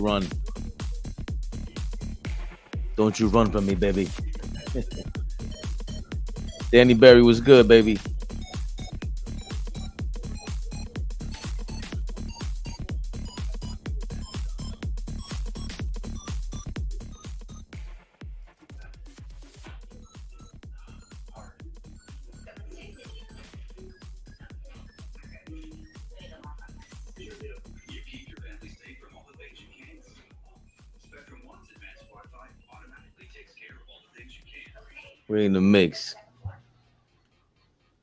run. Don't you run from me, baby. Danny Berry was good, baby. We're in the mix.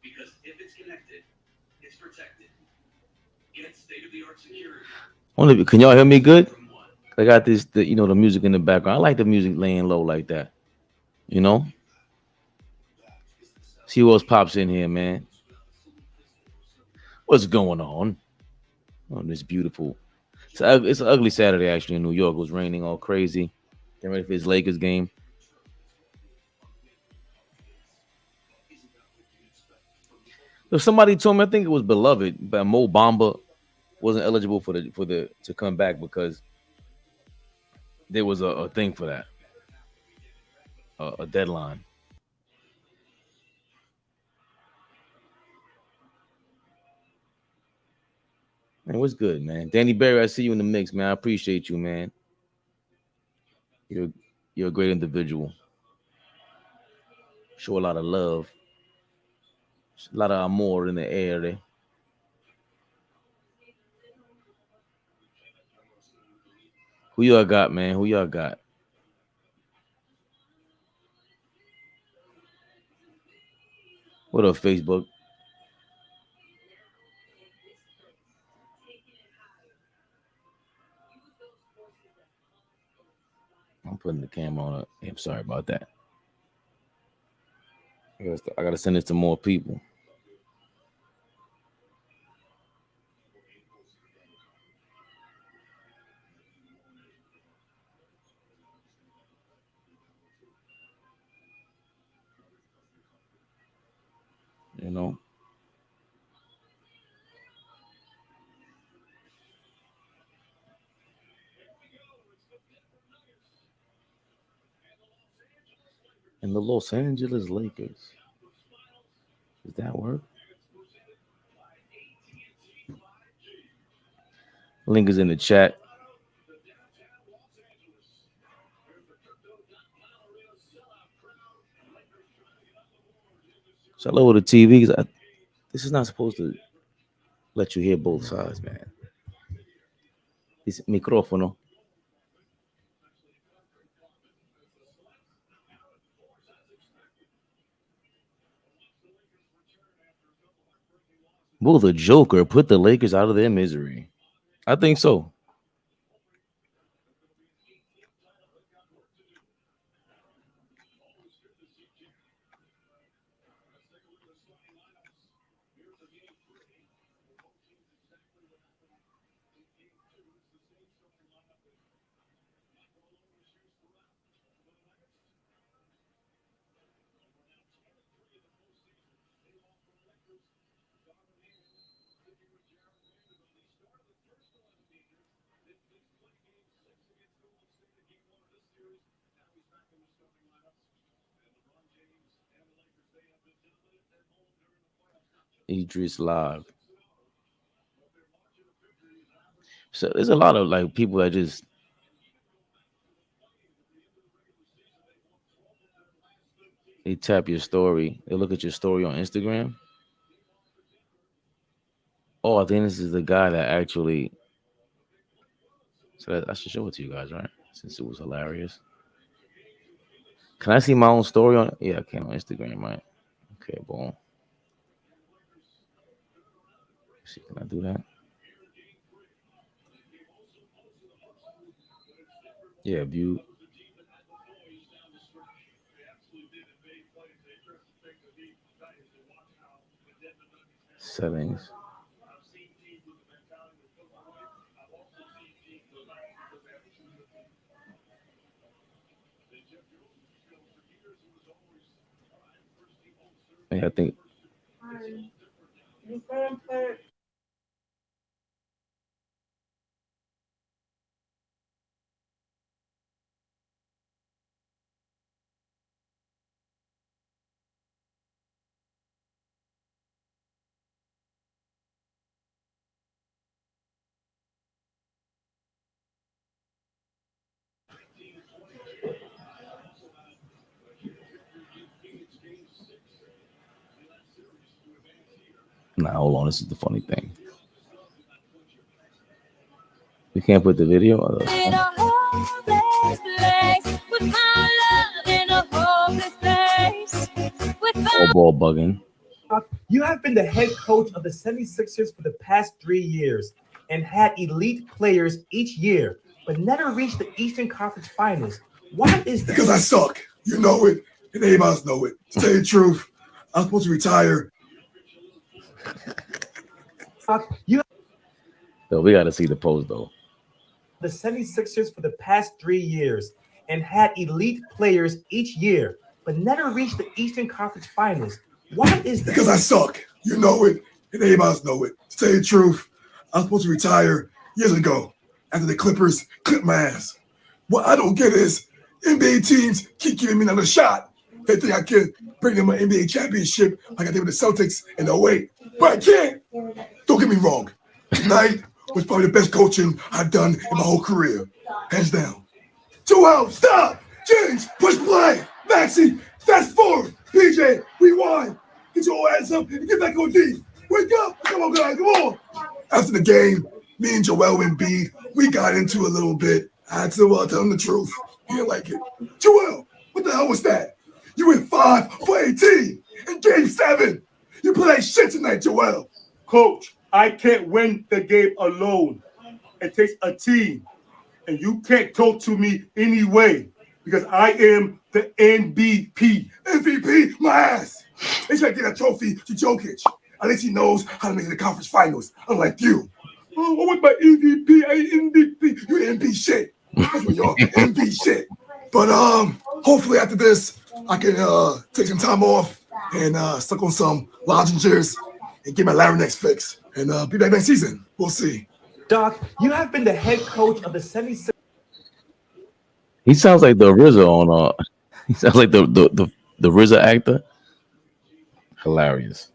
Because if it's connected, it's protected. Get state-of-the-art security. Can y'all hear me good? I got this, the music in the background. I like the music laying low like that. You know? See who else pops in here, man. What's going on? Oh, this beautiful. It's an ugly Saturday, actually, in New York. It was raining all crazy. Getting ready for his Lakers game. If somebody told me, I think it was Beloved, but Mo Bamba wasn't eligible to come back because there was a thing for that, a deadline. Man, what's good, man? Danny Berry, I see you in the mix, man. I appreciate you, man. You're a great individual. Show a lot of love, a lot of amor in the air there. Who y'all got, man? Who y'all got? What up, Facebook? I'm putting the camera on. I'm sorry about that. I gotta send it to more people. You know. And the Los Angeles Lakers. Does that work? Link is in the chat. So I lower the TV. This is not supposed to let you hear both sides, man. This micrófono. Will the Joker put the Lakers out of their misery? I think so. Idris live. So there's a lot of like people that just they tap your story. They look at your story on Instagram. Oh, I think this is the guy that actually. So I should show it to you guys, right? Since it was hilarious. Can I see my own story on? Yeah, I can on Instagram, right? Okay, boom. See, can I do that? Yeah, view. Settings. Yeah, I think. Nah, hold on. This is the funny thing. We can't put the video. All ball bugging. You have been the head coach of the 76ers for the past 3 years and had elite players each year, but never reached the Eastern Conference Finals. Why is that? Because I suck. You know it, and anybody else know it. To tell you the truth, I'm supposed to retire. Yo, we got to see the post, though. The 76ers for the past 3 years and had elite players each year, but never reached the Eastern Conference Finals. Why is that? Because I suck. You know it, and anybody else know it. To tell you the truth, I'm supposed to retire years ago after the Clippers clipped my ass. What I don't get is NBA teams keep giving me another shot. They think I can bring them an NBA championship like I did with the Celtics in 08. But I can't. Don't get me wrong. Tonight was probably the best coaching I've done in my whole career. Hands down. Joel, stop! James, push play! Maxie, fast forward! PJ, rewind! Get your ass up and get back on D! Wake up! Come on, guys, come on! After the game, me and Joel Embiid, we got into a little bit. I had to tell him the truth. He didn't like it. Joel, what the hell was that? You went 5 for 18 in game 7. You played shit tonight, Joel. Coach, I can't win the game alone. It takes a team. And you can't talk to me anyway because I am the MVP. MVP? My ass. They should get a trophy to Jokic. At least he knows how to make it to the conference finals, unlike you. Oh, what's my MVP? I ain't MVP. You MVP shit. That's what y'all MVP shit. But hopefully after this, I can take some time off and suck on some lozenges and get my larynx fixed and be back next season. We'll see. Doc, you have been the head coach of the 76ers. He sounds like the RZA on he sounds like the RZA actor. Hilarious.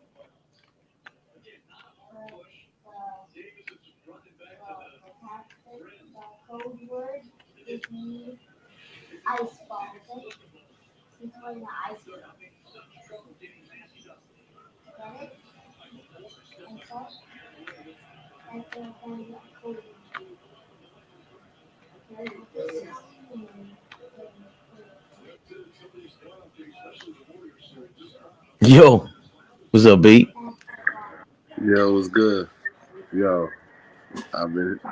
Yo, what's up, B? Yo, what's good? Yo,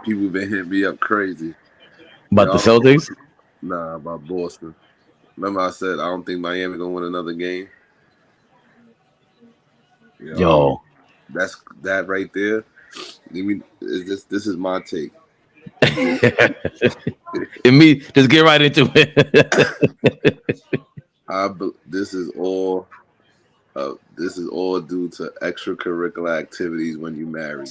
people been hitting me up crazy. About the Celtics? Nah, about Boston. Remember I said I don't think Miami gonna win another game? Yo. That's that right there. This is my take. And me, just get right into it. This is all due to extracurricular activities when you marry.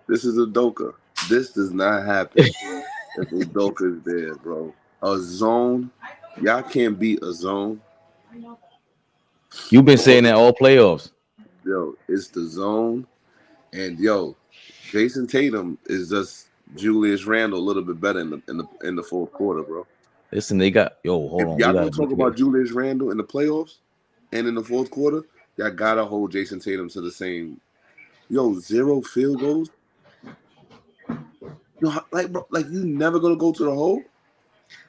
This is Udoka. This does not happen if Udoka is there, bro. A zone, y'all can't beat a zone. You've been saying that all playoffs. Yo, it's the zone, and yo, Jason Tatum is just Julius Randle a little bit better in the fourth quarter, bro. Listen, they got hold on. Y'all gonna talk about Julius Randle in the playoffs and in the fourth quarter. Y'all gotta hold Jason Tatum to the same. Yo, 0 field goals. Yo, bro, you never gonna go to the hole.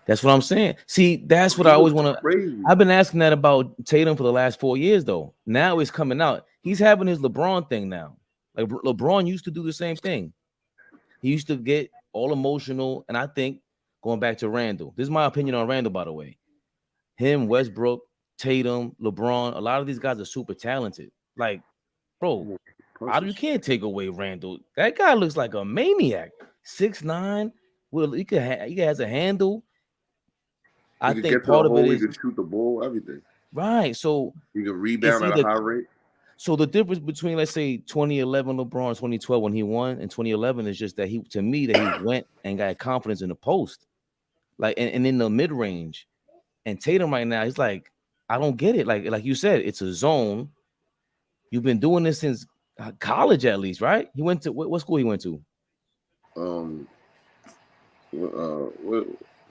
That's what I'm saying. See, that's what I always want to. I've been asking that about Tatum for the last 4 years, though. Now it's coming out. He's having his LeBron thing now. Like LeBron used to do the same thing. He used to get all emotional, and I think going back to Randall. This is my opinion on Randall, by the way. Him, Westbrook, Tatum, LeBron, a lot of these guys are super talented. Like, bro, you can't take away Randall. That guy looks like a maniac. 6'9". Well, he has a handle. I think part of it is he can shoot the ball, everything. Right. So he can rebound at a high rate. So the difference between, let's say, 2011 LeBron, 2012 when he won, and 2011 is just that he went and got confidence in the post, like and in the mid range. And Tatum right now, he's like, I don't get it. Like you said, it's a zone. You've been doing this since college, at least, right? He went to what school he went to?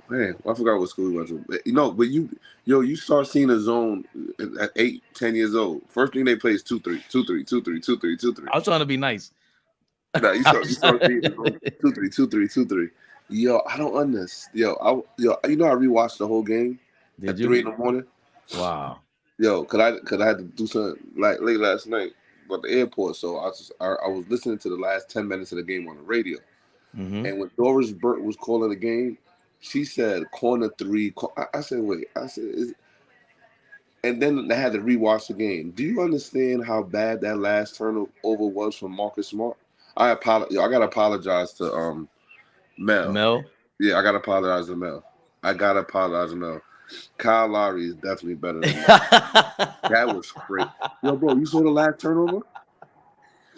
Man, I forgot what school we went to. But you start seeing a zone at 8, 10 years old. First thing they play is 2-3, 2-3, 2-3, 2-3, 2-3. I'm trying to be nice. Now you start seeing the zone 2-3, 2-3, 2-3. Yo, I don't understand. I rewatched the whole game Did at you? 3 in the morning. Wow. Yo, cause I had to do something like late last night at the airport. So I was listening to the last 10 minutes of the game on the radio. Mm-hmm. And when Doris Burke was calling the game, she said corner 3. I said, wait. I said, and then I had to rewatch the game. Do you understand how bad that last turnover was from Marcus Smart? I gotta apologize to Mel. Mel. Yeah, I gotta apologize to Mel. Kyle Lowry is definitely better than Mel. That was great. Yo, bro, you saw the last turnover?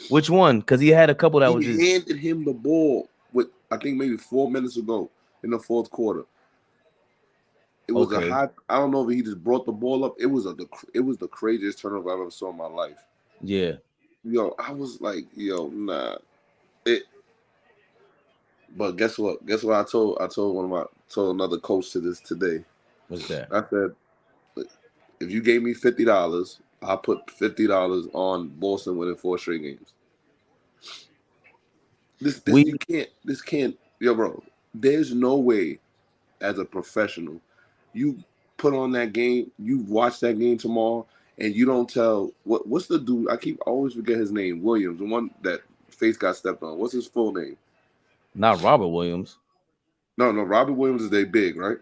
Which one? Because he had a couple that He was just handed him the ball with, I think, maybe 4 minutes ago in the fourth quarter. It was a okay. high. I don't know if he just brought the ball up. It was the craziest turnover I've ever saw in my life. Yeah. Yo, I was like, yo, nah. It. But guess what? Guess what I told another coach to this today. What's that? I said, if you gave me $50, I'll put $50 on Boston winning 4 straight games. This can't, yo, bro. There's no way as a professional you put on that game, you watch that game tomorrow, and you don't tell what's the dude? I always forget his name. Williams, the one that face got stepped on. What's his full name? Not Robert Williams. No, Robert Williams is they big, right?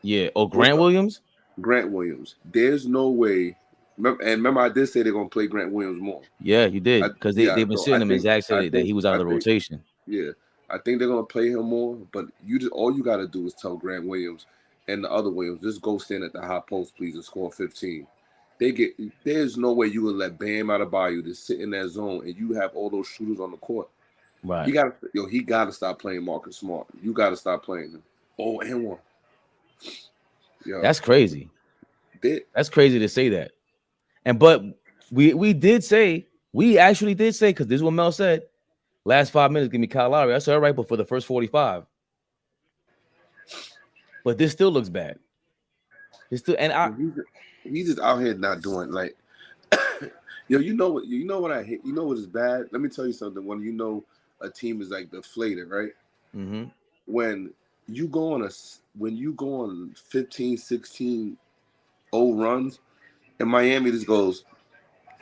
Yeah. Oh, Grant Williams. Grant Williams. There's no way. Remember, I did say they're gonna play Grant Williams more. Yeah, you did because they've been So sitting him. And Zach said that he was out of the rotation. Yeah, I think they're gonna play him more. But all you gotta do is tell Grant Williams and the other Williams, just go stand at the high post, please, and score 15. There's no way you would let Bam Adebayo just sit in that zone and you have all those shooters on the court. Right. He gotta stop playing Marcus Smart. You gotta stop playing him. Oh, and one. Yo, that's crazy. That's crazy to say that. But we actually did say, because this is what Mel said. Last 5 minutes, give me Kyle Lowry. I said, all right, but for the first 45. But this still looks bad. He's just out here not doing like yo, you know what I hate? You know what is bad? Let me tell you something. When a team is like deflated, right? Mm-hmm. When you go on 15, 16 0 runs, and Miami just goes,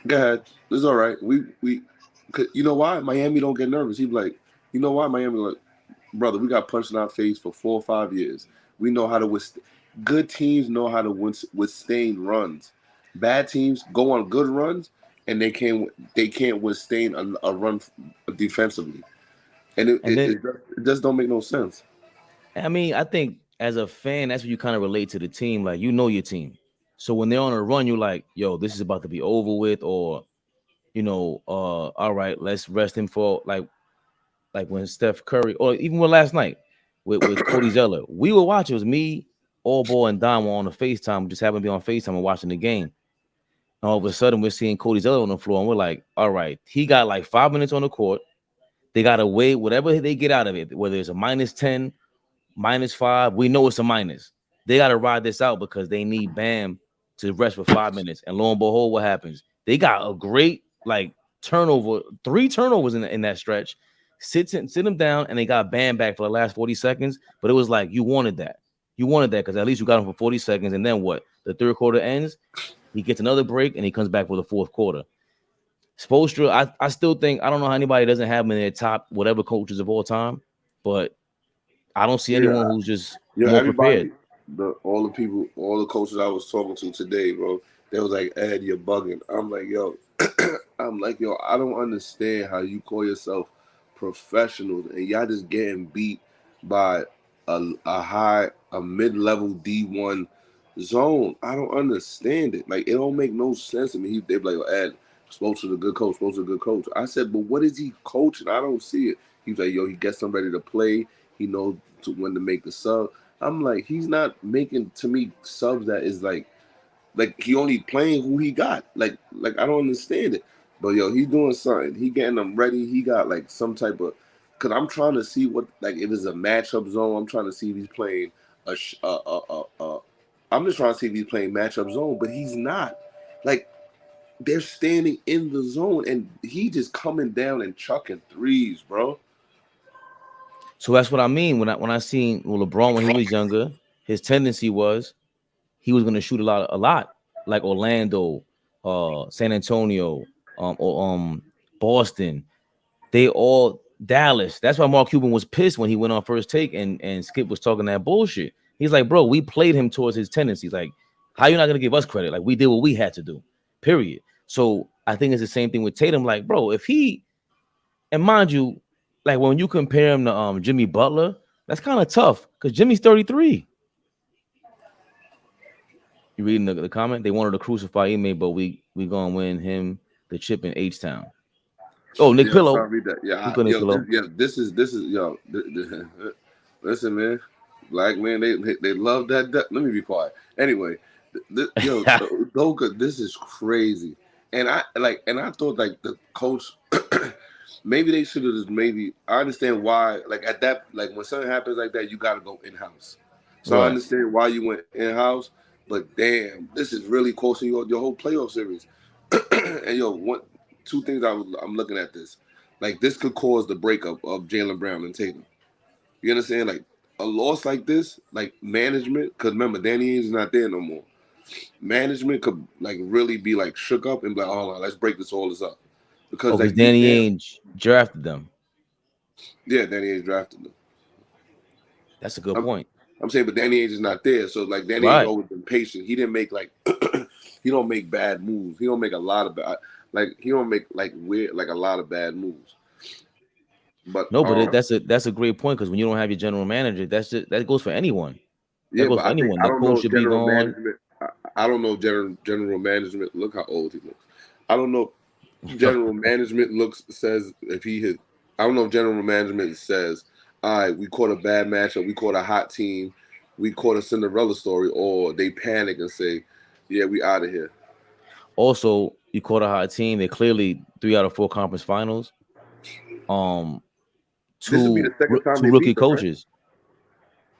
go ahead, it's all right. We you know why? Miami don't get nervous. He's like, you know why? Miami like, brother, we got punched in our face for 4 or 5 years. We know how to withstand. Good teams know how to withstand runs. Bad teams go on good runs and they can't withstand a run defensively, and it just don't make no sense. I mean, I think as a fan, that's what you kind of relate to the team. Like, you know your team, so when they're on a run, you're like, yo, this is about to be over with, or all right, let's rest him for like when Steph Curry, or even when last night with Cody Zeller, we were watching. It was me, AllBall, and Don were on the FaceTime. We just happened to be on FaceTime and watching the game. And all of a sudden, we're seeing Cody Zeller on the floor, and we're like, all right, he got like 5 minutes on the court. They got to wait whatever they get out of it, whether it's a -10, -5. We know it's a minus. They got to ride this out because they need Bam to rest for 5 minutes. And lo and behold, what happens? They got a great turnover, 3 turnovers in that stretch. Sit him down, and they got Bam back for the last 40 seconds. But it was like, you wanted that. You wanted that because at least you got him for 40 seconds. And then what? The third quarter ends. He gets another break, and he comes back for the fourth quarter. Spoelstra, I still think, I don't know how anybody doesn't have him in their top whatever coaches of all time, but I don't see anyone who's just more prepared. All the coaches I was talking to today, bro, they was like, Ed, you're bugging. I'm like, yo, I don't understand how you call yourself professionals and y'all just getting beat by a mid-level D1 zone. I don't understand it. Like, it don't make no sense to me. They be like, Ed, supposed to the good coach, supposed to the good coach. I said, but what is he coaching? I don't see it. He's like, yo, he gets them ready to play. He knows when to make the sub. I'm like, he's not making, to me, subs that is like he only playing who he got. Like I don't understand it. But yo, he's doing something. He getting them ready. He got like some type of, because I'm trying to see what, like, if it's a matchup zone. I'm trying to see if he's playing I'm just trying to see if he's playing matchup zone, but he's not. Like they're standing in the zone, and he just coming down and chucking threes, bro. So that's what I mean. When I seen LeBron when he was younger, his tendency was he was going to shoot a lot, like Orlando, San Antonio, or Boston. They all Dallas. That's why Mark Cuban was pissed when he went on First Take and Skip was talking that bullshit. He's like, bro, we played him towards his tendencies. Like, how you not gonna give us credit? Like, we did what we had to do. Period. So I think it's the same thing with Tatum. Like, bro, if he and mind you, like when you compare him to Jimmy Butler, that's kind of tough because Jimmy's 33. You reading the comment? They wanted to crucify Ime, but we gonna win him the chip in H Town. Oh, Nick Yeah, I'm Pillow. trying to read that. Yeah, Nick yo, Pillow. this is yo. Listen, man, black man, they love that. Let me be quiet. Anyway, yo, Doka, this is crazy. And I thought like the coach, maybe they should have just maybe. I understand why. Like at that, like when something happens like that, you got to go in house. So I Right. understand why you went in house, but damn, this is really costing you your whole playoff series. And yo, two things I'm looking at this. Like this could cause the breakup of Jaylen Brown and Tatum. You understand? Like a loss like this, like management, because remember Danny Ainge is not there no more. Management could like really be like shook up and be like, hold on, let's break this up. Because Because like you Danny can't. Ainge drafted them. Yeah, Danny Ainge drafted them. That's a good point. I'm saying, but Danny Ainge is not there, so like Danny Ainge always been patient. He didn't make like he don't make bad moves. He don't make a lot of bad. Like he don't make like weird like a lot of bad moves. But no, but that's a great point because when you don't have your general manager, that goes for anyone. That yeah, goes but for I think anyone. I The don't coach know should be general gone. management. I don't know general management. Look how old he looks. I don't know. General management says if he hit. I don't know if general management says, all right, we caught a bad matchup, we caught a hot team, we caught a Cinderella story, or they panic and say, yeah, we out of here. Also, you caught a hot team. They're clearly 3 out of 4 conference finals. This will be the second time Two they rookie beat them, right? coaches.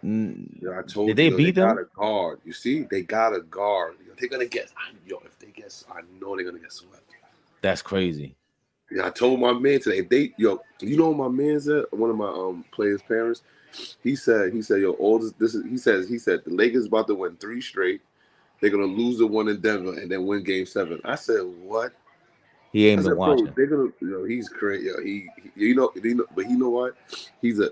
Yeah, I Did told they you, they beat got them? a guard. You see, they got a guard. They're gonna get. If they guess, I know they're gonna get swept. That's crazy. Yeah, I told my man today. If they, you know what my man's at? One of my players' parents. He said, yo, all this is. He said the Lakers about to win 3 straight. They're gonna lose the one in Denver and then win Game 7. I said, what? He ain't I been said, bro, watching. they're gonna, he's crazy. But you know what? He's a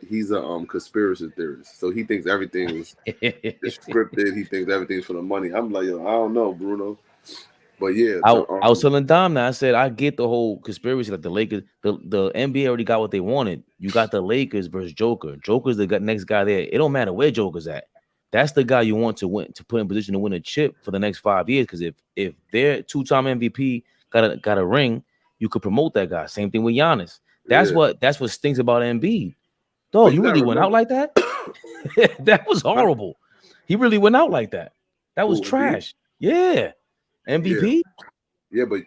conspiracy theorist. So he thinks everything is scripted. He thinks everything's for the money. I'm like, yo, I don't know, Bruno. But yeah, I was telling Dom now. I said I get the whole conspiracy that the Lakers, the NBA already got what they wanted. You got the Lakers versus Joker. Joker's the next guy there. It don't matter where Joker's at. That's the guy you want to win, to put in position to win a chip for the next 5 years. Because if their 2-time MVP got a ring, you could promote that guy. Same thing with Giannis. That's what stinks about Embiid. but Dog, you you gotta really went out remember, like that? That was horrible. He really went out like that. That was who, Embiid? trash. Yeah. MVP. Yeah, but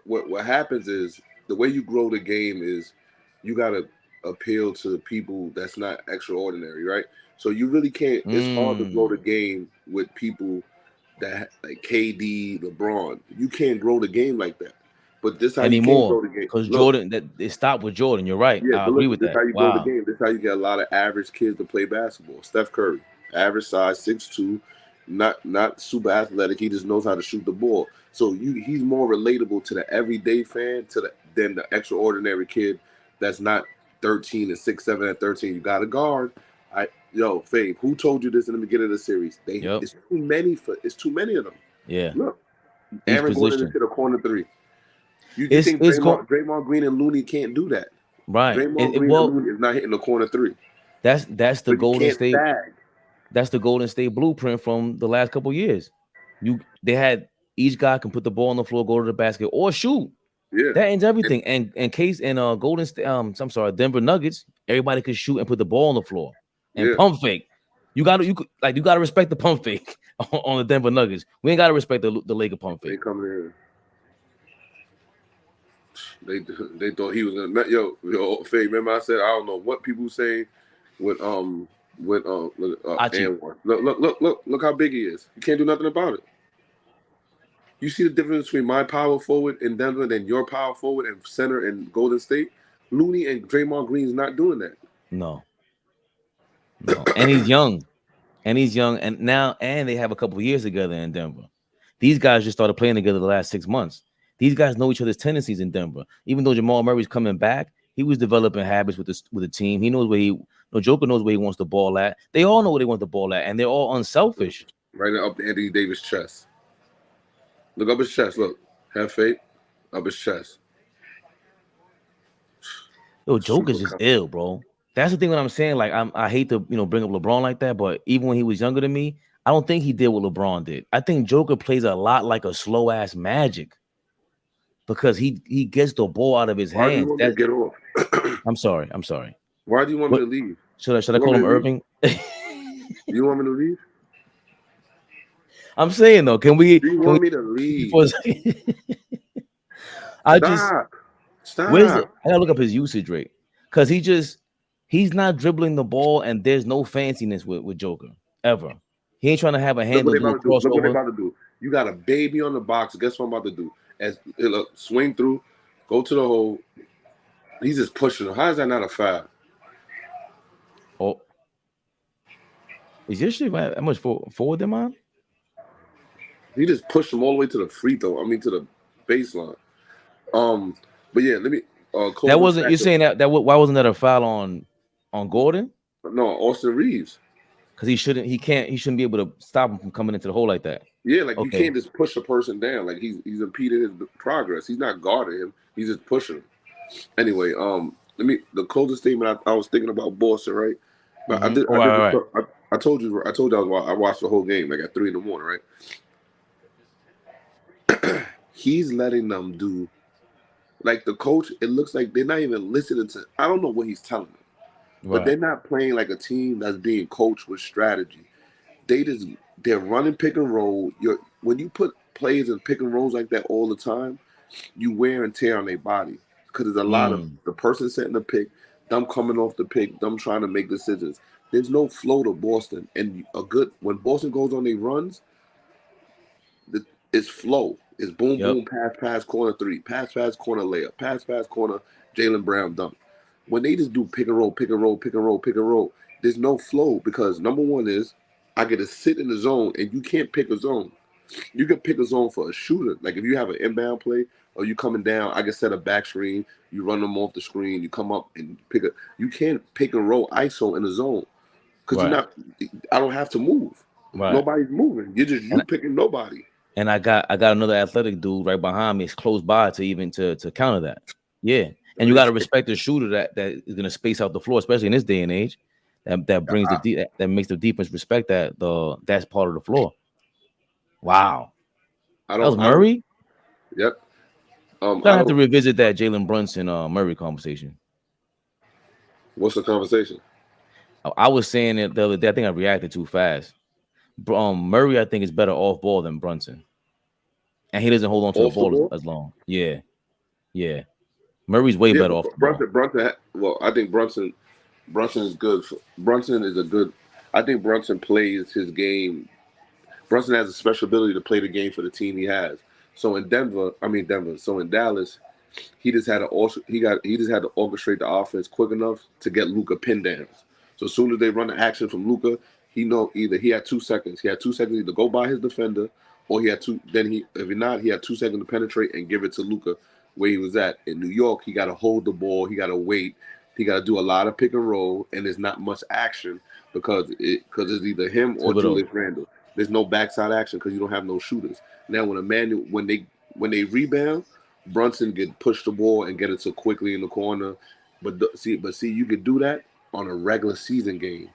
what happens is the way you grow the game is you gotta appeal to people that's not extraordinary, right? So you really can't. It's hard to grow the game with people that like KD, LeBron. You can't grow the game like that. But this how you can Anymore grow the game. because Look, Jordan, that it stopped with Jordan. You're right. yeah, I but agree look, with this that. how you grow the Wow. game. This how you get a lot of average kids to play basketball. Steph Curry, average size, 6'2", not super athletic. He just knows how to shoot the ball. So he's more relatable to the everyday fan than the extraordinary kid that's not 13 and 6'7" at 13. You got a guard. Fabe, who told you this in the beginning of the series? Yep. It's too many of them. Yeah. Look, Each Aaron Gordon position. just hit a corner 3. You It's think going Draymond Green and Looney can't do that? right. Draymond Green and Looney is not hitting the corner 3. That's the But you Golden can't State. bag. That's the Golden State blueprint from the last couple years. They had each guy can put the ball on the floor, go to the basket, or shoot. Yeah. That ends everything. And in case in Golden State, Denver Nuggets, everybody could shoot and put the ball on the floor and pump fake. You gotta respect the pump fake on the Denver Nuggets. We ain't gotta respect the Laker pump fake. They coming in. They thought he was gonna Faye. Remember I said I don't know what people say with with Archie. and one. Look how big he is. You can't do nothing about it. You see the difference between my power forward in Denver and your power forward and center in Golden State? Looney and Draymond Green's not doing that. No. And he's young. And they have a couple of years together in Denver. These guys just started playing together the last 6 months. These guys know each other's tendencies in Denver. Even though Jamal Murray's coming back, he was developing habits with the team. He knows where Joker knows where he wants the ball at. They all know where they want the ball at, and they're all unselfish. Right up to Anthony Davis' chest. Look up his chest. Look, have faith. Up his chest. Yo, Joker's just ill, bro. That's the thing that I'm saying. Like, I hate to bring up LeBron like that, but even when he was younger than me, I don't think he did what LeBron did. I think Joker plays a lot like a slow ass Magic because he gets the ball out of his hands. Why do you want me to get off? I'm sorry. Why do you want me to leave? Should I call him Irving? You want me to leave? I'm saying though, can we? Do you want me to leave? Stop. Where's it? I gotta look up his usage rate because he's not dribbling the ball and there's no fanciness with Joker ever. He ain't trying to have a handle. Look what they're about to do. You got a baby on the box. Guess what I'm about to do? Swing through, go to the hole. He's just pushing him. How is that not a foul? Oh, is your shit that much forward than mine? He just pushed him all the way to the free throw. I mean, to the baseline. But yeah, let me. That wasn't. You're saying that why wasn't that a foul on Gordon? No, Austin Reeves. Because he shouldn't be able to stop him from coming into the hole like that. Yeah, like you can't just push a person down. Like he's impeding his progress. He's not guarding him. He's just pushing him. Anyway, the closing statement. I was thinking about Boston, right? But I told you I watched the whole game like at 3 a.m, right? He's letting them do, like the coach. It looks like they're not even listening to. I don't know what he's telling them. But they're not playing like a team that's being coached with strategy. They're running pick and roll. When you put players in pick and rolls like that all the time, you wear and tear on their body because there's a lot of the person setting the pick, them coming off the pick, them trying to make decisions. There's no flow to Boston, and when Boston goes on their runs, it's flow. It's boom, boom, pass, corner three, pass, corner layup, pass, corner, Jaylen Brown dunk. When they just do pick and roll, there's no flow because number one is I get to sit in the zone and you can't pick a zone. You can pick a zone for a shooter. Like if you have an inbound play or you coming down, I can set a back screen, you run them off the screen, you come up and you can't pick and roll ISO in the zone because I don't have to move. Right. Nobody's moving. You're picking nobody. And I got another athletic dude right behind me. It's close by to counter that. Yeah. And you got to respect the shooter that is going to space out the floor, especially in this day and age. That brings that makes the defense respect that's part of the floor. Wow, that was Murray. Yep. I have to revisit that Jalen Brunson Murray conversation. What's the conversation? I was saying it the other day. I think I reacted too fast. Murray, I think, is better off ball than Brunson, and he doesn't hold on to the ball as long. Yeah. Murray's way better off. Brunson. Well, I think Brunson is good. Brunson is a good. I think Brunson plays his game. Brunson has a special ability to play the game for the team he has. So in Denver. So in Dallas, he just had to orchestrate the offense quick enough to get Luka pinned down. So as soon as they run the action from Luka, either he had 2 seconds. He had 2 seconds to go by his defender, or he had two. Then he had 2 seconds to penetrate and give it to Luka. Where he was at in New York, he got to hold the ball, he got to wait, he got to do a lot of pick and roll, and there's not much action because it's either him or Julius Randle. There's no backside action because you don't have no shooters. Now when they rebound, Brunson get push the ball and get it to quickly in the corner. But see, you could do that on a regular season game.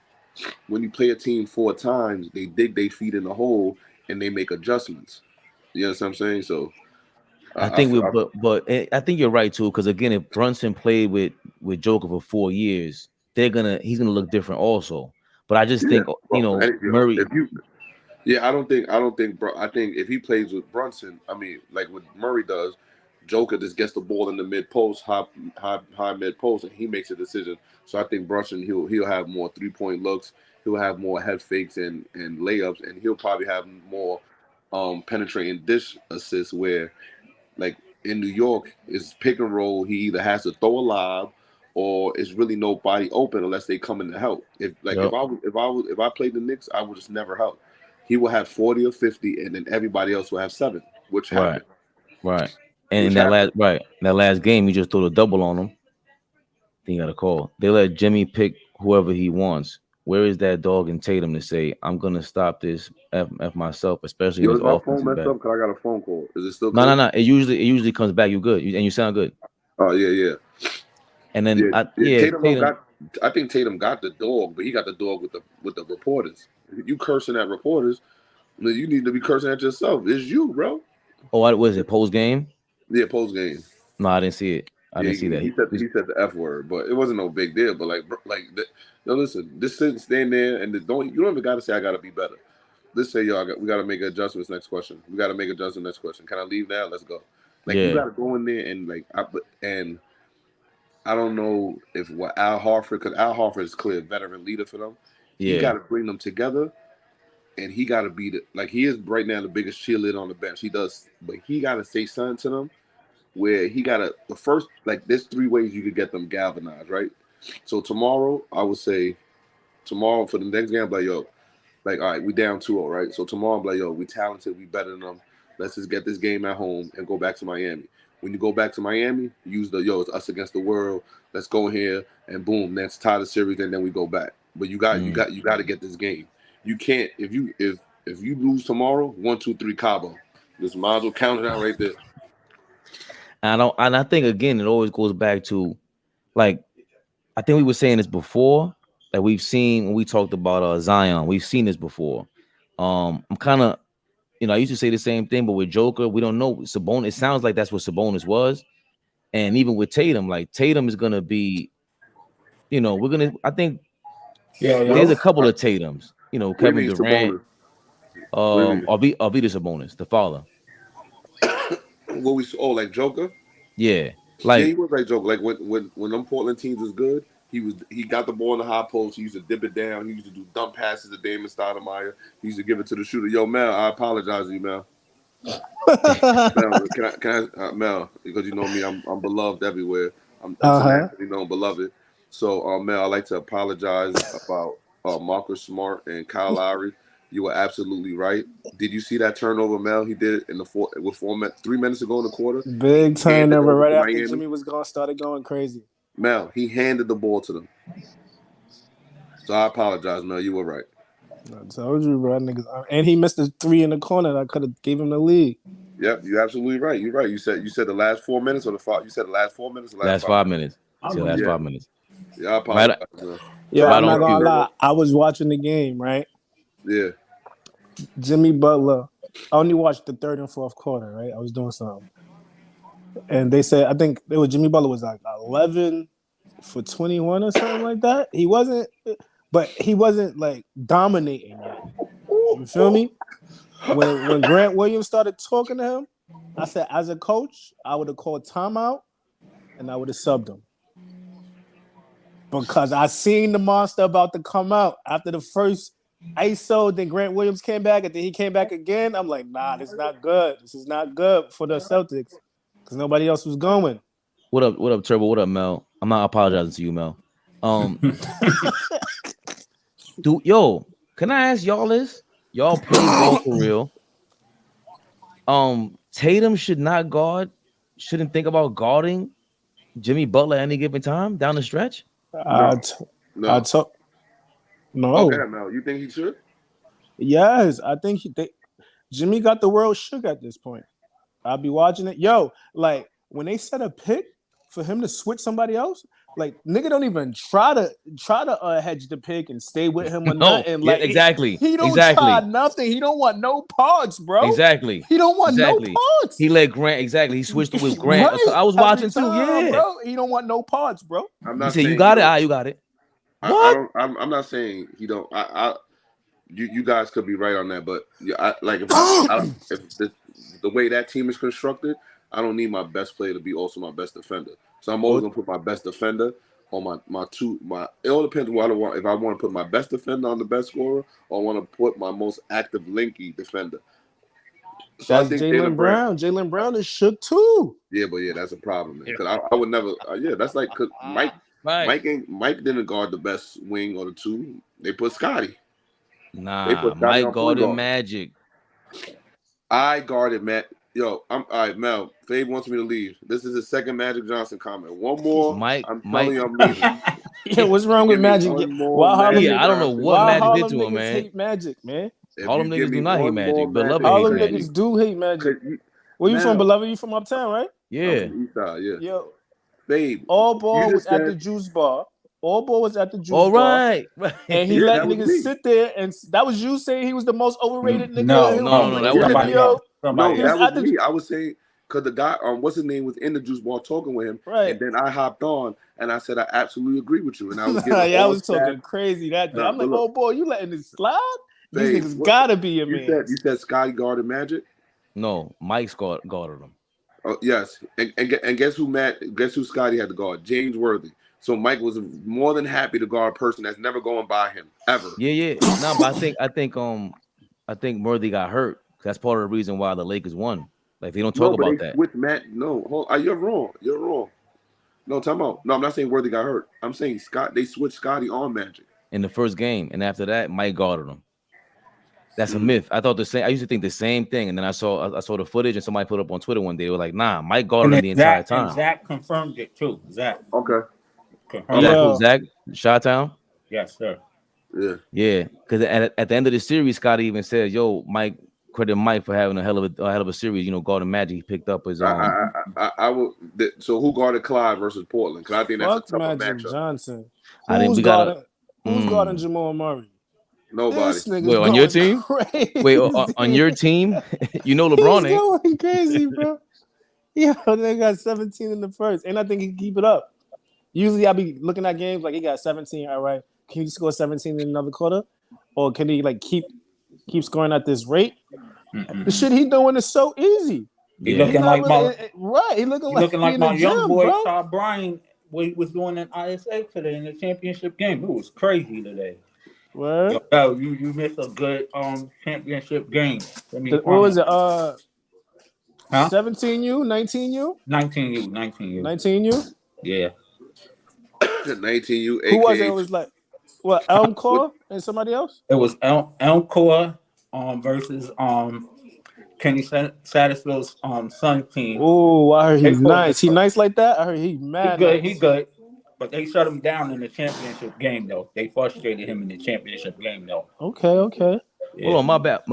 When you play a team 4 times, they dig their feet in the hole and they make adjustments. You know what I'm saying? So. I think I think you're right too, because again, if Brunson played with Joker for 4 years, he's gonna look different also. But I just think Murray. I think if he plays with Brunson, like what Murray does, Joker just gets the ball in the mid post, high mid post, and he makes a decision. So I think Brunson he'll have more 3-point looks, he'll have more head fakes and layups, and he'll probably have more penetrating dish assists. Where like in New York, is pick and roll. He either has to throw a lob, or it's really nobody open unless they come in to help. If I played the Knicks, I would just never help. He will have 40 or 50, and then everybody else will have 7, which happened. Right. And in that last game, you just threw a double on him. Then you got a call. They let Jimmy pick whoever he wants. Where is that dog in Tatum to say, I'm gonna stop this F myself, especially Yo, if is my his phone offense is messed bad. up? Cause I got a phone call. Is it still? No. It usually comes back. You good, and you sound good. Oh yeah. And then Tatum. I think Tatum got the dog, but he got the dog with the reporters. If you cursing at reporters, then you need to be cursing at yourself. It's you, bro. Oh, what was it? Post game? Yeah, post game. No, I didn't see it. I didn't see that. He said the F word, but it wasn't no big deal. But no, listen, just stand there and you don't even got to say I got to be better. Let's say we got to make adjustments. Next question. We got to make adjustments. Next question. Can I leave now? Let's go. You got to go in there and I don't know if Al Horford, because Al Horford is clear veteran leader for them. Yeah. He got to bring them together, and he got to be he is right now the biggest cheerleader on the bench. He does, but he got to say something to them. Where he got the first, there's 3 ways you could get them galvanized, right? So tomorrow, I would say, for the next game, I'm like, yo, all right, we down 2-0, right? So tomorrow, I'm like, yo, we talented, we better than them. Let's just get this game at home and go back to Miami. When you go back to Miami, use it's us against the world. Let's go here and boom, let's tie the series and then we go back. But you got to get this game. You can't if you lose tomorrow, 1, 2, 3, Cabo. Just might as well count it out right there. And I think again, it always goes back to, I think we were saying this before, that we've seen when we talked about Zion. We've seen this before. I'm kind of, I used to say the same thing, but with Joker, we don't know Sabonis. It sounds like that's what Sabonis was, and even with Tatum, Tatum is gonna be, I think there's a couple of Tatums. Kevin Durant, Arvydas Sabonis, the father. What we saw, like Joker? Yeah. He was like Joker. Like when them Portland teams was good, he got the ball in the high post. He used to dip it down. He used to do dump passes to Damon Stoudemire. He used to give it to the shooter. Yo, Mel, I apologize to you, Mel. Mel, can I Mel, because you know me, I'm beloved everywhere. I'm internationally known, beloved. So, Mel, I'd like to apologize about Marcus Smart and Kyle Lowry. You were absolutely right. Did you see that turnover, Mel? He did it in 3 minutes ago in the quarter. Big turnover right after Miami. Jimmy was started going crazy. Mel, he handed the ball to them. So I apologize, Mel. You were right. I told you, bro, niggas. And he missed a 3 in the corner. I could have gave him the lead. Yep, you're absolutely right. You're right. You said the last 4 minutes or the 5. You said the last 4 minutes. Or last 5 minutes. Last 5 minutes. Yeah, I apologize. I'm not gonna lie. I was watching the game, right? Yeah. Jimmy Butler. I only watched the 3rd and 4th quarter, right? I was doing something. And they said, I think Jimmy Butler was 11 for 21 or something like that. He wasn't dominating yet. You feel me? When Grant Williams started talking to him, I said, as a coach, I would have called timeout and I would have subbed him. Because I seen the monster about to come out after the first ISO, then Grant Williams came back, and then he came back again. I'm like, nah, this is not good. This is not good for the Celtics because nobody else was going. What up, Turbo? What up, Mel? I'm not apologizing to you, Mel. Can I ask y'all this? Y'all play ball for real. Tatum shouldn't think about guarding Jimmy Butler at any given time down the stretch. No. Okay, Mel, you think he should? Yes, I think Jimmy got the world shook at this point. I'll be watching it. When they set a pick for him to switch somebody else, nigga don't even try to hedge the pick and stay with him or nothing. Exactly. He don't try nothing. He don't want no parts, bro. Exactly. He don't want no parts. He let Grant. Exactly. He switched with Grant. Right. I was watching too. Yeah, bro. He don't want no parts, bro. I'm not saying you got it. You got it. What? I'm not saying he don't. You guys could be right on that, but if the way that team is constructed, I don't need my best player to be also my best defender. So I'm always gonna put my best defender on my two. It all depends what I want. If I want to put my best defender on the best scorer, or I want to put my most active linky defender. So I That's think Jaylen Brown. Jaylen Brown is shook too. Yeah, but yeah, that's a problem, man. Because I would never. Yeah, that's like cause Mike. Right. Mike didn't guard the best wing or the two. They put Scotty. They Nah, put Scotty Mike on point guarded guard. Magic. I guarded Matt. Yo, I'm all right, Mel. Fabe wants me to leave. This is his second Magic Johnson comment. One more. Mike, I'm Mike. telling you, I'm leaving. Yeah, what's wrong with Give me Magic? one more Why Harlem? Magic Yeah, I don't know Johnson what Why comment. Magic did Harlem to him, niggas man. hate Magic, man? If Harlem you give niggas me do not hate one more Magic. Beloved Magic hates Harlem Magic. niggas do hate Magic. Where you from, Mel, Beloved? You from uptown, right? I'm Yeah. from the East Side, yeah. Yo, Babe, AllBall you was just at the said, juice bar. AllBall was at the juice All bar. right. And he yeah, let that was niggas me. sit there, and that was you saying he was the most overrated nigga. No, who that did the wasn't video. No, He was that was at the me. I was saying because the guy, what's his name, was in the juice bar talking with him, right. and then I hopped on and I said I absolutely agree with you, and I was giving yeah, I was all talking crazy that day. Nah, I'm like, but look, oh boy, you letting this slide? These Babe, niggas gotta be your you man. said Scotty guarded Magic. No, Mike's guarded him. Oh yes, and guess who Scotty had to guard? James Worthy. So Mike was more than happy to guard a person that's never going by him ever. Yeah. No, but I think Worthy got hurt. That's part of the reason why the Lakers won. Like they don't talk about that. With Matt, no, you're wrong. You're wrong. No, time out. No, I'm not saying Worthy got hurt. I'm saying they switched Scotty on Magic In the first game, and after that, Mike guarded him. That's a myth. I thought the same. I used to think the same thing, and then I saw the footage, and somebody put up on Twitter one day. They were like, "Nah, Mike guarded him the entire time." And Zach confirmed it too. Zach. Okay. Zach, Chi-Town. Yes, sir. Yeah. Because at the end of the series, Scotty even said, "Yo, Mike, credit Mike for having a hell of a series. You know, guarding Magic. He picked up his own." I will. So who guarded Clyde versus Portland? Because I think that's a tougher Magic matchup. Johnson. Who's guarding Jamal Murray? Nobody. Wait, on your team? Crazy. Wait, on your team? You know LeBron ain't going crazy, bro. Yo, they got 17 in the first, and I think he can keep it up. Usually, I'll be looking at games like he got 17. All right, can he score 17 in another quarter, or can he like keep scoring at this rate? The shit he doing is so easy. He looking like He looking like my young boy bro. Todd Bryan was doing an ISA today in the championship game. It was crazy today. What? Yo, you missed a good championship game. What was it? 17U, 19U? 19U. 19U? Yeah. 19U. Who was it? It was like what? Elmcore and somebody else? It was Elmcore versus Kenny Satterfield's son team. Oh, I heard he's nice. He nice like that? I heard he mad. He good. But they shut him down in the championship game, though. They frustrated him in the championship game, though. Okay. Yeah. Hold on, my bad,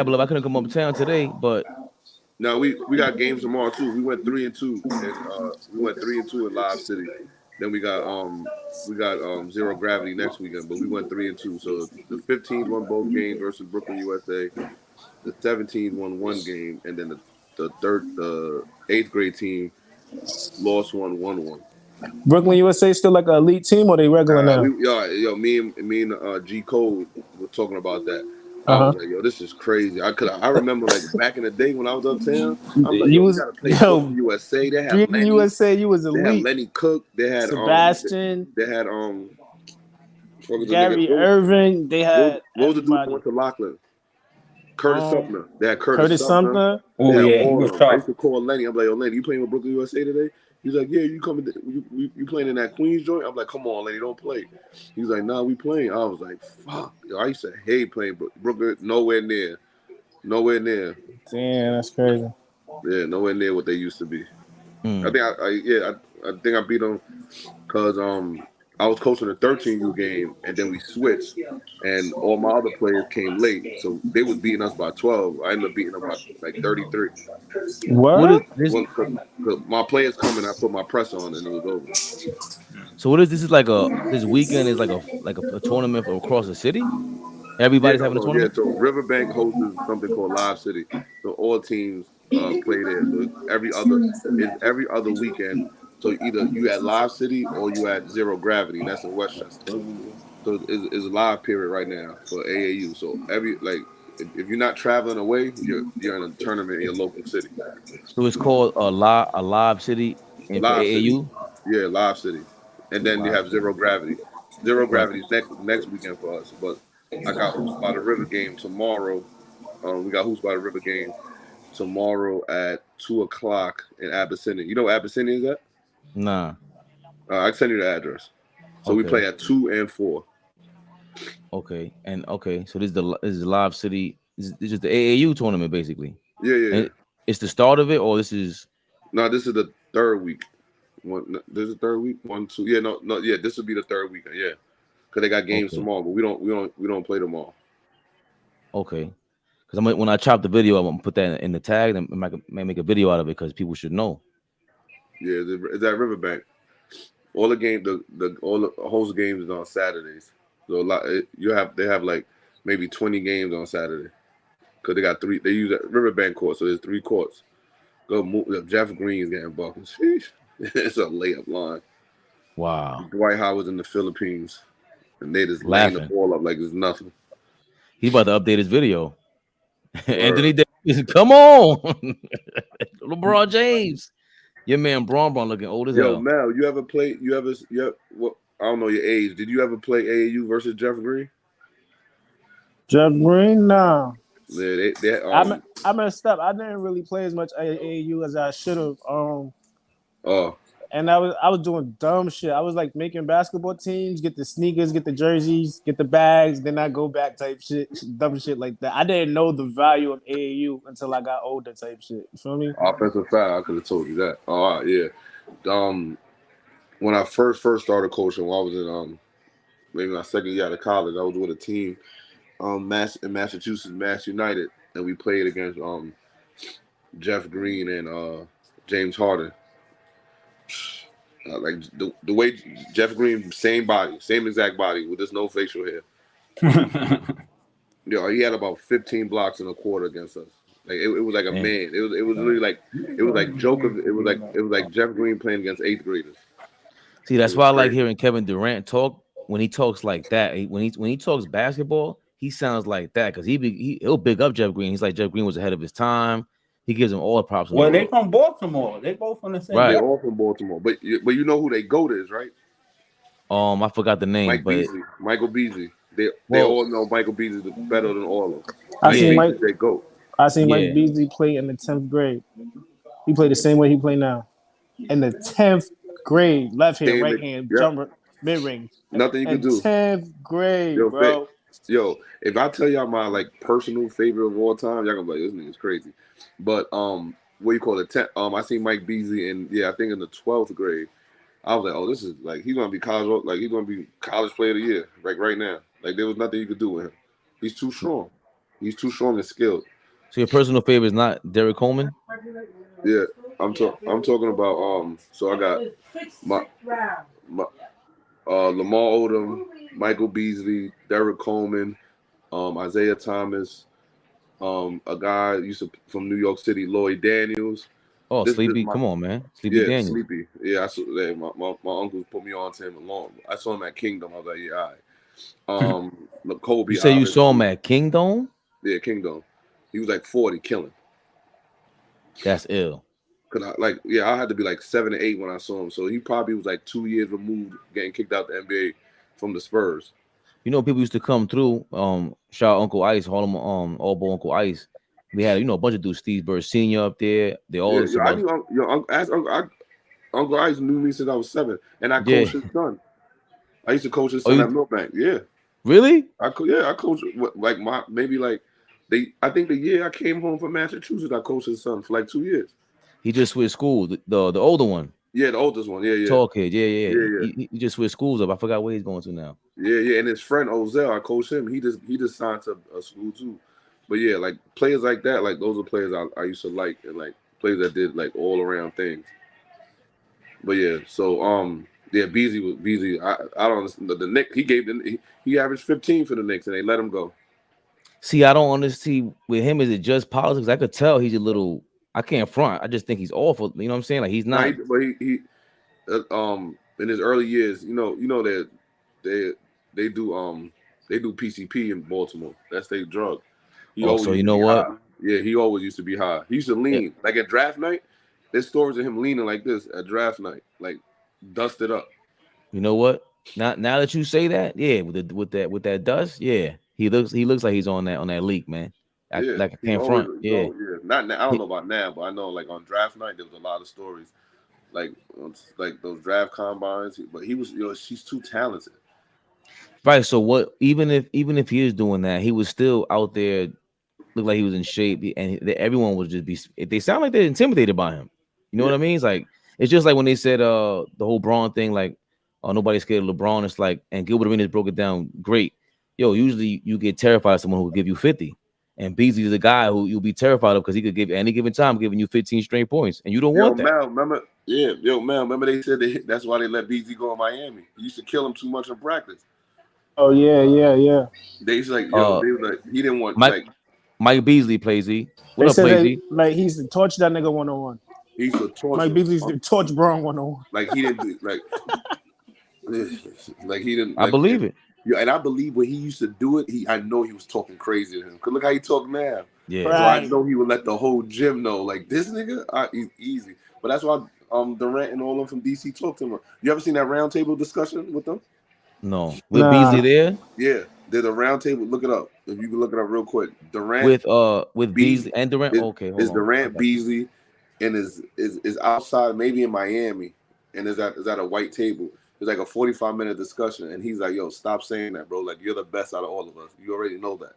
beloved. I couldn't come uptown today, but no, we got games tomorrow too. We went 3-2, and we went 3-2 in Live City. Then we got Zero Gravity next weekend, but we went 3-2. So the 15 won both games versus Brooklyn USA. The 17 won one game, and then the 8th grade team lost won 1-1. Brooklyn USA still like an elite team, or they regular now? Me and G Code were talking about that. I was like, yo, this is crazy. I remember like back in the day when I was uptown. I was like, you gotta play Brooklyn USA. They had Lenny, USA. You was elite. They had Lenny Cook. They had Sebastian. They had Gary Irving. They had what was the dude who went to Lockland? Curtis Sumner. They had Curtis Sumner. Oh yeah, he was tough. I used to call Lenny. I'm like, yo, Lenny, you playing with Brooklyn USA today? He's like, yeah, you coming? You playing in that Queens joint? I'm like, come on, Lenny, don't play. He's like, nah, we playing. I was like, fuck. Yo, I used to hate playing Brooklyn. Nowhere near. Damn, that's crazy. Yeah, nowhere near what they used to be. I think I beat them because I was coaching a 13U game, and then we switched, and all my other players came late, so they was beating us by 12. I ended up beating them by like 33. What? Cause my players come and I put my press on, and it was over. So what is this? Is like this weekend is like a tournament across the city? Everybody's having a tournament. Yeah, so Riverbank hosts something called Live City. So all teams play there. So it's every other weekend. So either you at Live City or you at Zero Gravity, and that's in Westchester. So it's a live period right now for AAU. So if you're not traveling away, you're in a tournament in your local city. So it's called a live city and for Live City, AAU. yeah, Live City, and then you Live have city. Zero Gravity. Zero Right. Gravity's next weekend for us, but I got Hoops by the River game tomorrow. We got Hoops by the River game tomorrow at 2 o'clock in Abyssinia. You know where Abyssinia is at? Nah. I can send you the address. So we Okay. play at 2 and 4. Okay. And okay. So this is live city. This is the AAU tournament basically. Yeah. And it's the start of it, or this is No, this is the third week. This is the third week. 1, 2. Yeah, no. Yeah, this would be the third weekend. Yeah, because they got games okay. tomorrow, but we don't play tomorrow. Okay. Because when I chop the video, I'm gonna put that in the tag and might make a video out of it because people should know. Yeah, it's at Riverbank. All the game, all the host games is on Saturdays. So they have like maybe 20 games on Saturday because they got 3. They use a Riverbank court, so there's 3 courts. Go move. Jeff Green's getting buckets. It's a layup line. Wow. Dwight Howard's in the Philippines, and they just laying the Laughing. ball up like it's nothing. He's about to update his video. Anthony Word. Davis, come on. LeBron James. Your man Bron looking old as Yo, hell. Mel, you ever what? I don't know your age. Did you ever play AAU versus Jeff Green? Jeff Green, nah. Yeah, I messed up. I didn't really play as much AAU as I should have. And I was doing dumb shit. I was like making basketball teams, get the sneakers, get the jerseys, get the bags, then I go back type shit, dumb shit like that. I didn't know the value of AAU until I got older type shit. You feel me? offensive foul. I could have told you that. Oh yeah. When I first started coaching, when I was in maybe my second year out of college, I was with a team in Massachusetts, Mass United, and we played against Jeff Green and James Harden. Like the way Jeff Green, same exact body with just no facial hair. He had about 15 blocks in a quarter against us. Like it was like a man. It was really like Joker. It was like Jeff Green playing against 8th graders. See, that's why I like hearing Kevin Durant talk. When he talks like that, when he talks basketball, he sounds like that because he'll big up Jeff Green. He's like Jeff Green was ahead of his time. He gives him all the props. Well, they from Baltimore. They both from the same. Right. They're all from Baltimore. But you know who they GOAT is, right? I forgot the name. Michael Beasley. They all know Michael Beasley better than all of them. I seen Mike GOAT. Beasley play in the 10th grade. He played the same way he play now. In the 10th grade, left hand, right hand, jumper, mid range. Nothing you can do. 10th grade, bro. Yo, if I tell y'all my like personal favorite of all time, y'all gonna be like, this nigga's crazy. But what you call it? I seen Mike Beasley I think in the 12th grade. I was like, oh, this is like he's gonna be he's gonna be college player of the year, like right now. Like there was nothing you could do with him. He's too strong. He's too strong and skilled. So your personal favorite is not Derek Coleman? Yeah, I'm talking about so I got my Lamar Odom, Michael Beasley, Derek Coleman, Isaiah Thomas, a guy from New York City, Lloyd Daniels. Oh, Sleepy! Come on, man, Sleepy Daniels. Sleepy. Yeah, I saw that. My uncles put me on to him along. I saw him at Kingdom. I was like, yeah, all right. Kobe. You say you saw him at Kingdom? Yeah, Kingdom. He was like 40, killing. That's ill. Cause I had to be like 7 or 8 when I saw him. So he probably was like 2 years removed, getting kicked out the NBA from the Spurs. You know, people used to come through. Shout out Uncle Ice, Harlem, AllBall Uncle Ice. We had a bunch of dudes. Steve Bird Sr. up there. They all. Uncle Ice knew me since I was 7, and I coached his son. I used to coach his son at Milbank. Yeah. Really? I coached I think the year I came home from Massachusetts, I coached his son for like 2 years. He just switched school. The older one. Yeah, the oldest one. Yeah. Tall kid. Yeah. He just switched schools up. I forgot where he's going to now. Yeah. And his friend Ozell, I coached him. He just signed to a school too. But yeah, like players like that, like those are players I used to like, and like players that did like all around things. But yeah, so Beasley. I don't understand the Knicks. He averaged 15 for the Knicks, and they let him go. See, I don't understand with him. Is it just politics? I could tell he's a little. I can't front. I just think he's awful. You know what I'm saying? Like he's not. But he in his early years, that they do PCP in Baltimore. That's their drug. He Oh, always so used you to know be what? high. Yeah, he always used to be high. He used to lean. Like at draft night, there's stories of him leaning like this at draft night, like dusted up. You know what? Now that you say that, yeah, with that dust, yeah, he looks like he's on that leak, man. Yeah, Like I he can't always front, he yeah. always, yeah. Not now, I don't know about now, but I know like on draft night there was a lot of stories, like those draft combines. But he was, she's too talented. Right. So what? Even if he is doing that, he was still out there, looked like he was in shape, and everyone would just be. They sound like they're intimidated by him. You know what Yeah, I mean? It's like it's just like when they said the whole Braun thing, like oh nobody's scared of LeBron. It's like and Gilbert Arenas broke it down great. Yo, usually you get terrified of someone who will give you 50. And Beasley is a guy who you'll be terrified of because he could give any given time giving you 15 straight points, and you don't yo want that. Mel, remember? Yeah, yo Mel, remember they said that's why they let BZ go in Miami. He used to kill him too much in practice. Oh yeah. They used to like Uh, they were like he didn't want Mike Mike Beasley plays Z. What They up, said plays they Z? like he's to torch that nigga 101. he used to torture Mike him. Beasley's to torch Braun 101. Like he didn't do like he didn't. I Like, believe it. yeah, and I believe when he used to do it, I know he was talking crazy to him. Cause look how he talk now. Yeah. So I Right. know he would let the whole gym know, like this nigga, he's easy. But that's why Durant and all of them from DC talk to him. You ever seen that round table discussion with them? No. With Nah. Beasley there? Yeah, there's a round table. Look it up. If you can look it up real quick. Durant With Beasley Beasley and Durant. Okay, hold is on. Durant Beasley and is outside maybe in Miami and is at a white table. It's like a 45-minute discussion, and he's like, "Yo, stop saying that, bro. Like you're the best out of all of us. You already know that."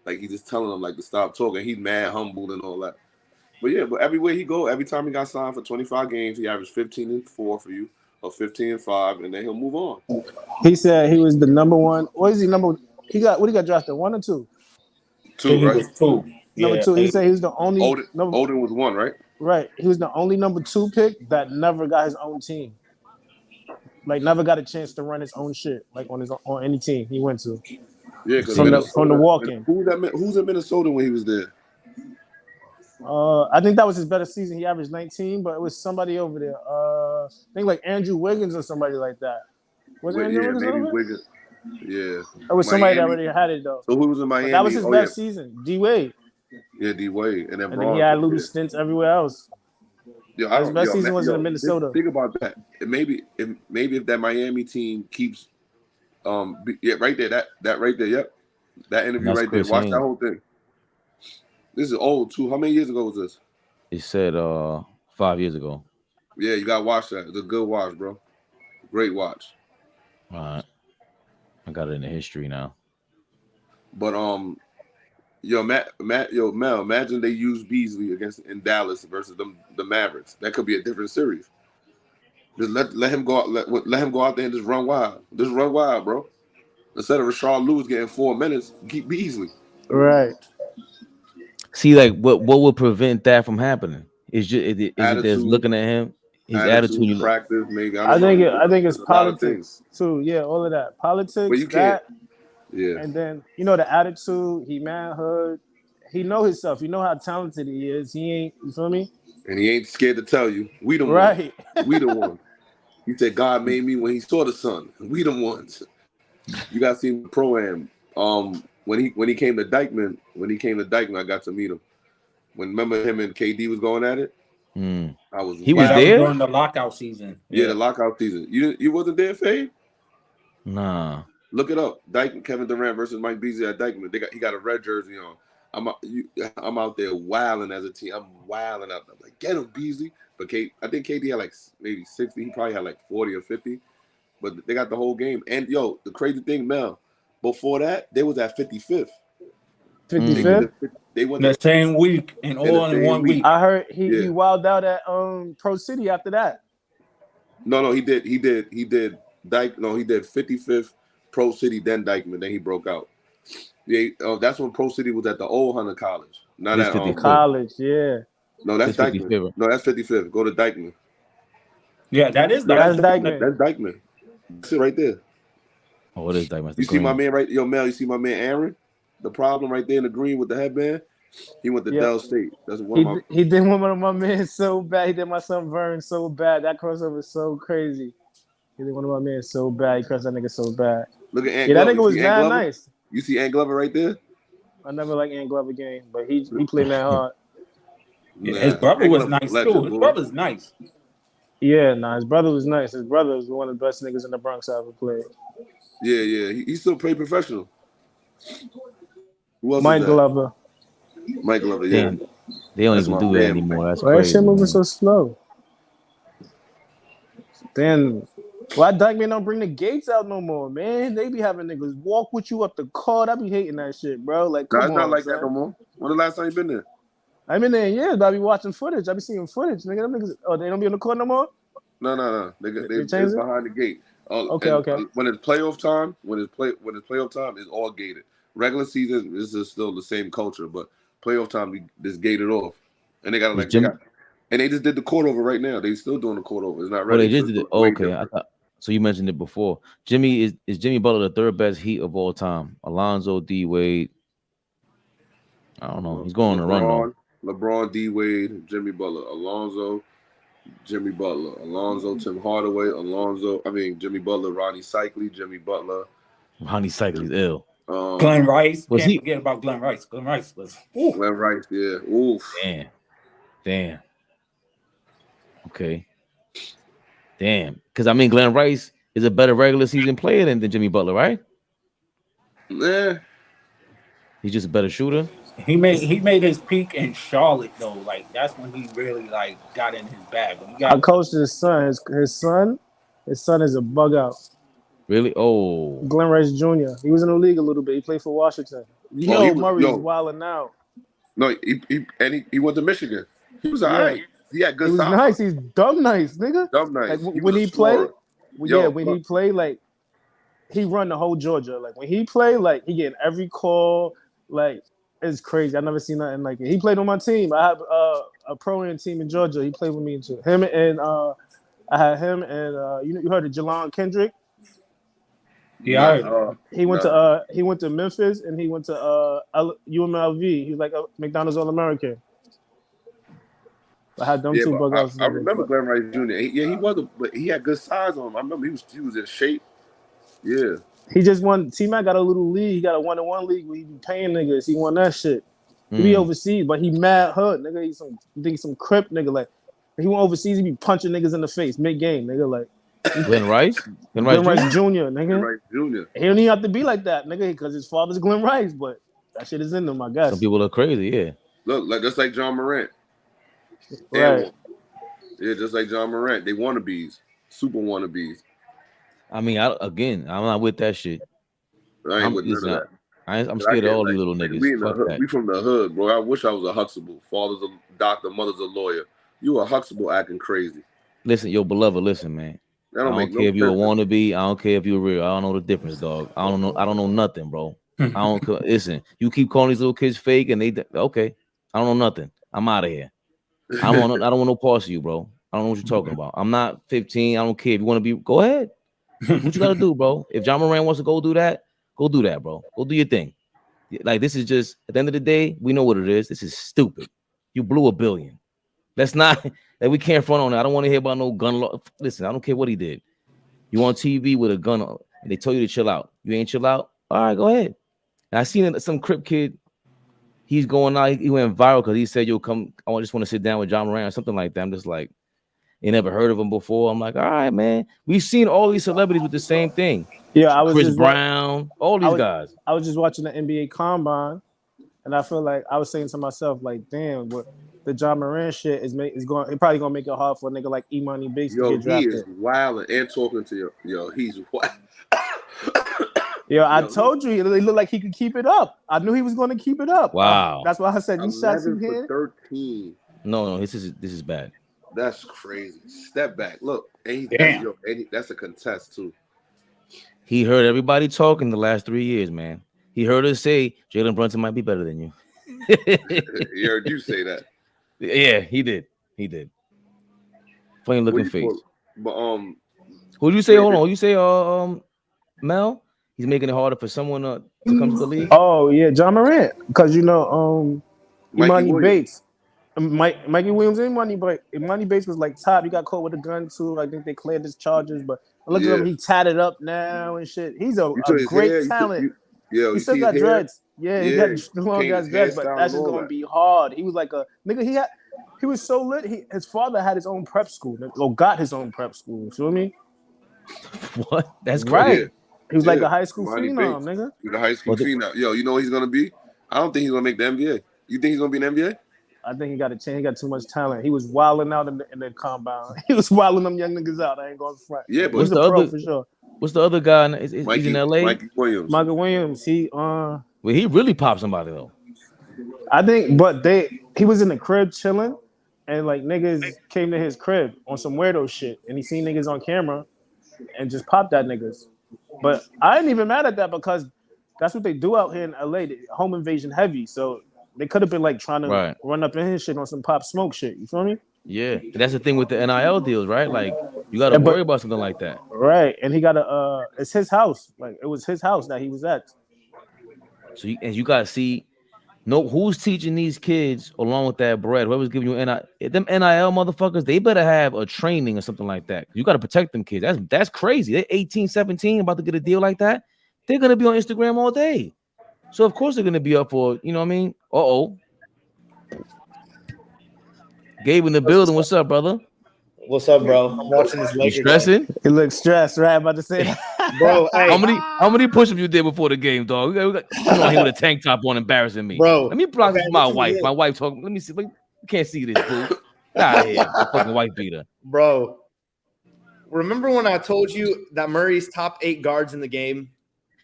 Like he's just telling them like to stop talking. He's mad, humbled, and all that. But yeah, but everywhere he go, every time he got signed for 25 games, he averaged 15-4 for you, or 15-5, and then he'll move on. He said he was the number one. What is he number? He got drafted 1 or 2? Two, He right? was 2. Number Yeah. 2. He said he was the only number. Odin was 1, right? Right. He was the only number 2 pick that never got his own team. Like never got a chance to run his own shit, like on any team he went to. Yeah, because From the walk-in. Who's in Minnesota when he was there? I think that was his better season. He averaged 19, but it was somebody over there. I think like Andrew Wiggins or somebody like that. Was it Andrew Wiggins maybe over there? Wiggins. Yeah. It was somebody that already had it though. So who was in Miami? But that was his best season. D Wade. Yeah, D Wade, and then And then he had little stints everywhere else. Yo, His best season was in Minnesota. Think about that. Maybe if that Miami team keeps right there, that right there, yep. That interview That's right there. Chris Watch Haynes. that whole thing. This is old too. How many years ago was this? It said 5 years ago. Yeah, you gotta watch that. It's a good watch, bro. Great watch. All right. I got it in the history now. But Mel, imagine they use Beasley in Dallas versus the Mavericks. That could be a different series. Just let him go out, let him go out there and just run wild. Just run wild, bro. Instead of Rashard Lewis getting 4 minutes, keep Beasley. Right. See, like what would prevent that from happening? Is it just looking at him, his attitude, practice, maybe. I think it's There's politics too. Yeah, all of that. Politics, But you can't. Yeah. And then the attitude, he manhood. He know himself. You know how talented he is. He ain't, you feel me? And he ain't scared to tell you. We the right. one. We the one. He said God made me when he saw the sun. We the ones. You gotta see him pro-am. When he came to Dykeman, I got to meet him. Remember him and KD was going at it? He was there during the lockout season. Yeah, the lockout season. You wasn't there, Fade? Nah. Look it up. Dykeman, Kevin Durant versus Mike Beasley at Dykeman. He got a red jersey on. I'm out there wilding as a team. I'm wilding out. I'm like, get him, Beasley. But I think KD had like maybe 60. He probably had like 40 or 50. But they got the whole game. And the crazy thing, Mel, before that, they was at 55th. 55th? They went the same week and all in 1 week. I heard he wilded out at Pro City after that. No, he did Dyke. No, he did 55th, Pro City, then Dykeman. Then he broke out. Yeah, that's when Pro City was at the old Hunter College. Not at college, yeah. No, that's Dykeman. No, that's 55th. Go to Dykeman. Yeah, that is that's Dykeman. That's Dykeman. That's it right there. Oh, what is Dykeman? You see my man right? Yo, Mel, you see my man Aaron? The problem right there in the green with the headband? He went to Dell State. That's he did one of my men so bad. He did my son Vern so bad. That crossover is so crazy. He did one of my men so bad. He crossed that nigga so bad. Look at Ant Glover. That nigga was mad nice. You see Ant Glover right there? I never liked Ant Glover game, but he played that hard. Yeah, his brother was nice too. His brother's nice. Yeah, his brother was nice. His brother was one of the best niggas in the Bronx I ever played. Yeah. He still played professional. Who else Mike is that? Glover. Mike Glover, yeah. Damn, they don't That's even my do that man, anymore. man. That's Why that crazy. shit moving Man. so slow? Then why Dykeman don't bring the gates out no more, man? They be having niggas walk with you up the court. I be hating that shit, bro. Like, Nah, come it's not on, like son. that no more. When the last time you been there? I've been there in years, but I be watching footage. I be seeing footage, nigga. Them niggas, they don't be on the court no more? No. They changed it's it? behind the gate. Okay, And okay. when it's playoff time, it's all gated. Regular season, this is still the same culture, but playoff time, it's gated off. And they got and they just did the court over right now. They still doing the court over. It's not Oh, ready. they just did it. Okay, I thought so. You mentioned it before. Jimmy is Jimmy Butler the third best Heat of all time? Alonzo, D Wade. I don't know. He's going on a run though. LeBron, D Wade, Jimmy Butler, Alonzo, Jimmy Butler, Alonzo, Tim Hardaway, Jimmy Butler, Ronnie Cycli, Jimmy Butler. Ronnie Cycli's ill. Glenn Rice. Can't forget about Glenn Rice. Glenn Rice was. Glenn Rice, yeah. Oof. Damn. Okay. Damn. Because Glenn Rice is a better regular season player than Jimmy Butler, right? Yeah. He's just a better shooter. He made his peak in Charlotte though. Like that's when he really got in his bag. I coached his son. His son is a bug out. Really? Oh. Glenn Rice Jr. He was in the league a little bit. He played for Washington. Murray's wilding out. No, he went to Michigan. He was all right. He had good. He was nice. He's dumb nice, nigga. Dumb nice. Like, when he played, he played, like, he run the whole Georgia. Like when he played, like he getting every call. Like it's crazy. I never seen nothing like it. He played on my team. I have a pro-am team in Georgia. He played with me too. I had him and you heard of Jelon Kendrick? Yeah, he went to Memphis and he went to UMLV. He was like a McDonald's All-American. I had them two bug outs. I remember Glenn Rice Jr. He wasn't, but he had good size on him. I remember he was in shape. Yeah. He just won. T-Mac got a little league. He got a 1-on-1 league where he be paying niggas. He won that shit. He be overseas, but he mad hood, nigga. He's some crip nigga. Like he went overseas, he be punching niggas in the face mid-game, nigga. Like Glenn Rice? Glenn Rice Jr., nigga. Glenn Rice Jr. He don't even have to be like that, nigga, because his father's Glenn Rice, but that shit is in them, I guess. Some people are crazy, yeah. Look, just like John Morant. Right. Yeah, just like John Morant. They wannabes. Super wannabes. I'm not with that shit. I ain't with none of that. I'm scared of all these little niggas. We from the hood, bro. I wish I was a Huxtable. Father's a doctor, mother's a lawyer. You a Huxtable acting crazy. Listen, yo, beloved, listen, man. I don't care if you a wannabe. I don't care if you a real. I don't know the difference, dog. I don't know nothing, bro. I don't listen. You keep calling these little kids fake, and okay. I don't know nothing. I'm out of here. I don't want no parts of you, bro. I don't know what you're talking about. I'm not 15. I don't care if you want to be. Go ahead. What you gotta do, bro? If John Moran wants to go do that, bro. Go do your thing. Like this is just at the end of the day, we know what it is. This is stupid. You blew $1 billion. Let's not that we can't front on that. I don't want to hear about no gun law. Listen, I don't care what he did. You on TV with a gun on, and they told you to chill out. You ain't chill out. All right, go ahead. And I seen some Crip kid. He's going out. He went viral because he said, "Yo, come. I just want to sit down with John Moran or something like that." I'm just like, you never heard of him before. I'm like, all right, man. We've seen all these celebrities with the same thing. Yeah, I was Chris Brown, all these guys. I was just watching the NBA Combine, and I feel like I was saying to myself, like, damn, what the John Moran shit is probably gonna make it hard for a nigga like Imani Bates to get drafted. He is wild and talking to you. Yo, he's wild. I told you, he looked like he could keep it up. I knew he was going to keep it up. Wow. That's why I said you shot some for 13. No, this is bad. That's crazy. Step back. Look, that's a contest too. He heard everybody talking the last 3 years, man. He heard us say Jalen Brunson might be better than you. He heard you say that. Yeah, he did. Funny looking face. But who do you say? Hold on. You say Mel? He's making it harder for someone to come to the league. Oh yeah, John Morant, because Imani Bates, Mikey Williams and Imani Bates was like top. He got caught with a gun too. I think they cleared his charges, but look at him. He tatted up now and shit. He's a great talent. Yeah, He you still see his got hair? dreads. Yeah, he got Yeah, long changed ass his dreads, but hairstyle that's and just all gonna that. be hard. He was like a nigga. He was so lit. His father had his own prep school. Or got his own prep school. You feel me? What? That's Right. crazy. Yeah, He was like yeah. a high school Money phenom, Bates. nigga. He's a high school But the, phenom. Yo, you know what he's gonna be? I don't think he's gonna make the NBA. You think he's gonna be in the NBA? I think he got a chance. He got too much talent. He was wilding out in the compound. He was wilding them young niggas out. I ain't going front. Yeah, what's He's but a the pro other? for sure. What's the other guy? He's in LA. Mikey Williams. Michael Williams. Well, he really popped somebody though. I think, but he was in the crib chilling, and like niggas came to his crib on some weirdo shit, and he seen niggas on camera, and just popped that niggas. But I ain't even mad at that because that's what they do out here in LA. Home invasion heavy, so they could have been like trying to run up in his shit on some Pop Smoke shit. You feel me? Yeah, and that's the thing with the NIL deals, right? Like you got to worry about something like that, right? And he got it's his house. Like it was his house that he was at. So you got to see. No, who's teaching these kids along with that bread? Whoever's giving you them NIL motherfuckers, they better have a training or something like that. You got to protect them kids. That's crazy. They're 18, 17, about to get a deal like that. They're gonna be on Instagram all day. So of course they're gonna be up for, you know what I mean? Gabe in the building. What's up, brother? What's up, bro? I'm watching this Lakers. You stressing? He looks stressed, right? I'm about to say that. Bro, hey. How many push-ups you did before the game, dog? We got come on here with a tank top on, embarrassing me. Bro, let me block this for my wife. My wife talking. Let me see. You can't see this, boo. Get out of here, my fucking wife beater. Bro, remember when I told you that Murray's top 8 guards in the game?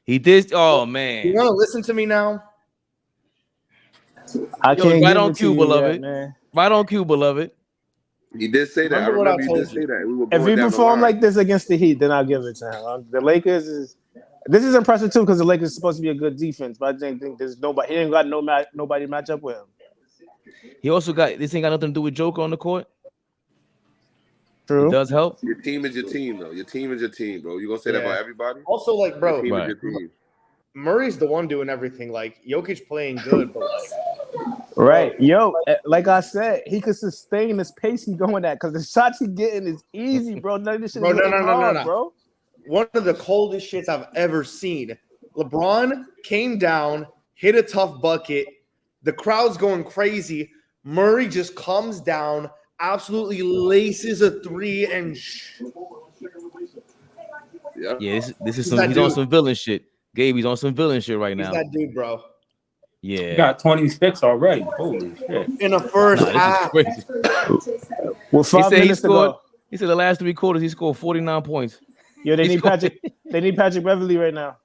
He did. Oh man, you want to listen to me now? I can't right on cue, beloved. Man. Right on cue, beloved. He did say that. I remember he did say that. We were if he performed like this against the Heat, then I'll give it to him. The Lakers this is impressive too because the Lakers is supposed to be a good defense, but I think there's nobody. He ain't got nobody match up with him. He also got this ain't got nothing to do with Joker on the court. True, it does help. Your team is your team, though. Your team is your team, bro. You gonna say that about everybody? Also, like, bro, your team is your team. Murray's the one doing everything. Like Jokic playing good, but like. Right, yo, like I said, he could sustain this pace he's going at because the shots he's getting is easy, bro. None of this shit is hard, bro. One of the coldest shits I've ever seen. LeBron came down, hit a tough bucket. The crowd's going crazy. Murray just comes down, absolutely laces a 3 and. Yeah, this is some. He's on some villain shit. Gabe, he's on some villain shit right now. He's that dude, bro. Yeah, he got 26 already. Holy shit! In the first half. Well, 5 minutes to go. He said the last 3 quarters he scored 49 points. Yo, they need Patrick. They need Patrick Beverly right now.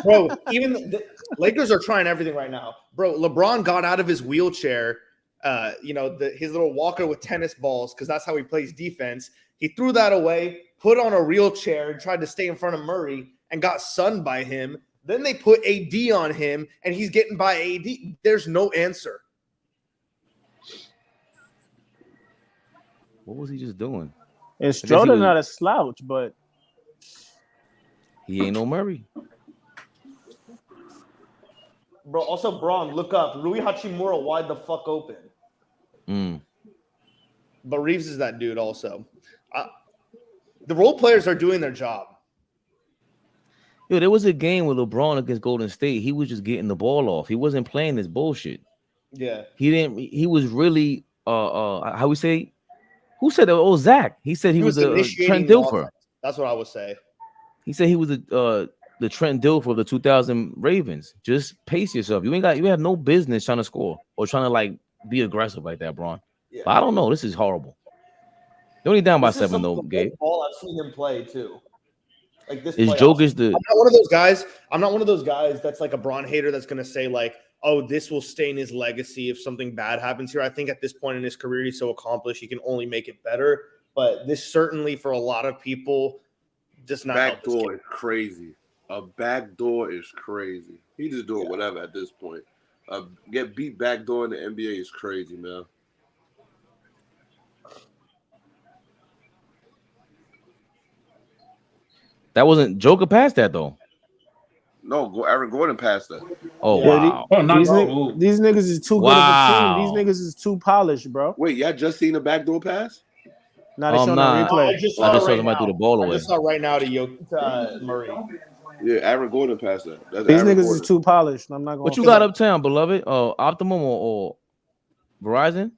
Bro, even the Lakers are trying everything right now. Bro, LeBron got out of his wheelchair, his little walker with tennis balls, because that's how he plays defense. He threw that away, put on a real chair, and tried to stay in front of Murray and got sunned by him. Then they put AD on him, and he's getting by AD. There's no answer. What was he just doing? And Stroder not a slouch, but he ain't no Murray. Bro, also, Braun, look up. Rui Hachimura wide the fuck open. But Reeves is that dude also. The role players are doing their job. Yo, there was a game with LeBron against Golden State. He was just getting the ball off. He wasn't playing this bullshit. Yeah. He was really how we say? Who said that? Oh, Zach. He said he was a Trent Dilfer. That's what I would say. He said he was the Trent Dilfer of the 2000 Ravens. Just pace yourself. You have no business trying to score or trying to like be aggressive like that, Braun. Yeah. But I don't know. This is horrible. They're only down by 7 though, Gabe. Ball I've seen him play too. Like this. Is Jokic the? I'm not one of those guys. I'm not one of those guys that's like a Braun hater that's gonna say like, oh, this will stain his legacy if something bad happens here. I think at this point in his career, he's so accomplished, he can only make it better. But this certainly, for a lot of people, does not. Backdoor is crazy. A backdoor is crazy. He just doing whatever at this point. Get beat backdoor in the NBA is crazy, man. That wasn't Joker past that though. No, Aaron Gordon passed that. Oh wow! These niggas is too good of a team. These niggas is too polished, bro. Wait, y'all just seen a backdoor pass? Not showing on replay. I just saw somebody threw the ball away. I just saw right now to Murray. Yeah, Aaron Gordon passed that. That's These Aaron niggas Gordon. is too polished. I'm not What gonna. you got uptown, beloved? Optimum or Verizon?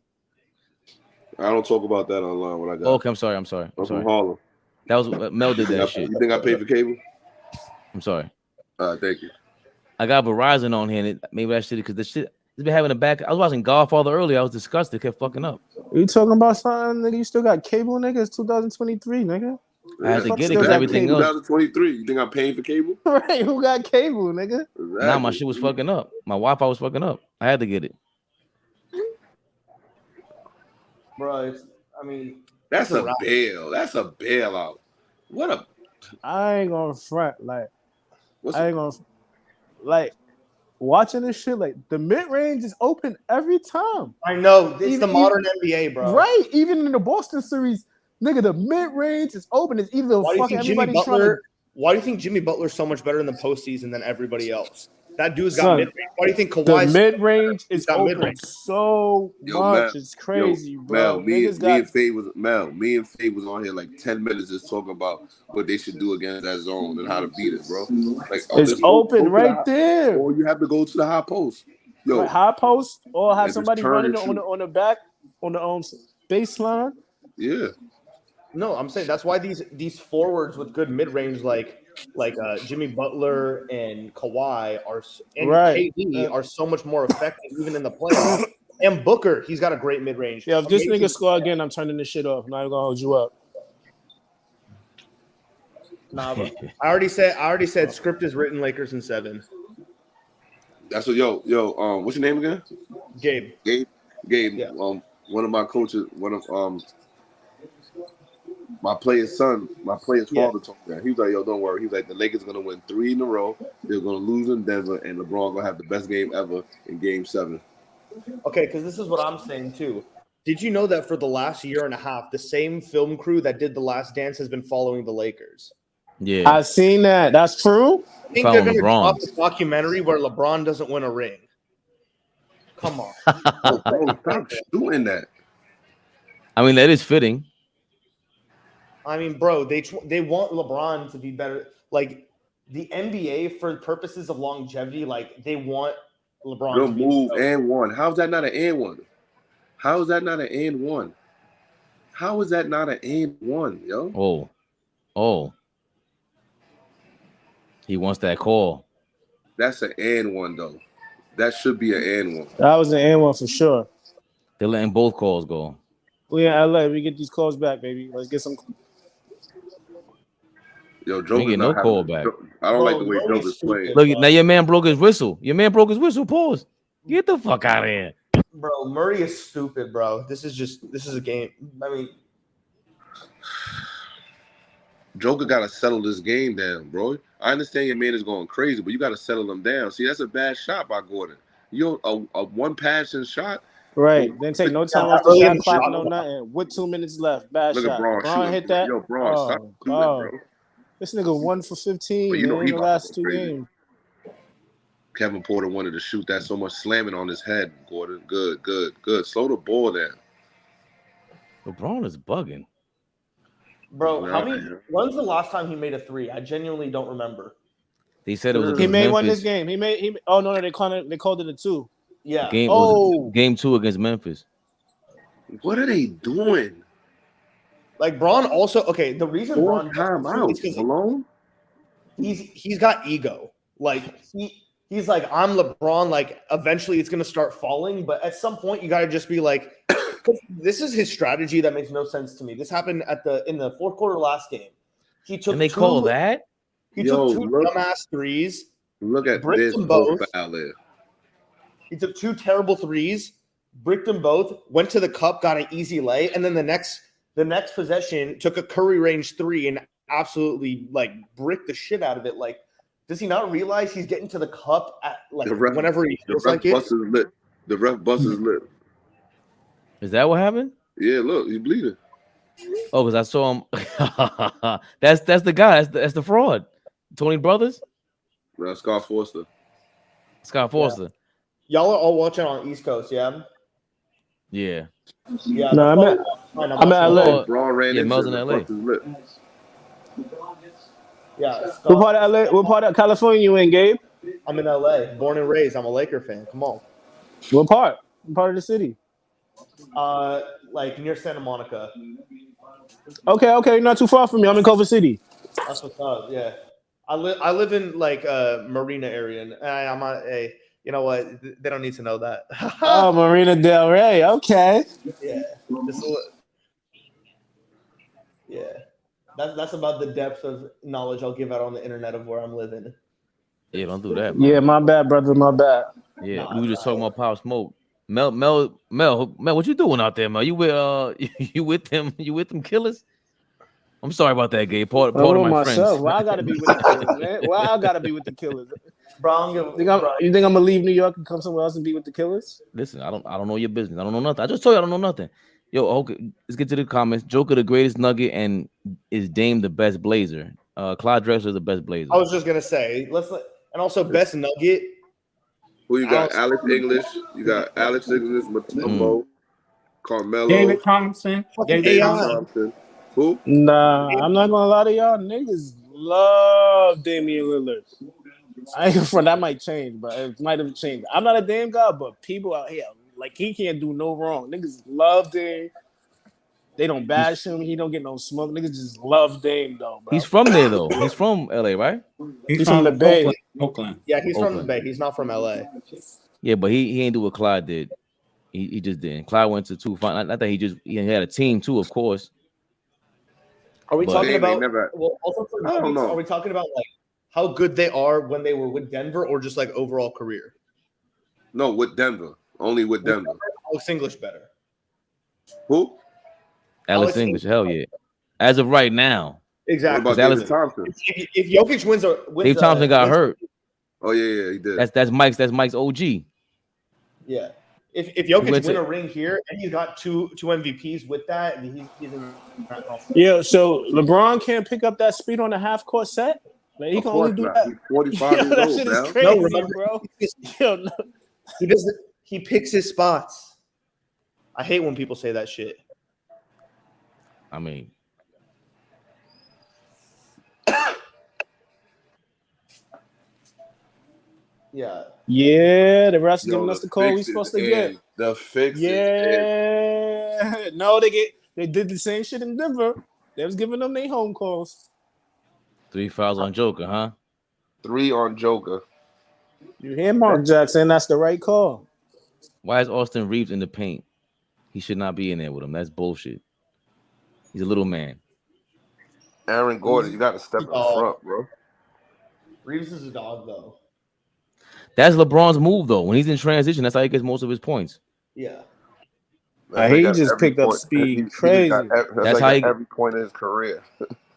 I don't talk about that online. What I got. Okay, I'm sorry. I'm I'm from sorry. Harlem. That was Mel did that shit. You think I pay for cable? I'm sorry. Thank you. I got Verizon on here. And maybe that shit because the shit it's been having a back. I was watching Godfather earlier. I was disgusted. It kept fucking up. You talking about something, nigga? You still got cable, nigga? It's 2023, nigga. I had to Fuck get it still because got everything cable. else. 2023. You think I'm paying for cable? Right? Who got cable, nigga? Exactly. Nah, my shit was fucking up. My Wi-Fi was fucking up. I had to get it. Bro, I mean, That's a bail. That's a bailout. What a. I ain't gonna front. Like, What's I ain't gonna like watching this shit. Like, the mid range is open every time. I know it's Even- the modern NBA, bro. Right? Even in the Boston series, nigga, the mid range is open. It's either Why do you fucking think Jimmy everybody trying to. Butler? Why do you think Jimmy Butler's so much better in the postseason than everybody else? That dude's got Son, mid range. Why do you think The Kawhi's mid range He's is got open mid-range. so Yo, much. Mel, It's crazy, bro. Mel, me Niggas got and Faye was on here like 10 minutes just talking about what they should do against that zone and how to beat it, bro. Like, it's just open to right the there. or you have to go to the high post. Yo, Right, high post or have and just somebody turn running and shoot. on the back on the baseline. Yeah. No, I'm saying that's why these forwards with good mid range like Jimmy Butler and Kawhi and Right. KD are so much more effective even in the playoffs. And Booker, he's got a great mid range. Yeah, if this nigga score again, I'm turning this shit off. I'm not even gonna hold you up. Nah, but I already said script is written Lakers in 7. That's what what's your name again? Gabe. Gabe. Yeah. One of my coaches, my player's father told me that. He was like, yo, don't worry. He was like, the Lakers are gonna win 3 in a row. They're gonna lose in Denver, and LeBron gonna have the best game ever in game 7. Okay, because this is what I'm saying too. Did you know that for the last year and a half, the same film crew that did The Last Dance has been following the Lakers? Yeah. I seen that. That's true. I think they're going to drop a documentary where LeBron doesn't win a ring. Come on. Bro, stop shooting that. I mean, that is fitting. I mean, bro, they want LeBron to be better. Like, the NBA, for purposes of longevity, like, they want LeBron Good to be move better. and one. How's that not an and one? How is that not an and one? How is that not an and one, yo? Oh. He wants that call. That's an and one, though. That should be an and one. That was an and one for sure. They're letting both calls go. We in LA. We get these calls back, baby. Let's get some. Yo, Ain't Joker's get no not having call back. I don't like the way Joker's playing. Look, now your man broke his whistle. Pause. Get the fuck out of here. Bro, Murray is stupid, bro. This is a game. I mean, Joker got to settle this game down, bro. I understand your man is going crazy, but you got to settle him down. See, that's a bad shot by Gordon. You know, a one passing shot. Right. Didn't take no time off the shot clock, no nothing. With 2 minutes left. Bad Look shot. at Braun Braun hit that. Yo, Braun, stop shooting, God. bro. This nigga 1 for 15 But you know in he the about to last go 2 crazy. games. Kevin Porter wanted to shoot that so much, slamming on his head, Gordon. Good. Slow the ball down. LeBron is bugging. bro, when's the last time he made a 3? I genuinely don't remember. They said it was He against made Memphis. one this game. They called it a 2. Yeah. It was game 2 against Memphis. What are they doing? Like Braun also the reason More Braun time out. is because Malone? he's got ego. Like he's like, I'm LeBron, like eventually it's gonna start falling, but at some point you gotta just be like, this is his strategy that makes no sense to me. This happened in the fourth quarter last game. He took And they call that? He took 2 dumbass threes. Look at bricked this them both. foul there. He took 2 terrible threes, bricked them both, went to the cup, got an easy lay, and then the next possession took a Curry range 3 and absolutely like bricked the shit out of it. Like, does he not realize he's getting to the cup at like whenever he feels like it? The ref bust his lip. Is that what happened? Yeah, look, he's bleeding. Oh, because I saw him. That's the guy. That's the fraud. Tony Brothers? Scott Forster. Yeah. Y'all are all watching on East Coast, yeah? Yeah. Yeah. No, I'm at LA. Braun ran into Mel's in him, LA. bust his lip. Yeah, What Scott. part of LA? What part of California you in, Gabe? I'm in LA, born and raised. I'm a Laker fan. Come on. What part? What part of the city? Like near Santa Monica. Okay, not too far from me. I'm in Culver City. That's what's up. Yeah, I live in like Marina area, and I'm not a. You know what? They don't need to know that. Oh, Marina Del Rey. Okay. Yeah, just a li- yeah. That's about the depth of knowledge I'll give out on the internet of where I'm living. Yeah, don't do that, Yeah, man. my bad, brother. My bad. Yeah, Nah, we were it's just all talking right. about Pop Smoke. Mel, what you doing out there, Mel? You with you with them? You with them killers? I'm sorry about that, Gabe. Part I'm of with my friends. myself. Why I gotta be with the killers, man? Why I gotta be with the killers? Bro, I don't give, bro, You think I'm gonna leave New York and come somewhere else and be with the killers? Listen, I don't know your business. I don't know nothing. I just told you I don't know nothing. Yo, okay, let's get to the comments. Joker the greatest nugget and is Dame the best blazer. Clyde Drexler is the best blazer. I was just gonna say, and also best nugget. Who you I got? don't. Alex English. You got Alex English, Matumbo, Carmelo, David Thompson. Fucking David David Thompson. AI. Thompson. Who? Nah, I'm not gonna lie to y'all. Niggas love Damian Lillard. I ain't front. That might change, but it might have changed. I'm not a Dame guy, but people out here like he can't do no wrong. Niggas love Dame. They don't bash him. He don't get no smoke. Niggas just love Dame though, bro. He's from there though. He's from LA, right? He's from the Bay. Oakland. Yeah, he's from the Oakland. Bay. He's not from LA. Yeah, but he ain't do what Clyde did. He just didn't. Clyde went to two final. Not that he had a team too, of course. Are we But- talking Dame ain't about? never- Well, also for I don't nuggets, know. are we talking about like how good they are when they were with Denver, or just like overall career? No, with Denver. Only with Denver. Alex English better. Who? Alex Alex English, hell yeah. As of right now, What Exactly. about Alex- David Thompson? If Jokic wins, Dave Thompson got hurt. Oh yeah, he did. That's Mike's OG. Yeah. If He Jokic went win to- a ring here and he's got two MVPs with that, he's in. Yeah, so LeBron can't pick up that speed on a half court set. Like he Of can only course do not. that. He's 45 Yo, years that old shit now. is crazy, No, remember, bro. Yo, no. He doesn't. He picks his spots. I hate when people say that shit. I mean, Yeah. Yeah, the refs Yo, giving us the call we fix is supposed to in. get. The fix is in. Yeah. No, they did the same shit in Denver. They was giving them their home calls. 3 fouls on Joker, huh? 3 on Joker. You hear Mark Jackson? That's the right call. Why is Austin Reeves in the paint? He should not be in there with him. That's bullshit. He's a little man. Aaron Gordon, you got to step in front, bro. Reeves is a dog, though. That's LeBron's move, though. When he's in transition, that's how he gets most of his points. Yeah. He just picked up speed crazy. That's how he- every point in his career.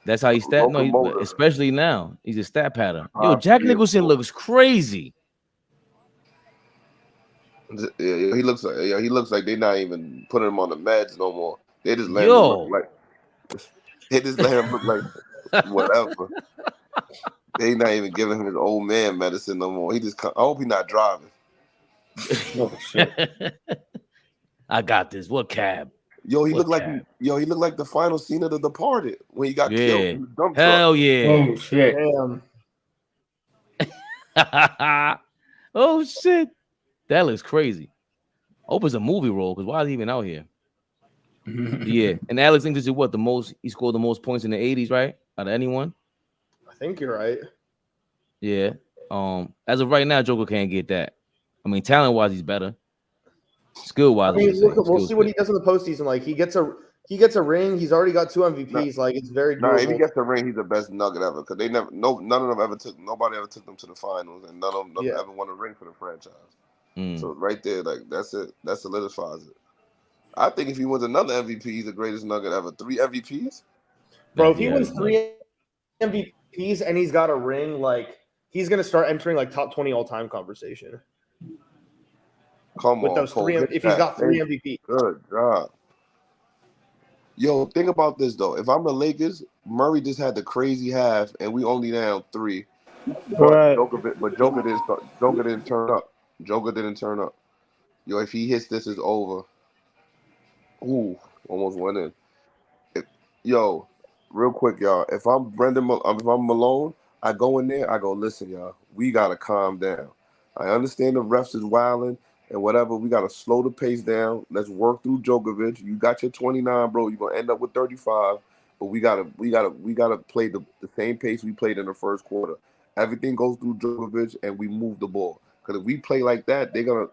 That's how he stat. No, Locomotive. especially now, he's a stat pattern. Yo, Jack Nicholson looks crazy. Yeah, he looks like they're not even putting him on the meds no more. They just let him Yo. look like they just let him look like whatever. They not even giving him his old man medicine no more. I hope he's not driving. Oh shit. I got this. What cab? He What looked like cab? he looked like the final scene of The Departed when he got Yeah. killed in the dump truck. Hell yeah. Oh shit. Damn. Oh shit. That looks crazy. I hope it's a movie role, because why is he even out here? Yeah. And Alex English is what? He scored the most points in the 80s, right? Out of anyone? I think you're right. Yeah. As of right now, Joker can't get that. I mean, talent-wise, he's better. Skill-wise, I mean, we'll see what he does in the postseason. Like he gets a ring. He's already got 2 MVPs. Like it's very Nah, doable. if he gets the ring, he's the best Nugget ever. Because none of them ever nobody ever took them to the finals, and none of them ever won a ring for the franchise. So right there, like that's it. That solidifies it. I think if he wins another MVP, he's the greatest Nugget ever. 3 MVPs, Bro, if he wins 3 MVPs and he's got a ring, like he's gonna start entering like top 20 all-time conversation. Come with on, those Cole, 3. get If he's that. got 3 MVPs. Good job. Yo, think about this though. If I'm the Lakers, Murray just had the crazy half, and we only down 3. Right. But Joker didn't turn up. Joker didn't turn up. Yo, if he hits this, it's over. Ooh, almost went in. Yo, real quick, y'all. If I'm if I'm Malone, I go in there. I go, listen, y'all. We gotta calm down. I understand the refs is wilding and whatever. We gotta slow the pace down. Let's work through Djokovic. You got your 29, bro. You're gonna end up with 35. But we gotta play the same pace we played in the first quarter. Everything goes through Djokovic and we move the ball. Because if we play like that, they're gonna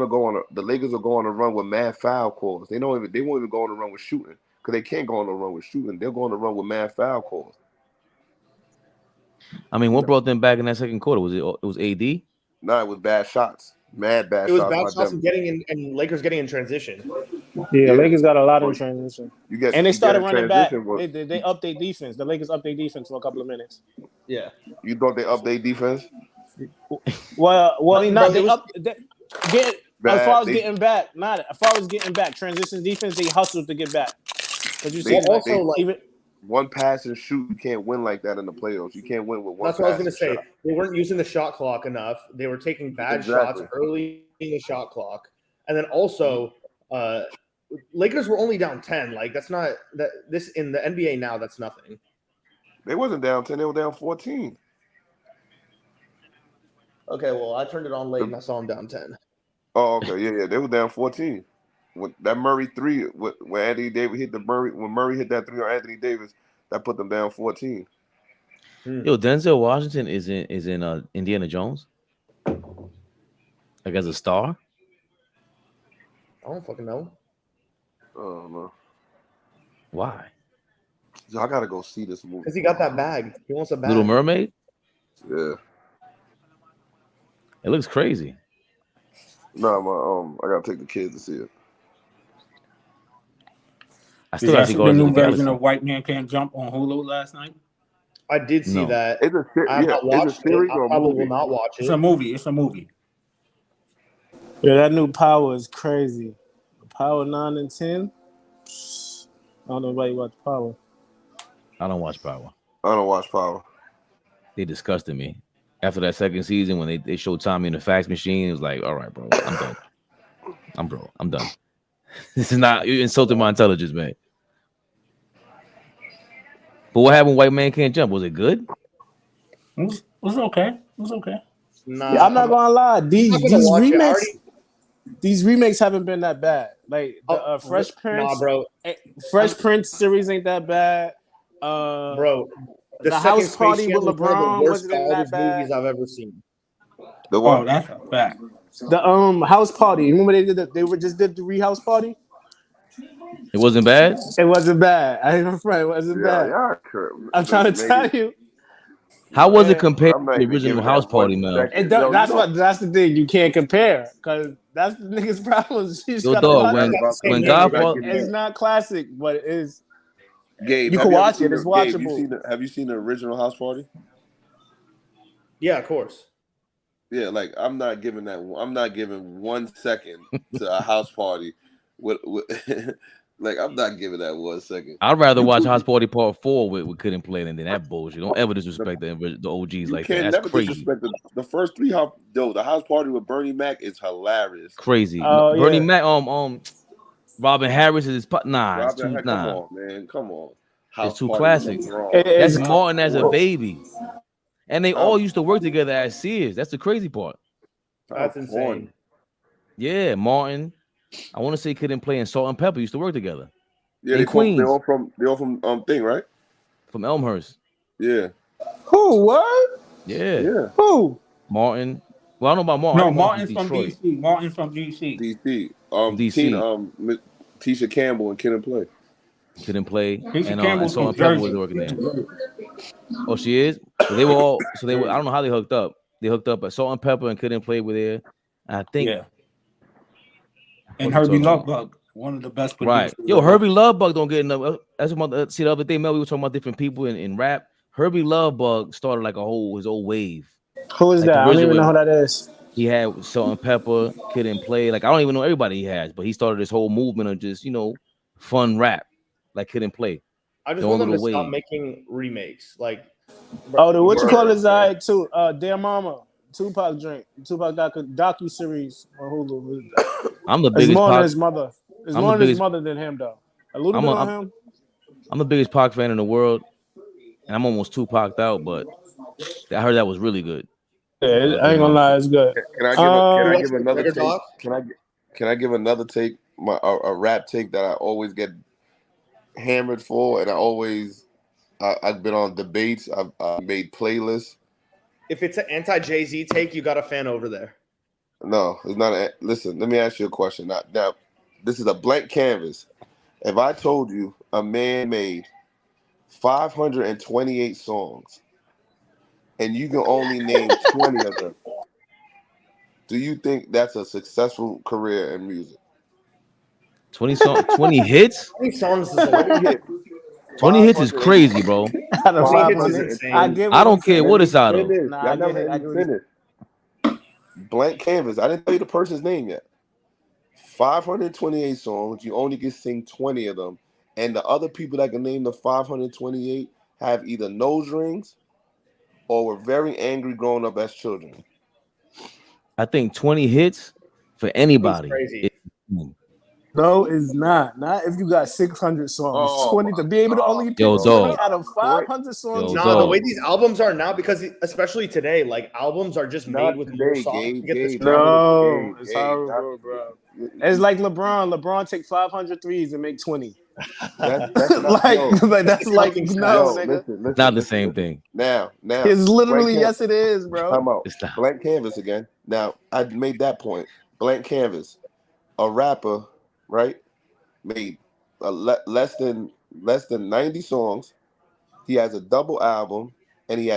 go on the Lakers are going to run with mad foul calls. They won't even go on a run with shooting because they can't go on a run with shooting. They're going to run with mad foul calls. I mean, what brought them back in that second quarter? Was it was AD? Nah, it was bad shots, mad bad It was shots. bad by shots them. and getting in, and Lakers getting in transition. Yeah, Lakers got a lot in transition. And they started running back. They up their defense. The Lakers up their defense for a couple of minutes. Yeah. You thought they up their defense? Well, I mean, not bro, they up. As far as getting back, transition defense, they hustled to get back. But you see, even one pass and shoot, you can't win like that in the playoffs. You can't win with one. That's what I was gonna say. They weren't using the shot clock enough. They were taking bad shots early in the shot clock, and then also, Lakers were only down 10. Like that's not that this in the NBA now. That's nothing. They wasn't down 10. They were down 14. Okay, well, I turned it on late and I saw them down 10. Oh, okay, yeah. They were down 14. When that Murray three, when Anthony Davis hit when Murray hit that three on Anthony Davis, that put them down 14. Yo, Denzel Washington is in Indiana Jones, like as a star. I don't fucking know. Oh no. Why? I gotta go see this movie. Because he got that bag. He wants a bag. Little Mermaid. Yeah. It looks crazy. No, I gotta take the kids to see it. I still have to go the to new the version of White Man Can't Jump on Hulu last night. I did see that. I have not watched it. I probably will not watch it. It's a movie. It's a movie. Yeah, that new Power is crazy. Power 9 and 10. I don't know why you watch Power. I don't watch Power. I don't watch Power. They disgusted me. After that second season, when they showed Tommy in the fax machine, it was like, all right, bro, I'm done. I'm done. This is not, you insulted my intelligence, man. But what happened? White Man Can't Jump. Was it good? It was okay. It was okay. Nah, yeah, I'm not gonna lie. These remakes haven't been that bad. Like the Fresh Prince, bro. Fresh Prince series ain't that bad. Bro, the House Party with LeBron wasn't that bad. Movies I've ever seen. The what? Oh, that's a fact. The House Party. Remember they did just did the House Party. It wasn't bad. It wasn't bad. I ain't afraid. It wasn't bad. I'm trying to tell you. How was it compared to the original House Party, man? That's the thing. You can't compare because that's the nigga's problem. Yo, dog, when Godfather, it's not classic, but it is. Gabe, you can watch it. It's watchable. Have you seen the original House Party? Yeah, of course. Yeah, like I'm not giving 1 second to a House Party. Like I'm not giving that 1 second. I'd rather watch House Party Part 4 with Couldn't Play than that bullshit. Don't ever disrespect the OGs like that. That's crazy. Disrespect the first three. The House Party with Bernie Mac is hilarious. Crazy. Bernie Mac. Robin Harris is come on, man. Come on. It's too classic. That's Martin as a baby. And they all used to work together as Sears. That's the crazy part. That's insane. Yeah, Martin. I want to say Couldn't Play and Salt and Pepper used to work together. Yeah, they're all from thing, right? From Elmhurst. Yeah. Who? What? Yeah. Who? Martin. Well, I don't know about Martin. No, Martin's from DC. Martin's from DC. DC. Tisha Campbell and Couldn't Play. Couldn't Play. And Salt and Pepper was working there. Oh, she is? So they were all. I don't know how they hooked up. They hooked up, but Salt and Pepper and Couldn't Play were there. I think. Yeah. And Herbie Lovebug, one of the best producers. Right. Yo, Herbie Lovebug don't get enough. That's what see the other day, Mel, we were talking about different people in rap. Herbie Lovebug started like his old wave. Who is that? I don't even know who that is. He had Salt and Pepper, Couldn't Play. Like I don't even know everybody he has, but he started this whole movement of just fun rap, like Couldn't Play. I just want them to stop making remakes. Like, what you call it? Too. Dear Mama. Tupac docu series on Hulu. I'm the biggest. It's more than his mother. It's more than his mother than him though. A little bit on him. I'm the biggest Pac fan in the world, and I'm almost Tupac out, but I heard that was really good. Yeah, I ain't gonna lie, it's good. Can I You give watch another Trigger take? Doc? Can I give another take? A rap take that I always get hammered for, and I've been on debates. I've made playlists. If it's an anti-Jay-Z take, you got a fan over there. No, it's not. Listen, let me ask you a question. Now, this is a blank canvas. If I told you a man made 528 songs, and you can only name 20 of them, do you think that's a successful career in music? 20 hits. 20 songs is a lot. 20 hits. 20 hits is crazy, bro. Out of 20 hits is 500, insane. I get I what don't he's care saying. what it's out of. Finish. Nah, Y'all I never get it. let I me get what he's finish. Blank canvas. I didn't tell you the person's name yet. 528 songs. You only can sing 20 of them, and the other people that can name the 528 have either nose rings or were very angry growing up as children. I think 20 hits for anybody. Crazy. No, it's not. Not if you got 600 songs. Oh 20 to be able to only pick Yo, 20 dog. out of 500 songs. Yo, Nah, dog. the way these albums are now, because especially today, like albums are just Not made with more today, songs to get the Gabe. No, it's Gabe, horrible, bro. It's like LeBron. LeBron take 500 threes and make 20. That's not like that's like fucking no, stats. nigga. listen, Not the same thing. Now, It's literally blank yes, it is, bro. Time out. It's not. Blank canvas again. Now, I made that point. Blank canvas. A rapper, right, made less than 90 songs. He has a double album, and he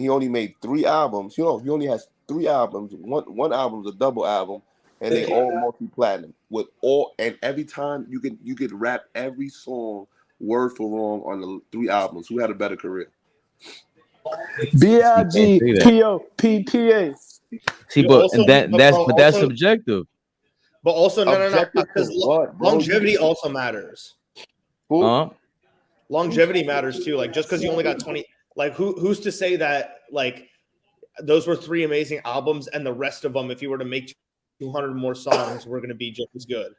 only made 3 albums. He only has 3 albums. One album's a double album, and they all multi-platinum. And every time you could rap every song word for word on the 3 albums. Who had a better career? BIGPOPPA. See, that's subjective. But also, no, Objective because to what, bro? longevity also matters. Who? Longevity matters too. Like just because you only got 20, like who's to say that like those were 3 amazing albums and the rest of them, if you were to make 200 more songs, were going to be just as good.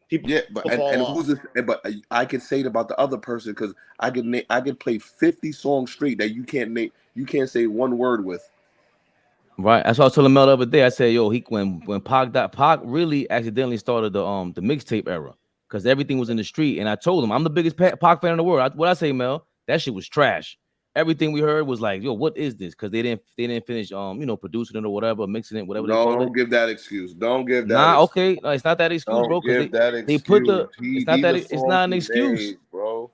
People, but who's this? But I could say it about the other person because I could play 50 songs straight that you can't say one word with. Right. That's what I was telling Mel the other day. I said, yo, when Pac really accidentally started the mixtape era because everything was in the street. And I told him I'm the biggest Pac fan in the world. What I say, Mel, that shit was trash. Everything we heard was like, yo, what is this? Because they didn't finish producing it or whatever, mixing it, whatever they call it. Don't give that excuse. Don't give that. Nah, okay, no, it's not that excuse, bro. Because they put the it's not an excuse, bro.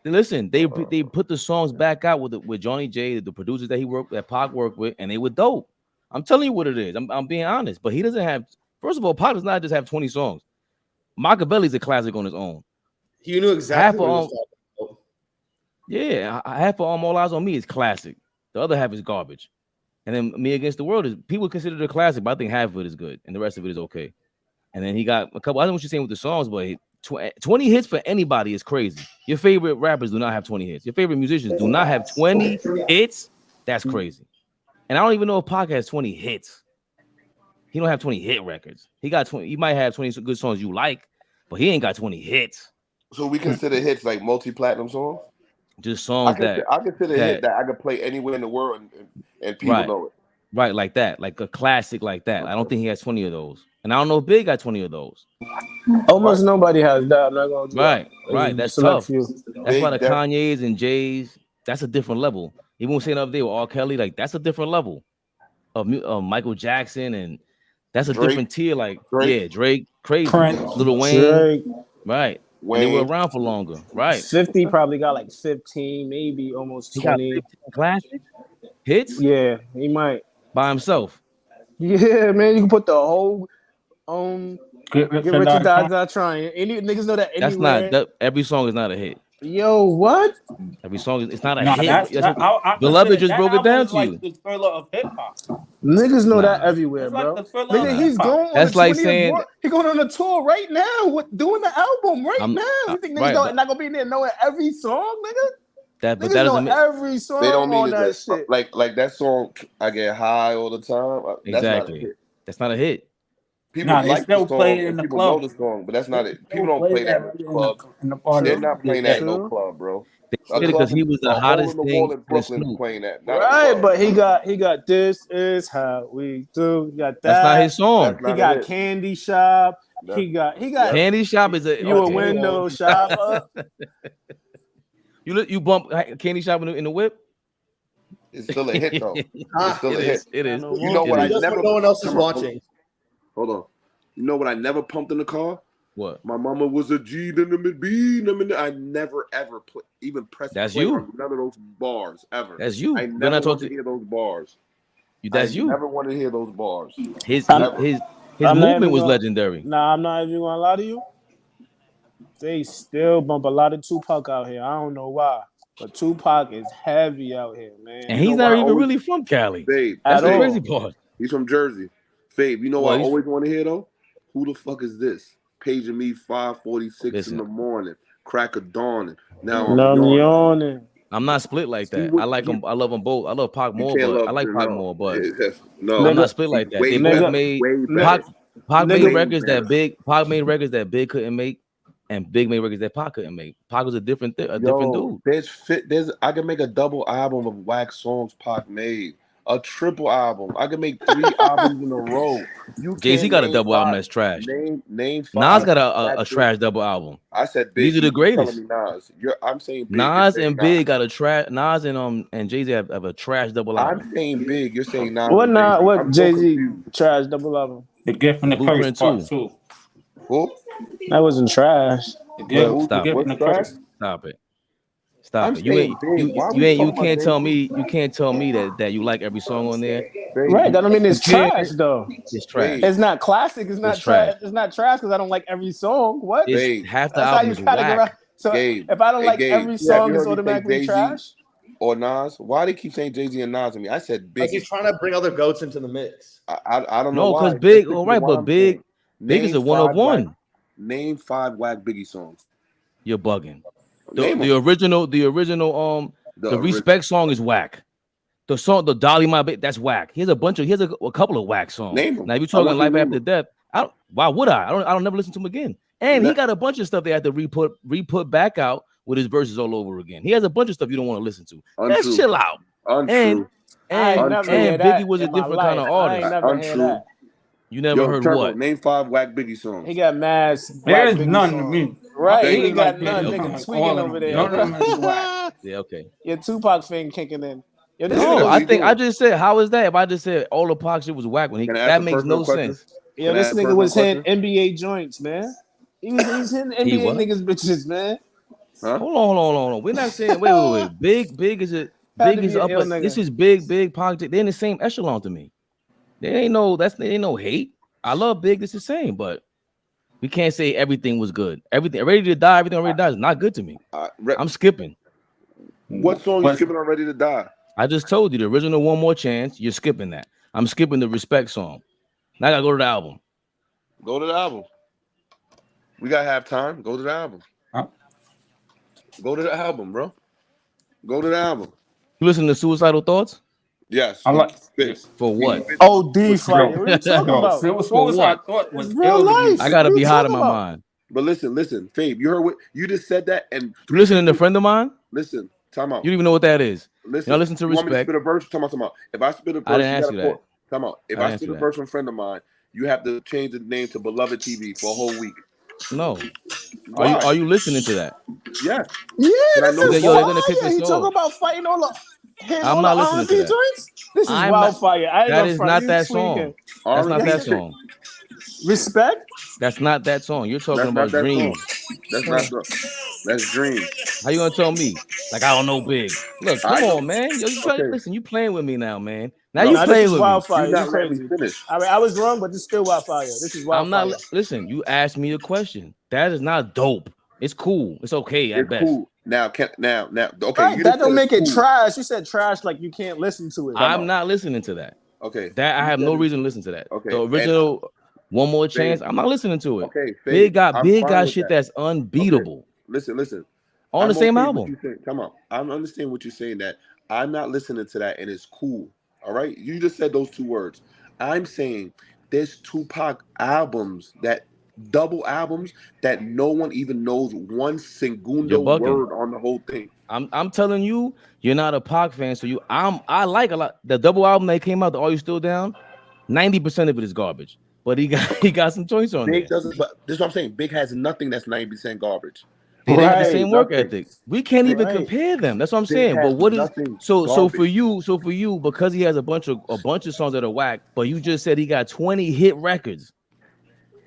Listen, they put the songs back out with Johnny J, the producers that Pac worked with, and they were dope. I'm telling you what it is. I'm being honest, but he doesn't have. First of all, Pac does not just have 20 songs. Machiavelli's a classic on his own. You knew exactly what he was talking about. Yeah, half of All Eyes on Me is classic. The other half is garbage. And then Me Against the World is people consider it a classic, but I think half of it is good, and the rest of it is okay. And then he got a couple. I don't know what you're saying with the songs, but 20 hits for anybody is crazy. Your favorite rappers do not have 20 hits. Your favorite musicians do not have 20 hits. That's crazy. And I don't even know if Pac has 20 hits. He don't have 20 hit records. He got 20. He might have 20 good songs you like, but he ain't got 20 hits. So we consider hits like multi-platinum songs? Just songs I consider a hit that I could play anywhere in the world and people know it. Right, like that. Like a classic like that. I don't think he has 20 of those. And I don't know if Big got 20 of those. Almost nobody has that. I'm not gonna do right. That's tough. That's why the Kanye's and Jay's, that's a different level. Even saying the other day with R. Kelly, like that's a different level of Michael Jackson, and that's a different tier. Like Drake, crazy, Lil Wayne, right? Wayne. And they were around for longer, right? 50 probably got like 15, maybe almost 20 classic hits. Yeah, he might by himself. Yeah, man, you can put the whole Get Rich or Die Trying. Any niggas know that anywhere. That's not that. Every song is not a hit. Yo, what? Every song it's not a hit. Beloved just broke it down to you. The thriller of hip hop. Niggas know that everywhere, bro. Like the nigga, he's going on that's like saying he going on a tour right now, doing the album right now. You think niggas not gonna be in there knowing every song, nigga? But that doesn't mean every song. They don't mean on that shit. Like that song. I get high all the time. Exactly. That's not a hit. People Nah, they like the still play song it in and the people know club. the song, but that's They not it. still People don't play play that that in the in club. the party. They're not playing that in no True. club, bro. They A said it club because he is was a the hole in hottest the wall thing in since Brooklyn Snoop. playing that, not a Right, club. but he got this is how we do. He got That's not his that. song. That's He not a got hit. Candy Shop. That's, He got yeah. Candy Shop is a you a okay. window shopper. You bump Candy Shop in the whip. It's still a hit though. It's Ah, still It a hit. is. It is. You know It what I is. just never when no one else is come on, watching. Hold on. You know what I never pumped in the car? What? My mama was a G, then a B, I never ever even pressed That's play you. on none of those bars ever. That's you. I Then never I wanted talked to to hear those bars. That's I you. never wanted to hear those bars. His I'm- his I'm not movement even was gonna- legendary. Nah, I'm not even gonna lie to you. They still bump a lot of Tupac out here. I don't know why, but Tupac is heavy out here, man. And You he's know not why I even always- really from Cali. Babe, That's At the all. crazy part. he's from Jersey. Fabe, you know Well, what I he's- always want to hear though? Who the fuck is this? Paging me 5:46 Listen. in the morning, crack of dawning. Now I'm No, I'm yawning. yawning. I'm not split like See that. what I like you- them. I love them both. I love Pac You more, can't but love I like him, Pac no. more. But No, I'm Nigga- not split like that. way They better, both made way Pac. better. Pac made Nigga- records better. that Big. Pac made records that Big couldn't make, and Big made records that Pac couldn't make. Pac was a different different dude. There's I can make a double album of whack songs Pac made. A triple album. I can make 3 albums in a row. You Jay-Z can't got a name double album 5. that's trash. Name 5. Nas got a whack trash double album. I said Big. These are the You greatest. telling me Nas. I'm saying Big. Nas You're saying and Big got a trash. Nas and Jay-Z have a trash double album. I'm saying Big. You're saying Nas. What and not? Jay-Z. What I'm so Jay-Z confused. trash double album? The Gift and the Curse Blueprint Part 2. 2. Who? That wasn't trash. The Well, Gift, stop the Gift what's and the trash? Curse. Stop it. Stop I'm it. You saying ain't Big. you Why are you we ain't you talking about can't tell Jay-Z? me that you like every song on there. Babe, Right. That don't mean it's Yeah. trash though. It's trash. It's not classic. It's not It's trash. trash. It's not trash because I don't like every song. What? It's Babe, half the That's how album you is categorize. whack. So Gabe, if I don't hey, like Gabe, every have song, you it's heard me say automatically Jay-Z? trash. Or Nas? Why they keep saying Jay-Z and Nas to me? I said Like Biggie. he's trying to bring other goats into the mix. I don't know No, why. because Big, Just all listen right, to what but I'm Big saying. Big is a Name one of 5 one. whack- Name 5 whack Biggie songs. You're bugging. Name The original the ori- respect song is whack. The song, the Dolly My Baby, that's whack. Here's a couple of whack songs. Name 'em. Now if you're I talking want you to life name after 'em. death, why would I? I don't never listen to him again. And he got a bunch of stuff they had to re-put back out with his verses all over again. He has a bunch of stuff you don't want to listen to. Let's Untrue. chill out. Untrue. I ain't And never hear and that Biggie was a in my different kind of life. I artist. ain't never hear Untrue. that. You never heard Turbo, what? name 5 whack Biggie songs. He got mad. There's Biggie none to songs. me. Right, Thank he you. got Like none. Biggie. Nigga Okay. tweaking All of over them. there. None of them is whack. Yeah, okay. Your Tupac thing kicking in. Yo, this No, nigga, I we think do. I just said, how is that? If I just said all the Pac shit was whack when he Can I ask that a makes personal no question? sense. yo, Can I this ask nigga personal was hitting question? NBA joints, man. He was hitting He NBA what? niggas bitches, man. Huh? Hold on. We're not saying wait. Big is Had to Big is be an up. ill This nigga. is big Pac. They're in the same echelon to me. There ain't no hate. I love Big. It's the same, but we can't say everything was good. Everything Ready to Die, everything already died is not good to me. I'm skipping. What song you skipping on Ready to Die? I just told you the original One More Chance. You're skipping that. I'm skipping the Respect song. Now I gotta go to the album. Go to the album. We gotta have time. Go to the album. Huh? Go to the album, bro. Go to the album. You listen to Suicidal Thoughts? Yes. I like- For what? OD fire. What are you talking Yo, about? Silver For Spoons, I what? thought was It's real life. I gotta What are be you hot in talking my about? mind. But listen, Fabe, you heard what you just said that, and You listening to a friend of mine? listen, time out. You don't even know what that is. Listen, Y'all listen to you want me to Respect. spit a verse? Time out. If I spit a verse, I didn't you ask gotta you that. put. Time out. If I I didn't spit ask a you verse from a friend of mine, you have to change the name to Beloved TV for a whole week. No. Why? Are you listening to that? Yes. Yeah, And I this know is the Yo, they're gonna fire. kick this He talking off. about fighting all the hitting I'm all not the listening to R&B that. joints. This is I'm not- wildfire. I ain't That gonna is front. not You that tweaking. song. That's not that song. Respect. That's not that song. You're talking That's about not that Dreams. song. That's not the. That's Dreams. How you gonna tell me? Like I don't know Big. Look, come I know. on, man. Yo, you trying Okay. listen? You playing with me now, man. Now No, you Nah, this playing is with me. wildfire. You You not letting me crazy. finish. I mean, I was wrong, but this is still wildfire. This is I'm wildfire. not. Listen, you asked me a question. That is not dope. It's cool. It's okay at It's best. cool. Now, okay. Right, You that just don't said make it's it cool. trash. You said trash like you can't listen to it. I'm not listening to that. Okay. That I You have said no it. reason to listen to that. Okay, The and- original One More Chance. I'm not listening to it. Okay. Big got I'm Big fine got with shit that. that's unbeatable Listen. on the I'm same okay with album. you saying- Come on. I understand what you're saying. That I'm not listening to that, and it's cool. All right. You just said those two words. I'm saying there's Tupac albums that double albums that no one even knows one segundo word on the whole thing. I'm telling you, you're not a Pac fan, so I like a lot. The double album that came out, the Are You Still Down? 90% of it is garbage, but he got some choice on Big there. doesn't, but this is what I'm saying. Big has nothing that's 90% garbage. They have the same work ethic. We can't even compare them. That's what I'm saying. But what is so for you, because he has a bunch of songs that are whack, but you just said he got 20 hit records.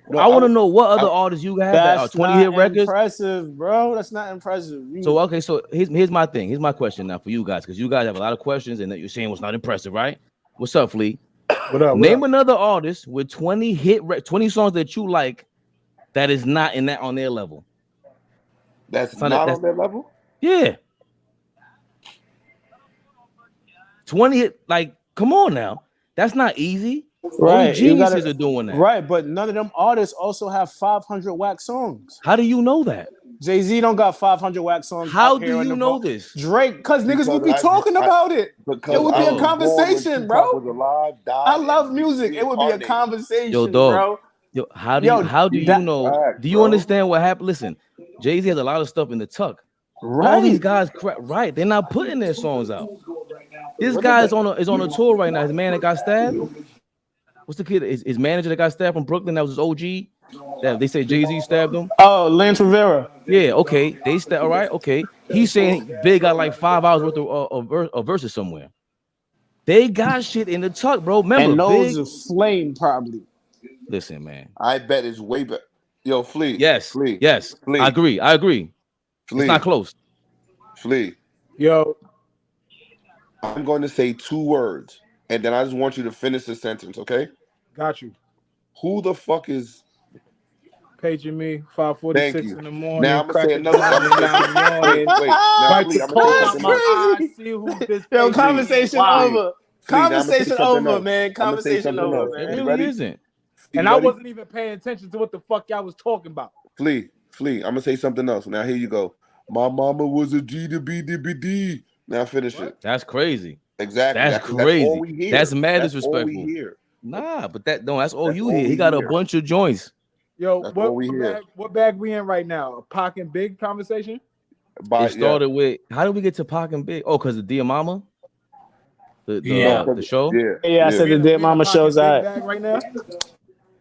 No, I want to know what other artists you have that are 20 hit records. Impressive, bro. That's not impressive. So okay, so here's my thing. Here's my question now for you guys, because you guys have a lot of questions and that you're saying was not impressive, right? What's up, Flea? What up? Name another artist with 20 songs that you like that is not on their level. That's not on their level? Yeah. 20, like, come on now. That's not easy. Right. Only geniuses are doing that. Right, but none of them artists also have 500 whack songs. How do you know that? Jay-Z don't got 500 whack songs. How do you know this? Drake, because niggas would be talking about it. It would be a conversation, bro. I love music. It would be a conversation, bro. Yo, how do you know? Do you understand what happened? Listen, Jay-Z has a lot of stuff in the tuck. Right. All these guys, right? They're not putting their songs out. This guy is on a tour right now. His man that got stabbed. What's the kid? His manager that got stabbed from Brooklyn. That was his OG. That they say Jay-Z stabbed him. Oh, Lance Rivera. Yeah. Okay. They stabbed. All right. Okay. He's saying Big got like 5 hours worth of verses somewhere. They got shit in the tuck, bro. Remember, and those are flame probably. Listen, man. I bet it's way better. Yo, Flea. Yes. Flea. Yes. Flea. I agree. Flea. It's not close. Flea. Yo. I'm going to say 2 words, and then I just want you to finish the sentence, okay? Got you. Who the fuck is paging me 5:46 in the morning? Now I'm gonna say another. Wait. Yo, conversation over. Conversation over, man. Conversation over. It really isn't. And I wasn't even paying attention to what the fuck y'all was talking about. Flea. I'm gonna say something else. Now here you go. My mama was a G to B to B D. Now finish it. That's crazy. Exactly. That's crazy. That's all we hear. That's mad that's disrespectful. All we hear. Nah, but that's all you hear. He got a bunch of joints. Yo, what bag we in right now? A Pac and Big conversation? It started with, how did we get to Pac and Big? Oh, because of Dear Mama? The show? Yeah, I said the Dear Mama show's out. Right now?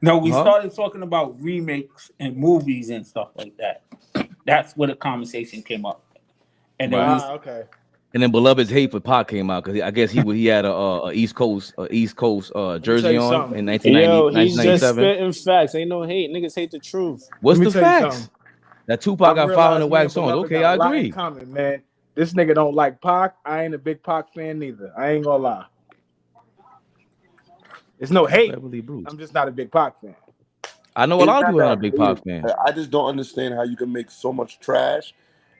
No, we started talking about remakes and movies and stuff like that. That's where the conversation came up. And then okay. And then Beloved's Hate for Pac came out because I guess he had a East Coast jersey on in 1990. Yo, he's just spitting facts. Ain't no hate. Niggas hate the truth. What's the facts? That Tupac got 500 wax songs. Okay, I agree. Common, man. This nigga don't like Pac. I ain't a big Pac fan neither. I ain't gonna lie. It's no hate. I'm just not a big Pac fan. I know a lot of people are not a big Pac fan. I just don't understand how you can make so much trash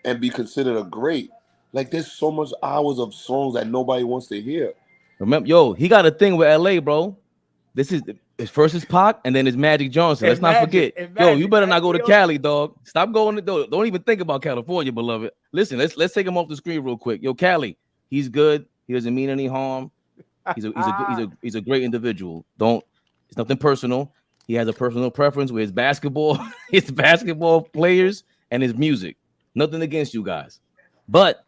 and be considered a great. Like, there's so much hours of songs that nobody wants to hear. Remember, he got a thing with LA, bro. This is his first is Pac, and then it's Magic Johnson. Let's not forget. You better not go to Cali, dog. Stop going to don't even think about California, beloved. Listen, let's take him off the screen real quick. Yo, Cali, he's good. He doesn't mean any harm. He's a great individual. It's nothing personal. He has a personal preference with his basketball players and his music. Nothing against you guys, but.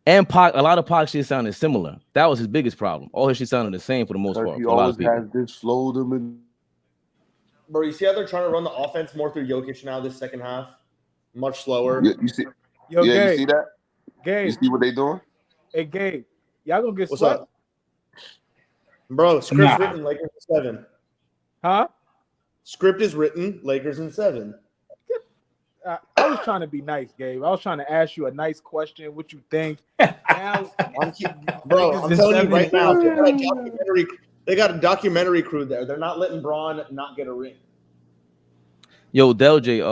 And Pac, a lot of Pac shit sounded similar. That was his biggest problem. All his shit sounded the same for the most part. He for a lot of always has this slow them in. Bro, you see how they're trying to run the offense more through Jokic now this second half? Much slower. Yeah, you see? Yo, yeah, Gabe, you see that? Gabe. You see what they doing? Hey, Gabe, y'all gonna get What's swept? up? Bro, script's written, Lakers in 7. Huh? Script is written, Lakers in 7. I was trying to be nice, Gabe. I was trying to ask you a nice question. What you think? Now, I'm telling you right now, they got a documentary crew there. They're not letting Braun not get a ring. Yo, Del J,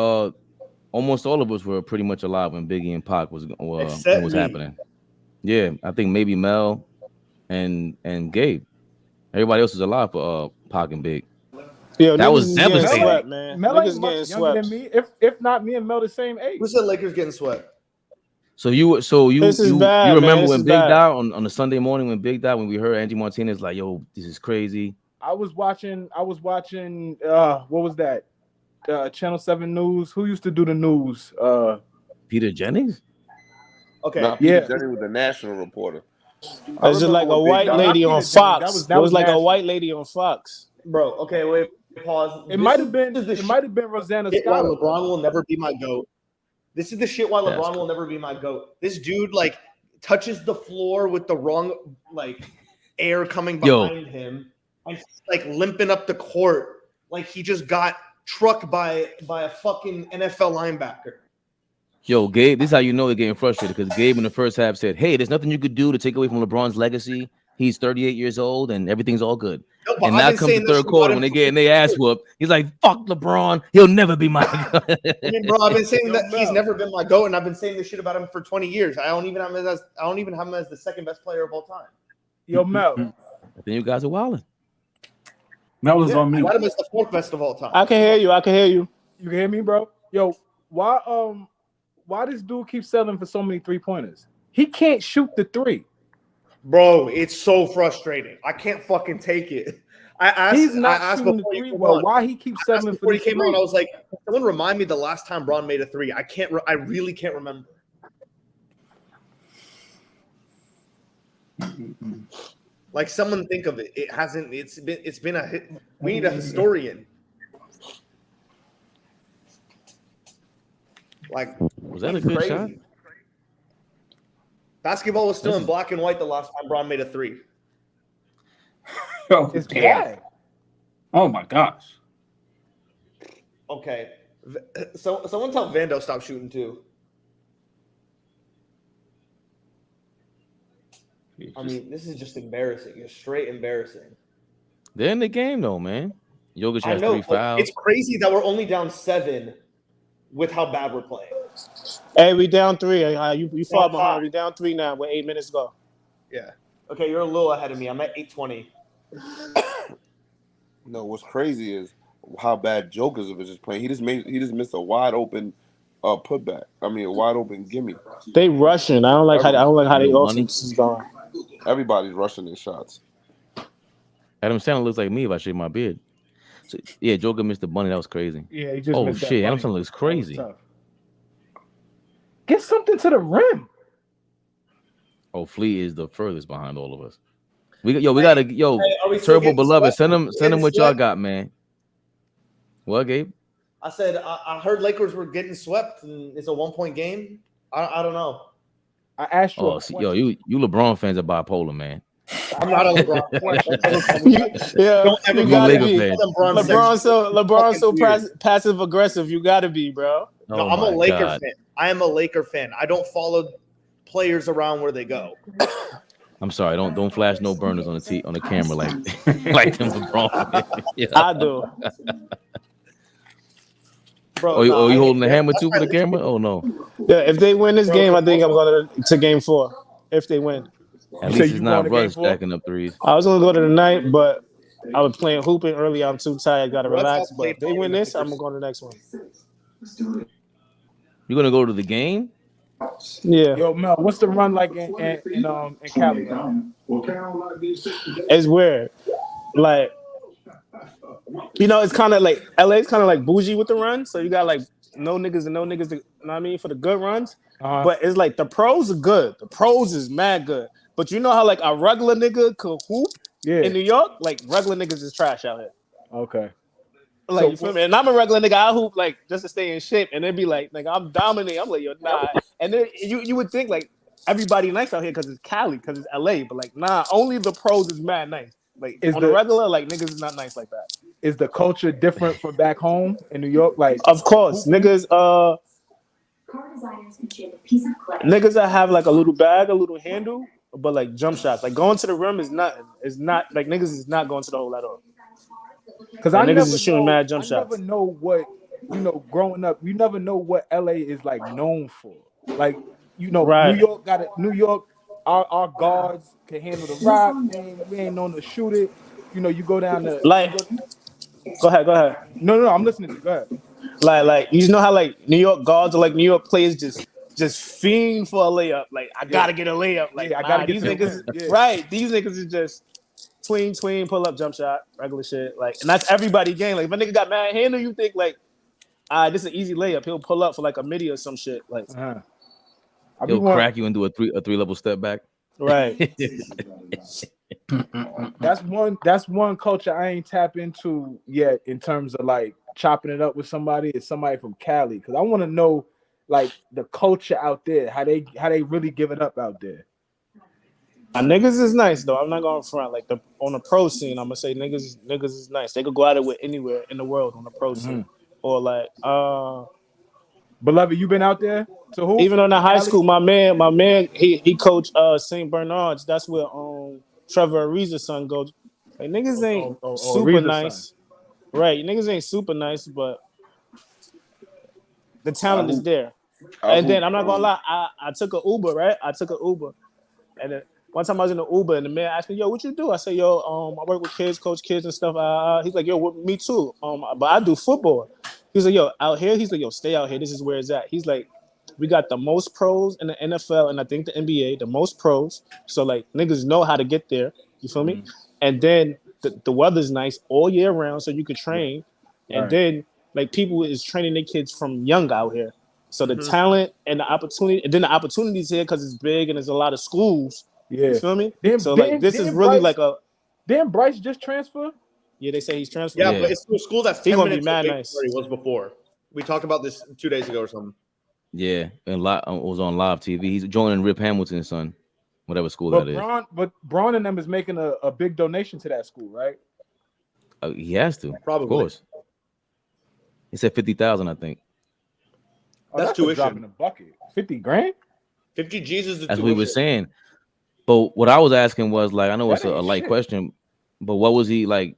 almost all of us were pretty much alive when Biggie and Pac was happening. Yeah, I think maybe Mel and Gabe. Everybody else is alive for Pac and Big. Yo, that was devastating. Swept, man. Mel niggas getting younger swept. than me. If not, me and Mel the same age. Who said Lakers getting swept? So you bad, remember man. when Big died on the Sunday morning when Big died, when we heard Angie Martinez like, yo, this is crazy. I was watching. What was that? Channel 7 News. Who used to do the news? Peter Jennings. Okay. Nah, Peter Jennings was the national reporter. It's just like a white lady on Fox. That was like a white lady on Fox. Bro, okay, wait, pause. It might have been Rosanna Scott. LeBron will never be my GOAT. This is the shit why LeBron will never be my GOAT. This dude like touches the floor with the wrong like air coming behind him and he's, like limping up the court like he just got trucked by a fucking NFL linebacker. Yo, Gabe, this is how you know they're getting frustrated because Gabe in the first half said, "Hey, there's nothing you could do to take away from LeBron's legacy. He's 38 years old and everything's all good." No, and now comes the third quarter when they're getting their ass whooped. He's like, "Fuck LeBron. He'll never be my GOAT." I mean, bro, I've been saying that he's never been my GOAT, and I've been saying this shit about him for 20 years. I don't even have him as the second best player of all time. Yo, Mel. Then you guys are wilding. Mel was on me. I got him as the fourth best of all time. I can hear you. You can hear me, bro? Yo, why this dude keeps settling for so many 3-pointers? He can't shoot the three. Bro, it's so frustrating. I can't fucking take it. He's not shooting the three well. Why he keeps settling for before he came on? I was like, someone remind me the last time Bron made a three. I really can't remember. Like someone think of it. It hasn't. It's been a hit. We need a historian. Like, was that a good shot? Basketball was still in black and white the last time Bron made a three. Oh, it's bad. Oh my gosh. Okay, so someone tell Vando stop shooting too. I mean, this is just embarrassing. It's straight embarrassing. They're in the game though, man. Jokic has 3 fouls. It's crazy that we're only down 7 with how bad we're playing. Hey, we down 3. You far behind. We down 3 now with 8 minutes to go. Yeah. Okay, you're a little ahead of me. I'm at 8:20. No, what's crazy is how bad Jokic is playing. He just missed a wide open putback. I mean, a wide open gimme. They rushing. I don't like how they offense is going. Everybody's rushing their shots. Adam Sandler looks like me if I shave my beard. So, yeah, Joker missed the bunny. That was crazy. Yeah, he just missed shit, that Adam Sandler looks crazy. Get something to the rim. Oh, Flea is the furthest behind all of us. Turbo beloved, send him what y'all got, man. What, Gabe? I said I heard Lakers were getting swept and it's a 1-point game. I don't know. I asked you. You LeBron fans are bipolar, man. I'm not a LeBron. You gotta be. LeBron so passive aggressive. You gotta be, bro. No, I'm a Laker fan. I am a Laker fan. I don't follow players around where they go. I'm sorry. Don't flash no burners on the camera like like them LeBron. Yeah. I do. Bro, you holding the hammer too for the camera? Oh no. Yeah, if they win this game, I think I'm going to game 4. If they win. At least it's not Russ stacking up threes. I was gonna go to the night, but I was playing hooping early. I'm too tired. Gotta relax. But if they win this, I'm gonna go to the next one. You're gonna go to the game? Yeah. Yo, Mel, what's the run like in Cali? It's weird. Like, it's kind of like LA's kind of like bougie with the run. So you got like no niggas, you know what I mean, for the good runs. But it's like the pros are good. The pros is mad good. But you know how like a regular nigga could hoop in New York? Like regular niggas is trash out here. Okay. Like, so, you feel me? And I'm a regular nigga. I hoop like just to stay in shape. And they'd be like, nigga, I'm dominating. I'm like, yo, nah. And then you would think like everybody nice out here because it's Cali, because it's LA. But like, nah, only the pros is mad nice. Like on the regular, like niggas is not nice like that. Is the culture different from back home in New York? Like, of course, niggas. Niggas that have like a little bag, a little handle, but like jump shots, like going to the rim is nothing. It's not like niggas is not going to the hole at all. Because I niggas is shooting mad jump shots. I never know what growing up. You never know what LA is like known for. Like right. New York. Our guards can handle the rock. We ain't known to shoot it. You go down to like. Go ahead. No, I'm listening to you. Go ahead. Like you know how like New York guards or like New York players just fiend for a layup. Like I gotta get a layup. Like I gotta get these niggas. Right, these niggas is just tween, pull up, jump shot, regular shit. Like, and that's everybody game. Like, if a nigga got mad handle, you think like, this is an easy layup. He'll pull up for like a midi or some shit. Like, he'll crack you and do a three level step back. Right. That's one culture I ain't tap into yet in terms of like chopping it up with somebody. Is somebody from Cali, because I want to know like the culture out there, how they really give it up out there. Niggas is nice though. I'm not going front. Like on the pro scene, I'm gonna say niggas is nice. They could go at it with anywhere in the world on the pro scene, or like Beloved, you been out there? To who? Even on the high school, my man, he coached St. Bernard's. That's where Trevor Ariza's son goes. Like niggas ain't super Ariza's nice, son. Right? Niggas ain't super nice, but the talent is there. And then I'm not gonna lie, I took an Uber, right? And then one time I was in the Uber and the man asked me, "Yo, what you do?" I said, "Yo, I work with kids, coach kids and stuff." He's like, "Yo, me too. But I do football." He's like, "Yo, out here." He's like, "Yo, stay out here. This is where it's at." He's like, "We got the most pros in the NFL and I think the NBA, the most pros. So like niggas know how to get there. You feel me? And then the weather's nice all year round, so you could train. And then like people is training their kids from young out here. So the talent and the opportunity, and then the opportunities here because it's big and there's a lot of schools. Yeah, you feel me? This is really like a. Didn't Bryce just transfer? Yeah, they say he's transferred. Yeah, but it's to a school that's 10 gonna minutes be mad away nice. from where he was before. We talked about this 2 days ago or something. Yeah, and it was on live TV. He's joining Rip Hamilton's son, whatever school that is. But Braun and them is making a big donation to that school, right? He has to, Probably. of course. He said 50,000, I think. That's a drop tuition. in a bucket. 50 grand? 50 G's is the That's tuition. what he was saying. But what I was asking was like, I know it's a light question, but what was he like?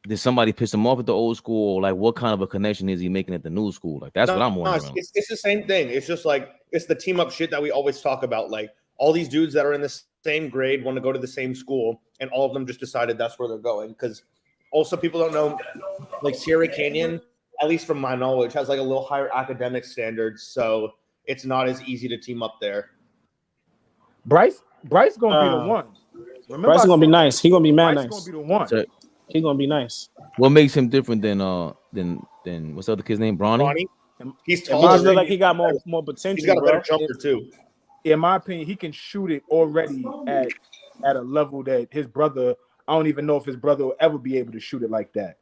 Did somebody piss him off at the old school? Or like, what kind of a connection is he making at the new school? Like, that's what I'm wondering. It's the same thing. It's just like it's the team up shit that we always talk about. Like all these dudes that are in the same grade want to go to the same school, and all of them just decided that's where they're going. Because also people don't know, like Sierra Canyon, at least from my knowledge, has like a little higher academic standards, so it's not as easy to team up there. Bryce gonna be the one. Remember Bryce gonna be nice. He gonna be mad nice. Bryce gonna be the one. So, he gonna be nice. what makes him different than what's the other kid's name? Bronny? He's He taller. just look like he got more potential. He's got a bro. better jumper too. In my opinion, he can shoot it already at a level that his brother. I don't even know if his brother will ever be able to shoot it like that.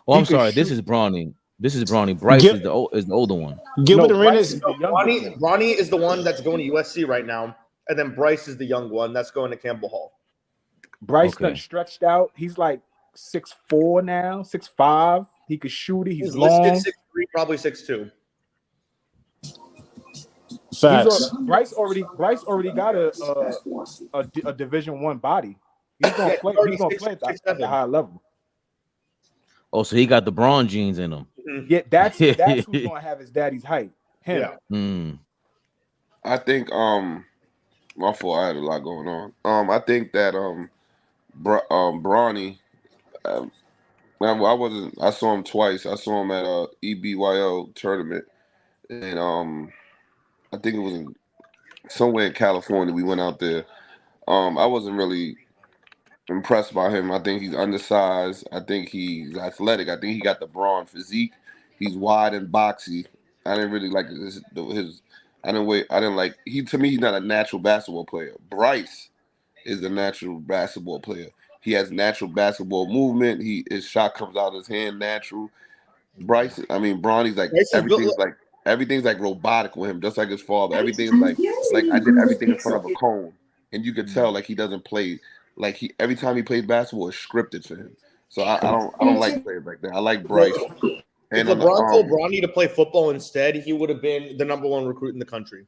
Oh, I'm sorry. This is Bronny. Bryce is the older one. Gilbert Arenas. Bronny is the one that's going to USC right now, and then Bryce is the young one that's going to Campbell Hall. Bryce done stretched out. He's like 6'4" now, 6'5". He could shoot it. He's long. Listed 6'3", probably 6'2". Facts. Bryce already got a Division I body. He's gonna play. He's gonna play at the high level. Oh, so he got the Braun genes in him. Yeah, that's who's gonna have his daddy's height. Him. Yeah. I think my fault. I had a lot going on. I think that Bronny. I saw him twice. I saw him at EBYO tournament, and I think it was somewhere in California. We went out there. I wasn't really impressed by him. I think he's undersized. I think he's athletic. I think he got the Braun physique. He's wide and boxy. I didn't really like his. I didn't like. To me, he's not a natural basketball player. Bryce is a natural basketball player. He has natural basketball movement. His shot comes out of his hand natural. Bronny's like everything's like robotic with him, just like his father. Everything's like I did everything in front of a cone, and you could tell like he doesn't play like every time he plays basketball is scripted for him. So I don't like players like that. I like Bryce. If LeBron told Bronny to play football instead, he would have been the #1 recruit in the country.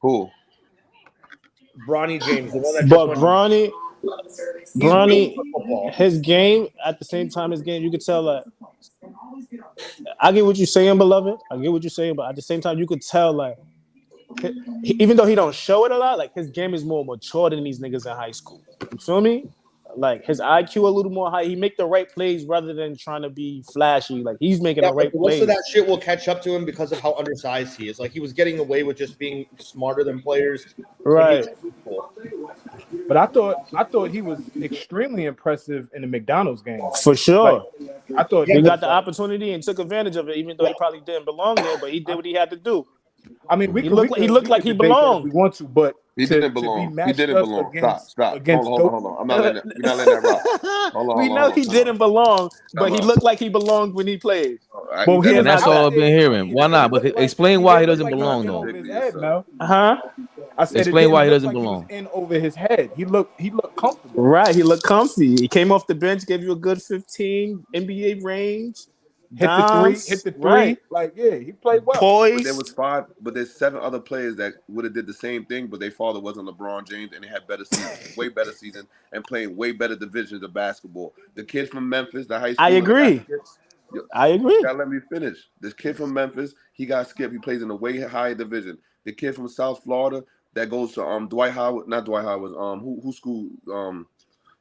Who? Bronny James. The one that But Bronny, his game at the same time, his game, you could tell that. I get what you're saying, beloved. I get what you're saying, but at the same time, you could tell like, even though he don't show it a lot, like his game is more mature than these niggas in high school. You feel me? Like his IQ a little more high. He make the right plays rather than trying to be flashy. Like he's making the right plays. Most of that shit will catch up to him because of how undersized he is. Like he was getting away with just being smarter than players. Right. But But I thought he was extremely impressive in the McDonald's game. For sure. Like, I thought he got the opportunity and took advantage of it, even though he probably didn't belong there, but he did what he had to do. I mean, he looked like he belonged. We want to, but he didn't belong. He didn't belong. Stop. Against hold on. I'm not letting that. We're not letting that rock. Hold on. We know he didn't belong, but he looked like he belonged when he played. Well, and that's all I've been hearing. Why not? But explain why he doesn't belong, though. I said explain why he doesn't belong. He was in over his head. He looked comfortable. Right, he looked comfy. He came off the bench, gave you a good 15 NBA range. Hit the three. Right. Like, yeah, he played well. Poised. But there's 7 other players that would have did the same thing, but their father wasn't LeBron James, and they had better seasons, way better season, and playing way better divisions of basketball. The kid from Memphis, the high school. I agree. You gotta let me finish. This kid from Memphis, he got skipped. He plays in a way higher division. The kid from South Florida that goes to Dwight Howard, not Dwight Howard, who school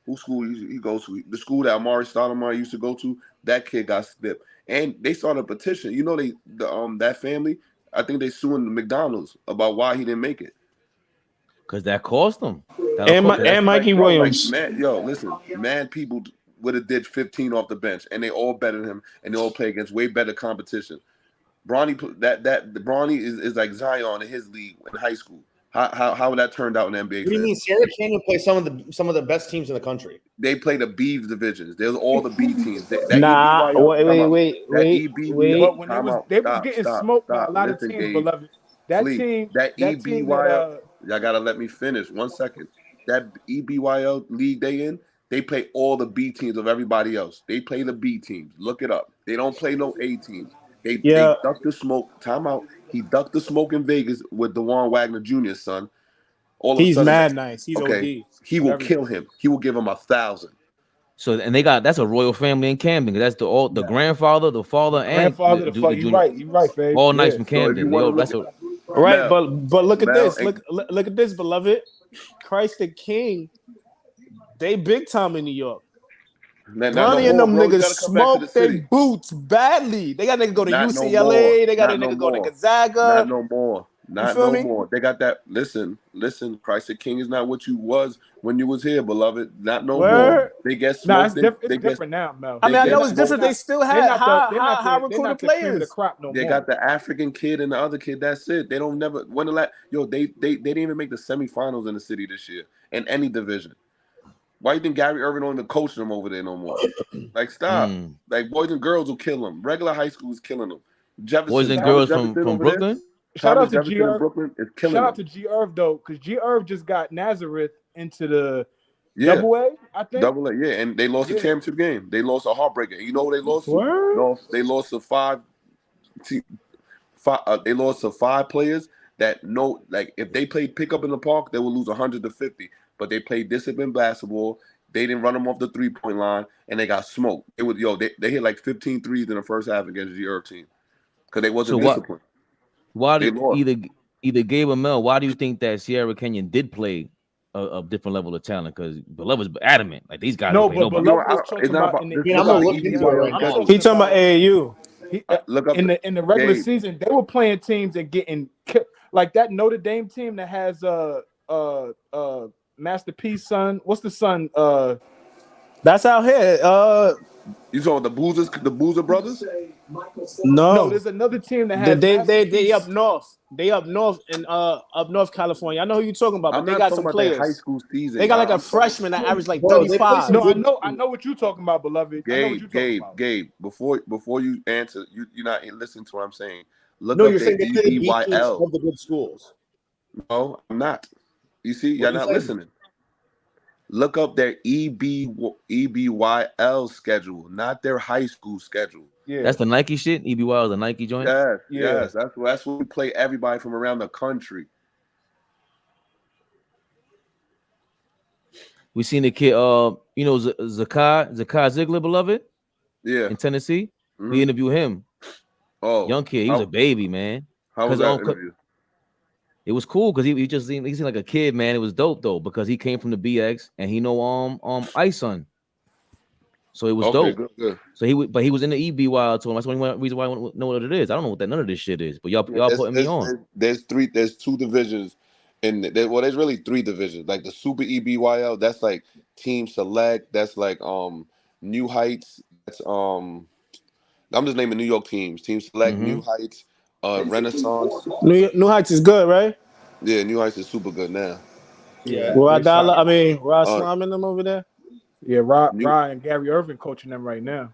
he goes to? The school that Amari Stoudemire used to go to. That kid got skipped. And they started a petition. You know, that family, I think they suing the McDonald's about why he didn't make it. Because that cost them. And Mikey Williams. Man, people would have did 15 off the bench, and they all better than him, and they all play against way better competition. Bronny, Bronny is like Zion in his league in high school. How would that turn out in the NBA? What do you mean? Sarah Canyon plays some of the best teams in the country. They play the B divisions. There's all the B teams. Wait. They was getting smoked by a lot of teams, Gabe, beloved. That EBYL. Y'all gotta let me finish 1 second. That EBYL league they in, they play all the B teams of everybody else. They play the B teams. Look it up. They don't play no A teams. They duck the smoke. Time out. He ducked the smoke in Vegas with DeJuan Wagner Jr.'s son. He's mad nice. He's okay. OD. He will kill him. He will give him 1,000. So and that's a royal family in Camden. That's the grandfather, the father, and the You're right, Fabe. All nice from Camden. Right, but look at this. Look at this, beloved. Christ the King. They big time in New York. Ronnie and them niggas smoke their boots badly. They got niggas go to UCLA. They got a nigga go to Gonzaga. Not no more. Not no more. They got that. Listen. Christ the King is not what you was when you was here, beloved. Not no more. They get smoked. It's different now, Mel. I mean, I know it's different. They still have high recruited players. They got the African kid and the other kid. That's it. They don't never. They didn't even make the semifinals in the city this year in any division. Why you think Gary Irvin don't even coach them over there no more? Like, stop. Like, boys and girls will kill them. Regular high school is killing them. Boys and girls from Brooklyn? Shout out to G Irv. Shout out to G Irv, though, because G Irv just got Nazareth into the Double A, I think. Double A, yeah. And they lost a championship game. They lost a heartbreaker. You know what they lost to? They lost to five players that know, like, if they played pickup in the park, they would lose 100-50. But they played disciplined basketball. They didn't run them off the 3-point line, and they got smoked. They hit like 15 threes in the first half against the G-Irv team because they wasn't disciplined. Why did either Gabe or Mel? Why do you think that Sierra Canyon did play a different level of talent? Because Beloved's adamant, like these guys. No, but Beloved was talking about. He talking about AAU. Look up in the regular season, they were playing teams and getting like that Notre Dame team that has Masterpiece son. What's the son? That's out here. You saw the Boozer brothers? No, there's another team that has. They up north. They up north in up North California. I know who you're talking about, but they got some players. High school season. They got like a freshman that averaged like 35. No, I know what you're talking about, beloved. Gabe. Before you answer, you're not listening to what I'm saying. You're saying they play the B teams of the good schools. No, I'm not. You see, you're not listening. Look up their EBYL schedule, not their high school schedule. Yeah, that's the Nike shit. EBYL is the Nike joint. Yes. That's where we play everybody from around the country. We seen the kid, Zakai Ziegler, beloved. Yeah, in Tennessee. Mm-hmm. We interviewed him. Oh, young kid. He was a baby, man. How was that interview? It was cool because he seemed like a kid, man. It was dope though because he came from the BX and he know Ice Son, so it was dope. Good. So he was in the EBYL tour. That's the only reason why I want to know what it is. I don't know what none of this shit is, but y'all putting me on. There's two divisions And there's really 3 divisions. Like the Super EBYL, that's like Team Select. That's like New Heights. That's I'm just naming New York teams. Team Select, New Heights, Renaissance. New Heights is good, right? Yeah, New Heights is super good now. Yeah. Rod Uh, Slime in them over there. Yeah, Rod New, and Gary Irving coaching them right now.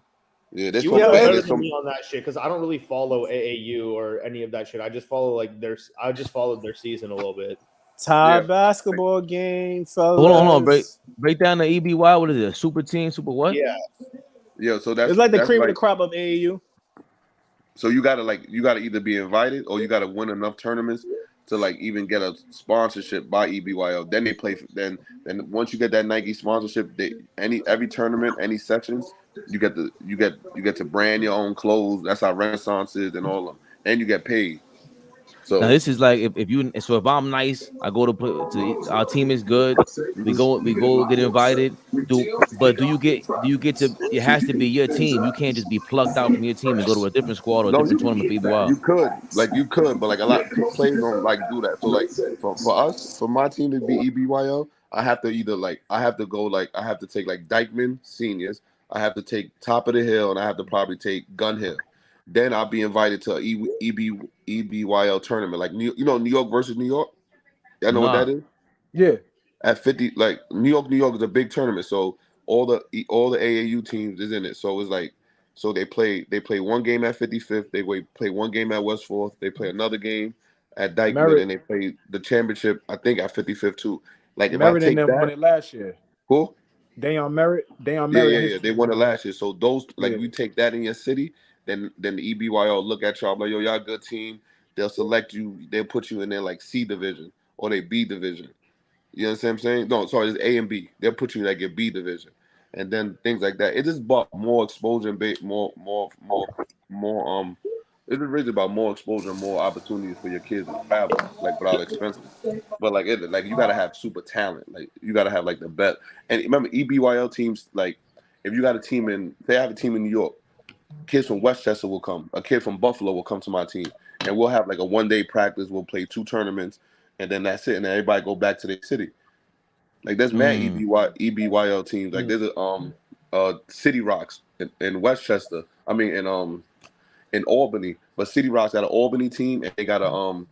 yeah, there's You some. would know And better there's than some. me on that shit because I don't really follow AAU or any of that shit. I just follow I just followed their season a little bit. Tie Yeah, basketball game, fellas. Hold on. Break down the EBY. What is it? A super team? Super what? Yeah. yeah. So It's like the cream of like, the crop of AAU. so you gotta either be invited or you gotta win enough tournaments to like even get a sponsorship by EBYL. Then they play. Then once you get that Nike sponsorship, every tournament, any section, you get to brand your own clothes. That's how Renaissance is and all of them, and you get paid. Now So this is like if I'm nice, I go to our team is good. We go get invited. Do you get to? It has to be your team. You can't just be plucked out from your team and go to a different squad or a no, different tournament for EBY. you could, but like a lot of players don't like do that. So like for my team to be EBYO, I have to take like Dykeman seniors. I have to take Top of the Hill, and I have to probably take Gun Hill. Then I'll be invited to a EBYL tournament, like New York versus New York. Y'all know what that is? Yeah. At 50, like New York is a big tournament, so all the AAU teams is in it. So it's like, so they play one game at 55th, they play one game at West 4th, they play another game at Dykeman, and they play the championship, I think, at 55th too. Like if I Merritt take and them won that, it last year. cool. Dayon Merritt. Yeah. They won it last year. So those, like, if you take that in your city, then the EBYO look at y'all like, yo, y'all a good team. They'll select you. They'll put you in their like C division or they B division. You know what I'm saying? No, sorry, it's A and B. They'll put you in like your B division, and then things like that. It just brought more exposure and more. It's really about more exposure and more opportunities for your kids to travel, like without expenses. But like you gotta have super talent. Like you gotta have like the best. And remember, EBYL teams, like if you got a team they have a team in New York, kids from Westchester will come. A kid from Buffalo will come to my team, and we'll have like a 1-day practice. We'll play 2 tournaments, and then that's it. And then everybody go back to their city. Like there's mad EBYL teams. Like there's a City Rocks in Westchester. I mean in Albany, but City Rocks got an Albany team, and they got a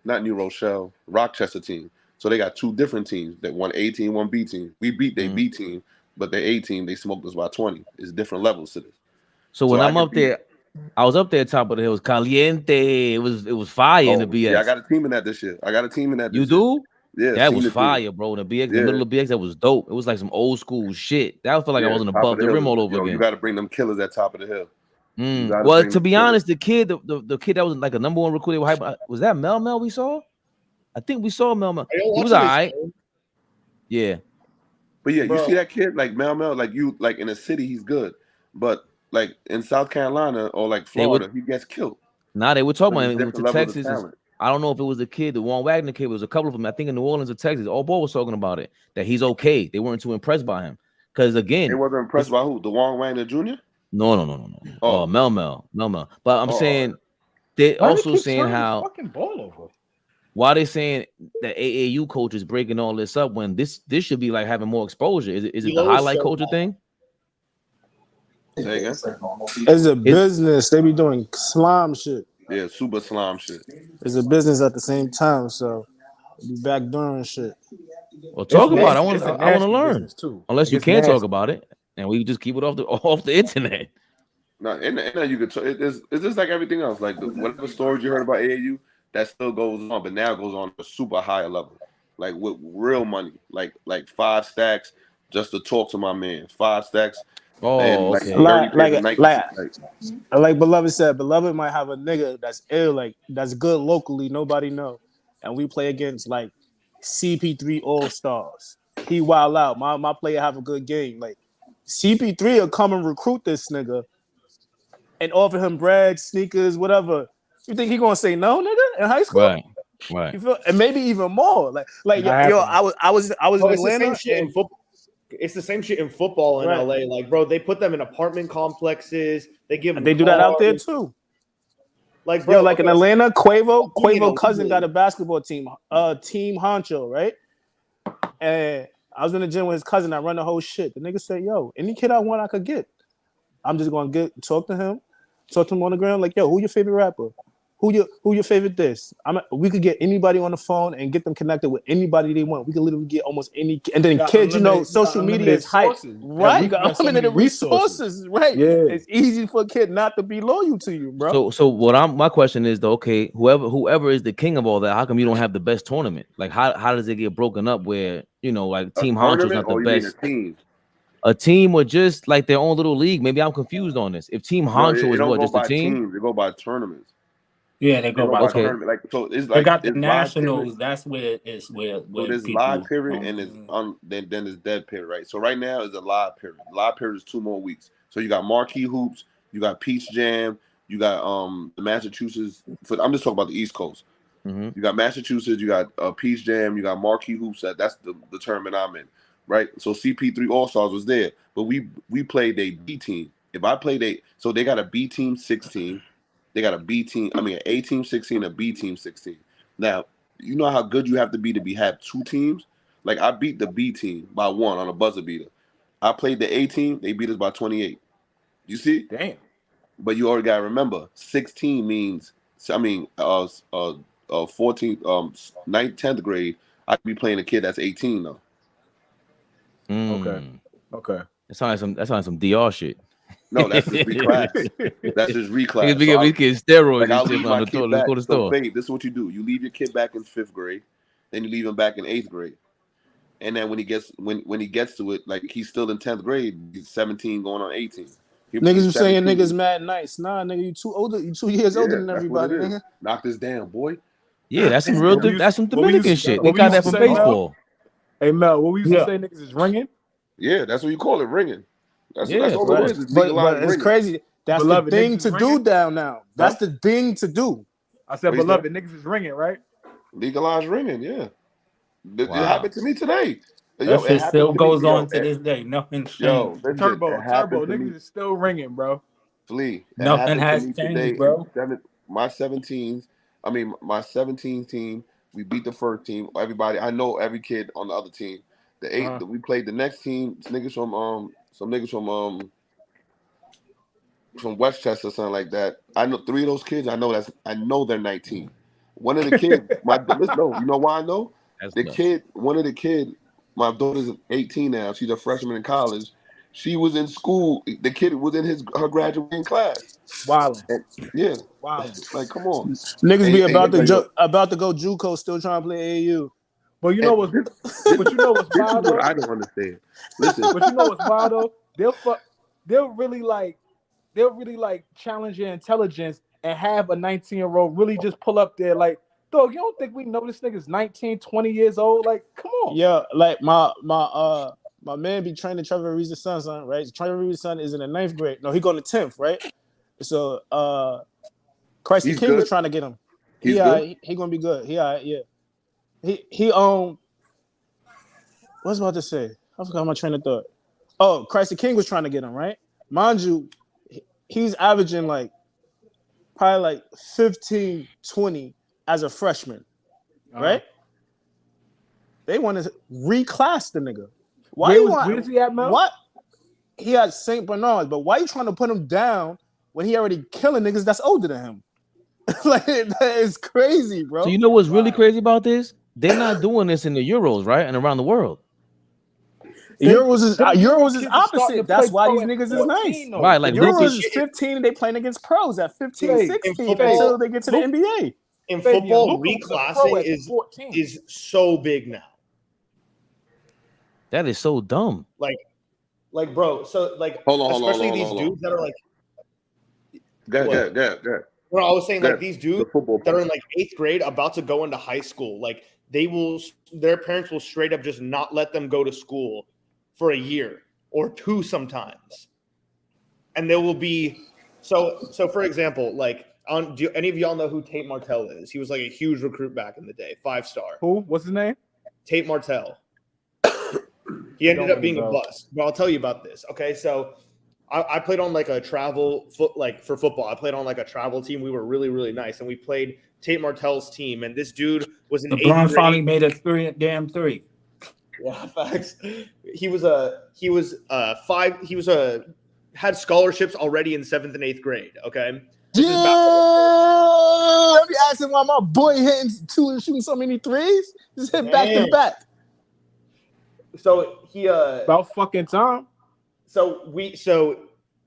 not New Rochelle, Rochester team. So they got 2 different teams. That one A team, one B team. We beat their B team, but their A team they smoked us by 20. It's different levels to this. So when I'm up there, I was up there top of the hill. It was caliente. It was fire in the BX. Yeah, I got a team in that this year. You do? Yeah, that was fire, bro. The BX, the middle of BX, that was dope. It was like some old school shit. That felt like I wasn't above the rim all over again. You got to bring them killers at top of the hill. Well, to be honest, the kid that was like a #1 recruit, they were hype. Was that Mel we saw? I think we saw Mel. He was all right. Yeah. But yeah, you see that kid like Mel, like you like in the city, he's good. But like in South Carolina or like Florida, he gets killed. Nah, they were talking about him. He went to Texas. I don't know if it was the kid, the Juan Wagner kid. It was a couple of them. I think in New Orleans or Texas. AllBall was talking about it, that he's okay. They weren't too impressed by him. Because again, they wasn't impressed by who? The Juan Wagner Jr.? No. Oh, Mel. But I'm saying they also saying how fucking ball over. Why they saying that AAU coach is breaking all this up when this should be like having more exposure? Is it the highlight culture thing? Say again? It's a business. They be doing slime shit. Yeah, super slime shit. It's a business at the same time, so be backdooring shit. Well, talk about it. I want to learn too. Unless you can't talk about it, and we just keep it off the internet. No, and you could. It's just like everything else. Like whatever stories you heard about AAU, that still goes on, but now it goes on a super higher level, like with real money, like 5 stacks just to talk to my man. 5 stacks. Oh, and like Beloved said, Beloved might have a nigga that's ill, like that's good locally, nobody know, and we play against like CP3 All Stars. He wild out. My player have a good game. Like CP3 will come and recruit this nigga and offer him bread, sneakers, whatever. You think he gonna say no, nigga, in high school? Right. You feel, and maybe even more. Like yo, I was in Atlanta. It's the same shit in football in LA. Like, bro, they put them in apartment complexes. They give them do that out there too. Like, bro, Yo, like in Atlanta, Quavo cousin league. got a basketball team, Team Honcho, right? And I was in the gym with his cousin. I run the whole shit. The nigga said, "Yo, any kid I want, I could get. I'm just gonna talk to him on the ground. Like, yo, who your favorite rapper? Who your favorite this? We could get anybody on the phone and get them connected with anybody they want. We could literally get almost any. And then kids, social media is hype, right? You got unlimited resources, right? Yeah. It's easy for a kid not to be loyal to you, bro. So my question is though, okay, whoever is the king of all that, how come you don't have the best tournament? Like how does it get broken up where like Team Honcho's not the best? A team or just like their own little league? Maybe I'm confused on this. If Team Honcho is what, just a team? Teams, they go by tournaments. Yeah, they go by tournament. Like so, it's they like got the it's nationals. That's where it's where there's live period and it's then there's dead period, right? So right now is a live period. Live period is 2 more weeks. So you got Marquee Hoops, you got Peach Jam, you got the Massachusetts. I'm just talking about the East Coast. Mm-hmm. You got Massachusetts, you got Peach Jam, you got Marquee Hoops. That's the tournament I'm in, right? So CP3 All Stars was there, but we played a B team. If I played so they got a B team 16. They got a B team, an A team 16, a B team 16. Now, you know how good you have to have 2 teams? Like, I beat the B team by 1 on a buzzer beater. I played the A team, they beat us by 28. You see? Damn. But you already got to remember, 16 means, 14, 9th, 10th grade, I'd be playing a kid that's 18, though. Okay. That sounds like some DR shit. No, that's just reclass. That's just reclass. We get steroids. Like, I'll and shit leave my on the kid toilet. back. Let's go to the So, store. Fabe, this is what you do. You leave your kid back in 5th grade, then you leave him back in 8th grade. And then when he gets to it, like he's still in 10th grade, he's 17 going on 18. Niggas saying niggas mad nice. Nah, nigga, you 2 years older than everybody, nigga. Knock this down, boy. Yeah, that's some real. That's some Dominican shit. They got that from baseball. Hey Mel, what we used to say niggas is ringing? Yeah, that's what you call it, ringing. That's all it is. But it's crazy. That's Beloved, the thing to do down now. That's the thing to do. I said, beloved, niggas is ringing, right? Legalized ringing, yeah. It happened to me today. That shit still goes on to this day. Nothing changed. Yo, Turbo, niggas is still ringing, bro. Flea. Nothing has changed, bro. My 17 team, we beat the first team. Everybody, I know every kid on the other team. The 8th, we played the next team. Some niggas from Westchester or something like that. I know 3 of those kids. I know they're 19. One of the kids, you know why I know? One of the kids, my daughter's 18 now. She's a freshman in college. She was in school. The kid was in her graduating class. Wildin'. Yeah. Wildin'. Like, come on. Niggas be about to go JUCO, still trying to play AU. But you know what's wild though? I don't understand. Listen. But you know what's wild though? They'll really challenge your intelligence and have a 19-year-old really just pull up there like, dog, you don't think we know this nigga's 19, 20 years old? Like, come on. Yeah, like my man be training Trevor Ariza's son, right? Trevor Ariza's son is in the 9th grade. No, he going to 10th, right? So Christy King was trying to get him. He gonna be good. He all right, yeah. He what was I about to say? I forgot my train of thought. Oh, Christy King was trying to get him, right? Mind you, he's averaging probably 15, 20 as a freshman, right? They want to reclass the nigga. Where's he at, Mel? What? He at St. Bernard's, but why you trying to put him down when he already killing niggas that's older than him? Like, that is crazy, bro. So you know what's really crazy about this? They're not doing this in the Euros, right? And around the world. Euros is opposite. That's why these niggas is nice. Right, like Euros is 15 and they playing against pros at 15, 16 until they get to the NBA. In football, reclassing is so big now. That is so dumb. Like bro, so like especially these dudes that are like Go. Well, I was saying like these dudes that are in like 8th grade about to go into high school, like their parents will straight up just not let them go to school for a year or 2 sometimes. And there will be so for example, like do any of y'all know who Tate Martell is? He was like a huge recruit back in the day, 5-star. Who? What's his name? Tate Martell. He ended up being a bust. But I'll tell you about this. Okay, so I played on like a travel for football. I played on like a travel team. We were really, really nice. And we played Tate Martell's team. And this dude was an LeBron finally made a damn three. Yeah, facts. He had scholarships already in 7th and 8th grade. Okay. Yeah, let me ask him why my boy hitting 2 and shooting so many threes. Just hit back to back. So he about fucking time. So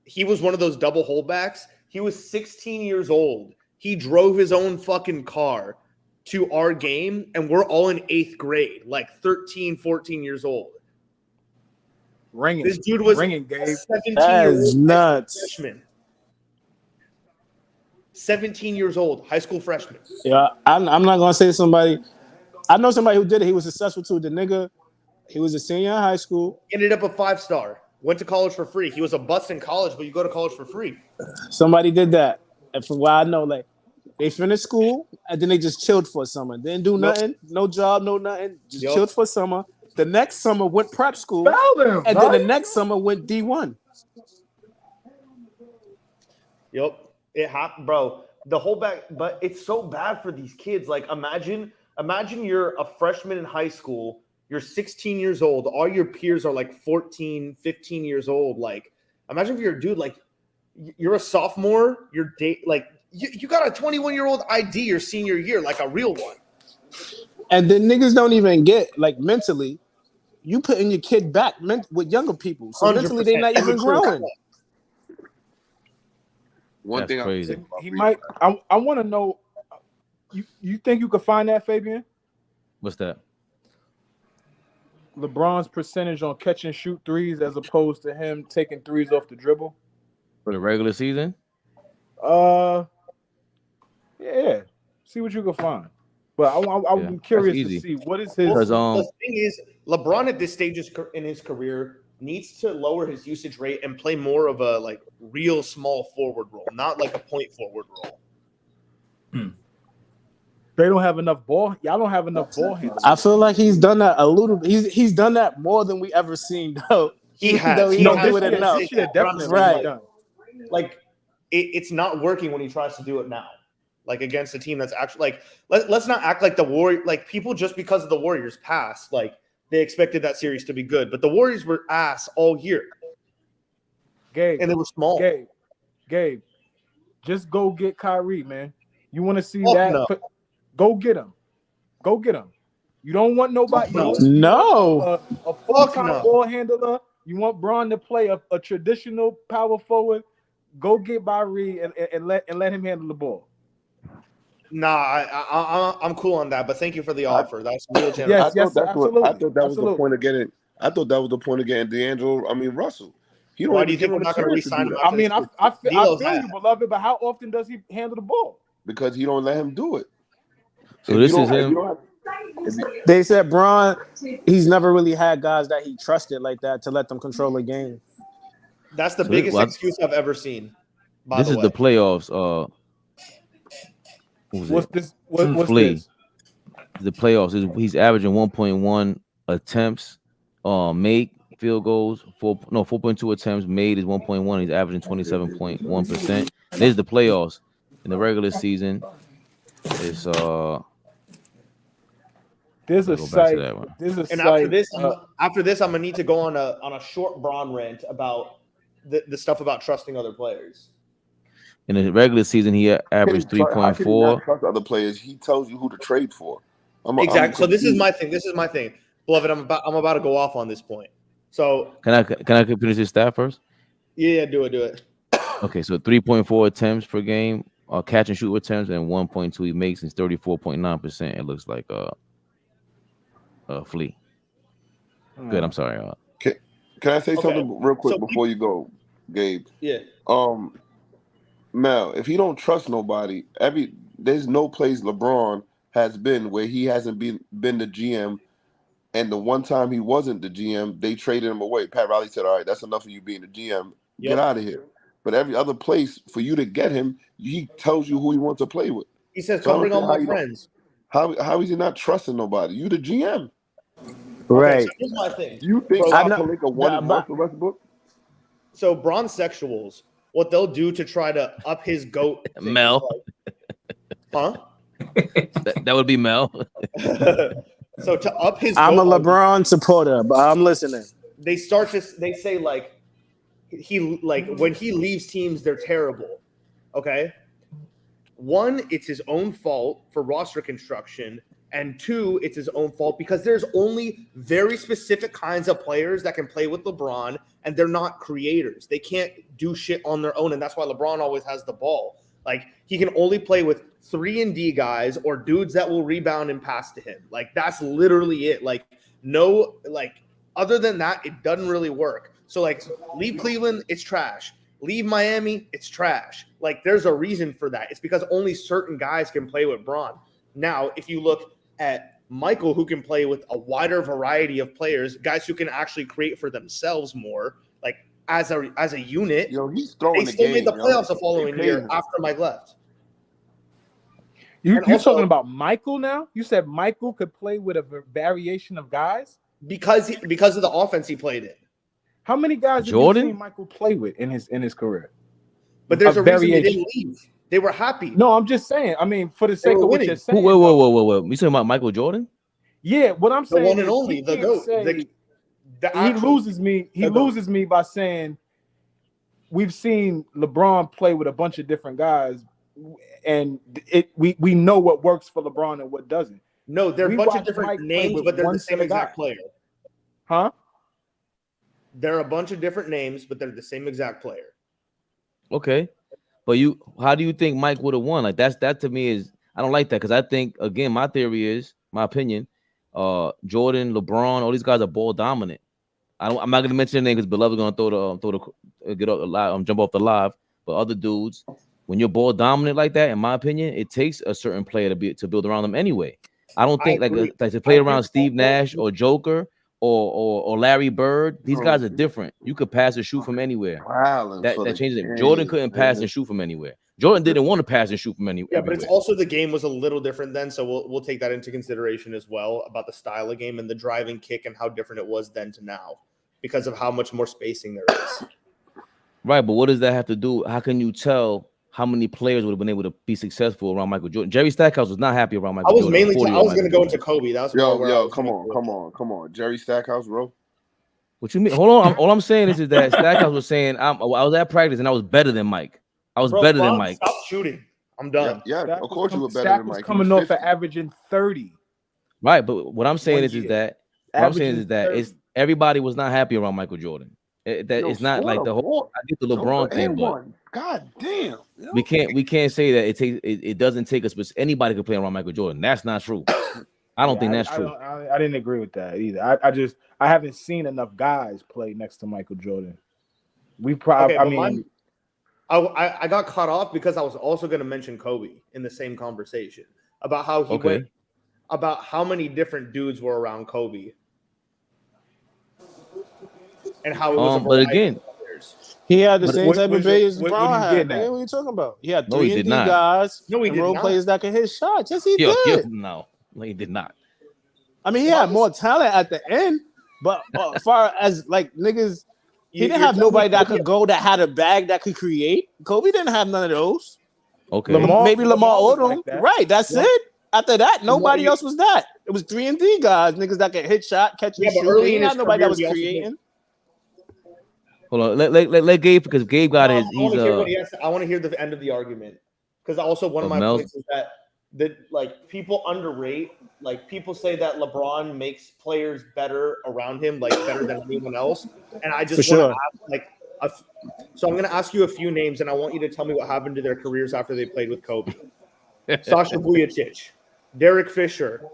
he was one of those double holdbacks. He was 16 years old. He drove his own fucking car to our game, and we're all in 8th grade, like 13, 14 years old. Ringing. This dude was ringing, Gabe. 17-year-old nuts. freshman. 17 years old, high school freshman. Yeah, I'm not gonna say somebody. I know somebody who did it. He was successful too. The nigga, he was a senior in high school. Ended up a 5-star. Went to college for free. He was a bust in college, but you go to college for free. Somebody did that, and from what I know, like they finished school and then they just chilled for a summer. Didn't do nothing, no job, no nothing. Just chilled for a summer. The next summer went prep school, and then the next summer went D1. Yep, it happened, bro. The whole back, but it's so bad for these kids. Like, imagine you're a freshman in high school. You're 16 years old. All your peers are like 14, 15 years old. Like, imagine if you're a dude, like, you're a sophomore. You're you got a 21-year-old ID your senior year, like a real one. And then niggas don't even get, like, mentally, you putting your kid back with younger people. So mentally, they're not even growing. One thing crazy. He might. I want to know. You think you could find that, Fabian? What's that? LeBron's percentage on catch and shoot threes as opposed to him taking threes off the dribble For the regular season? Yeah. See what you can find. But I'm curious to see what is his. The thing is, LeBron at this stage in his career needs to lower his usage rate and play more of a like real small forward role, not like a point forward role. They don't have enough ball. Y'all don't have enough ball handles. I feel like he's done that a little. He's done that more than we ever seen though. He has. Though he don't do it enough. This year definitely Right. done. Like it's not working when he tries to do it now. Like against a team that's actually like let's not act like the Warriors, like people just because of the Warriors passed, like they expected that series to be good, but the Warriors were ass all year. Gabe, and they were small. Gabe, just go get Kyrie, man. You want to see that? No. Go get him. Go get him. You don't want nobody. No. A full-time ball handler. You want Bron to play a traditional power forward. Go get Kyrie and let him handle the ball. Nah, I'm cool on that, but thank you for the offer. That's real generous. Yes, absolutely. I thought that was the point of getting. I thought that was the point of getting Russell. Why do you think we're not going to re-sign him? I mean, I feel you, beloved, but how often does he handle the ball? Because he don't let him do it. So this is him. They said Bron, he's never really had guys that he trusted like that to let them control a game. That's the biggest excuse I've ever seen. This is the playoffs. What's this? The playoffs. He's averaging 1.1 attempts, made field goals, 4.2 attempts made is 1.1. He's averaging 27.1%. There's the playoffs. In the regular season, it's there's a site. After this, I'm gonna need to go on a short Bron rant about the stuff about trusting other players. In the regular season, he averaged 3.4. Trust other players. He tells you who to trade for. Exactly. So this is my thing. Beloved, I'm about to go off on this point. So can I finish this stat first? Yeah, do it. Okay, so 3.4 attempts per game, catch and shoot attempts, and 1.2 he makes is 34.9%. It looks like Flea. Good. I'm sorry. Can I say something real quick before you go, Gabe? Yeah. Mel, if he don't trust nobody, there's no place LeBron has been where he hasn't been the GM, and the one time he wasn't the GM, they traded him away. Pat Riley said, "All right, that's enough of you being the GM. Get out of here." But every other place for you to get him, he tells you who he wants to play with. He says, "Come bring all my friends." How is he not trusting nobody? You the GM, right? So here's my thing. You think Pelinka won for Westbrook? So bronzexuals, what they'll do to try to up his GOAT thing Mel. is like, that would be Mel. So to up his I'm a GOAT, LeBron supporter, but I'm listening. they say like when he leaves teams, they're terrible. Okay. One, it's his own fault for roster construction. And two, it's his own fault because there's only very specific kinds of players that can play with LeBron, and they're not creators. They can't do shit on their own, and that's why LeBron always has the ball. Like, he can only play with 3-and-D guys or dudes that will rebound and pass to him. Like, that's literally it. Like, no, like, other than that, it doesn't really work. So, like, leave Cleveland, it's trash. Leave Miami, it's trash. Like, there's a reason for that. It's because only certain guys can play with Bron. Now, if you look at Michael, who can play with a wider variety of players, guys who can actually create for themselves more, like as a unit. Yo, he's throwing they still made the playoffs the following year after Mike left. You're talking about Michael now? You said Michael could play with a variation of guys? Because of the offense he played in. How many guys have you seen Michael play with in his career? But there's a reason they didn't leave. They were happy. No, I'm just saying. I mean, for the sake of what you're saying. Whoa. You talking about Michael Jordan? Yeah, what I'm saying. The one and only, the GOAT. He loses me. He loses me by saying we've seen LeBron play with a bunch of different guys, and we know what works for LeBron and what doesn't. No, they're a bunch of different names, but they're the same exact player. Huh? They're a bunch of different names, but they're the same exact player. Okay. But how do you think Mike would have won? Like that to me is, I don't like that because I think, again, my theory is, my opinion, Jordan, LeBron, all these guys are ball dominant. I'm not gonna mention their name because Beloved's gonna jump off the live. But other dudes, when you're ball dominant like that, in my opinion, it takes a certain player to build around them anyway. I don't think like to play around Steve Nash or Joker or Larry Bird. These guys are different. You could pass and shoot from anywhere. That changes it. Jordan couldn't pass and shoot from anywhere. Jordan didn't want to pass and shoot from anywhere. Yeah, but it's also the game was a little different then, so we'll take that into consideration as well about the style of game and the driving kick and how different it was then to now because of how much more spacing there is. Right, but what does that have to do? How can you tell how many players would have been able to be successful around Michael Jordan? Jerry Stackhouse was not happy around Michael Jordan. I was going to go into Kobe. That's come on. Jerry Stackhouse, bro. What you mean? Hold on. All I'm saying is that Stackhouse was saying I was at practice and I was better than Mike. I was better than Mike. Stop shooting. I'm done. Yeah, of course you were better than Mike. Coming off of averaging 30. Right, but what I'm saying is that it's everybody was not happy around Michael Jordan. It's not like the whole. I get the LeBron thing, but God damn, we can't say that it doesn't take us. But anybody can play around Michael Jordan. That's not true. I don't think that's true. I didn't agree with that either. I haven't seen enough guys play next to Michael Jordan. We probably. I got caught off because I was also going to mention Kobe in the same conversation about how he went, about how many different dudes were around Kobe. And how it was but again, he had the same type of base as Bron had. What are you talking about? He had 3-and-D guys and role players that could hit shots. Yes, he did. No, he did not. I mean, he had more talent at the end, but as far as like niggas, he didn't have nobody that could go that had a bag that could create. Kobe didn't have none of those. Okay, maybe Lamar Odom. Like right, that's it. After that, nobody else was that. It was 3-and-D guys, niggas that could hit shot, catch and shoot. He had nobody that was creating. Hold on, let Gabe, because Gabe got his. I want to hear the end of the argument, because also one of my points is that like people underrate, like people say that LeBron makes players better around him, like better than anyone else, and I just want to ask, so I'm going to ask you a few names, and I want you to tell me what happened to their careers after they played with Kobe. Sasha Vujacic, Derek Fisher.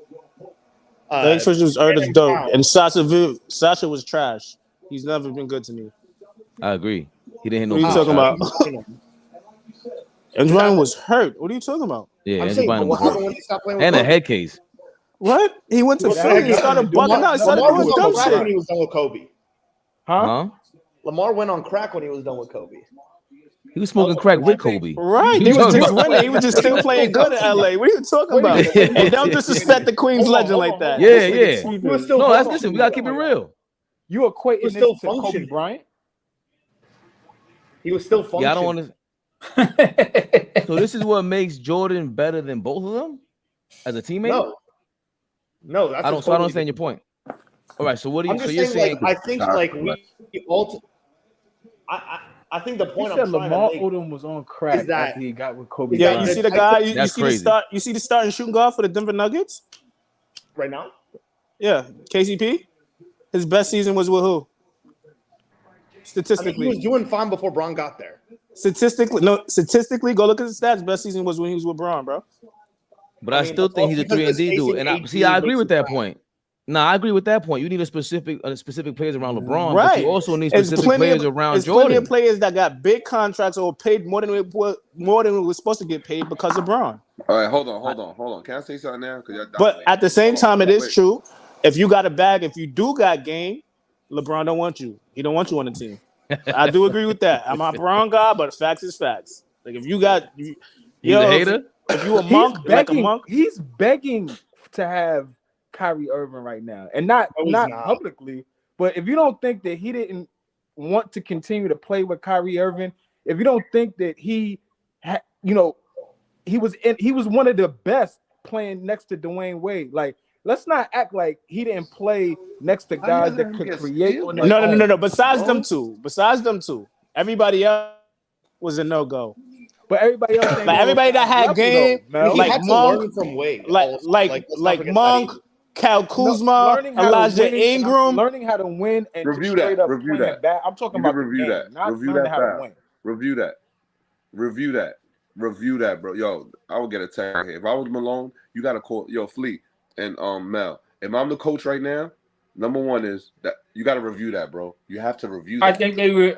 Derek Fisher was Ernest dope, and Sasha was trash. He's never been good to me. I agree. He didn't hit no. What are you talking about? Andrew Bynum was hurt. What are you talking about? Yeah, Andrew Bynum was hurt. And a head case. What? He went to Philly and started bugging out. He started doing dumb shit when he was done with Kobe. Huh? Lamar went on crack when he was done with Kobe. He was smoking crack with Kobe. Right. He was just winning. He was just still playing good in LA. What are you talking about? And don't disrespect the Queens legend like that. Yeah. No, listen, we gotta keep it real. You equate it to Kobe Bryant? He was still functioning. Yeah, I don't want to. So this is what makes Jordan better than both of them as a teammate. No, that's I don't. So I don't understand your point. All right. So what do you? I'm just so you're saying, saying? like, I think like I think the He point said I'm trying Lamar to make Odom was on crack is that- after he got with Kobe. is Yeah, that you the see the type guy. of- You That's see the crazy. start. You see the starting shooting guard for the Denver Nuggets. right now. Yeah, KCP. His best season was with who? I mean, Statistically, he was doing fine before Braun got there. statistically, go look at the stats. Best season was when he was with Braun, bro. But I I mean, still that's think also he's a because 3-and-D the dude. spacing And I AD see, I agree makes with you that crack. point. No, I agree with that point. You need a specific players around LeBron, but Right. you also need There's specific players around there's plenty Jordan. of players that got big contracts or paid more than we was supposed to get paid because of Braun. All right, hold on. Can I say something now? But at the same time, it is Wait. true. If you got a bag, if you do got game, LeBron don't want you. He don't want you on the team. I do agree with that. I'm a Braun guy, but facts is facts. Like if you got, He's a hater. If you a He's monk, like a begging. monk, He's begging to have Kyrie Irving right now, and not No, he's not not. publicly. But if you don't think that he didn't want to continue to play with Kyrie Irving, if you don't think that he was one of the best playing next to Dwayne Wade, like let's not act like he didn't play next to guys that could create. On their own. no. Besides them two, everybody else was a no go. But everybody else, ain't Like on everybody that had level, game, though, Mel. He like had to Monk, learn from Wade. like also. Let's not forget that Monk, either. Cal Kuzma, learning how to Elijah win, Ingram. learning how to win and Review just that, straight up review playing that. bad. I'm talking You about can the review game, that. not Review learning that how to fast. win. Review that, bro. Yo, I would get a tag here. If I was Malone, you gotta call Fleet and Mel. If I'm the coach right now, number one is that you gotta review that, bro. You have to review that. I think they were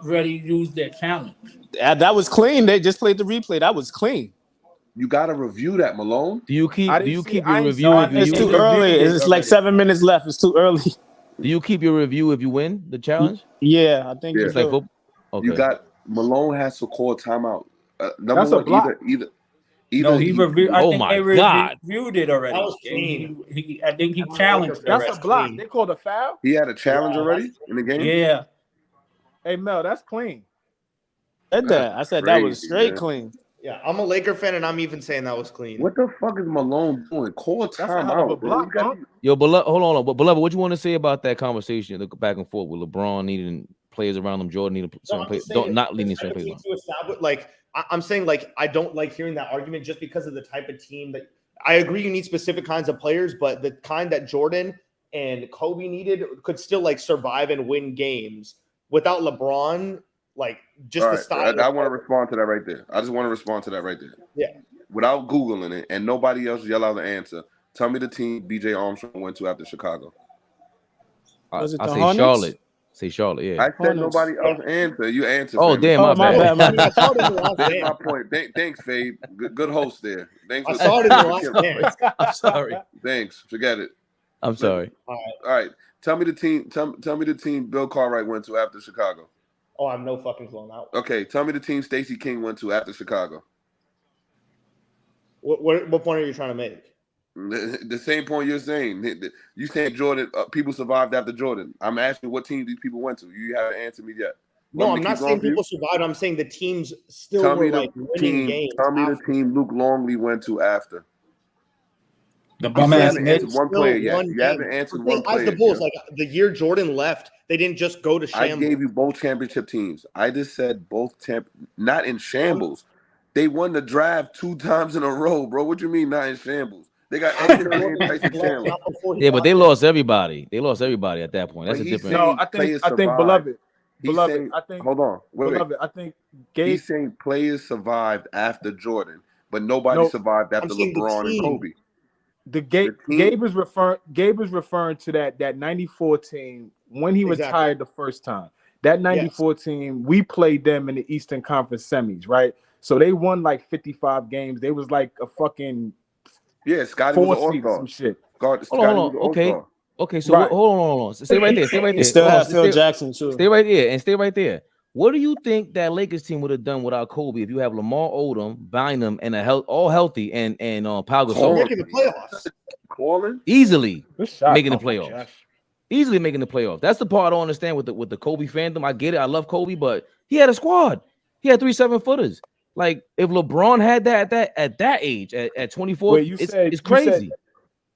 ready to use their challenge. That was clean. They just played the replay. That was clean. You gotta review that, Malone. Do you keep I your ain't review seen- if you It's too win? early. It's like 7 minutes left. It's too early. Do you keep your review if you win the challenge? Yeah, I think Yeah. you It's like do. football. Okay. You got Malone has to call timeout. Number That's a one, block. either No, he reviewed. I Oh think my they God. reviewed it already. That was clean. I think he challenged the That's rest. a block. clean. They called a foul. he had a challenge Yeah, already in the game. Yeah. Hey Mel, that's clean. Said that. I said that was Crazy, straight man. clean. Yeah, I'm a Laker fan, and I'm even saying that was clean. What the fuck is Malone doing? Call That's a hell of a timeout, bro. block, You got huh? Yo, beloved, hold on. But beloved, what you want to say about that conversation? Look back and forth with LeBron needing players around him, Jordan needing certain I'm players, just saying, not leading this certain type of players. team to establish, like I'm saying, like I don't like hearing that argument just because of the type of team that I agree you need specific kinds of players, but the kind that Jordan and Kobe needed could still like survive and win games without LeBron. Like just All the right, style. I want to respond to that right there. I just want to respond to that right there. Yeah. Without Googling it and nobody else yell out the answer, tell me the team BJ Armstrong went to after Chicago. Was it I the say Hornets? Charlotte. Say Charlotte, yeah. I said Hornets. nobody else answer. You answered. Oh, Fabe. damn, Oh, my bad. I mean, I saw it in the last There's game. my point. Thanks, Fabe. Good host there. Thanks. I for- saw it in the last game. I'm sorry. Thanks. Forget it. I'm sorry. All right. Tell me the team. Tell me the team Bill Cartwright went to after Chicago. Oh, I have no fucking clue on that. Okay. Tell me the team Stacey King went to after Chicago. What point are you trying to make? The same point you're saying. You saying Jordan, people survived after Jordan. I'm asking what team these people went to. You haven't answered me yet. No, Want I'm me to not keep saying going people for you? survived. I'm saying the teams still Tell were me like the winning team. games. Tell me the after. team Luke Longley went to after. The You bum ass haven't answered Knicks. one player Still yet. won You games. haven't answered The one thing, as player. the Bulls, yet. like the year Jordan left, they didn't just go to I shambles. gave you both championship teams. I just said both not in shambles. They won the draft 2 times in a row, bro. What you mean not in shambles? They got After Ed Curry Jordan and Tyson left, Chandler. not before he Yeah, but got they there. lost everybody. They lost everybody at that point. That's But a he's different. saying No, I players think survived. beloved. He's Beloved, saying, I think hold on, wait. beloved, I think Gabe. He's saying players survived after Jordan, but nobody No, survived after saying the LeBron and team. Kobe. Gabe is referring to that 94 team when he Exactly. retired the first time. That 94 team, we played them in the Eastern Conference semis, right? So they won like 55 games. They was like a fucking Scotty was 4 an seed or some all-star. shit. Hold Scotty on. was an Okay. all-star. Okay. So Right. hold on. Stay right there. Stay right They there. still Hold on, have Phil stay- Jackson too. Stay right there and stay right there. What do you think that Lakers team would have done without Kobe if you have Lamar Odom, Bynum, and all healthy and Pau So Gasol making the playoffs. Calling? easily Good shot. making the Oh my playoffs? gosh. Easily making the playoffs. That's the part I don't understand with the Kobe fandom. I get it. I love Kobe, but he had a squad. He had 3 7-footers. Like if LeBron had that at that age, at 24, Wait, it's crazy.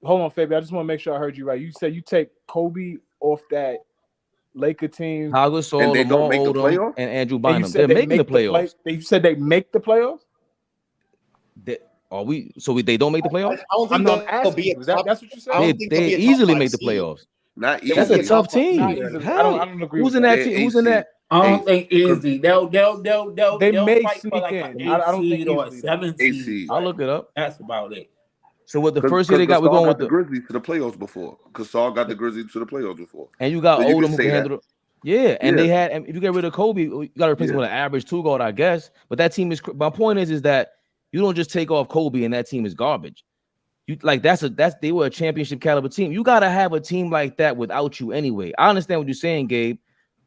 Hold on, Fabian. I just want to make sure I heard you right. You said you take Kobe off that Laker team. Pau Gasol, And they don't make the Odom, playoffs? and Andrew And Bynum. you said They're making the playoffs. You said they make the playoffs? They don't make the playoffs? I don't think they'll be That's what you said? I don't think they'll They be a top easily 5 make the seed. playoffs. Not That's easy. a tough team. Not easily. Hell, I don't agree who's with in that. that team? Who's in that? I don't think easy. They'll They may fight for sneak like in. an I don't 8 think seed or a easily, 7 8 seed. seed. I'll look it up. That's about it. So what the first year they got, we're going with the Grizzlies to the playoffs before. Because Saul got the Grizzlies to the playoffs before. and you got So you Odom can who say can that. handle it. Yeah, and Yeah. they had. And if you get rid of Kobe, you got to replace him with an average 2 guard, I guess. But that team is. My point is that you don't just take off Kobe and that team is garbage. You like they were a championship caliber team. You got to have a team like that without you anyway. I understand what you're saying, Gabe,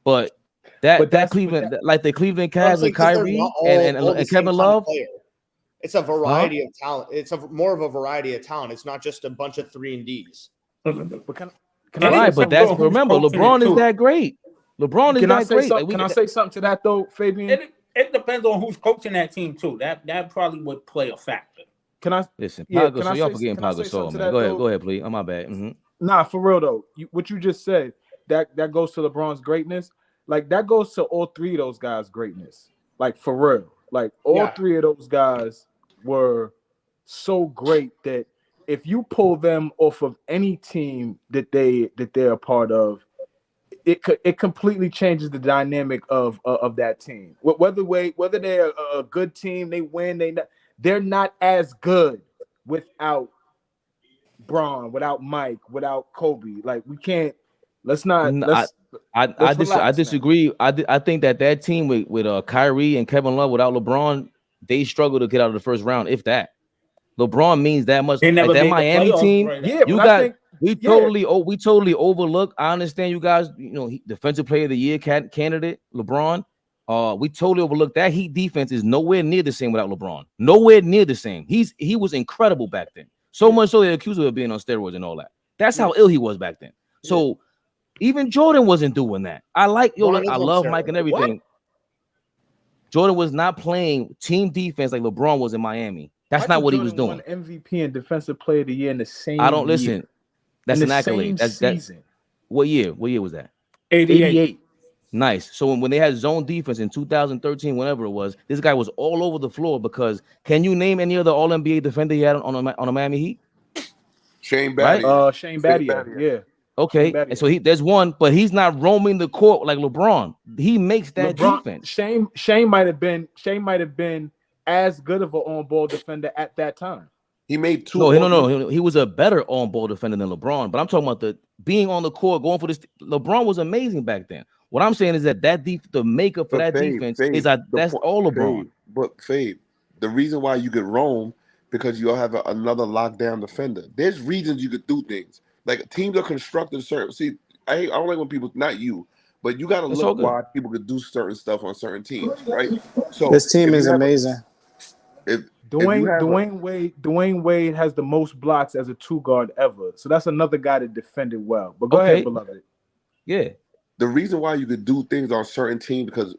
but that Cleveland, like the Cleveland Cavs with Kyrie and Kevin Love. It's a variety of talent. It's more of a variety of talent. It's not just a bunch of 3 and Ds. But But that's remember, LeBron is that great. LeBron is that great. Can I say something to that though, Fabian? It depends on who's coaching that team too. That probably would play a factor. Can I listen? Yeah, Pau Gasol, y'all forgetting Pau Gasol, man. Go ahead, please. I'm my bad. Nah, for real though. What you just said that goes to LeBron's greatness. Like that goes to all 3 of those guys' greatness. Like for real. Like all 3 of those guys were so great that if you pull them off of any team that they're a part of, it completely changes the dynamic of that team. Whether they're a good team, they win, they're not as good without Braun, without Mike, without Kobe. Like we can't. I disagree. I think that team with Kyrie and Kevin Love without LeBron, they struggle to get out of the first round, if that. LeBron means that much. Like that Miami team, right? We totally overlook. I understand you guys, defensive player of the year candidate, LeBron. We totally overlooked that. Heat defense is nowhere near the same without LeBron. Nowhere near the same. He was incredible back then. So much so they accused him of being on steroids and all that. That's how ill he was back then. So even Jordan wasn't doing that. I love Mike and everything. What? Jordan was not playing team defense like LeBron was in Miami. That's not what he was doing. Won MVP and Defensive Player of the Year in the same. I don't listen. Year. That's an accolade. That's season. What year? What year was that? 88. Nice. So when they had zone defense in 2013, whenever it was, this guy was all over the floor. Because can you name any other All NBA defender he had on a Miami Heat? Shane Battier. Right? Shane Battier. Yeah. Okay. And so there's one, but he's not roaming the court like LeBron. He makes that defense. Shane might have been as good of an on-ball defender at that time. He made 2. No. He was a better on-ball defender than LeBron. But I'm talking about the being on the court, going for this. LeBron was amazing back then. What I'm saying is that the makeup for that defense is that's all LeBron. But Fabe, the reason why you could roam because you have another lockdown defender. There's reasons you could do things. Like teams are constructed certain. See, I don't like when people, not you, but you got to look why people could do certain stuff on certain teams, right? So this team is amazing. Dwayne Wade has the most blocks as a 2 guard ever. So that's another guy that defended well. But go ahead, beloved. Yeah. The reason why you could do things on certain teams because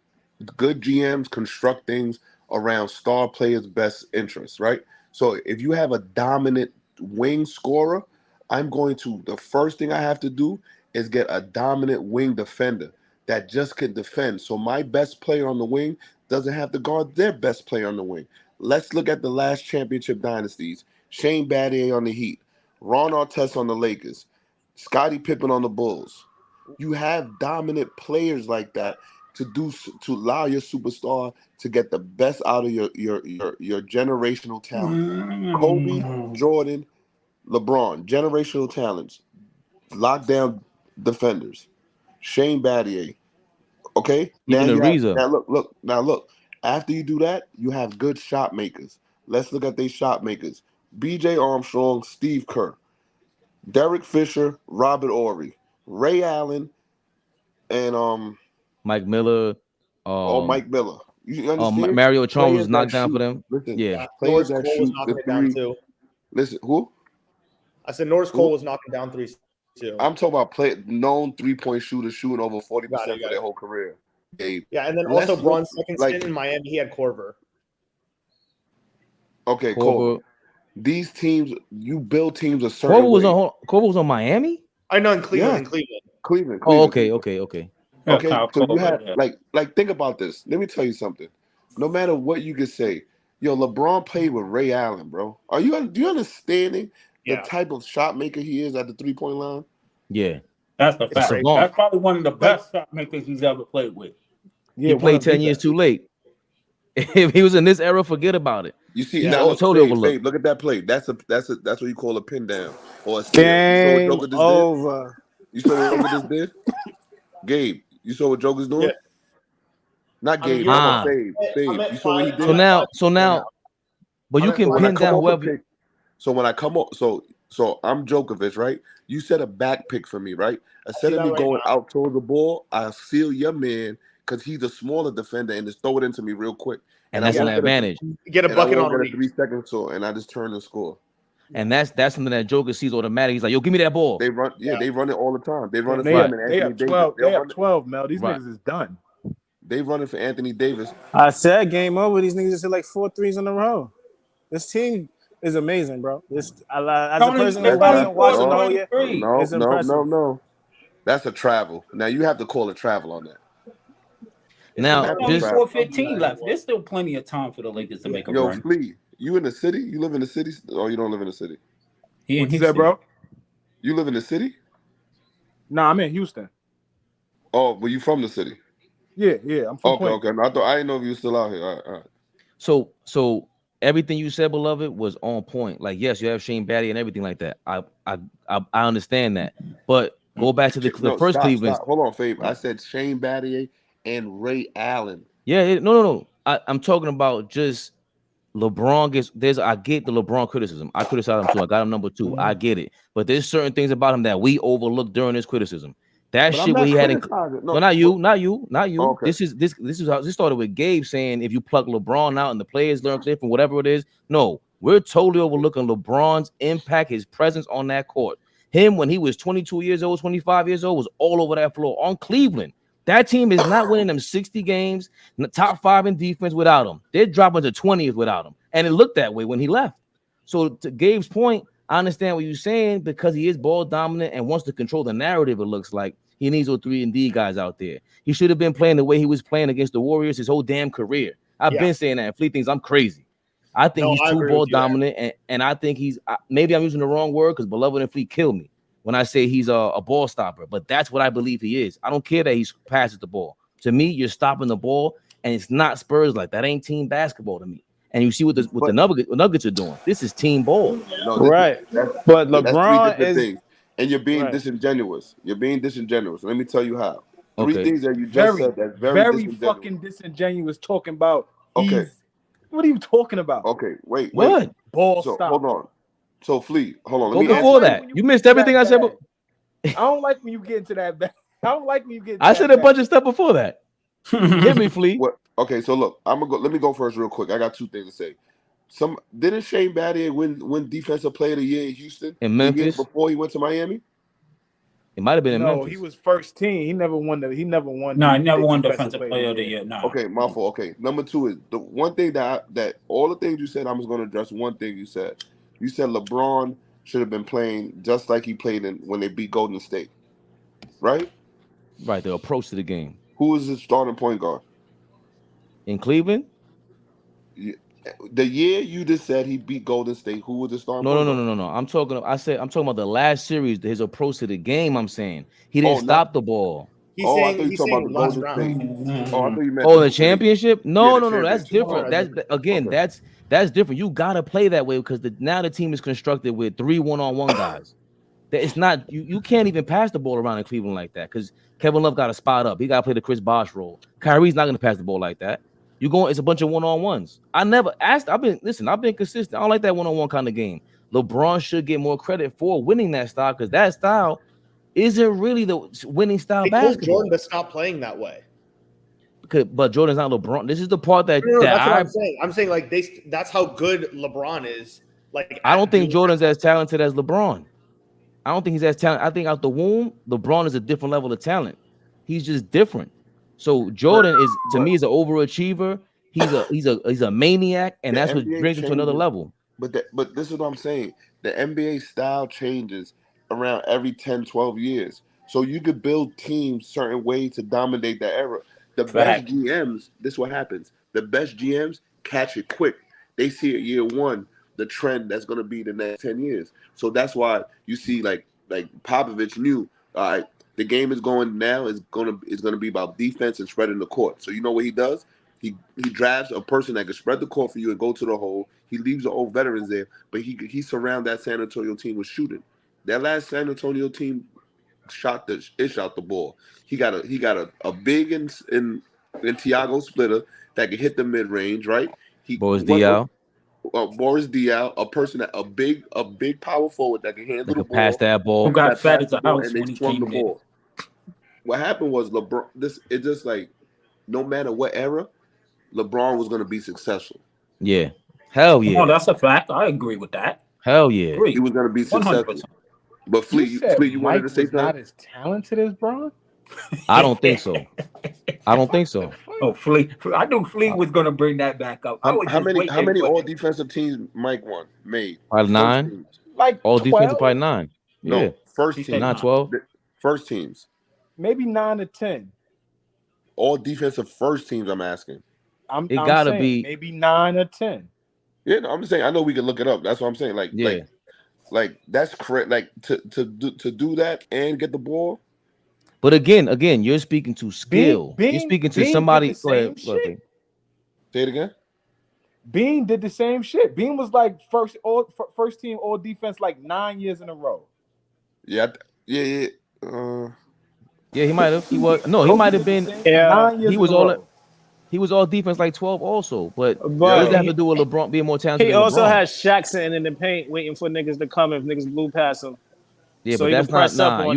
good GMs construct things around star players' best interests, right? So if you have a dominant wing scorer, the first thing I have to do is get a dominant wing defender that just can defend. So my best player on the wing doesn't have to guard their best player on the wing. Let's look at the last championship dynasties. Shane Battier on the Heat, Ron Artest on the Lakers, Scottie Pippen on the Bulls. You have dominant players like that to allow your superstar to get the best out of your generational talent. Kobe, Jordan, LeBron, generational talents, lockdown defenders. Shane Battier. Okay? Now look. After you do that, you have good shot makers. Let's look at these shot makers. B.J. Armstrong, Steve Kerr, Derek Fisher, Robert Horry, Ray Allen, and Mike Miller. Mike Miller. You understand? Mario Chalmers was knocked down for them. Listen, yeah. Players that shoot the 3. Listen, who? I said Norris Cole was knocking down 3s. too. I'm talking about known 3-point shooters shooting over 40% for their whole career. Yeah, and then also Braun's second stint in Miami, he had Korver. Okay, Korver. These teams, you build teams a certain way. Korver was on Miami? I know in Cleveland. Yeah. In Cleveland. Cleveland. Oh, okay. Okay, so you have like think about this. Let me tell you something. No matter what you could say, yo, LeBron played with Ray Allen, bro. Do you understanding the type of shot maker he is at the 3-point line? Yeah. That's the fact. That's probably one of the best shot makers he's ever played with. Yeah, he played 10 years too late. If he was in this era, forget about it. You see, now totally overlooked. Look at that play. That's what you call a pin down or a steal. Game over. You saw what Joker just did? Gabe, you saw what Joker's doing? Yeah. Not Gabe, Fabe. You saw what he did? So now, but you can pin down whoever. So when I come up, so I'm Djokovic, right? You set a back pick for me, right? Instead of me going out toward the ball, I seal your man because he's a smaller defender and just throw it into me real quick. And that's an advantage. Get a bucket on a 3 second tour, and I just turn and score. And that's something that Joker sees automatically. He's like, yo, give me that ball. They run, they run it all the time. They run it for him and Anthony Davis. They have 12, Mel. These niggas is done. They running for Anthony Davis. I said game over. These niggas just hit like 4 threes in a row. This team is amazing, bro. As a person who wasn't watching the whole year, no. That's a travel. Now you have to call a travel on that. Now, there's 4:15 left. There's still plenty of time for the Lakers to make a run. Flea, you in the city? You live in the city, or you don't live in the city? What you said, bro? You live in the city? Nah, I'm in Houston. Oh, were you from the city? Yeah, I'm from Okay. I didn't know if you were still out here. All right. So everything you said, beloved, was on point. Like, yes, you have Shane Battier and everything like that. I understand that, but go back to the first Cleveland. Hold on, Fabe. I said Shane Battier and Ray Allen. Yeah, no. I'm talking about just LeBron gets. I get the LeBron criticism. I criticize him too. I got him number 2. I get it, but there's certain things about him that we overlooked during this criticism. That shit where he had not you. Okay. This is how this started with Gabe saying if you pluck LeBron out and the players learn different, whatever it is. No, we're totally overlooking LeBron's impact, his presence on that court. Him when he was 22 years old, 25 years old, was all over that floor on Cleveland. That team is not winning them 60 games, top 5 in defense without him. They're dropping to 20th without him. And it looked that way when he left. So to Gabe's point, I understand what you're saying because he is ball dominant and wants to control the narrative. It looks like he needs those 3-and-D guys out there. He should have been playing the way he was playing against the Warriors his whole damn career. I've been saying that. Fleet thinks I'm crazy. I think he's too ball dominant, and I think he's maybe I'm using the wrong word because Beloved and Fleet kill me when I say he's a ball stopper, but that's what I believe he is. I don't care that he passes the ball. To me, you're stopping the ball, and it's not Spurs like that. Ain't team basketball to me. And you see what the Nuggets are doing. This is team ball, right? But LeBron is, things. And you're being disingenuous. You're being disingenuous. Let me tell you how. 3 things that you just said that's very fucking disingenuous. Talking about what are you talking about? Okay, wait. What ball? So stop. hold on. So Flea, hold on. Go before that. You missed everything I said. I don't like when you get into that. I don't like when you get. I said a bunch of stuff before that. Hit me, Flea. Okay, so look, I'm gonna go. Let me go first, real quick. I got 2 things to say. Didn't Shane Battier win Defensive Player of the Year in Houston in Memphis before he went to Miami? It might have been in Memphis. No, he was first team. He never won. No, he never won Defensive Player of the Year. No. Okay, my fault. Okay, number 2 is the one thing that all the things you said. I'm just gonna address one thing you said. You said LeBron should have been playing just like he played when they beat Golden State, right? Right, the approach to the game. Who was his starting point guard in Cleveland? The year you just said he beat Golden State, who was the starting point guard? No. I'm talking about the last series, his approach to the game. I'm saying he didn't stop the ball. I thought you were talking about the Golden State. I thought you meant the championship? No, that's different. That's different. You gotta play that way because now the team is constructed with 3 one-on-one guys. It's not you can't even pass the ball around in Cleveland like that because Kevin Love got to spot up. He got to play the Chris Bosh role. Kyrie's not gonna pass the ball like that. It's a bunch of one-on-ones. I never asked. I've been consistent. I don't like that one-on-one kind of game. LeBron should get more credit for winning that style because that style isn't really the winning style basketball. Jordan to stop playing that way. But Jordan's not LeBron. This is the part that, that's what I'm saying. I'm saying like that's how good LeBron is. Like I don't think Jordan's as talented as LeBron. I don't think he's as talented. I think out the womb, LeBron is a different level of talent. He's just different. So Jordan is to me is an overachiever. He's a maniac, and The that's what NBA brings him to another changes, level. but this is what I'm saying. The NBA style changes around every 10, 12 years. So you could build teams certain ways to dominate the era. The best Fact. GMs, this is what happens. The best GMs catch it quick. They see it year one, the trend that's gonna be the next 10 years. So that's why you see like Popovich knew, all right, the game is going now is gonna be about defense and spreading the court. So you know what he does? He drafts a person that can spread the court for you and go to the hole. He leaves the old veterans there, but he surround that San Antonio team with shooting. That last San Antonio team shot the ball. He got a big in Tiago Splitter that can hit the mid range, right? He Boris Diaw Boris Diaw, a person that a big power forward that can handle that the could pass ball, that Who ball. got that fed passed as the a ball, house and they when he swung the came there. ball. What happened was LeBron. It's just like no matter what era, LeBron was going to be successful. Yeah, hell yeah, Oh, that's a fact. I agree with that. hell yeah. He was going to be 100%. successful. But You said Fleet, you wanted Mike to say was not something? as talented as Bron? I don't think so. I don't think so. Oh, Fleet. I knew Fleet was going to bring that back up. I was How just many waiting for all it. defensive teams Mike won made? Probably First 9. teams. Like All defensive 12, probably 9. No, Yeah, first He teams. said 9, 9. 12. First teams. maybe 9 to 10. All defensive first teams. I'm asking. I'm Gotta saying be. maybe 9 or 10. Yeah, no, I'm just saying. I know we can look it up. That's what I'm saying. Yeah, Like that's correct. Like to do that and get the ball. but again, you're speaking to skill. You're speaking to Bean somebody. did the Go ahead, same go ahead, shit. Pete. Say it again. Bean did the same shit. Bean was like first team all defense like 9 years in a row. Yeah. Yeah, he might have. He was no. He Kobe might have did the been. same Yeah, 9 years He in was a all. row. He was all defense like 12 also. But what Yeah, does that have but to do with LeBron being more talented he than also LeBron? has Shaq sitting in the paint waiting for niggas to come if niggas blew past him. Yeah, so but he can that's not press up on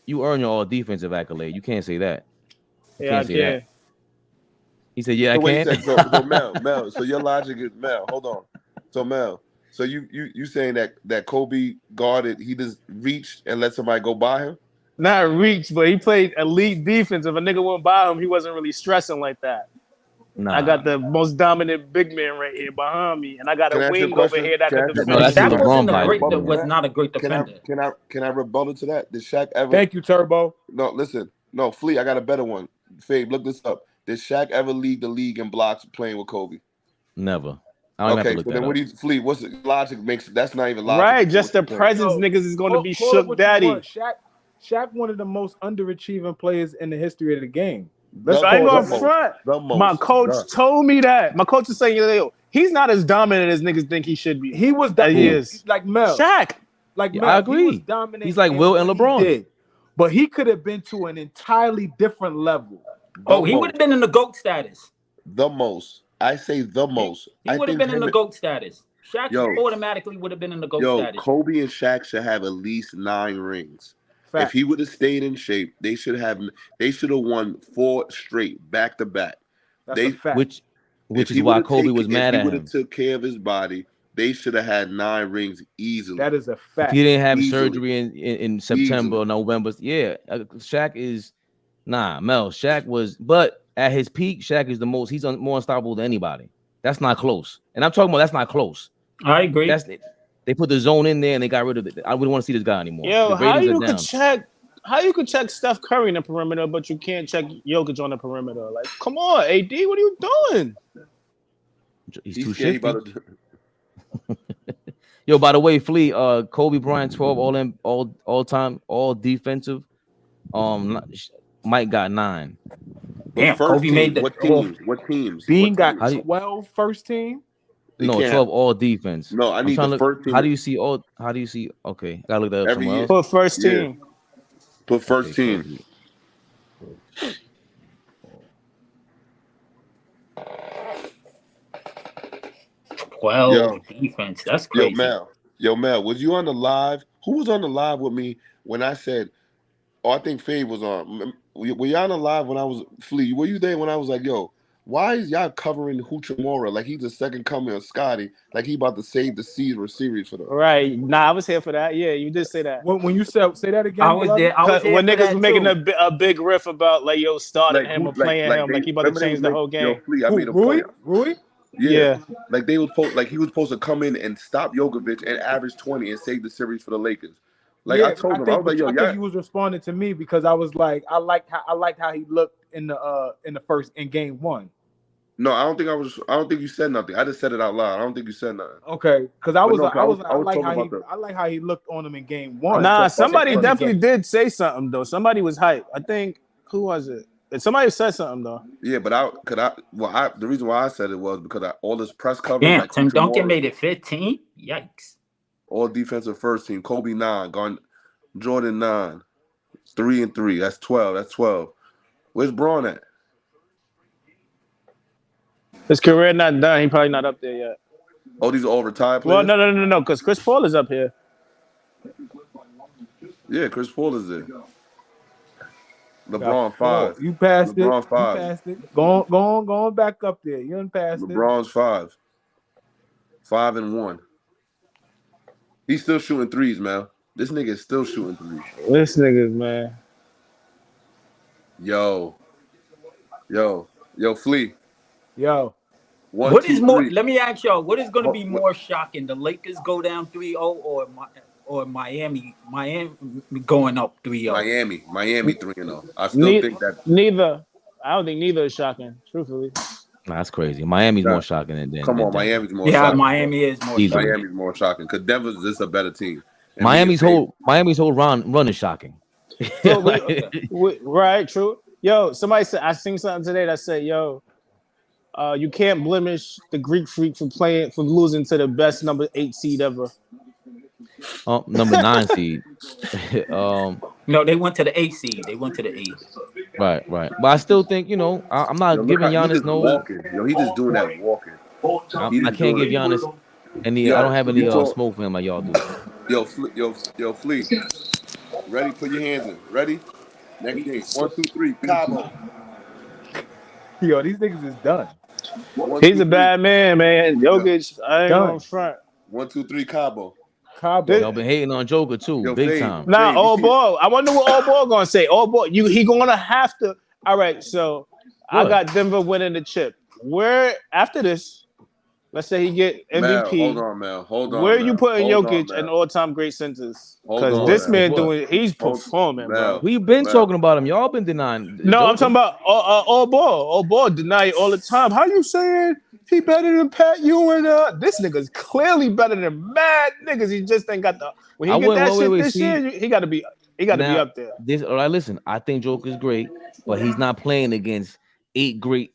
You niggas. earn your all defensive accolade. You can't say that. You Yeah, I can't say that. can. He said, "Yeah, I So wait a can." second. So Mel. So your logic is Mel. Hold on. So Mel. So you saying that Kobe guarded? He just reached and let somebody go by him? Not reach, but he played elite defense. If a nigga went by him, he wasn't really stressing like that. Nah, I got the most dominant big man right here behind me, and I got Can a I ask you a wing over question? here that Can I could ask you a no, defend. that's question? the Shaq Can LeBron I body. rebuttal to was that? not a great defender. Can I rebuttal to that? Did Shaq ever? Thank you, Turbo. No, listen. No, Flea, I got a better one. Fabe, look this up. Did Shaq ever lead the league in blocks playing with Kobe? Never. I don't even have Okay, to look so that then up. what do you Flea? What's the logic makes that's not even logical. Right, So just the what's your point? presence, Yo, niggas is going to be call it shook what you daddy. want. Shaq, one of the most underachieving players in the history of the game. The I ain't most, gonna the most, front. the My most. coach The- told me that. My coach is saying, yo, he's not as dominant as niggas think he should be. He was He is. like Mel. Shaq. Like Yeah, Mel, I he agree. was dominant. He's like in Will and what he LeBron. did, but he could have been to an entirely different level. Oh, he would have been in the GOAT status. The most. I say the most. He would have been in the GOAT status. Shaq Yo. automatically would have been in the GOAT Yo, status. Kobe and Shaq should have at least 9 rings. Fact. If he would have stayed in shape, they should have won 4 straight back to back. That's a fact. Which If is he why would've Kobe was mad If at he would him. have took care of his body, they should have had 9 rings easily. That is a If fact. he didn't have Easily. surgery in September or November, yeah, Shaq is Mel. Shaq was, but at his peak, Shaq is the most. He's more unstoppable than anybody. That's not close. And I'm talking about that's not close. I agree. They put the zone in there and they got rid of it. I wouldn't want to see this guy anymore. Yo, The how ratings are you down. could check Steph Curry in the perimeter, but you can't check Jokic on the perimeter? Like, come on, AD, what are you doing? He's too scared he shifty. about to- Yo, by the way, Flea, Kobe Bryant 12 all time, all defensive. Mike got 9. Damn, First Kobe team, made the what teams? Bean What got teams? 12 first team. They No, can't 12 all defense. No, I I'm need trying the to first team. How do you see all? How do you see? Okay, gotta look that up Every somewhere year. else. Put first Yeah. team. Put first Okay, team. Kobe. 12 defense. That's crazy. Yo, Mel, was you on the live? Who was on the live with me when I said, I think Fabe was on. Were you on the live when I was Flea? Were you there when I was like, yo, Why is y'all covering Huchamora like he's the second coming of Scotty? Like he about to save the series for them. Right. Nah, I was here for that. Yeah, you did say that. When you say that again, I was there. I was there when for niggas that was making too. a big riff about like yo starting Like him who, or playing him, they, like he about to change the whole game. Flea, I made a Rui? point. Rui? Yeah. Like they was like he was supposed to come in and stop Jokovic and average 20 and save the series for the Lakers. Like I told him, I was like, yo, I think he was responding to me because I was like, I liked how he looked in game one. No, I don't think you said nothing. I just said it out loud. I don't think you said nothing. Okay, because I like how he looked on him in game one. Nah, somebody definitely did say something though. Somebody was hype. I think who was it? Somebody said something though. Yeah, but the reason why I said it was because all this press coverage. Damn, like Tim Duncan made it 15. Yikes! All defensive first team. Kobe 9, Jordan 9, 3 and 3. That's 12. That's 12. Where's Braun at? His career not done. He probably not up there yet. Oh, these are all retired players? Well, no, because Chris Paul is up here. Yeah, Chris Paul is there. LeBron 5. You passed LeBron it. 5. You passed it. Going back up there. You done passed LeBron's 5. 5 and 1. He's still shooting threes, man. This nigga is still shooting threes. This nigga, man. Yo, Flea. Yo. What is more? Let me ask y'all. What is going to be more shocking? The Lakers go down 3-0 or Miami going up 3-0? Miami 3-0. I still think that neither. I don't think neither is shocking. Truthfully, nah, that's crazy. Miami's more shocking than. Come on, than Miami's more. Yeah, shocking. Miami is more. Shocking. Miami's more shocking because Denver's just a better team. And Miami's whole run is shocking. Right? True. Yo, somebody said I seen something today that said, "Yo, you can't blemish the Greek Freak from losing to the best number 8 seed ever." Oh, number 9 seed. No, they went to the 8 seed. They went to the 8. Right. But I still think, I'm not giving Giannis no. Yo, he just doing that walking. I can't give Giannis any. I don't have any smoke for him like y'all do. Yo, Flea. Ready? Put your hands in. Ready? Next game. 1, 2, 3. Cabo. Yo, these niggas is done. He's a bad man. Jokic, I ain't on front. 1, 2, 3. Cabo. Y'all been hating on Joker too, big time. Nah, all ball. I wonder what all ball gonna say. All ball. He gonna have to. All right, so I got Denver winning the chip. Where after this? Let's say he get MVP. Hold on. Where are you putting Jokic and all-time great centers? Because this man he's performing, bro. We've been talking about him. Y'all been denying. No, I'm talking about all ball. All ball deny it all the time. How you saying he better than Pat Ewing? This nigga's clearly better than mad niggas. He just ain't got the. When he get that shit this year, he got to be. He got to be up there. All right, listen. I think Joker's great, but he's not playing against eight great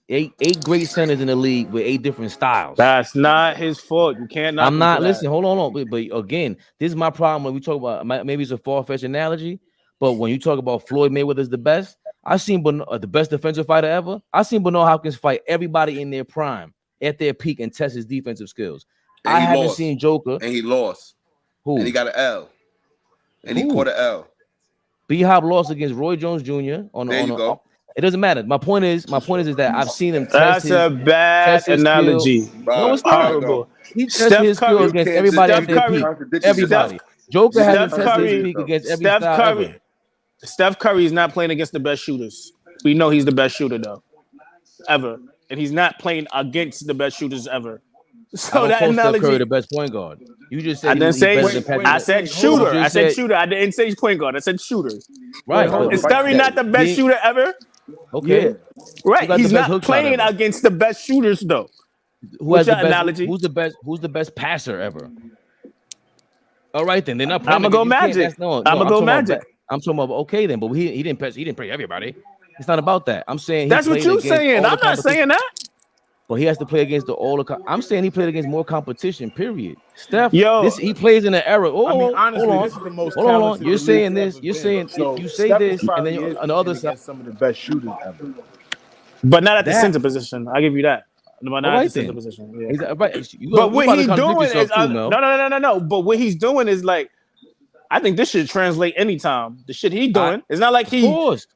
centers in the league with 8 different styles. That's not his fault. You can't. I'm not. Listen, hold on. But again, this is my problem when we talk about. Maybe it's a far-fetched analogy, but when you talk about Floyd Mayweather's the best, I've seen the best defensive fighter ever. I've seen Bernard Hopkins fight everybody in their prime, at their peak, and test his defensive skills. I haven't seen Joker, and he lost. Who? And he got an L, and he caught an L. B-Hop lost against Roy Jones Jr. There you go. It doesn't matter. My point is that I've seen him That's test a bad analogy. No, it's not. Horrible. He tested his skills against everybody at their peak. Everybody. Joker hasn't tested his peak against every style ever. Steph Curry is not playing against the best shooters. We know he's the best shooter though, ever, and he's not playing against the best shooters ever. So that analogy, Steph Curry the best point guard. You just said I didn't say. I said shooter. I said shooter. I didn't say point guard. I said shooter. Right. Is Curry not the best shooter ever? Okay. Yeah. Right. He's not playing against the best shooters though. Who has the best analogy? Who's the best passer ever? All right then. They're not playing. I'm gonna go Magic. I'm gonna go Magic. I'm talking about okay then, but he didn't play everybody. It's not about that. I'm saying that's what you're saying. I'm not saying that. But he has to play against I'm saying he played against more competition. Period. Steph, he plays in an era. Honestly, this is the most. Hold on. You're saying this. You're saying you say this, and then on the other side, some of the best shooters ever. But not at the center position. I'll give you that. But not at the center position. Yeah. But what he's doing is no. But what he's doing is like, I think this should translate anytime. The shit he's doing. It's not like he. Of course.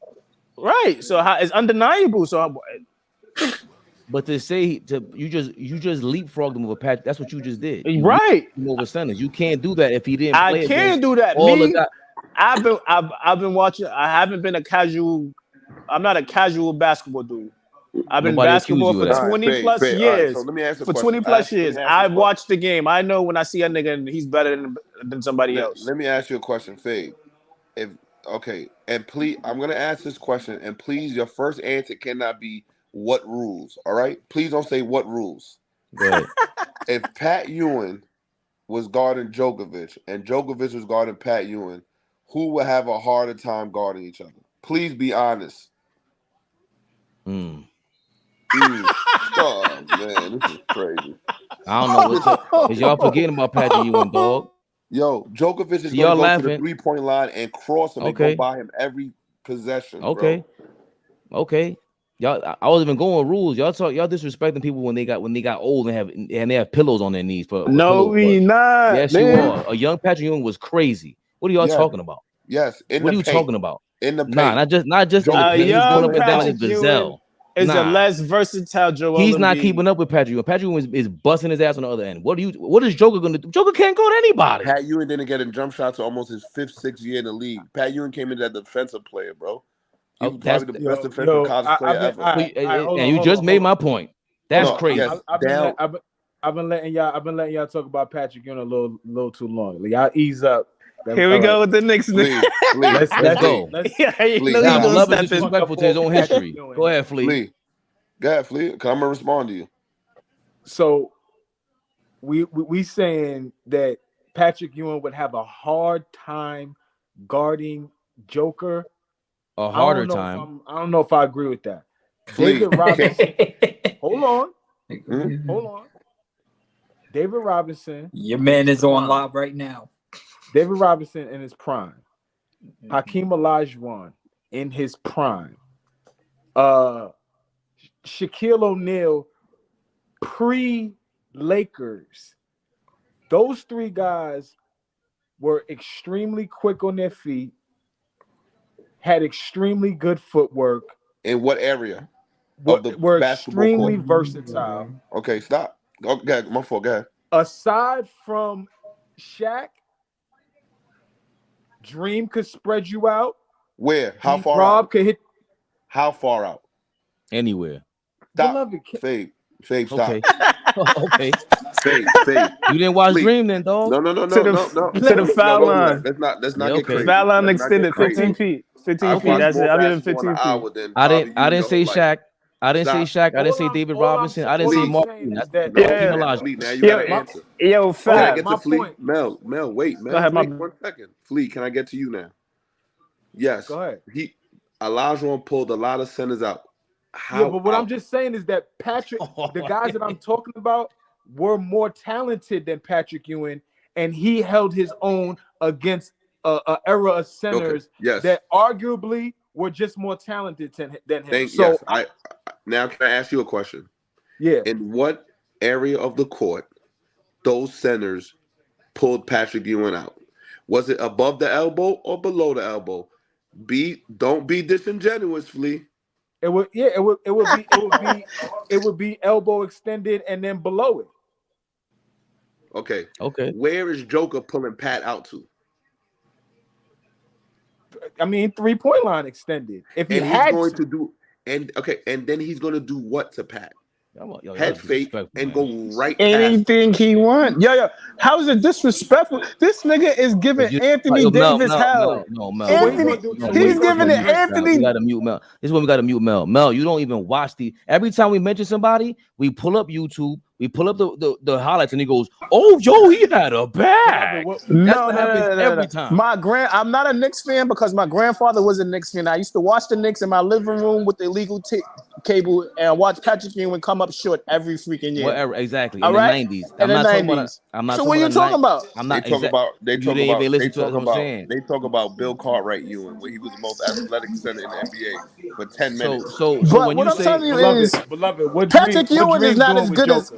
Right. So it's undeniable. So. But to say you just leapfrogged him with a patch. That's what you just did. You Right. leapfrogged him over centers. You can't do that if he didn't I play. can't do that. All Me, the guys. I've been watching. I haven't been a casual. I'm not a casual basketball dude. I've been Nobody accused basketball you for of that. 20 plus All right, years. so let me ask you a For question. 20 plus Let me years, ask you a I've question. watched the game. I know when I see a nigga and he's better than somebody else. Let me ask you a question, Fabe. And please, I'm gonna ask this question, and please, your first answer cannot be what rules. All right, please don't say what rules. Go ahead. If Pat Ewing was guarding Djokovic and Djokovic was guarding Pat Ewing, who would have a harder time guarding each other? Please be honest. Oh man, this is crazy. I don't know what is y'all forgetting about Patrick Ewing, dog. Yo, Djokovic is y'all going to go laughing. to the 3-point line and cross him and go by him every possession. Okay. Bro. Okay. Y'all, I wasn't even going rules. Y'all disrespecting people when they got old and they have pillows on their knees for no, we not. Yes, man. you are. A young Patrick Ewing was crazy. What are y'all talking about? Yes, what are you talking about? In the paint. Not just in the paint. He's going up and down like a gazelle. Is a less versatile Joel He's not Embiid. keeping up with Patrick Ewing. Patrick Ewing is busting his ass on the other end. What is Joker going to do? Joker can't go to anybody. Pat Ewing didn't get a jump shot to almost his 5th, 6th year in the league. Pat Ewing came in as a defensive player, bro. He was probably the best defensive college player ever. And you just made my point. That's crazy. I've been letting y'all talk about Patrick Ewing a little too long. Y'all ease up. Here we go with the Knicks. Let's go. I'm loving disrespectful to his own history. Go ahead, Flea. Go ahead, Flea. Cause I'm gonna respond to you. So we saying that Patrick Ewing would have a hard time guarding Joker. A harder time. I don't know if I agree with that. David Robinson. Hold on. David Robinson. Your man is on live right now. David Robinson in his prime. Hakeem Olajuwon in his prime. Shaquille O'Neal pre-Lakers. Those three guys were extremely quick on their feet, had extremely good footwork. In what area? Were extremely versatile. Okay, stop. Go ahead. My fault. Go ahead. Aside from Shaq, Dream could spread you out. Where? How far Rob out? could hit. How far out? Anywhere. Stop. Fade, stop. Okay. Okay. Fade. You didn't watch Dream then, dog? No. To the foul line. Let's not get crazy. Foul line extended 15 feet. 15 feet. That's it. I'm giving 15 feet. I didn't say Shaq. I didn't say Shaq. I didn't say David Robinson. I didn't say Martin. Now you gotta answer. Yo, Can I get my to Flea? point. Mel, wait, Mel. Go ahead, wait 1 second. Flea, can I get to you now? Yes. Go ahead. Olajuwon pulled a lot of centers out. Yeah, but what I'm just saying is that Patrick, the guys that I'm talking about, were more talented than Patrick Ewing, and he held his own against an era of centers that arguably were just more talented than him. Now can I ask you a question? Yeah. In what area of the court those centers pulled Patrick Ewing out? Was it above the elbow or below the elbow? Don't be disingenuous, Flea. It would be elbow extended and then below it. Okay. Where is Joker pulling Pat out to? I mean, 3-point line extended. If he had going to do, and then he's going to do what to Pat? Head fake and go right anything he wants. Yo, how is it disrespectful? This nigga is giving Anthony Davis hell. He's giving it Anthony. We gotta mute Mel. This is when we gotta mute Mel. Mel, you don't even watch every time we mention somebody, we pull up YouTube, we pull up the highlights, and he goes, "Oh, yo, he had a bag." No, every time. I'm not a Knicks fan because my grandfather was a Knicks fan. I used to watch the Knicks in my living room with the illegal cable and watch Patrick Ewing come up short every freaking year. Whatever, exactly. All in right? the 90s. I'm not so what are you talking about? I'm not. They talk about Bill Cartwright Ewing, where he was the most athletic center in the NBA for 10 minutes. So but what I'm telling you is, Patrick Ewing is not as good as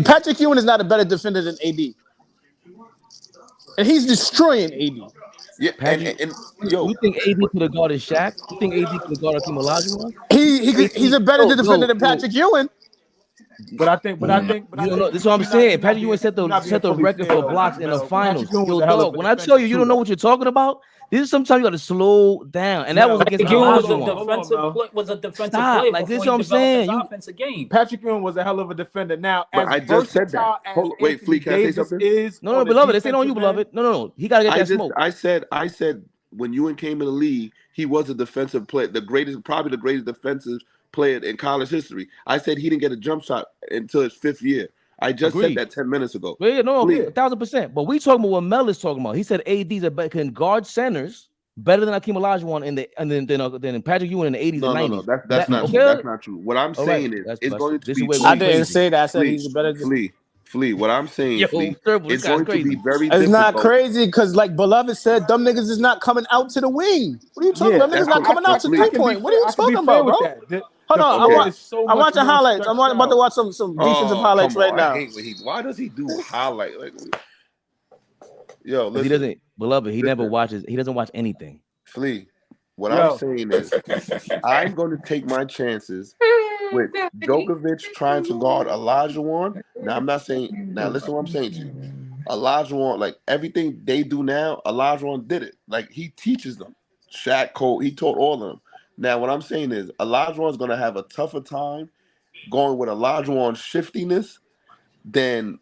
Patrick Ewing is not a better defender than AD, and he's destroying AD. Yeah, you think AD could have guarded Shaq? You think AD could have guarded Hakeem Olajuwon? He he's a better defender than Patrick Ewing. But I think, you don't know. This is what I'm saying. Patrick Ewing set the record for blocks in the finals. Yo, dog, when I tell you, you don't know what you're talking about. This is sometimes you got to slow down, and that was against Olajuwon. Was a defensive player. Like this is what I'm saying. Offensive game. Patrick Ewing was a hell of a defender. Now, but as I just said that. Wait, Flea, can I say something? No, beloved, this ain't on you, beloved. No. He got to get that smoke. I said when Ewing came in the league, he was a defensive player, probably the greatest defensive player in college history. I said he didn't get a jump shot until his 5th year. I just said that 10 minutes ago. Yeah, no, 1,000%. But we talking about what Mel is talking about. He said ADs can guard centers better than Akeem Olajuwon than Patrick Ewing in the 80s and 90s. No, that's not true. That's not true. What I'm saying is it's going to be. I didn't say that. I said he's better than Flea. What I'm saying, it's going to be very. It's not crazy because, like Beloved said, dumb niggas is not coming out to the wing. What are you talking about? Niggas not coming out to 3-point. What are you talking about, bro? Hold on, I'm watching highlights. I'm about to watch some defensive highlights right now. Why does he do highlight? Like, yo, listen. He doesn't, beloved. He never watches. He doesn't watch anything. Flea. What I'm saying is, I'm going to take my chances with Djokovic trying to guard Olajuwon. Now, I'm not saying. Now, listen to what I'm saying to you. Olajuwon, like everything they do now, Olajuwon did it. Like he teaches them. Shaq, Cole, he taught all of them. Now, what I'm saying is, Olajuwon's going to have a tougher time going with Olajuwon's shiftiness than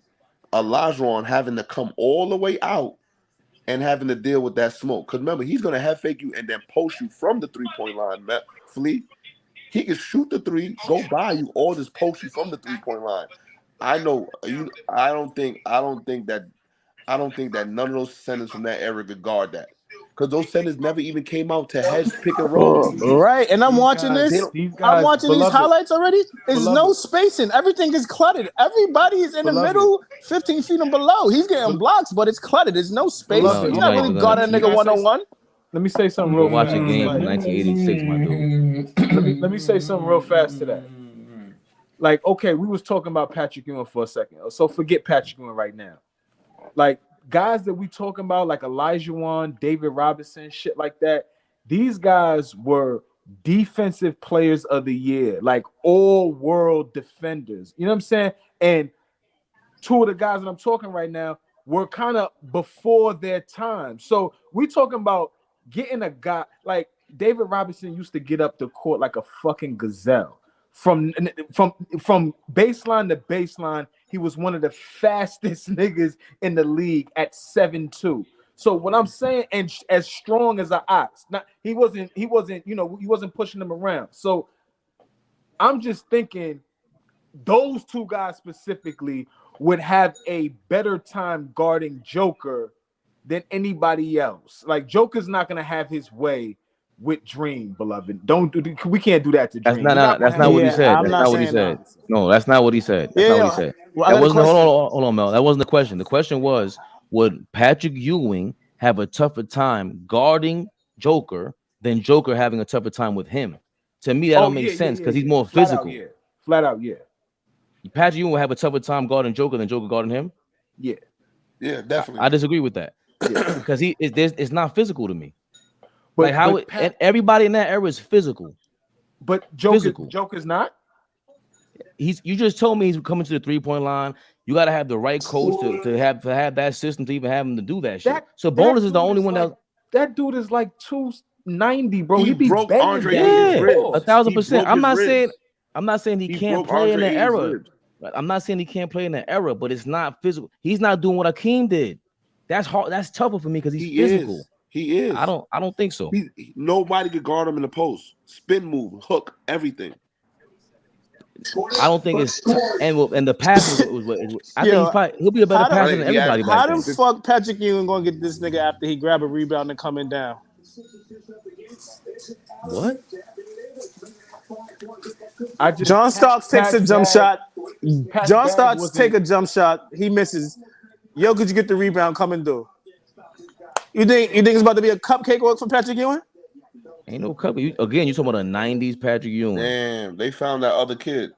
Olajuwon having to come all the way out and having to deal with that smoke. Because remember, he's going to head fake you and then post you from the 3-point line, Flea. He can shoot the three, go by you, or just post you from the 3-point line. I know you. I don't think that none of those centers from that era could guard that. Because those centers never even came out to hedge pick and roll. Right, and I'm watching this. I'm watching these highlights already. There's no spacing. Everything is cluttered. Everybody is in the middle, 15 feet and below. He's getting blocks, but it's cluttered. There's no space. He's not really guarding a nigga one-on-one. Let me say something real fast. Watch a game from 1986, my dude. Let me say something real fast to that. Like, okay, we was talking about Patrick Ewing for a second. So forget Patrick Ewing right now. Like, guys that we talking about, like Olajuwon, David Robinson, shit like that, these guys were defensive players of the year, like all-world defenders. You know what I'm saying? And two of the guys that I'm talking right now were kind of before their time. So we talking about getting a guy like David Robinson used to get up the court like a fucking gazelle. From baseline to baseline, he was one of the fastest niggas in the league at 7'2". So what I'm saying, and as strong as an ox, he wasn't pushing them around. So I'm just thinking those two guys specifically would have a better time guarding Joker than anybody else. Like Joker's not gonna have his way with Dream, beloved. We can't do that to Dream. That's not what he said. That's not what he said. No, that's not what he said. That's not what he said. Hold on, Mel. That wasn't the question. The question was, would Patrick Ewing have a tougher time guarding Joker than Joker having a tougher time with him? To me, that don't make sense because he's more physical. Flat out, yeah. Patrick Ewing will have a tougher time guarding Joker than Joker guarding him? Yeah. Yeah, definitely. I disagree with that. Because it's not physical to me. And everybody in that era is physical. But Joker's not? You just told me he's coming to the 3-point line. You got to have the right coach to have that system to even have him to do that shit. So Bonus is the only one that dude is like 290, bro. He broke Andre. 1,000%. I'm not saying he can't play in the era. I'm not saying he can't play in the era, but it's not physical. He's not doing what Akeem did. That's hard. That's tougher for me because he's physical. He is. I don't think so. Nobody could guard him in the post. Spin move, hook, everything. I don't think it's and the pass I think he'll be a better passer than everybody. How the fuck Patrick Ewing gonna get this nigga after he grab a rebound and coming down? What? John Starks takes a jump shot. John Starks take a jump shot. He misses. Yo, could you get the rebound? Come and do. You think it's about to be a cupcake work for Patrick Ewing? Ain't no cupcake. Again, you talking about a '90s Patrick Ewing? Damn, they found that other kid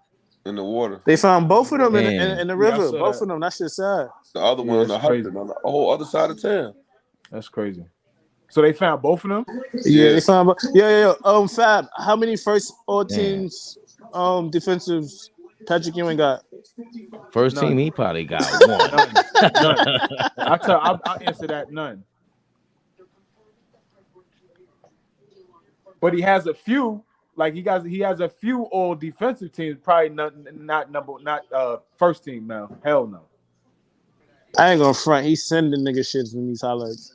in the water. They found both of them in the river. Both of them. That shit's sad. The other one in the Hudson on the whole other side of town. That's crazy. So they found both of them. Yeah, they found. Yeah. Fab, how many first all Damn. teams defensives Patrick Ewing got? First None. team, he probably got one. None. I'll answer that. None. But he has a few. Like he has a few all defensive teams. Probably not first team now. Hell no. I ain't gonna front. He's sending nigga shits in these highlights.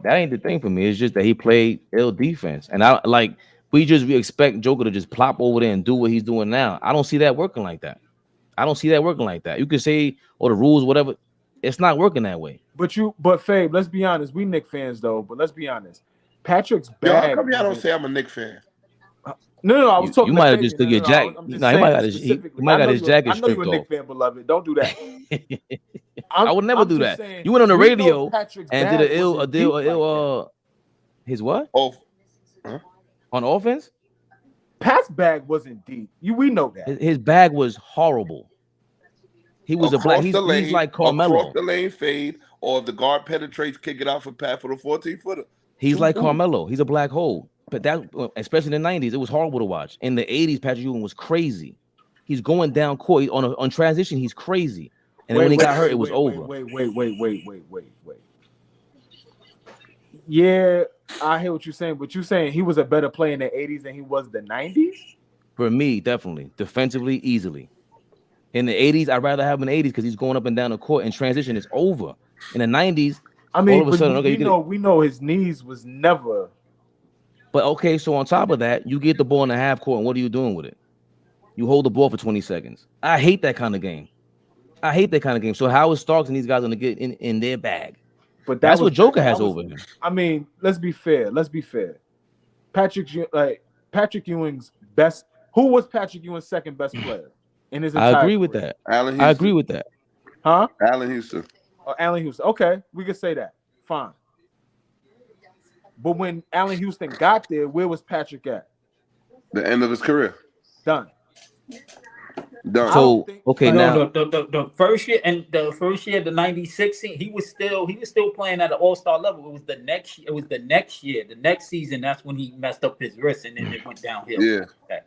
That ain't the thing for me. It's just that he played ill defense, and we expect Joker to just plop over there and do what he's doing now. I don't see that working like that. You could say, the rules, whatever. It's not working that way. But Fabe, let's be honest. We Knicks fans though. But let's be honest. Patrick's bag. Yo, how come y'all don't say I'm a Knicks fan? No. I was talking. You might have just took your jacket. He might got his jacket stripped off. I know you're a Knicks fan, beloved. Don't do that. I would never do that. Saying, you went on the radio and did a deal. His what? Oh, on offense? Pat's bag wasn't deep. We know that. His bag was horrible. He was he's like Carmelo. Across the lane fade, or if the guard penetrates, kick it out for Pat for the 14-footer. He's like Carmelo. He's a black hole. But that, especially in the 90s, it was horrible to watch. In the 80s, Patrick Ewing was crazy. He's going down court on transition. He's crazy. And then when he got hurt, it was over. Wait. Yeah, I hear what you're saying, but you're saying he was a better player in the 80s than he was the 90s? For me, definitely. Defensively, easily. In the 80s, I'd rather have him in the 80s because he's going up and down the court and transition is over. In the 90s, I mean, all of a sudden, we know his knees was never. But okay, so on top of that, you get the ball in the half court, and what are you doing with it? You hold the ball for 20 seconds. I hate that kind of game. So Howard Starks and these guys are gonna get in their bag. But that's what Joker has over him. I mean, let's be fair. Patrick Ewing's best. Who was Patrick Ewing's second best player in his entire I agree with career? that. I agree with that. Huh? Allen Houston. Oh, Allen Houston. Okay, we can say that. Fine. But when Allen Houston got there, where was Patrick at? The end of his career. Done. So okay, now the first year the 96 he was still playing at an all-star level. It was the next year, the next season. That's when he messed up his wrist and then it went downhill. Yeah. Okay.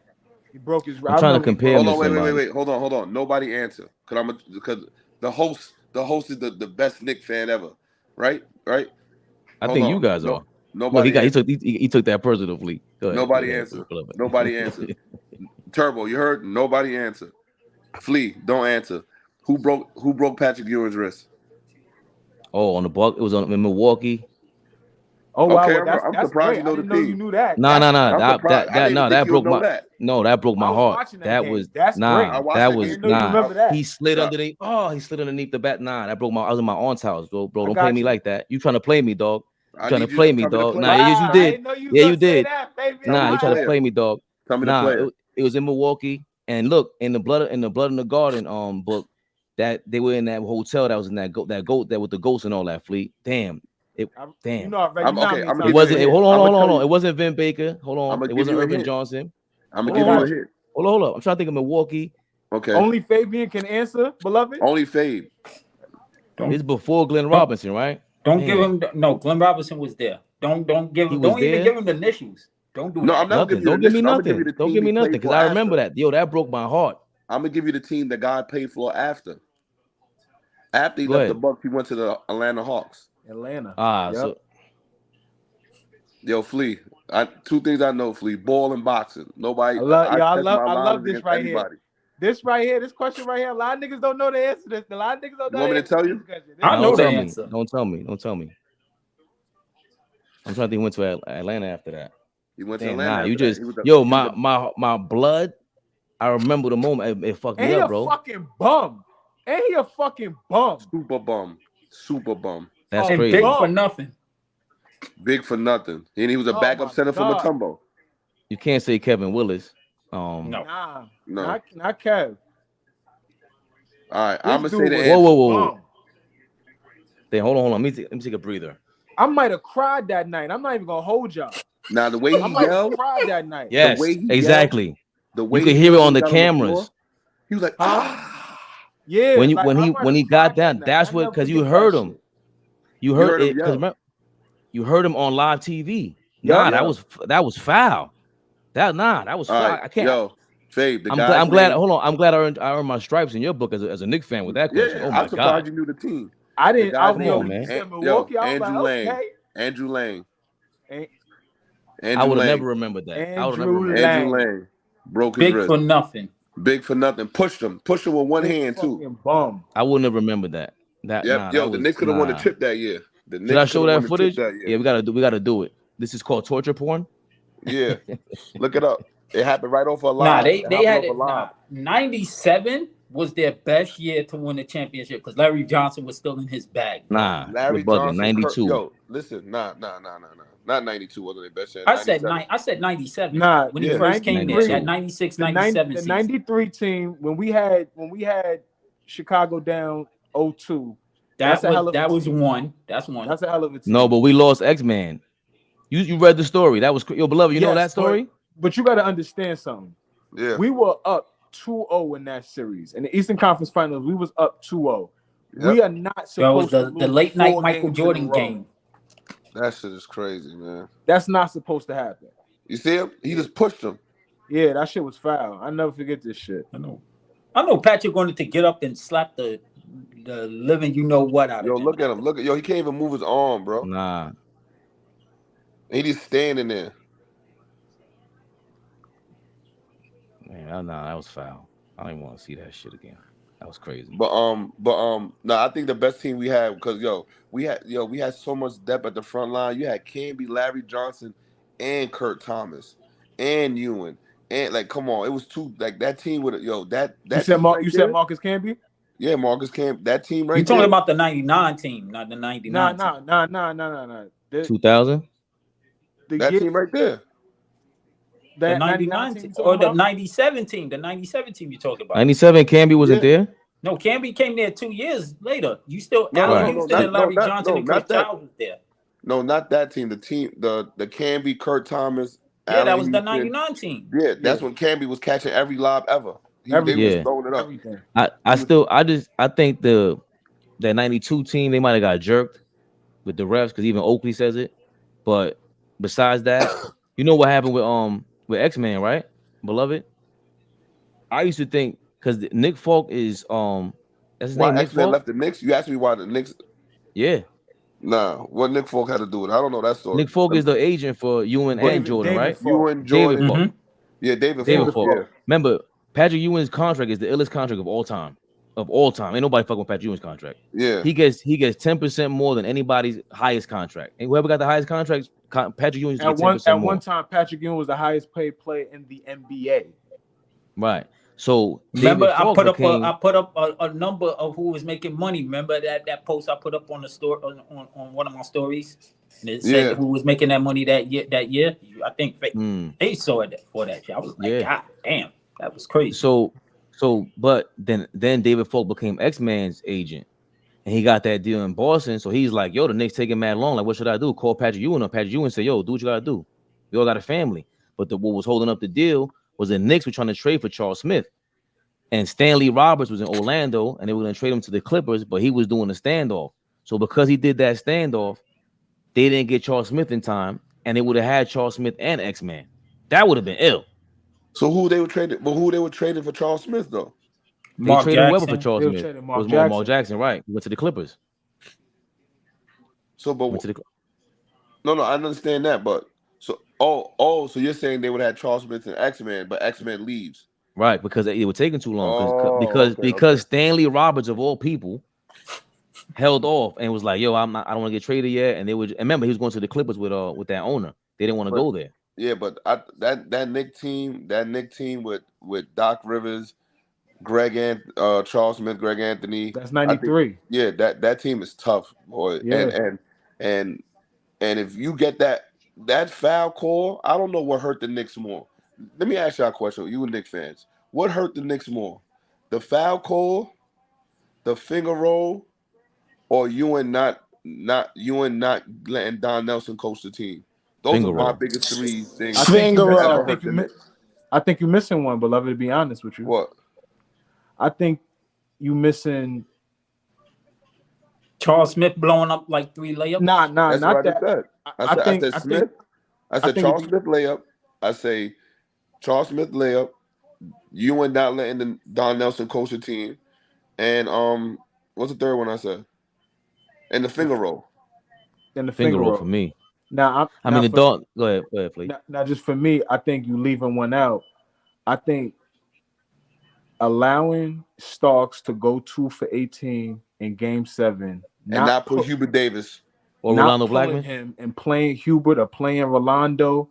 He broke his. I'm trying to compare. Hold on, wait. Hold on. Nobody answer. Because the host is the best Knicks fan ever. Right? I think you guys are. Nobody. He took that personally. Nobody answered. Nobody answered. Turbo, you heard? Nobody answered. Flea, don't answer. Who broke Patrick Ewing's wrist? Oh, on the ball. It was in Milwaukee. Oh wow, okay, well, I'm surprised you know the team. You knew that. No. That broke my heart. That was He slid underneath. Oh, he slid underneath the bat. Nah, that broke my. I was in my aunt's house, bro. Don't play me like that. You trying to play me, dog? Trying to play me, dog? Nah, yes you did. Yeah, you did. Nah, you trying to play me, dog? Nah, it was in Milwaukee. And look, in the blood in the garden book, that they were in that hotel that was in that goat that with the ghosts and all that. Fleet. Damn. It wasn't. Hold on. It wasn't Vin Baker. Hold on. It wasn't Urban Johnson. I'm gonna give you a hit. Hold up. I'm trying to think of Milwaukee. Okay. Only Fabian can answer, beloved. Only Fabe. It's before Glenn Robinson, right? Don't give him. No, Glenn Robinson was there. Don't give him. Don't even give him the initials. Don't do that. No, I'm not Don't give me nothing. Don't give me nothing because I remember that. Yo, that broke my heart. I'm gonna give you the team that God paid for after. After he left the Bucks, he went to the Atlanta Hawks. Atlanta. So yo, Flea. Two things I know, Flea: ball and boxing. Nobody. I love this right here. This right here, this question right here. A lot of niggas don't know the answer to this. A lot of niggas don't know. You want me to tell you? I know the answer. Don't tell me. I'm trying to think. He went to Atlanta after that. He went to Atlanta. My blood. I remember the moment. It fucked me up, bro. Fucking bum. Ain't he a fucking bum? Super bum. That's crazy. Big for nothing. And he was a backup center for Mutombo. You can't say Kevin Willis. No. Not Kev. All right, I'm gonna say the answer. Whoa. Then hold on. Let me take a breather. I might have cried that night. I'm not even gonna hold y'all. Now the way he yelled, cried that night. Yes, exactly. Yelled, the way you could hear it on the cameras. He was like, yeah. When he got down, that's what because you heard him. You heard it. You heard him on live TV. Yep. Nah, Yeah. that was foul. That was All foul. right, I can't. yo, Fabe, the I'm guy's glad. name- Hold on. I'm glad I earned my stripes in your book as a Knicks fan with that question. Yeah, Oh my I'm surprised god. you knew the team. I The didn't. guy's Come name on, is man. You said Milwaukee. I was Andrew like, Lang. okay. Andrew Lang. And I Andrew would have Lang. never remembered that. I would have never Andrew remembered. Andrew Lang. Lang broke his Big wrist. for nothing. Big for nothing. Pushed him with one Big hand too. fucking bum. I wouldn't have remembered that. That Yep. nah. Yo, That the was Knicks could have won the nah. chip that year. The Should I Knicks show could have that won the chip footage? that year. Yeah, we gotta do it. This is called torture porn. Yeah. Look it up. It happened right off a line. Nah, they happened had off a it. line. Nah, 97 was their best year to win the championship because Larry Johnson was still in his bag. Nah, Larry you're bugging. Johnson, 92. Yo, listen, nah. Not 92 wasn't their best year. I said 97. Nah, when he yeah. first came there, 93. that 96, The 97 season. 93 team when we had Chicago down 0-2. That was team. one. That's one. That's a hell of a team. No, but we lost X-Man. You read the story. That was your beloved. You know that story? But you got to understand something. Yeah. We were up 2-0 in that series. In the Eastern Conference Finals, we was up 2-0. Yep. We are not supposed to lose the late night 4 Michael games in Jordan a row. game. That shit is crazy, man. That's not supposed to happen. You see him? He just pushed him. Yeah, that shit was foul. I never forget this shit. I know Patrick wanted to get up and slap the living you know what out Yo, of him. look at him. Yo, he can't even move his arm, bro. Nah. He just standing there. Man, nah, that was foul. I don't even want to see that shit again. That was crazy. But no, I think the best team we had because we had so much depth at the front line. You had Camby, Larry Johnson, and Kurt Thomas, and Ewing, and like, come on, it was two like that team with that. You said Marcus Camby? Yeah, Marcus Camby. That team right. You talking there. about the 99 team, not the 99 team. Nah. 2000? That team right there. The 99 team or the 97 team. The 97 team you talking about. 97, Camby wasn't there? No, Camby came there 2 years later. You still No, Houston and Larry Johnson and Chris Childs was there. No, not that team. The team, the Camby, Kurt Thomas. Yeah, Allen that was the Houston. 99 team. Yeah, that's when Camby was catching every lob ever. They was throwing it up. Everything. I think that 92 team, they might have got jerked with the refs because even Oakley says it. But besides that, you know what happened with X-Man, right? Beloved? I used to think because Nick Folk is that's his Why name, Nick X-Man Folk? left the Knicks? You asked me why the Knicks. Yeah. Nah, what Nick Folk had to do with it? I don't know that story. Nick Folk is the agent for Ewing and Jordan, right? Ewing, David Jordan. Folk. Yeah, David Folk. Yeah. Remember, Patrick Ewing's contract is the illest contract of all time. Of all time. Ain't nobody fucking with Patrick Ewing's contract. Yeah. He gets 10% more than anybody's highest contract. And whoever got the highest contracts, Patrick Ewing At one time, Patrick Ewing was the highest paid player in the NBA. Right. So remember, David Falk I put up a number of who was making money. Remember that post I put up on the store on one of my stories, and it said who was making that money that year. I think they saw it for that shit. I was like, God damn, that was crazy. So, but then David Falk became X-Man's agent, and he got that deal in Boston. So he's like, yo, the Knicks taking mad long. Like, what should I do? Call Patrick Ewing up. Patrick Ewing said, yo, do what you gotta do. We all got a family. But what was holding up the deal was the Knicks were trying to trade for Charles Smith. And Stanley Roberts was in Orlando, and they were going to trade him to the Clippers, but he was doing a standoff. So because he did that standoff, they didn't get Charles Smith in time, and they would have had Charles Smith and X-Man. That would have been ill. So who they were trading for Charles Smith though? They traded Weber for Charles Smith. It was Mark Jackson, right? He went to the Clippers. So, no, I understand that, but so you're saying they would have had Charles Smith and X-Man, but X-Man leaves. Right, because it was taking too long. Because Stanley Roberts of all people held off and was like, "Yo, I don't want to get traded yet." And they would remember he was going to the Clippers with that owner. They didn't want to go there. Yeah, but that Knick team with Doc Rivers, Charles Smith, Greg Anthony. That's 93. Yeah, that team is tough, boy. Yeah. And if you get that foul call, I don't know what hurt the Knicks more. Let me ask y'all a question, you Knicks fans. What hurt the Knicks more? The foul call, the finger roll, or Ewing not letting Don Nelson coach the team? Those are my biggest three things. I think you're missing one, beloved, to be honest with you. What? I think you missing Charles Smith blowing up like 3 layups. Not that. I said Smith. I said Charles Smith layup. I say Charles Smith layup. You and not letting the Don Nelson coach the team. And what's the third one I said? And the finger roll. And the Finger roll for me. Now, I mean, the dog. Go ahead, please. Now, just for me, I think you leaving one out. I think allowing Starks to go 2 for 18 in Game 7, and not put Hubert Davis or Rolando Blackman, him and playing Hubert or playing Rolando,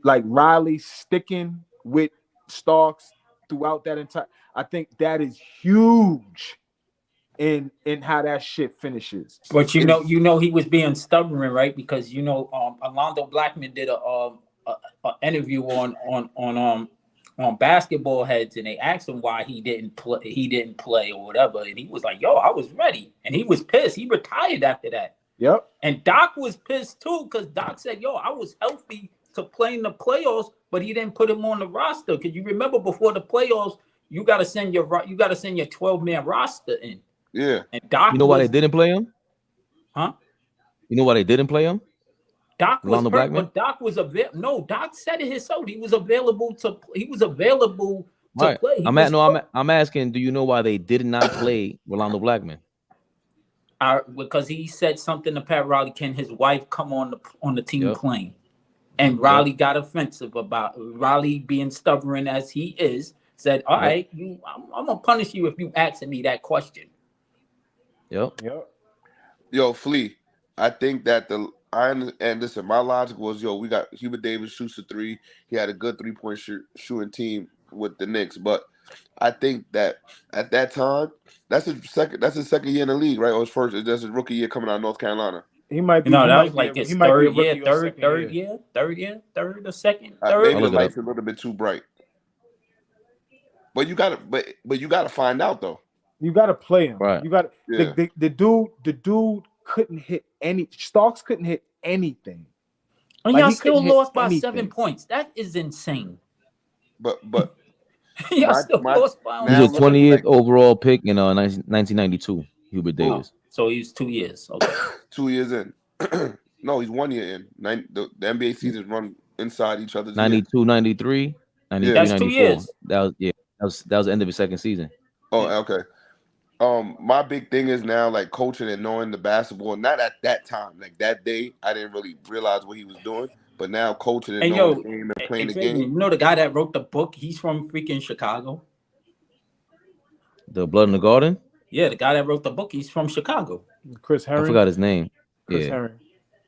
like Riley sticking with Starks throughout that entire. I think that is huge in how that shit finishes. But you know he was being stubborn, right? Because Rolando Blackman did a interview on Basketball Heads, and they asked him why he didn't play or whatever, and he was like, "Yo, I was ready," and he was pissed. He retired after that. Yep. And Doc was pissed too, because Doc said, "Yo, I was healthy to play in the playoffs, but he didn't put him on the roster." Because you remember before the playoffs, you got to send your 12-man roster in. Yeah. And Doc, you know why they didn't play him? Huh? You know why they didn't play him? Doc was hurt, but Doc was available. No, Doc said it himself. He was available to Right. play. I'm asking, do you know why they did not play Rolando Blackman? Because he said something to Pat Riley, can his wife come on the team plane? And Riley got offensive about Riley being stubborn as he is, said, all right, I'm gonna punish you if you asking me that question. Yep. Yo, Flea, I think that and listen, my logic was, we got Hubert Davis shoots a 3. He had a good 3-point shooting team with the Knicks, but I think that at that time, that's his second year in the league, right? Or his first, that's his rookie year coming out of North Carolina. He might be. No, that was like his third or second. Maybe the light's a little bit too bright. But you gotta find out though. You gotta play him. Right. You got the dude couldn't hit any. Starks couldn't hit anything. And y'all still lost by 7 points. That is insane. But y'all still lost by. He's a 28th overall pick in 1992. Hubert Davis. So he's 2 years. Okay. 2 years in. No, he's 1 year in. The NBA seasons run inside each other's 92, year. 93, 93, That's 94. 2 years. That was the end of his second season. Oh, okay. My big thing is now like coaching and knowing the basketball. Not at that time, like that day, I didn't really realize what he was doing. But now coaching and knowing the game and playing the game. You know the guy that wrote the book? He's from freaking Chicago. The Blood in the Garden? Yeah, the guy that wrote the book, he's from Chicago. Chris Herring. I forgot his name. Chris Herring.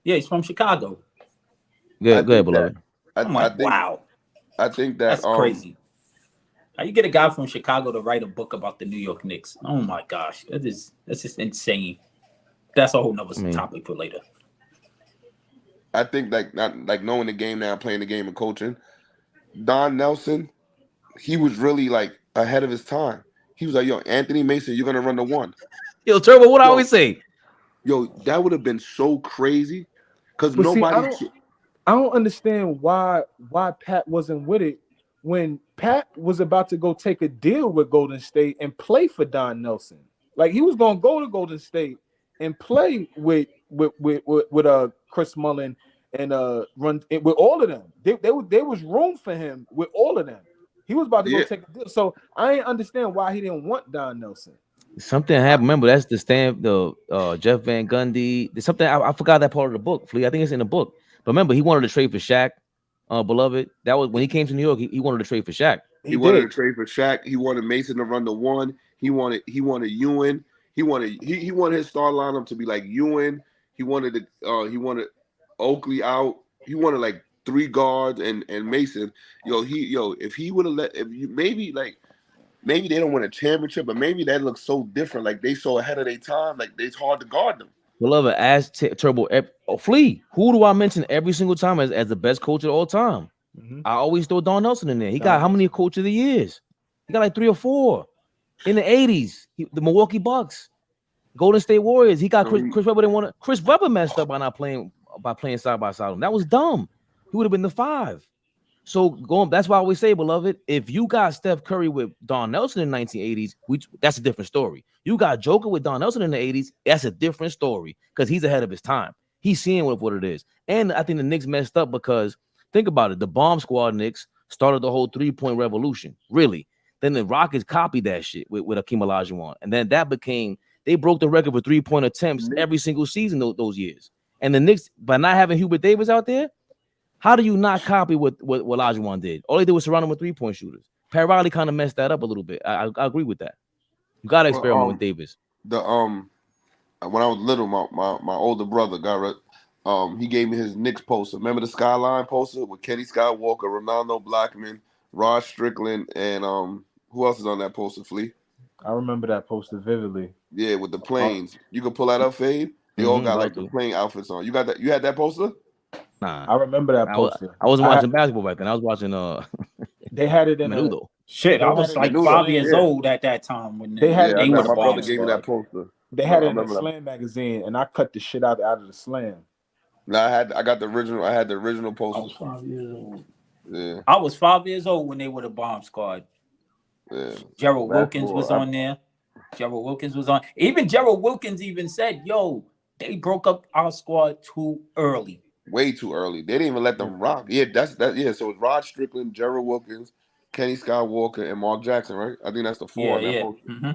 Yeah, he's from Chicago. Go ahead, beloved. Wow. I think that's crazy. How you get a guy from Chicago to write a book about the New York Knicks? Oh my gosh, that's just insane. That's a whole nother topic for later. I think like knowing the game now, playing the game and coaching. Don Nelson, he was really like ahead of his time. He was like, "Yo, Anthony Mason, you're gonna run the 1." Yo, Turbo, what I always say? Yo, that would have been so crazy because nobody. I don't understand why Pat wasn't with it when Pat was about to go take a deal with Golden State and play for Don Nelson. Like he was gonna go to Golden State and play with Chris Mullin and run with all of them. There was room for him with all of them. He was about to go take a deal. So I ain't understand why he didn't want Don Nelson. Something happened. Remember, that's the Jeff Van Gundy. There's something I forgot that part of the book, Flea. I think it's in the book. But remember, he wanted to trade for Shaq, beloved. That was when he came to New York. He wanted to trade for Shaq. He wanted to trade for Shaq. He wanted Mason to run the 1. He wanted Ewing. He wanted his star lineup to be like Ewing. He wanted Oakley out. He wanted like 3 guards and Mason. If he would have maybe they don't win a championship, but maybe that looks so different. Like they so ahead of their time. Like it's hard to guard them. Beloved, ask Turbo Flea. Who do I mention every single time as the best coach of all time? Mm-hmm. I always throw Don Nelson in there. He got how many coach of the years? He got like 3 or 4. In the 80s, the Milwaukee Bucks, Golden State Warriors. He got Chris Webber didn't want to. Chris Webber messed up by playing side by side. That was dumb. He would have been the 5. So that's why I always say, beloved, if you got Steph Curry with Don Nelson in the 1980s, that's a different story. You got Joker with Don Nelson in the 80s, that's a different story because he's ahead of his time. He's seeing what it is. And I think the Knicks messed up because think about it. The bomb squad Knicks started the whole 3-point revolution. Really. Then the Rockets copied that shit with Akeem Olajuwon. And then that became, they broke the record for 3-point attempts every single season those years. And the Knicks, by not having Hubert Davis out there, how do you not copy what Olajuwon did? All they did was surround him with 3-point shooters. Pat Riley kind of messed that up a little bit. I agree with that. You got to experiment with Davis. When I was little, my older brother he gave me his Knicks poster. Remember the Skyline poster with Kenny Skywalker, Ronaldo Blackman, Rod Strickland, and who else is on that poster, Flea? I remember that poster vividly. Yeah, with the planes. You can pull that up, Fade. They all got like the plane outfits on. You got that? You had that poster? Nah, I remember that poster. I wasn't watching basketball back then. I was watching They had it in Menudo. Shit, I was like 5 years old at that time when they had. My brother gave me that poster. They had it in the Slam magazine, and I cut the shit out of the Slam. No, I got the original. I had the original poster. I was 5 years old. Yeah, I was 5 years old when they were the bomb squad. Yeah, Gerald Wilkins was on there. Gerald Wilkins was on. Even Gerald Wilkins even said, "Yo, they broke up our squad too early. Way too early. They didn't even let them rock." Yeah, that's that. Yeah, so it's Rod Strickland, Gerald Wilkins, Kenny Skywalker, and Mark Jackson, right? I think that's the four on that poster. Mm-hmm.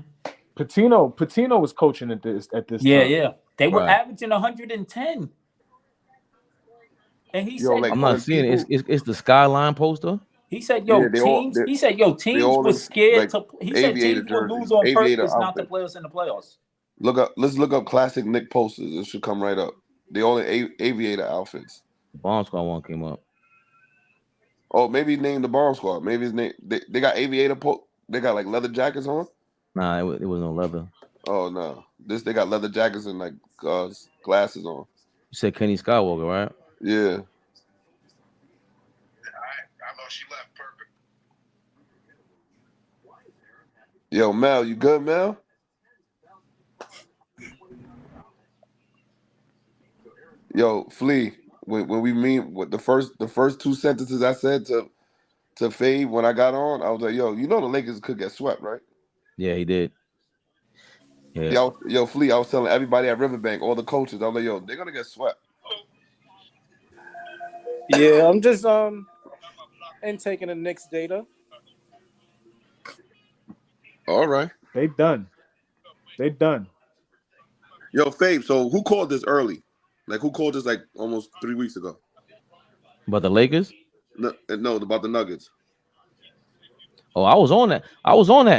Patino was coaching at this time. Yeah. They were averaging 110. And he said, I'm not seeing it. It's the Skyline poster. He said, teams were scared like, to. He said teams would lose on purpose not to play us in the playoffs. Let's look up classic Knick posters. It should come right up. They all in aviator outfits. Bomb Squad one came up. Oh, maybe name the Bomb Squad. Maybe his name. They got aviator. They got like leather jackets on. Nah, it was no leather. Oh no, they got leather jackets and like glasses on. You said Kenny Skywalker, right? Yeah. I know she left perfect. Yo, Mel, you good, Mel? Yo, Flea, when we mean what the first two sentences I said to Fade when I got on, I was like, yo, you know the Lakers could get swept, right? Yeah, he did. Yeah. Yo, Flea, I was telling everybody at Riverbank, all the coaches, I was like, yo, they're gonna get swept. Yeah, I'm just intaking the Knicks data. All right. They done. Yo, Fabe, so who called this early? Like, who called this like almost 3 weeks ago? About the Lakers? No, about the Nuggets. Oh, I was on that.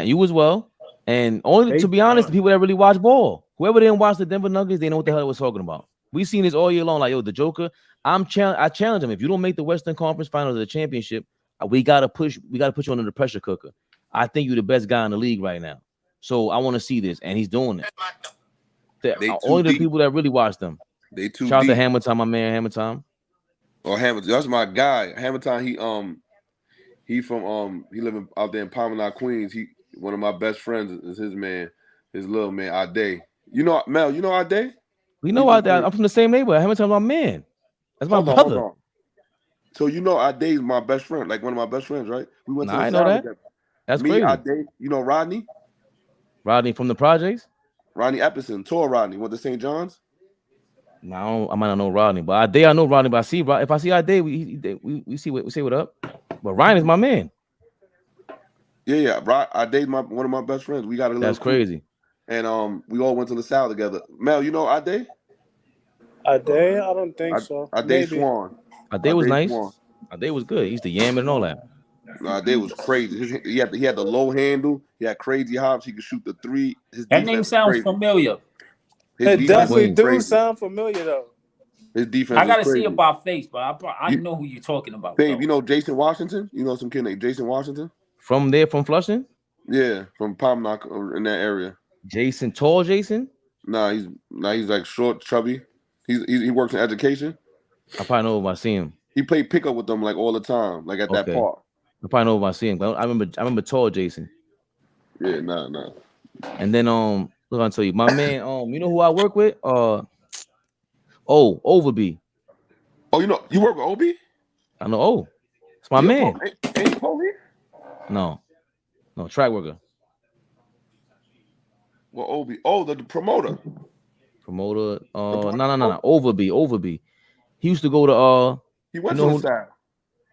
You as well. And only to be honest, the people that really watch ball. Whoever didn't watch the Denver Nuggets, they know what the hell I was talking about. We seen this all year long. Like, yo, the Joker. I challenge him. If you don't make the Western Conference Finals of the championship, we gotta put you under the pressure cooker. I think you're the best guy in the league right now. So I want to see this, and he's doing it. Only the people that really watch them. They too Shout out deep. to Hammer Time, my man, Hammer Time. Oh, Hammer, that's my guy. Hammer Time, he living out there in Palmdale, Queens. He one of my best friends is his man, his little man, Ade. You know Mel, you know Ade? We know Ade. I'm from the same neighborhood. Hammer Time's my man. That's my brother. Hold on. So you know Ade's my best friend, like one of my best friends, right? We went to the I know that. Together. That's Me, crazy. Ade, you know Rodney? Rodney from the projects? Rodney Epperson, tour Rodney, went to St. John's. No, I might not know Rodney, but Ade, I know Rodney. But if I see Ade, we say what up. But Ryan is my man. Yeah. Ade's one of my best friends. We got a little. That's crazy. And we all went to LaSalle together. Mel, you know Ade? Ade? I don't think so. Ade Swan. Ade was nice. Swan. Ade was good. He used to yam and all that. Ade was crazy. He had the low handle. He had crazy hops. He could shoot the three. That name sounds familiar. It definitely do sound familiar though. His defense. I gotta see it by face, but I know who you're talking about. Babe, you know Jason Washington? You know some kid named Jason Washington? From Flushing? Yeah, from Palmdale in that area. Tall Jason? Nah, he's like short, chubby. He works in education. I probably know if I see him. He played pickup with them like all the time, like at that park. I probably know if I see him. I remember tall Jason. Yeah, nah. And then look, I'll tell you, my man, you know who I work with? Overby. Oh, you know, you work with Obi? I know. It's my man. Ain't Kobe? No, track worker. Well, Obi. Oh, the promoter. Promoter. No. Overby. He used to go to He went you to know LaSalle.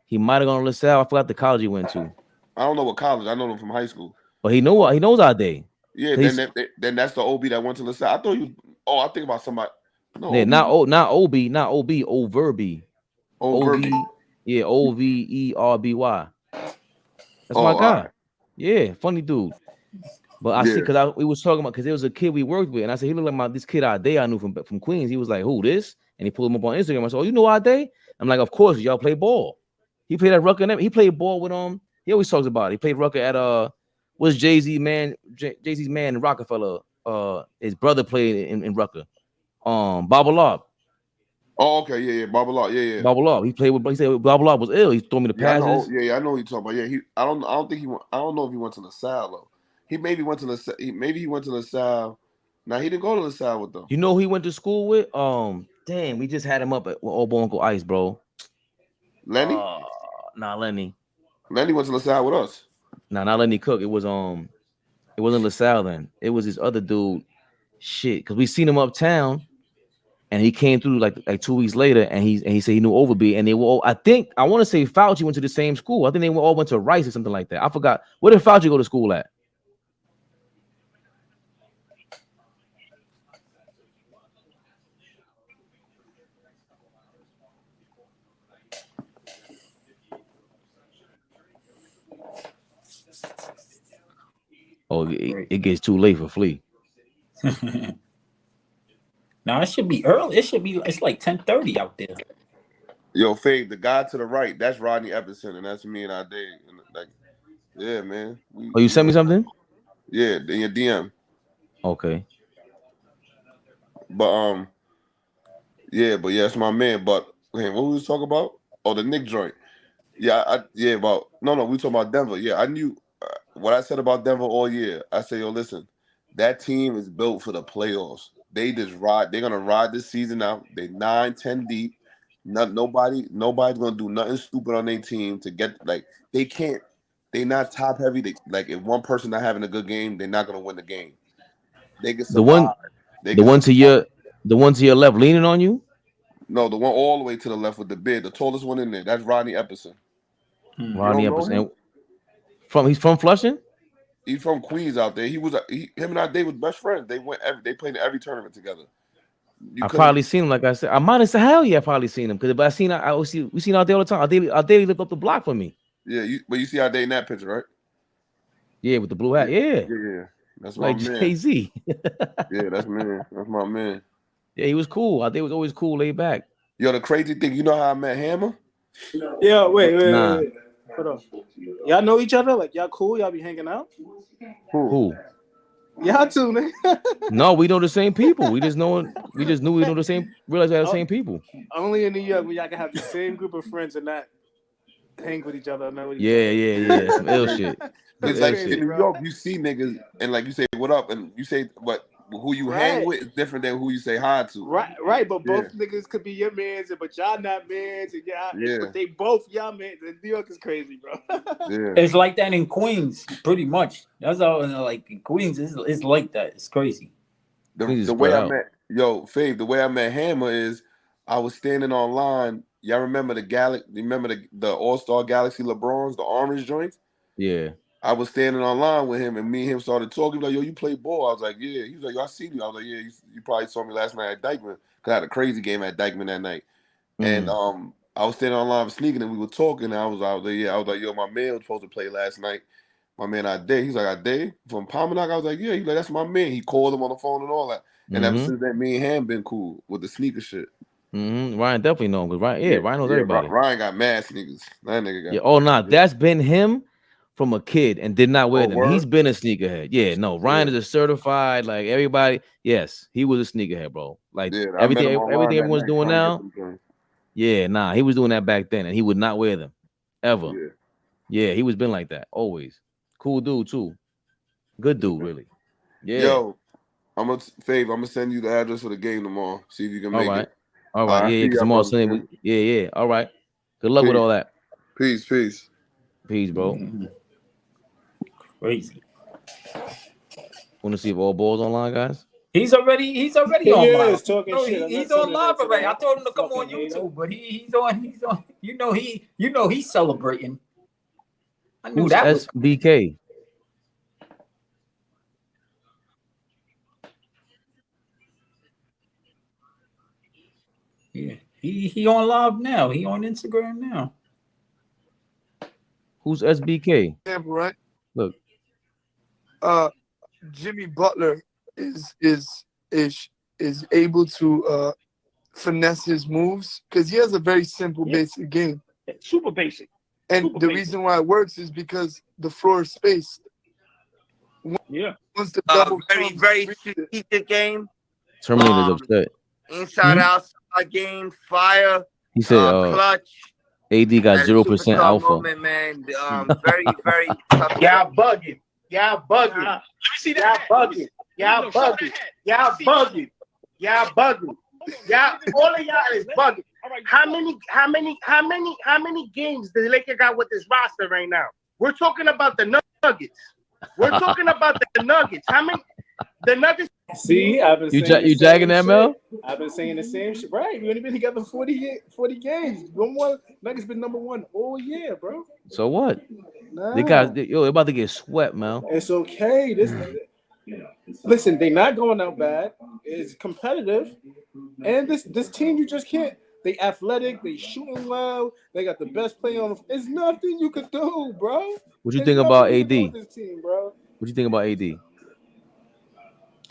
he might have gone to LaSalle. I forgot the college he went to. I don't know what college. I know him from high school. But he knows our day. Yeah, then that's the OB that went to LaSalle. I thought you. I think about somebody. No, Yeah, not OB, Overby. Verby. Yeah, Overby. That's my Oh, all guy. right. Yeah, funny dude. But I see because we was talking about because there was a kid we worked with, and I said he looked like this kid our day I knew from Queens. He was like, "Who this?" And he pulled him up on Instagram. I said, "Oh, you know our day?" I'm like, "Of course, y'all play ball." He played at Rucker. He played ball with He always talks about it. He played Rucker at what's Jay-Z's man in Rockefeller. His brother played in Rucker. Bobble Lob. Oh, okay, yeah, Bobble Lob, yeah. Bobble Lob. He said Bobble Lob was ill. He told me the passes. I know what you're talking about. Yeah, I don't think he went. I don't know if he went to LaSalle though. He maybe went to LaSalle. Maybe he went to LaSalle. Nah, he didn't go to LaSalle with them. You know who he went to school with? Damn, we just had him up at Old Boy Uncle Ice, bro. Lenny? Nah, Lenny. Lenny went to LaSalle with us. Nah, not Lenny Cook. It wasn't LaSalle then. It was this other dude. Shit, because we seen him uptown, and he came through like 2 weeks later, and he said he knew Overby, and they were all, I want to say Fauci went to the same school. I think they all went to Rice or something like that. I forgot. Where did Fauci go to school at? Oh, it gets too late for Flea. Now it should be early. It's like 10:30 out there. Yo, Fave, the guy to the right, that's Rodney Epperson, and that's me and our day. Like, yeah, man. You sent me something? Yeah, in your DM. Okay. But it's my man. But man, what we was talking about? Oh, the Nick joint. Yeah, we talking about Denver. Yeah, I knew what I said about Denver all year. I say, yo, listen, that team is built for the playoffs. They just ride. They're gonna ride this season out. They 9-10 deep. Nobody's gonna do nothing stupid on their team to get they can't. They're not top heavy. If one person not having a good game, they're not gonna win the game. They can survive. The one to your left leaning on you? No, the one all the way to the left with the beard, the tallest one in there. That's Rodney Epperson. Rodney Epperson. He's from Flushing? He's from Queens out there. Him and our day was best friends. They played in every tournament together. I probably seen him, like I said. I might have said, hell yeah, I probably seen him. Because we seen out there all the time. Our day lived up the block for me. Yeah, but you see our day in that picture, right? Yeah, with the blue hat. Yeah. Yeah. That's my man. Jay-Z. Yeah, that's my man. Yeah, he was cool. Our day was always cool, laid back. Yo, the crazy thing, you know how I met Hammer? Yeah, wait. Hold on. Y'all know each other? Like, y'all cool? Y'all be hanging out? Who? Y'all too, nigga. No, we know the same people. We just knew we know the same. Realize we had the same people. Only in New York where y'all can have the same group of friends and not hang with each other. Yeah. Some ill shit. It's like in New York, you see niggas and like you say what up, and you say who you hang with is different than who you say hi to. Right. But both niggas could be your mans, but y'all not mans, and but they both y'all mans. New York is crazy, bro. Yeah. It's like that in Queens, pretty much. That's all. Like in Queens, it's like that. It's crazy. The way I met Fave, the way I met Hammer is I was standing online. Y'all remember the All-Star Galaxy LeBrons, the orange joints? Yeah. I was standing online with him, and me and him started talking. Like, yo, you play ball? I was like, yeah. He was like, yo, I seen you. I was like, yeah, you probably saw me last night at Dykeman, because I had a crazy game at Dykeman that night. And I was standing online sneaking, and we were talking. And I was like, yo, my man was supposed to play last night. My man Ade. He's like, Ade from Palmanac? I was like, yeah. He's like, that's my man. He called him on the phone and all that. And ever since then, me and Ham been cool with the sneaker shit. Ryan definitely know him, because Ryan knows everybody. Ryan got mad sneakers. That nigga got that's been him from a kid and did not wear them. Word? He's been a sneakerhead. Yeah, no, Ryan is a certified, like everybody. Yes, he was a sneakerhead, bro. Like everything everyone's doing now. Yeah, nah, he was doing that back then, and he would not wear them ever. Yeah, he was been like that always. Cool dude too. Good dude, really. Yeah. Yo, I'm gonna send you the address for the game tomorrow. See if you can make it. All right. Yeah, tomorrow Sunday. Yeah. All right. Good luck with all that. Peace, bro. Crazy. Want to see if all balls online, guys? He's already He on live. is talking No, shit. I'm he's not on tuning live into already. I that. told him to come on Fucking YouTube, hater. but he's on. You know he's celebrating. I knew Who's that was SBK? yeah. He on live now. He on Instagram now. Who's SBK? Example, right? Look, Jimmy Butler is able to finesse his moves because he has a very simple, basic game. Super basic. And Super the basic. reason why it works is because the floor is spaced. Yeah. Once the double very strategic game. Terminator's upset. Inside outside game, fire. He said, clutch. AD got 0% superstar alpha. moment, man. Very tough. Y'all bugging. Y'all bugging. Let me see that. Y'all bugging. Y'all bugging. Y'all bugging. Y'all bugging. Y'all, all of y'all is bugging. How many games the Lakers got with this roster right now? We're talking about the Nuggets. We're talking about the Nuggets. How many? The Nuggets. See, I've been You saying jagging that, Mel? I've been saying the same shit. Right, we only been together 40 games. One more. Nuggets been number one all year, bro. So what? Nah. They're about to get swept, man. It's okay. Listen, they're not going out bad. It's competitive, and this team you just can't. They athletic. They shooting well. They got the best player on. There's nothing you could do, bro. What you think about AD? This team, bro. What you think about AD?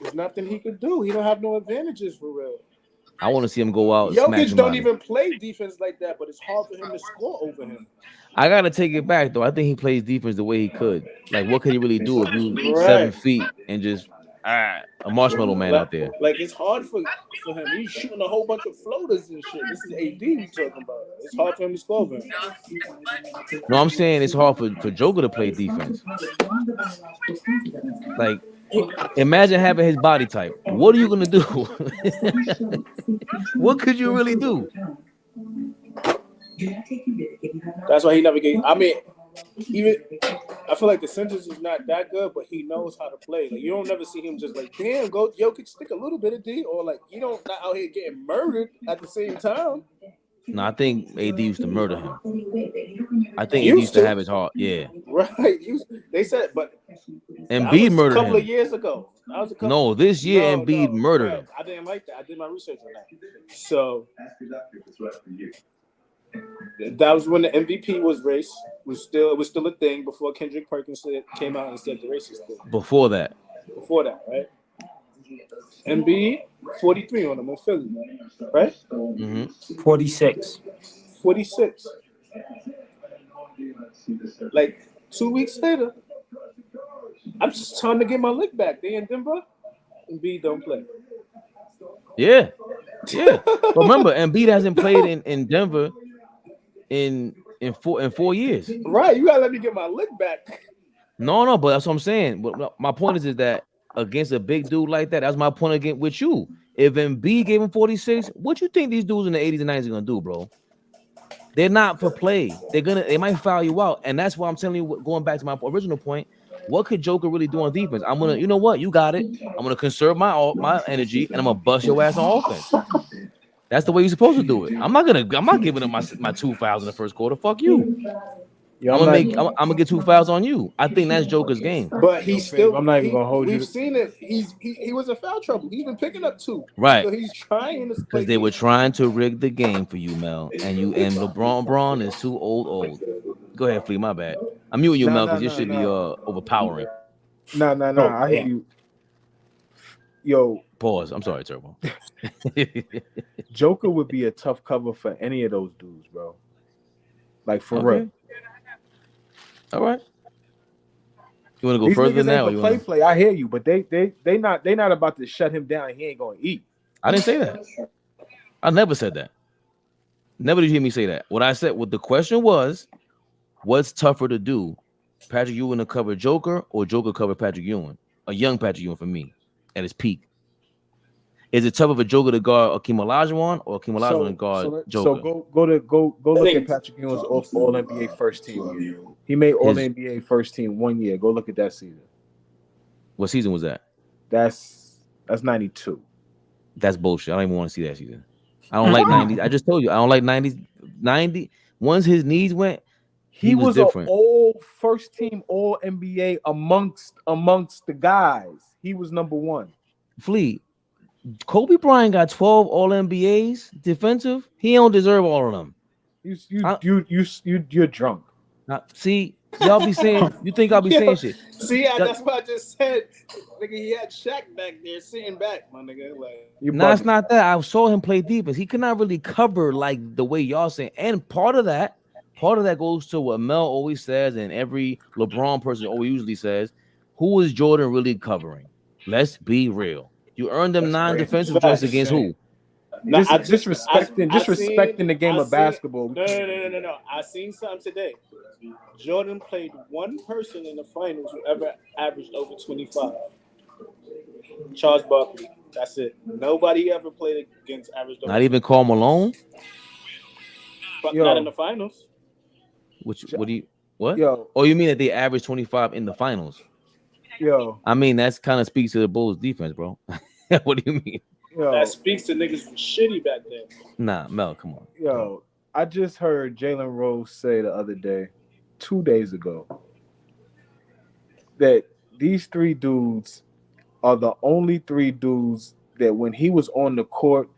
There's nothing he could do. He don't have no advantages for real. I want to see him go out. And smack Jokic don't somebody. even play defense like that, but it's hard for him to score over him. I gotta take it back though. I think he plays defense the way he could. Like, what could he really do if you Right. 7 feet and just a marshmallow man out there? Like it's hard for him. He's shooting a whole bunch of floaters and shit. This is AD we talking about. It's hard for him to score over him. No, I'm saying it's hard for Joker to play defense. Like, imagine having his body type. What are you gonna do? What could you really do? That's why he never gave. I mean, even I feel like the sentence is not that good, but he knows how to play. Like you don't never see him just like, damn, go Jokic, stick a little bit of D, or like you don't not out here getting murdered at the same time. No, I think AD used to murder him. I think he used to have his heart. Yeah. Right. They said, but Embiid murdered a couple him. of years ago. That was a couple. No, this year Embiid murdered him. I didn't like that. I did my research on that. So that was when the MVP was race. It was still a thing before Kendrick Perkins came out and said the racist thing. Before that, right? Embiid 43 on him on Philly, right? 46. Like 2 weeks later, I'm just trying to get my lick back. They in Denver, Embiid don't play. Yeah. But remember, Embiid hasn't played in Denver in 4 years. Right, you gotta let me get my lick back. No, but that's what I'm saying. But my point is that against a big dude like that, that's my point again with you. If Embiid gave him 46, what you think these dudes in the 80s and 90s are gonna do, bro? They're not for play. They might foul you out, and that's why I'm telling you. Going back to my original point, what could Joker really do on defense? I'm gonna, you know what, you got it. I'm gonna conserve my energy, and I'm gonna bust your ass on offense. That's the way you're supposed to do it. I'm not giving him my 2 fouls in the first quarter. Fuck you. I'm gonna get 2 fouls on you. I think that's Joker's game. But he's still. I'm not even gonna hold you. We've seen it. He was in foul trouble. He's been picking up 2. Right. So he's trying to. Because they were trying to rig the game for you, Mel, and LeBron is too old. Go ahead, Flea. My bad. I'm muting you, Mel, because you should be overpowering. No. I hear you. Yo. Pause. I'm sorry, Turbo. Joker would be a tough cover for any of those dudes, bro. Like for real. All right. You want to go further than that? Play. I hear you, but they not about to shut him down. He ain't gonna eat. I didn't say that. I never said that. Never did you hear me say that. What I said, what the question was, what's tougher to do? Patrick Ewing to cover Joker or Joker cover Patrick Ewing? A young Patrick Ewing for me at his peak. Is it tougher for Joker to guard Akeem Olajuwon or Akeem Olajuwon to guard Joker? So go look at Patrick Ewing's All NBA first team year. He made All NBA first team 1 year. Go look at that season. What season was that? That's That's 92. That's bullshit. I don't even want to see that season. I don't like 90s. I just told you I don't like 90s. 90. Once his knees went, he was an different. all first team All NBA amongst the guys. He was number one. Flea. Kobe Bryant got 12 All NBAs defensive. He don't deserve all of them. You're drunk. See, y'all be saying you think I'll be saying shit. See, that's what I just said. Nigga, he had Shaq back there sitting back, my nigga. Like, No, it's not that. I saw him play defense. He could not really cover like the way y'all saying. And part of that goes to what Mel always says, and every LeBron person always usually says, who is Jordan really covering? Let's be real. You earned them 9 defensive joints against who? Disrespecting the game of basketball. No. I seen something today. Jordan played one person in the finals who ever averaged over 25. Charles Barkley. That's it. Nobody ever played against average. Not even Karl Malone? But not in the finals. What? Yo. Oh, you mean that they averaged 25 in the finals? Yo. I mean, that's kind of speaks to the Bulls defense, bro. What do you mean? Yo. That speaks to niggas who shitty back then. Nah, Mel, come on. Yo, I just heard Jalen Rose say the other day, 2 days ago, that these 3 dudes are the only 3 dudes that when he was on the court,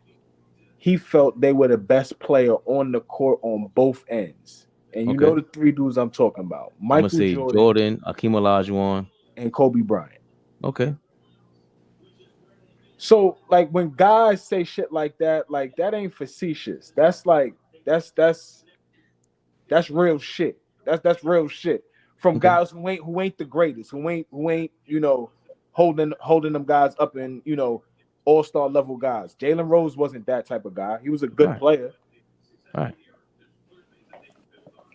he felt they were the best player on the court on both ends. And you know the 3 dudes I'm talking about. Michael I'm gonna say Jordan, Akeem Olajuwon, and Kobe Bryant. Okay. So like when guys say shit like that ain't facetious. That's like that's real shit. That's real shit from guys who ain't the greatest, who ain't holding them guys up in all-star level guys. Jalen Rose wasn't that type of guy. He was a good player. All right.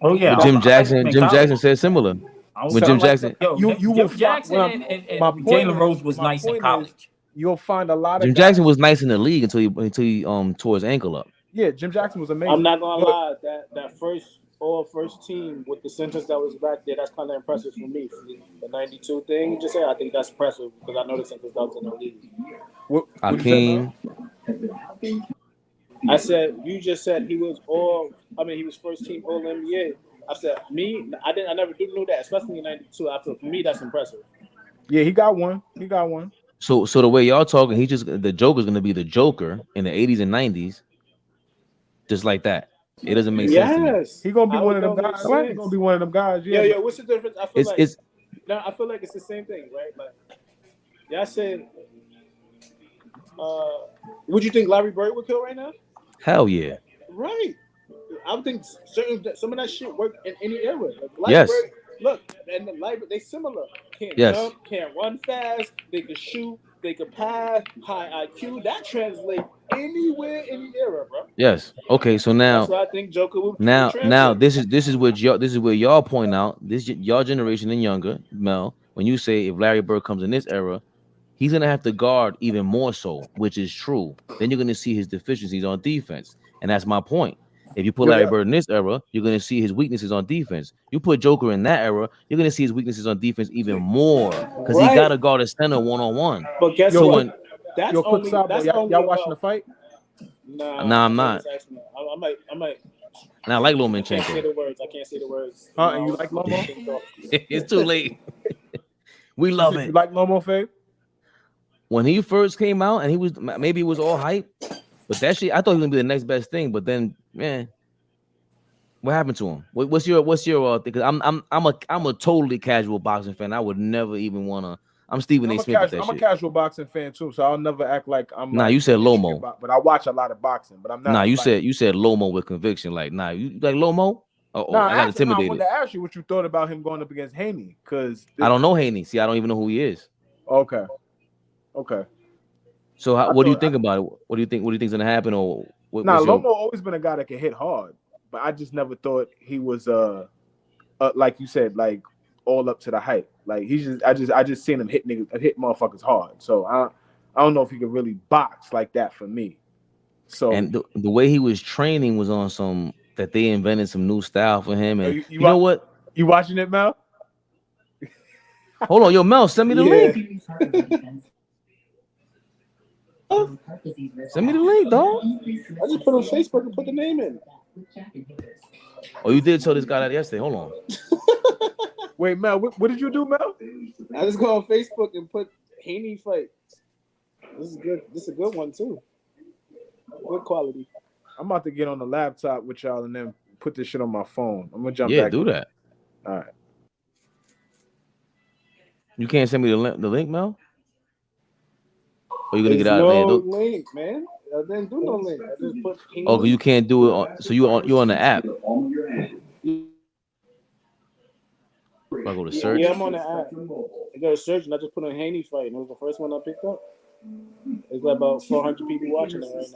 Oh yeah, Jim Jackson said similar. When Jim Jackson, Jim Jackson and Jalen Rose was nice in college. You'll find a lot of Jim Jackson was nice in the league until he tore his ankle up. Yeah, Jim Jackson was amazing. I'm not gonna lie, that first team with the centers that was back there, that's kind of impressive for me. For the 92 thing you just said, I think that's impressive because I know the centers that was in the league. Akeem. I said you just said he was first team All NBA. I said I never knew that, especially in 92. I feel for me that's impressive. Yeah, he got one. So the way y'all talking, the Joker's gonna be the Joker in the 80s and 90s, just like that. It doesn't make sense. Yes, he gonna be one of them guys. He's gonna be one of them guys. Yeah. Yo, what's the difference? I feel like it's the same thing, right? Like y'all said, would you think Larry Bird would kill right now? Hell yeah. Right. I would think some of that shit worked in any era. Like yes. Bird, look, and they similar. Can't jump, can't run fast. They can shoot. They can pass. High IQ. That translates anywhere, any era, bro. Yes. Okay. So now, that's what I think Joker would. Now this is where y'all point out y'all generation and younger, Mel. When you say if Larry Bird comes in this era, he's gonna have to guard even more so, which is true. Then you're gonna see his deficiencies on defense, and that's my point. If you put Larry Bird in this era, you're going to see his weaknesses on defense. You put Joker in that era, you're going to see his weaknesses on defense even more because he got to guard a center one-on-one. But guess what? Y'all watching the fight? Nah, I'm not. I might. And I like Lomachenko. I can't say the words. And you like Lomo? It's too late. We love it. You like Lomo, Fabe? When he first came out, and he was all hype. But that shit, I thought he was gonna be the next best thing. But then, man, what happened to him? What's your thing? Because I'm a totally casual boxing fan. I would never even wanna. I'm Stephen A. Smith. I'm a casual boxing fan too, so I'll never act like I'm. Nah, you said Lomo, but I watch a lot of boxing. But I'm not. Nah, you said Lomo with conviction. Like, nah, you like Lomo? I got intimidated. I wanted to ask you what you thought about him going up against Haney, because I don't know Haney. See, I don't even know who he is. Okay. So what do you think about it? What do you think is gonna happen? Or Lomo always been a guy that can hit hard, but I just never thought he was like you said, like all up to the hype. Like I just seen him hit motherfuckers hard. So I don't know if he could really box like that for me. So and the way he was training was on some that they invented some new style for him. And you know what? You watching it, Mel? Hold on, yo, Mel, send me the link. Send me the link, dog. I just put on Facebook and put the name in. Oh, you did tell this guy that yesterday. Hold on. Wait, Mel, what did you do, Mel? I just go on Facebook and put Haney fight. This is good. This is a good one too. Good quality. I'm about to get on the laptop with y'all and then put this shit on my phone. I'm gonna jump Yeah, back. do that. All right. You can't send me the link, Mel? Or you gonna There's get out no there? link, man. I didn't do no link. I just put Haney. Oh, you can't do it on. So you're on the app. I go to search. Yeah, I'm on the app. I go to search and I just put on Haney fight, and it was the first one I picked up. It's like about 400 people watching it right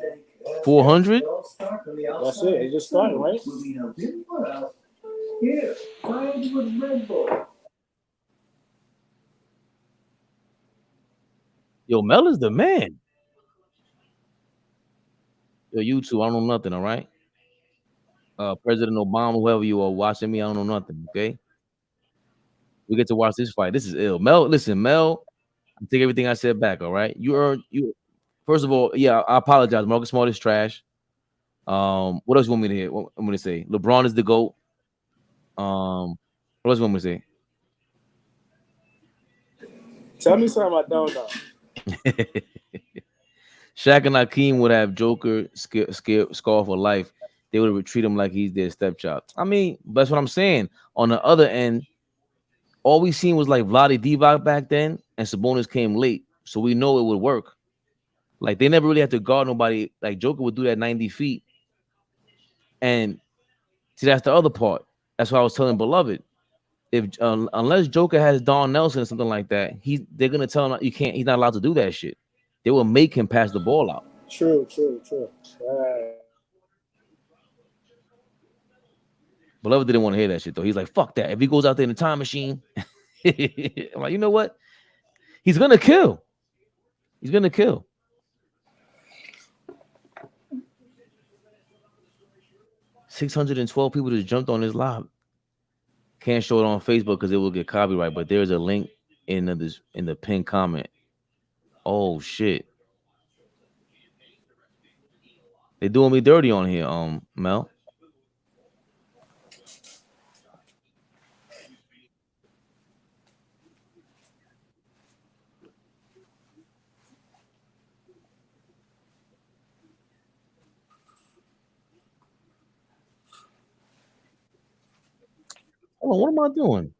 now. 400? That's it. It just started, right? Yo, Mel is the man. Yo, YouTube, I don't know nothing, all right? President Obama, whoever you are watching me, I don't know nothing, okay? We get to watch this fight. This is ill. Mel, listen, Mel, I take everything I said back, all right? You first of all, yeah, I apologize. Marcus Smart is trash. What else you want me to hear? What I'm gonna say? LeBron is the GOAT. What else you want me to say? Tell me something I don't know. Shaq and Hakeem would have Joker scar for life. They would treat him like he's their stepchild. I mean, that's what I'm saying. On the other end, all we seen was like Vlade Divac back then, and Sabonis came late, so we know it would work. Like they never really had to guard nobody. Like Joker would do that 90 feet, and see that's the other part. That's why I was telling Beloved. If unless Joker has Don Nelson or something like that, they're gonna tell him you can't. He's not allowed to do that shit. They will make him pass the ball out. True. Beloved didn't want to hear that shit though. He's like, fuck that. If he goes out there in the time machine, I'm like, you know what? He's gonna kill. He's gonna kill. $612 people just jumped on his live. Can't show it on Facebook because it will get copyright, but there's a link in the pinned comment. Oh shit. They doing me dirty on here, Mel. Oh, what am I doing?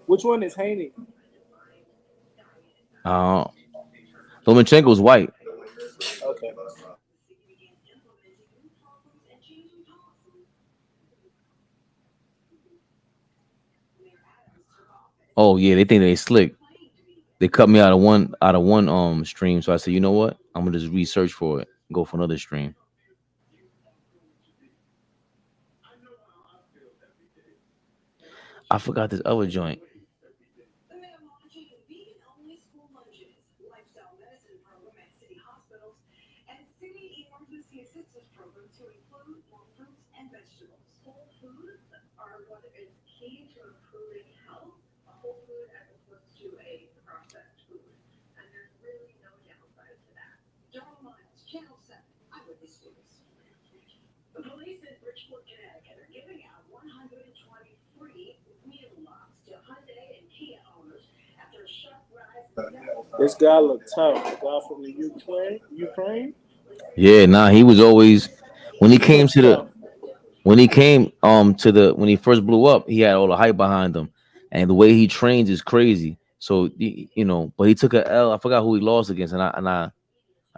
Which one is Haney? Lomachenko's white. Okay. Oh yeah, they think they slick. They cut me out of one stream, so I said, you know what? I'm gonna just research for it, go for another stream. I forgot this other joint. This guy looked tough. The guy from the Ukraine. Yeah, nah, he was always when he came to the when he first blew up, he had all the hype behind him, and the way he trains is crazy. So but he took a L. I forgot who he lost against, and I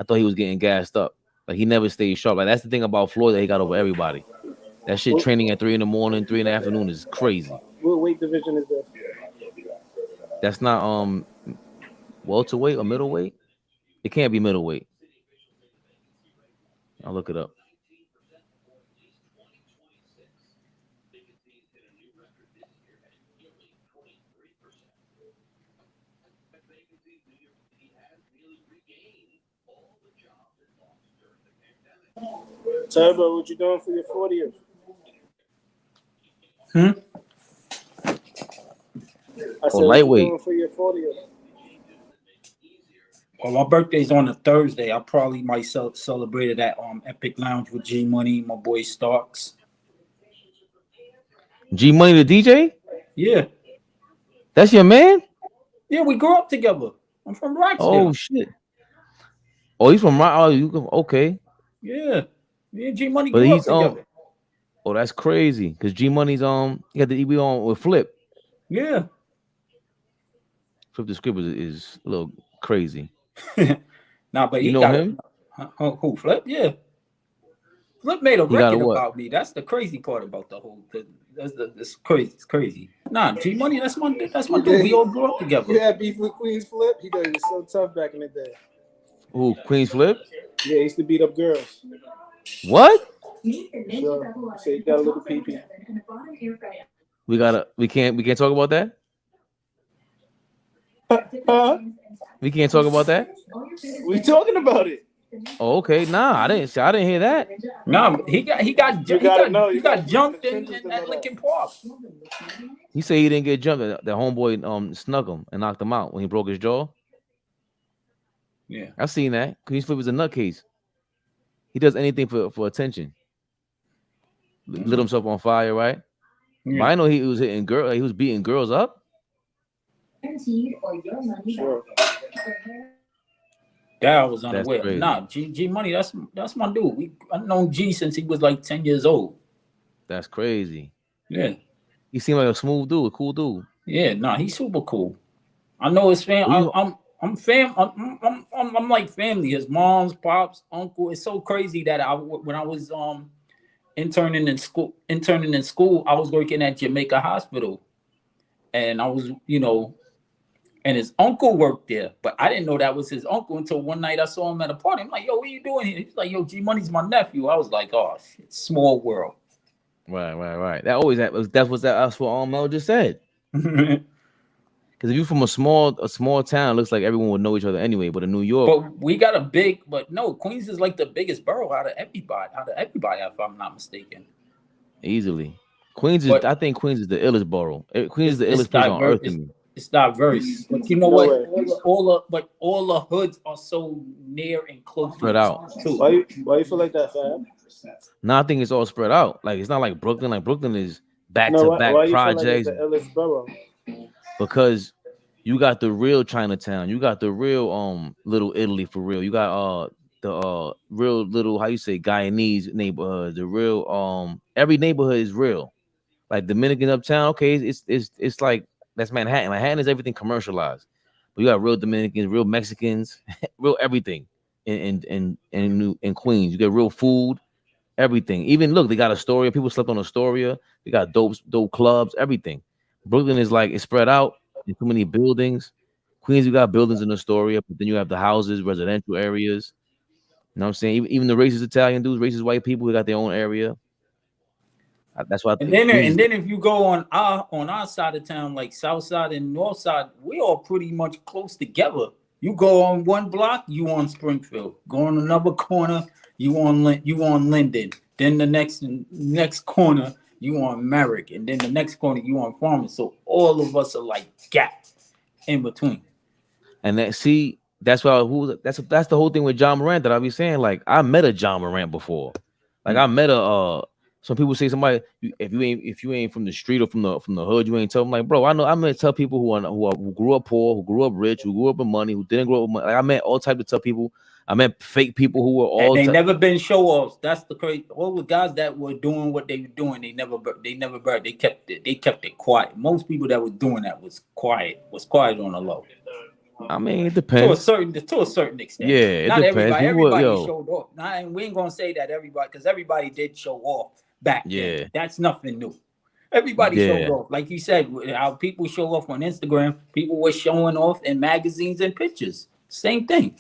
thought he was getting gassed up. Like he never stayed sharp. Like that's the thing about Floyd that he got over everybody. That shit training at 3 in the morning, 3 in the afternoon is crazy. What weight division is that? That's not welterweight or middleweight. It can't be middleweight. I'll look it up. Turbo, what you doing for your 40th? I said, what you doing for your 40th? Well, my birthday's on a Thursday. I probably might celebrate it at Epic Lounge with G Money, my boy Starks. G Money the DJ? Yeah. That's your man? Yeah, we grew up together. I'm from Roxdale. Oh shit. Oh, he's from okay. Yeah. Me and G Money grew up together. Oh, that's crazy. Cause G Money's he got the EB on with Flip. Yeah. Flip the Script is a little crazy. Nah, but you know him? Who Flip? Yeah. Flip made a record about me. That's the crazy part about the whole thing. That's crazy. It's crazy. Nah, G Money, that's my dude. We all grew up together. You had beef with Queens Flip? He thought he was so tough back in the day. Who, Queens Flip? Yeah, he used to beat up girls. What? Sure. So he got a little pee-pee. We can't talk about that? We can't talk about that? We talking about it. Oh, okay. Nah, I didn't hear that. No, he got jumped in at Lincoln Park. He said he didn't get jumped. The homeboy snuck him and knocked him out when he broke his jaw. Yeah, I've seen that. Queens Flip is a nutcase. He does anything for attention. Lit himself on fire, right? Yeah. But I know he was hitting girls. He was beating girls up. Sure. That I was unaware. Nah, G Money, that's my dude. I've known G since he was like 10 years old. That's crazy. Yeah. He seemed like a smooth dude, a cool dude. Yeah, nah, he's super cool. I know his fam. I'm like family. His mom's, pops, uncle. It's so crazy that when I was interning in school, I was working at Jamaica Hospital, and I was, and his uncle worked there, but I didn't know that was his uncle until one night I saw him at a party. I'm like, yo, what are you doing here? He's like, yo, G Money's my nephew. I was like, oh, shit, small world. Right. That's what Mel just said. Because if you're from a small town, it looks like everyone would know each other anyway. But in New York, but we got a big. But no, Queens is like the biggest borough out of everybody. If I'm not mistaken. Easily, I think Queens is the illest borough. Queens is the illest place on earth to me. It's diverse, but you know what? All the hoods are so near and close. Spread out. Why you feel like that, Fab? No, I think it's all spread out. Like it's not like Brooklyn. Like Brooklyn is back to back projects. Feel like it's the illest borough? Because you got the real Chinatown, you got the real Little Italy for real. You got the real little, how you say, Guyanese neighborhood. The real every neighborhood is real. Like Dominican uptown, okay, it's like that's Manhattan. Manhattan is everything commercialized, but you got real Dominicans, real Mexicans, real everything in Queens. You get real food, everything. Even look, they got Astoria. People slept on Astoria. They got dope clubs, everything. Brooklyn is like it's spread out in too many buildings. Queens, you got buildings in Astoria, but then you have the houses, residential areas. You know what I'm saying? Even the racist Italian dudes, racist white people, they got their own area. That's why. And then if you go on our side of town, like South Side and North Side, we all pretty much close together. You go on one block, you on Springfield. Go on another corner, you on Linden. Then the next corner, you on Merrick, and then the next corner you on Farmers. So all of us are like gaps in between. And that's why that's the whole thing with John Morant that I be saying. Like I met a John Morant before. Like I met some people say somebody if you ain't from the street or from the hood, you ain't tell them. Like, bro, I know I'm gonna tell people who grew up poor, who grew up rich, who grew up with money, who didn't grow up with money. Like, I met all types of tough people. I met fake people who were all. And they never been show offs. That's the crazy. All the guys that were doing what they were doing, they never burned. They kept it quiet. Most people that were doing that was quiet on the low. I mean, it depends to a certain extent. Yeah, it not depends. Everybody showed off. We ain't gonna say that everybody, because everybody did show off back then. That's nothing new. Everybody Yeah. showed off. Like you said, how people show off on Instagram, people were showing off in magazines and pictures. Same thing.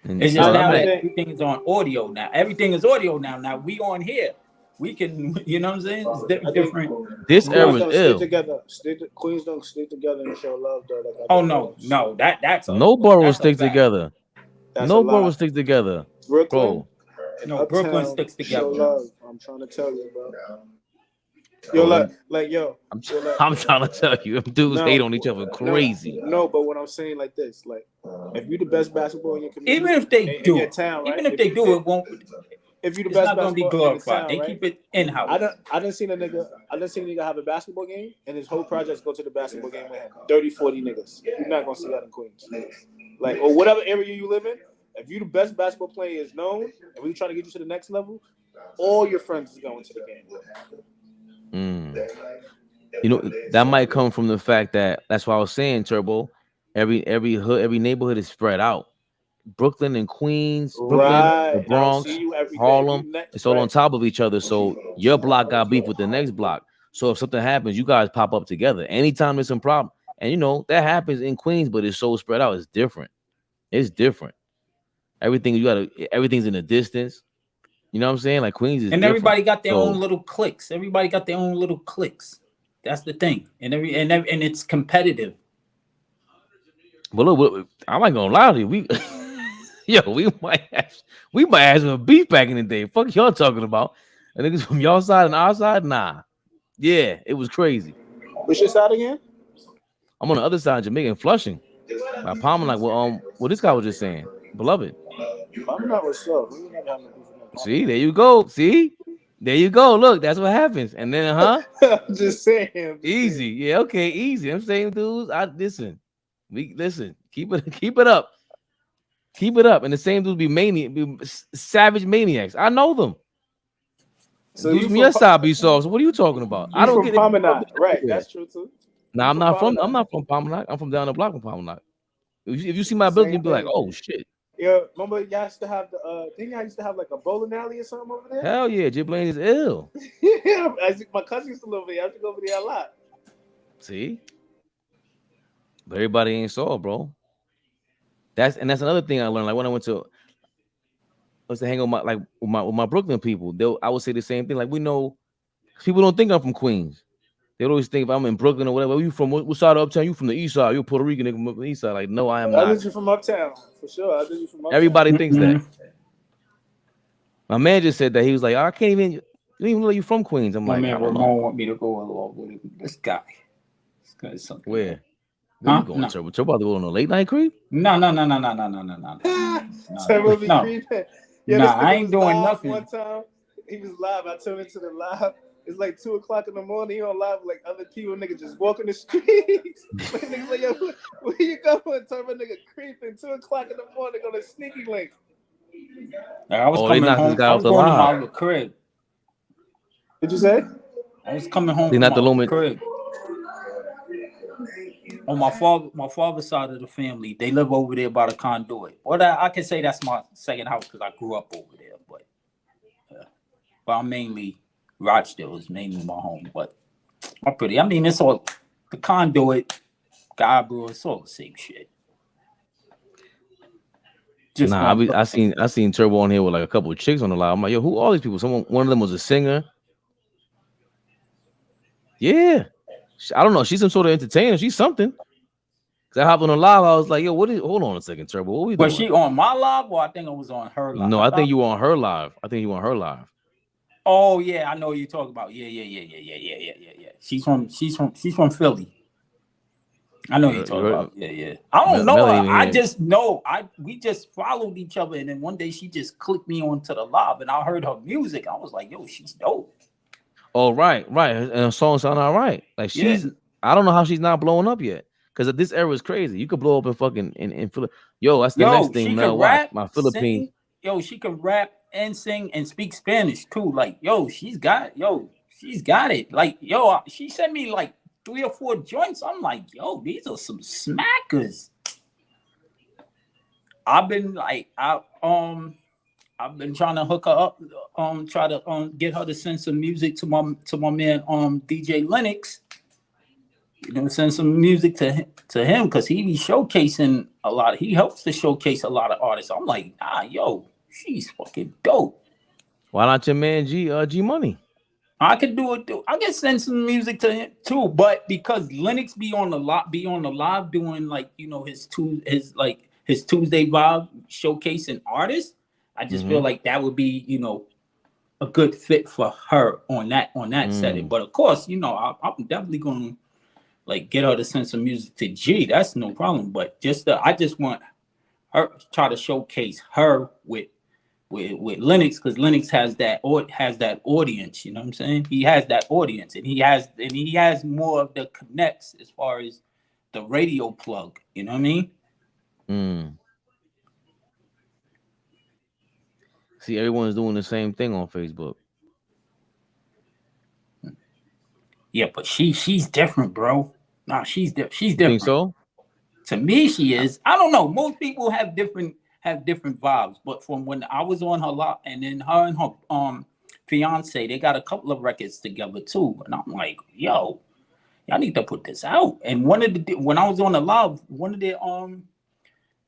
And It's just yo, now I that mean, everything is on audio now. Everything is audio now. Now we on here. We can, you know what I'm saying? It's different. this era Queens is don't stay ill. together. Queens don't stay together and show love though. Like Oh no, that's No boroughs that's a stick fact. together. That's No a lie. boroughs stick together. Brooklyn, Bro. No, Brooklyn Uptown sticks show together. love. I'm trying to tell you, bro. Yo, Bro, I'm I'm trying to tell you, them dudes hate on each other crazy. No, but what I'm saying like this, like, if you the best basketball in your community, Even if they do, your town, right? even if they do, it won't. If you the It's best not gonna be basketball in the glorified. town, They right? keep it in house. I done seen a nigga have a basketball game and his whole projects go to the basketball game with him. 30, 40 niggas. You're not gonna see that in Queens. Like, or whatever area you live in, if you the best basketball player is known and we trying to get you to the next level, all your friends is going to the game. You know, that might come from the fact that that's why I was saying, Turbo. Every hood, every neighborhood is spread out. Brooklyn and Queens, the Bronx, Harlem, it's all on top of each other. So your block got beef with the next block. So if something happens, you guys pop up together. Anytime there's some problem, and you know that happens in Queens, but it's so spread out. It's different. It's different. Everything's in a distance. You know what I'm saying? Like Queens is and different. everybody got their own little cliques. Everybody got their own little cliques. That's the thing, and it's competitive. But look, I'm not gonna lie to you. We might have some beef back in the day. Fuck y'all talking about? And niggas from y'all side and our side, nah. Yeah, it was crazy. Which your side again? I'm on the other side of Jamaica and Flushing. My palm like, well, this guy was just saying, beloved. I'm not with stuff. See, there you go. See, there you go. Look, that's what happens. And then, I'm just saying. Easy. Yeah, okay, easy. I'm saying, dudes, listen. Keep it up. Keep it up. And the same dudes be savage maniacs. I know them. So dudes from your side be soft. So what are you talking about? I don't get it. Right, that's true too. Nah, I'm not from Promenade. I'm from down the block from Promenade. If you see my building, you'd be like, oh shit. Yeah, remember y'all used to have didn't y'all used to have like a bowling alley or something over there? Hell yeah, Giblaine is ill. Yeah, my cousin used to live over there. I used to go over there a lot. See? But everybody ain't saw, bro. That's another thing I learned. Like when I went to hang out with my Brooklyn people, I would say the same thing. Like we know people don't think I'm from Queens. They always think if I'm in Brooklyn or whatever. You from what side of uptown? You from the east side? You're a Puerto Rican nigga from the east side. Like, no, I am not. I think you from uptown for sure. I think you from uptown. Everybody thinks that. My man just said that. He was like, I can't even. You don't even know you from Queens. I'm My like, man Ramon want me to go along with this guy. This guy is something. Where you going, Turbo? Turbo about to go on a late night creep? No. Turbo be creeping. Yeah, I ain't doing nothing. One time he was live. I turned into the live. It's like 2:00 in the morning. He on live like other people. Nigga just walking the streets. Niggas like, yo, where you going? Turbo nigga creeping 2:00 in the morning on a sneaky link. I was coming home. I was going to my crib. Did you say? I was coming home from my crib. On my father's side of the family, they live over there by the Conduit. Well, I can say that's my second house because I grew up over there. But I'm mainly Rochdale is mainly my home. But it's all the Conduit, Guybrush, it's all the same shit. I seen Turbo on here with like a couple of chicks on the live. I'm like, yo, who are all these people? One of them was a singer. Yeah. I don't know. She's some sort of entertainer. She's something. Cause I hopped on the live. I was like, yo, hold on a second, Turbo. What we doing? Was she on my live or I think I was on her live? No, I think you were on her live. Oh yeah, I know what you're talking about. Yeah. She's from Philly. I know what you're talking about. Yeah. I don't know her. I just know we just followed each other, and then one day she just clicked me onto the live, and I heard her music. I was like, yo, she's dope. Oh, right. And her song sound all right. Like I don't know how she's not blowing up yet. Because this era is crazy. You could blow up in fucking in Philly. Yo, that's the next thing, man. Watch my Philippines. Yo, she can rap and sing and speak Spanish too. Like, yo, she's got it. Like, yo, she sent me like 3 or 4 joints. I'm like, yo, these are some smackers. I've been like, I've been trying to hook her up, try to get her to send some music to my man DJ Lennox. You know, send some music to him because he be showcasing a lot. He helps to showcase a lot of artists. I'm like, yo, she's fucking dope. Why not your man G Money? I could do it. I can send some music to him too, but because Lennox be on the live doing like, you know, his Tuesday vibe showcasing artists. I just feel like that would be, you know, a good fit for her on that setting. But of course, you know, I'm definitely going to like get her to send some music to G. That's no problem. But I just want her try to showcase her with Lennox, because Lennox has that audience. You know what I'm saying? He has that audience, and he has more of the connects as far as the radio plug. You know what I mean? See, everyone's doing the same thing on Facebook. Yeah, but she's different, bro. Nah, she's different. You think so? To me, she is. I don't know. Most people have different vibes, but from when I was on her lot, and then her and her fiance, they got a couple of records together too, and I'm like, yo, y'all need to put this out. And when I was on the live, one of their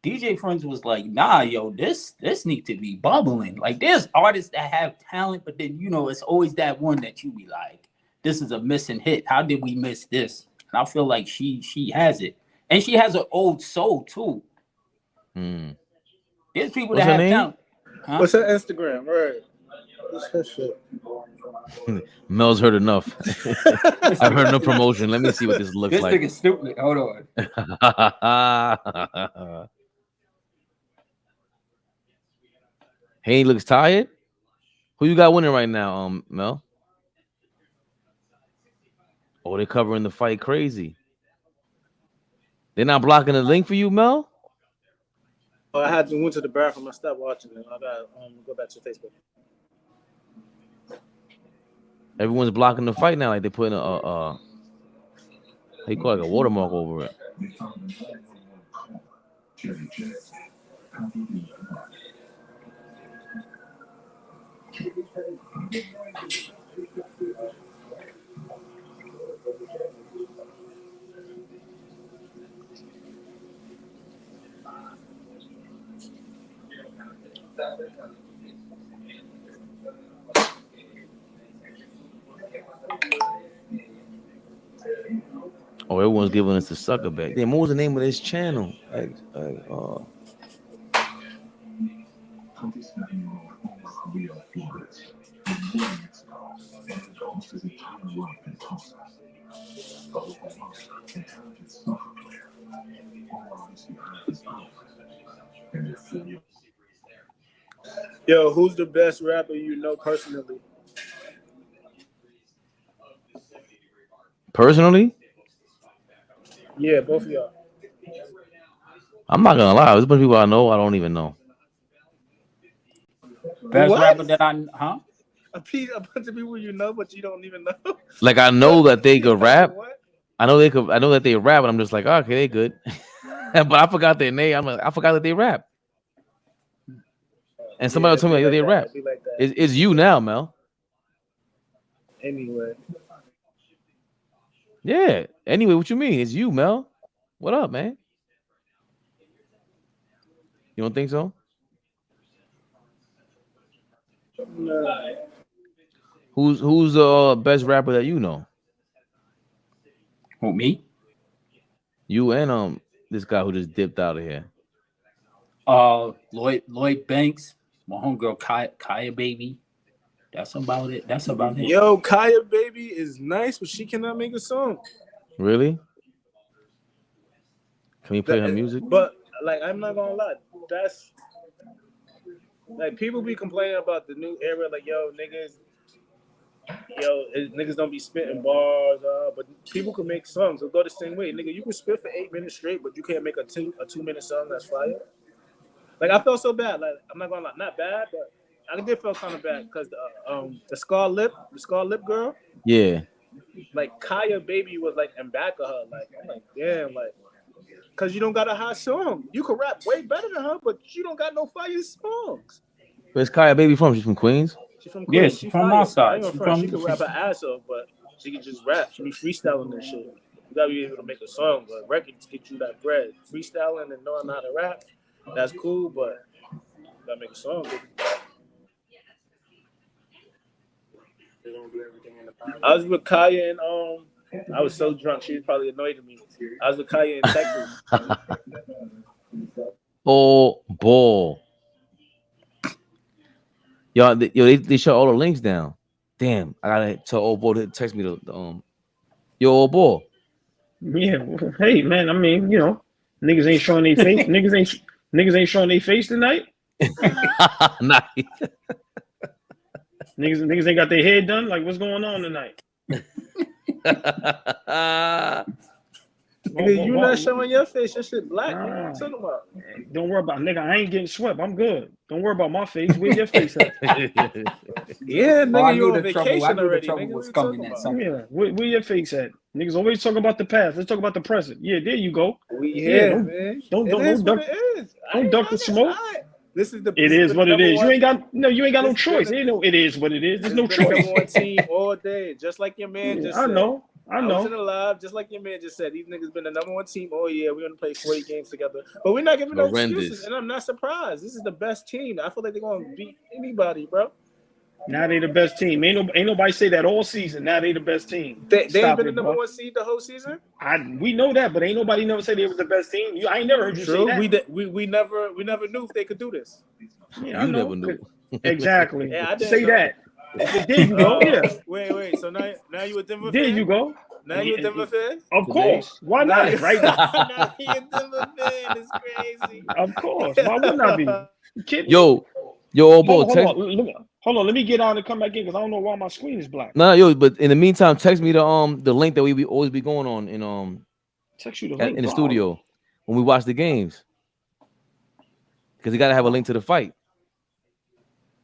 DJ friends was like, nah, yo, this need to be bubbling. Like, there's artists that have talent, but then, you know, it's always that one that you be like, this is a missing hit. How did we miss this? And I feel like she has it. And she has an old soul too. There's people that have talent. Huh? What's her Instagram? Right. What's her shit? Mel's heard enough. I've heard no promotion. Let me see what this looks like. This nigga's stupid. Hold on. He looks tired. Who you got winning right now, Mel? Oh, they're covering the fight crazy. They're not blocking the link for you, Mel? Oh, I had to went to the bathroom. I stopped watching it. I got go back to Facebook. Everyone's blocking the fight now. Like they're putting they call it a watermark over it. Oh, everyone's giving us the sucker back. Damn, what was the name of this channel? Yo, who's the best rapper you know personally? Personally? Yeah, both of y'all. I'm not gonna lie. There's a bunch of people I know I don't even know. Best rapper that a bunch of people you know, but you don't even know. Like I know that they could rap. I know that they rap, and I'm just like, oh, okay, they good. But I forgot their name. I'm like, I forgot that they rap. And somebody told me that they rap. Like It's you now, Mel. Anyway. Yeah. Anyway, what you mean? It's you, Mel. What up, man? You don't think so? No. Who's the best rapper that you know? Who, me? You and this guy who just dipped out of here. Lloyd Banks, my homegirl Kaya Baby. That's about it. Yo, Kaya Baby is nice, but she cannot make a song. Really? Can we play her music? But like, I'm not gonna lie, that's like people be complaining about the new era, like niggas don't be spitting bars, but people can make songs. It'll go the same way, nigga. You can spit for 8 minutes straight, but you can't make a 2-minute song that's fire. Like I felt so bad. Like I'm not gonna lie, not bad, but I did feel kind of bad because the Scar Lip girl. Yeah. Like Kaya Baby was like in back of her. Like I'm like, damn, like, cause you don't got a hot song. You can rap way better than her, but you don't got no fire songs. Where's Kaya baby from? She's from Queens. She's from Yeah, Queens. she's She from fire. my I side. ain't gonna She front. She from. can rap her ass off, but she can just rap. She be freestyling and shit. You gotta be able to make a song, but records get you that bread. Freestyling and knowing how to rap, that's cool, but you gotta make a song. Baby. They don't do everything in the pocket. I was with Kaya and I was so drunk she was probably annoyed at me. I was with Kaya in Texas. Oh, ball. Yo, they shut all the links down. Damn, I gotta tell old boy to text me the yo old boy. Yeah, hey man, I mean, you know, niggas ain't showing their face. niggas ain't showing their face tonight. Nah. Niggas ain't got their head done. Like, what's going on tonight? Nigga, you not showing your face. Your shit black. What you talking about? Don't worry about nigga. I ain't getting swept. I'm good. Don't worry about my face. Where your face at? Yeah, nigga, you on I vacation knew already. the trouble Nigga, was what coming you at talking some about? Yeah, where your face at? Niggas always talk about the past. Let's talk about the present. Yeah, there you go. We here, man. Don't duck. It is. Don't duck the smoke. This is the. It is what it is. You ain't got no This choice. been You know, it is what it is. There's no It's been the choice. number one team all day, just like your man just I said. know. I was in the live, just like your man just said. These niggas been the number one team all year. We're gonna play 40 games together, but we're not giving no excuses, and I'm not surprised. This is the best team. I feel like they're gonna beat anybody, bro. Now they the best team. Ain't nobody say that all season. Now they the best team. They ain't been the bro. number one seed the whole season. We know that, but ain't nobody never said they was the best team. I ain't never heard you say that. We never knew if they could do this. Yeah, I never knew. Exactly. Yeah, I didn't say know. that. There you go. Yeah. Wait. So now you a Denver There fan? you go. Now you a Denver fan? Of course. Why not? Right now. Now you a Denver fan. It's crazy. Of course. Why wouldn't I be? You kidding? Yo, old boy, Hold on. Let me get out and come back in because I don't know why my screen is black. Nah, yo, but in the meantime, text me the link that we always be going on in text you the link in the studio when we watch the games. Because you gotta have a link to the fight.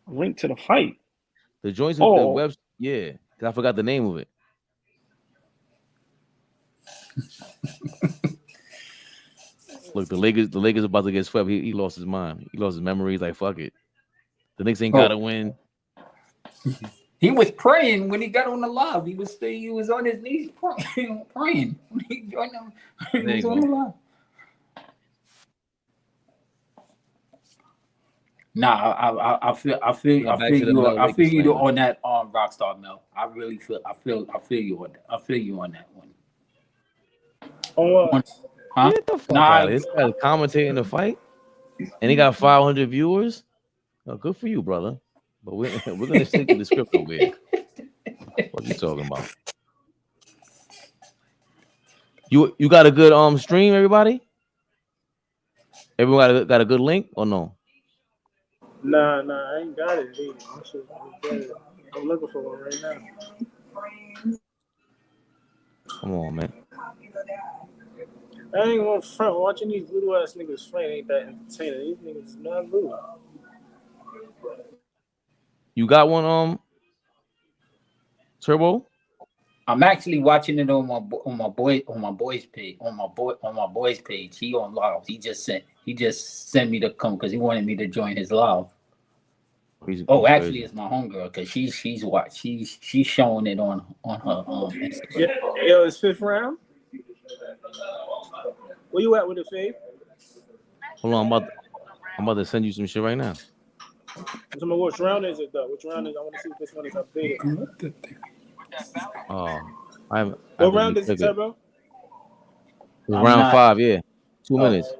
A link to the fight. The joints with the web, yeah. Because I forgot the name of it. Look, the Lakers about to get swept. He lost his mind. He lost his memory. He's like, fuck it. The Knicks ain't gotta win. He was praying when he got on the live. He was on his knees praying. He was on the live. Nah, I feel you on that Rockstar Mel. I really feel you on that. I feel you on that one. Huh? Get the fuck out of this guy's commentating the fight, and he got 500 viewers. Oh, good for you, brother. But we're gonna stick to the script over here. What are you talking about? You got a good stream, everybody? Everyone got a good link or no? Nah, I ain't got it. I'm looking for one right now. Come on, man. I ain't gonna front. Watching these little ass niggas fight ain't that entertaining. These niggas not little. You got one, Turbo? I'm actually watching it on my boy's page. He on live. He just sent me to come because he wanted me to join his live. Actually, it's my homegirl because she's showing it on her Instagram. Yeah, yo, it's 5th round. Where you at with it, Fabe? Hold on, I'm about to send you some shit right now. Which round is it though? Which round is? I want to see if this one is updated. What round is it, Turbo? It's round 5, yeah. 2 minutes.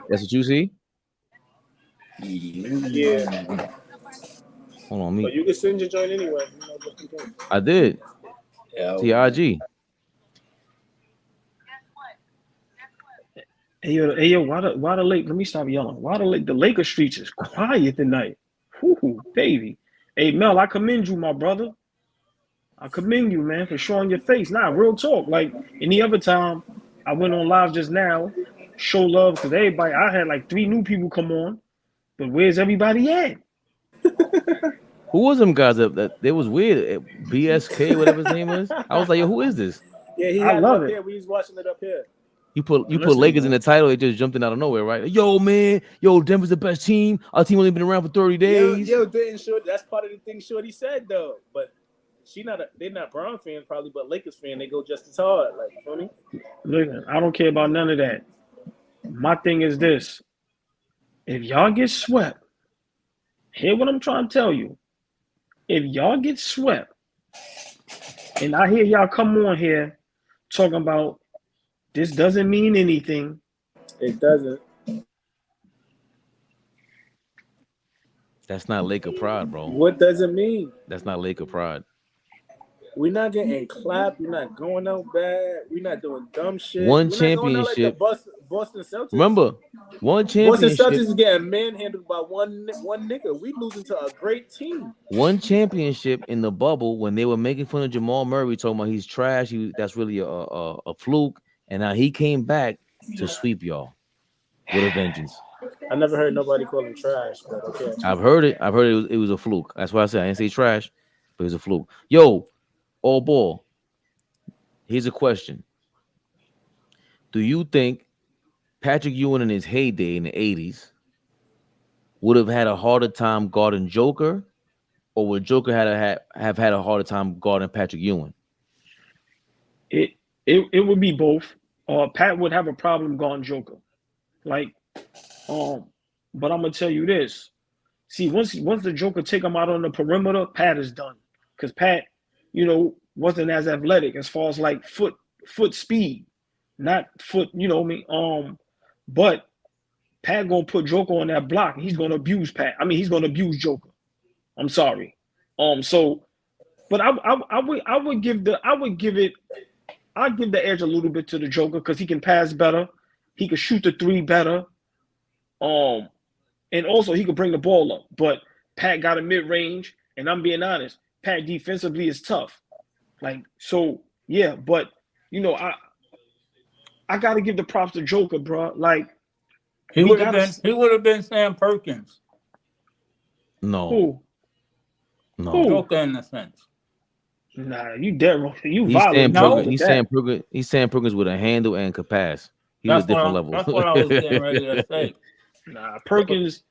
That's what you see? Yeah. Hold on, me. But you can send your joint anyway. I did. TRG. Hey yo, why the Lake? Let me stop yelling. Why the Lakers streets is quiet tonight? Whoo, baby. Hey Mel, I commend you, my brother. I commend you, man, for showing your face. Nah, real talk. Like any other time, I went on live just now, show love because everybody. I had like 3 new people come on, but where's everybody at? Who was them guys that they was weird? BSK, whatever his name is. I was like, yo, who is this? Yeah, he had it up here. We was watching it up here. You put Lakers in the title, it just jumped in out of nowhere, right? Yo, man, Denver's the best team. Our team only been around for 30 days. Yo, didn't Shorty, that's part of the thing Shorty said though. But they're not Brown fans probably, but Lakers fan, they go just as hard. Like, you feel me? Listen, I don't care about none of that. My thing is this. If y'all get swept, hear what I'm trying to tell you. If y'all get swept, and I hear y'all come on here talking about this doesn't mean anything. It doesn't. That's not Laker pride, bro. What does it mean? That's not Laker pride. We're not getting clapped. We're not going out bad. We're not doing dumb shit. One We're championship. Not going out like the Boston Celtics. Remember, one championship. Boston Celtics is getting manhandled by one nigga. We losing to a great team. One championship in the bubble when they were making fun of Jamal Murray, talking about he's trash. That's really a fluke. And now he came back to sweep y'all with a vengeance. I never heard nobody call him trash, but okay. I've heard it. It was a fluke. That's why I said I didn't say trash, but it was a fluke. Yo, all ball. Here's a question. Do you think Patrick Ewing in his heyday in the 80s would have had a harder time guarding Joker, or would Joker have had a harder time guarding Patrick Ewing? It would be both. Pat would have a problem guarding Joker. Like, but I'm gonna tell you this. See, once the Joker take him out on the perimeter, Pat is done. Because Pat, wasn't as athletic as far as like foot speed, not foot, but Pat gonna put Joker on that block. He's gonna abuse Pat. I mean, he's gonna abuse Joker. I'm sorry. But I'll give the edge a little bit to the Joker because he can pass better, he can shoot the three better, and also he could bring the ball up. But Pat got a mid range, and I'm being honest, Pat defensively is tough. Like, so yeah, but I gotta give the props to Joker, bro. Like, he would have been Sam Perkins. No. Who? No. Joker in a sense. Nah, you dead wrong. You He's violent. He's Sam Perkins with a handle and capacity. He's a different level. That's what I was getting ready to say. Nah, Perkins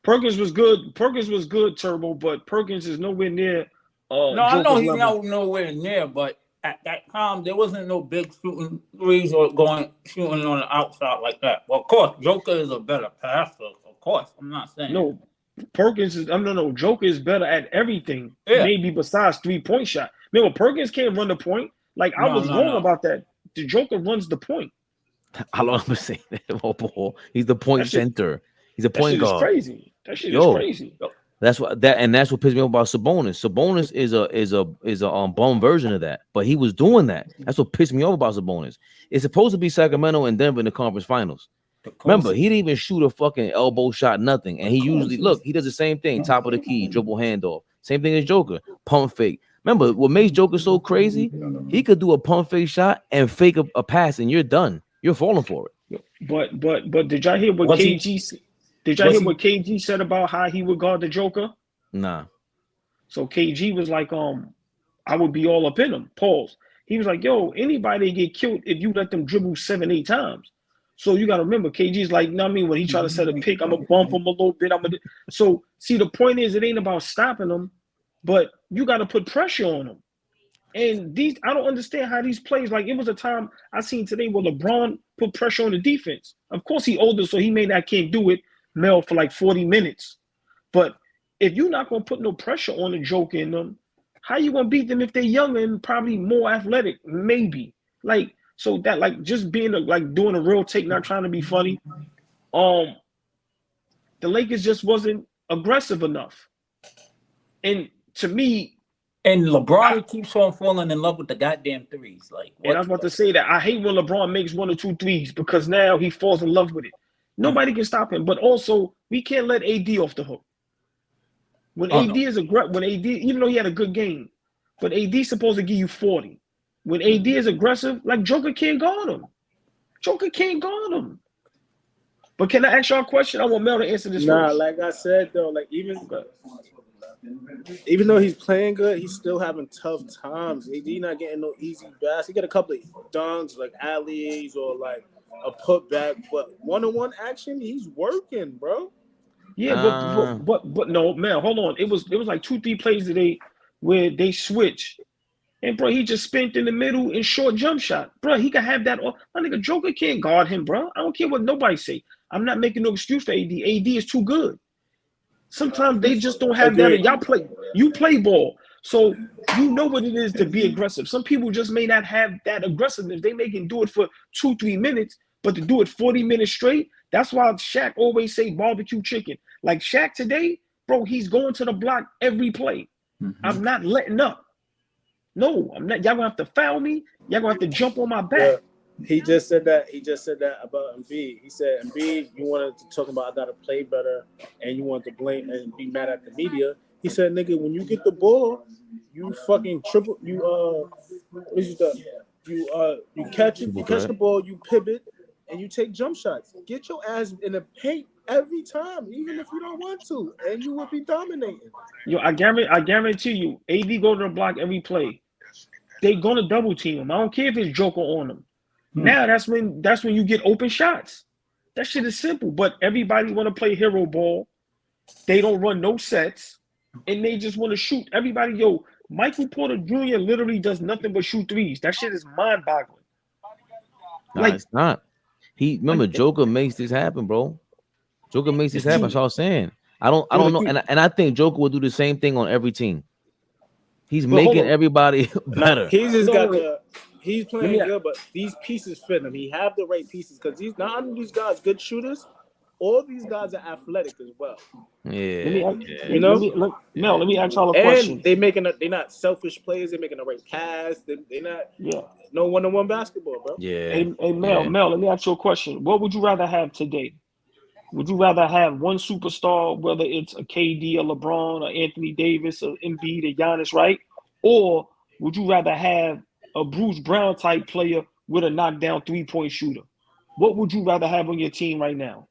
was good. Perkins was good, Turbo, but Perkins is nowhere near. No, I know he's nowhere near, but at that time there wasn't no big shooting threes or shooting on the outside like that. Well, of course, Joker is a better passer. Of course, I'm not saying no. Perkins is no. Joker is better at everything, maybe besides 3-point shot. Remember, Perkins can't run the point. Like, I was wrong about that. The Joker runs the point. I don't understand that. He's the point center. He's a point guard. Crazy. That shit is crazy. That's what pissed me off about Sabonis. Sabonis is a bum version of that, but he was doing that. That's what pissed me off about Sabonis. It's supposed to be Sacramento and Denver in the conference finals. Remember, he didn't even shoot a fucking elbow shot, nothing. And he usually he does the same thing, top of the key, dribble handoff. Same thing as Joker, pump fake. Remember, what makes Joker so crazy? He could do a pump fake shot and fake a pass, and you're done. You're falling for it. But did y'all hear what KG? Did y'all hear what KG said about how he would guard the Joker? Nah. So KG was like, I would be all up in him. Pause. He was like, yo, anybody get killed if you let them dribble 7-8 times. So you gotta remember, KG's like, when he try to set a pick, I'm gonna bump him a little bit. So see, the point is, it ain't about stopping him, but you gotta put pressure on him. And I don't understand how these plays, like, it was a time I seen today where LeBron put pressure on the defense. Of course, he older, so he can't do it, Mel, for like 40 minutes. But if you're not gonna put no pressure on the Joker in them, how you gonna beat them if they're younger and probably more athletic? Maybe. Like, so that, like, just being doing a real take, not trying to be funny. The Lakers just wasn't aggressive enough. And to me, and LeBron keeps on falling in love with the goddamn threes. Like, and I was about to say that I hate when LeBron makes 1 or 2 threes because now he falls in love with it. Nobody can stop him, but also we can't let AD off the hook. When AD, even though he had a good game, but AD's supposed to give you 40. When AD is aggressive, like, Joker can't guard him. But can I ask y'all a question? I want Mel to answer this first. Like I said though, like, even even though he's playing good, he's still having tough times. AD not getting no easy baskets. He got a couple of dunks, like alleys or like a putback, but one-on-one action, he's working, bro. Yeah, but no, man, hold on. It was like 2-3 plays today where they switch. And bro, he just spent in the middle and short jump shot. Bro, he can have that. My nigga Joker can't guard him, bro. I don't care what nobody say. I'm not making no excuse for AD. AD is too good. Sometimes they just don't have that. You play ball. So you know what it is to be aggressive. Some people just may not have that aggressiveness. They may can do it for 2-3 minutes, but to do it 40 minutes straight, that's why Shaq always say barbecue chicken. Like Shaq today, bro, he's going to the block every play. I'm not letting up. No, I'm not. Y'all gonna have to foul me. Y'all gonna have to jump on my back. Yeah. He just said that about Embiid. He said, Embiid, you wanted to talk about I gotta play better, and you want to blame and be mad at the media. He said, nigga, when you get the ball, you fucking triple. You catch it. You catch the ball. You pivot, and you take jump shots. Get your ass in the paint every time, even if you don't want to, and you will be dominating. Yo, I guarantee you, AD go to the block every play. They gonna double team him. I don't care if it's Joker on him. Now that's when you get open shots. That shit is simple. But everybody want to play hero ball. They don't run no sets, and they just want to shoot. Everybody, Michael Porter Jr. literally does nothing but shoot threes. That shit is mind-boggling. Nah, it's not. Remember, Joker makes this happen, bro. Joker makes this happen. That's all I'm saying. I don't know, and I think Joker will do the same thing on every team. He's making everybody better. He's just got he's playing good, but these pieces fit him. He have the right pieces because these not only these guys good shooters, all these guys are athletic as well. Yeah, you know. Let me ask y'all a question. And they're not selfish players. They're making the right pass. They're not no one-on-one basketball, bro. Yeah. Hey, Mel, let me ask you a question. What would you rather have today? Would you rather have one superstar, whether it's a KD, a LeBron, or Anthony Davis, or Embiid, or Giannis, right? Or would you rather have a Bruce Brown type player with a knockdown 3-point shooter? What would you rather have on your team right now?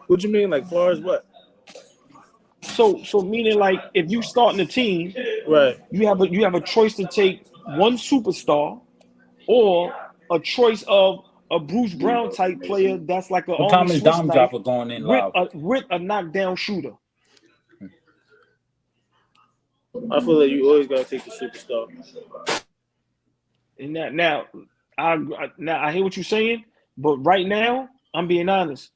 What you mean, like far as what? So meaning like if you starting a team, right? You have a choice to take one superstar, or a choice of a Bruce Brown type player that's like a Thomas Dom Dropper going in with a knockdown shooter. I feel like you always gotta take the superstar. And now I hear what you're saying, but right now I'm being honest.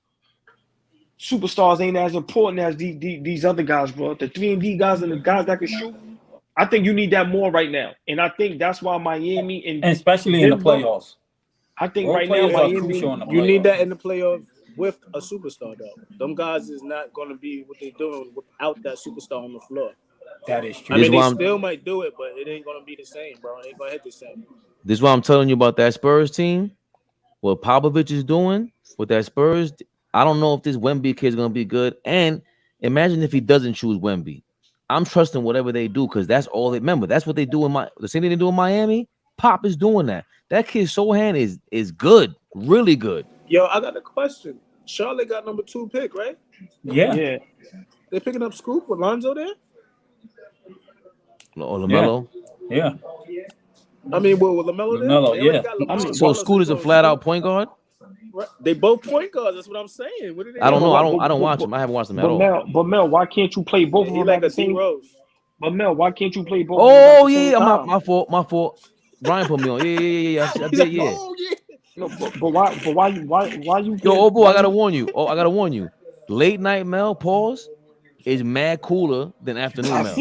Superstars ain't as important as these other guys, bro. The 3-and-D guys and the guys that can shoot. I think you need that more right now, and I think that's why Miami and especially in the playoffs. I think right now Miami, you need that in the playoffs with a superstar though. Them guys is not gonna be what they're doing without that superstar on the floor. That is true. I mean, they still might do it, but it ain't gonna be the same, bro. It ain't gonna hit the same. This is why I'm telling you about that Spurs team. What Popovich is doing with that Spurs, I don't know if this Wemby kid is gonna be good. And imagine if he doesn't choose Wemby. I'm trusting whatever they do because that's all they remember. That's what they do the same thing they do in Miami. Pop is doing that. That kid Sohan is good, really good. Yo, I got a question. Charlotte got number 2 pick, right? Yeah. They picking up Scoop with Lonzo there? Or LaMelo? Yeah. I mean, with LaMelo there? LaMelo, so Scoot is a flat out point guard? Right. They both point guards. That's what I'm saying. What I don't know. I don't watch them. I haven't watched them at all. But Mel, why can't you play both of them like at the same time? But Mel, why can't you play both? Oh yeah, my fault. Brian put me on. Yeah. I did. Yeah. No, but why you? Yo, boy, I gotta warn you. Late night Mel, pause, is mad cooler than afternoon Mel.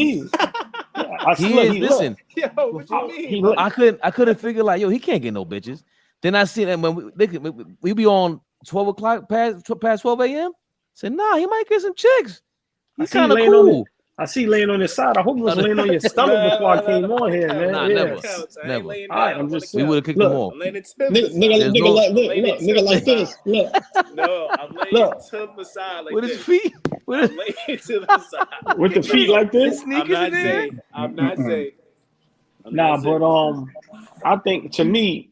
Listen. Yo, what you mean? I couldn't figure like, yo, he can't get no bitches. Then I see that when we be on 12 o'clock past 12 a.m. Said, nah, he might get some chicks. He's kind of cool. I see laying on his side. I hope you was laying on your stomach before I came on here, man. Nah, never. All right, I'm just we would have kicked them off. Nigga like this. Look. No, I'm laying to the side like with this. His feet. I'm laying to the side. With the feet like this? I'm not saying. Nah, but I think to me,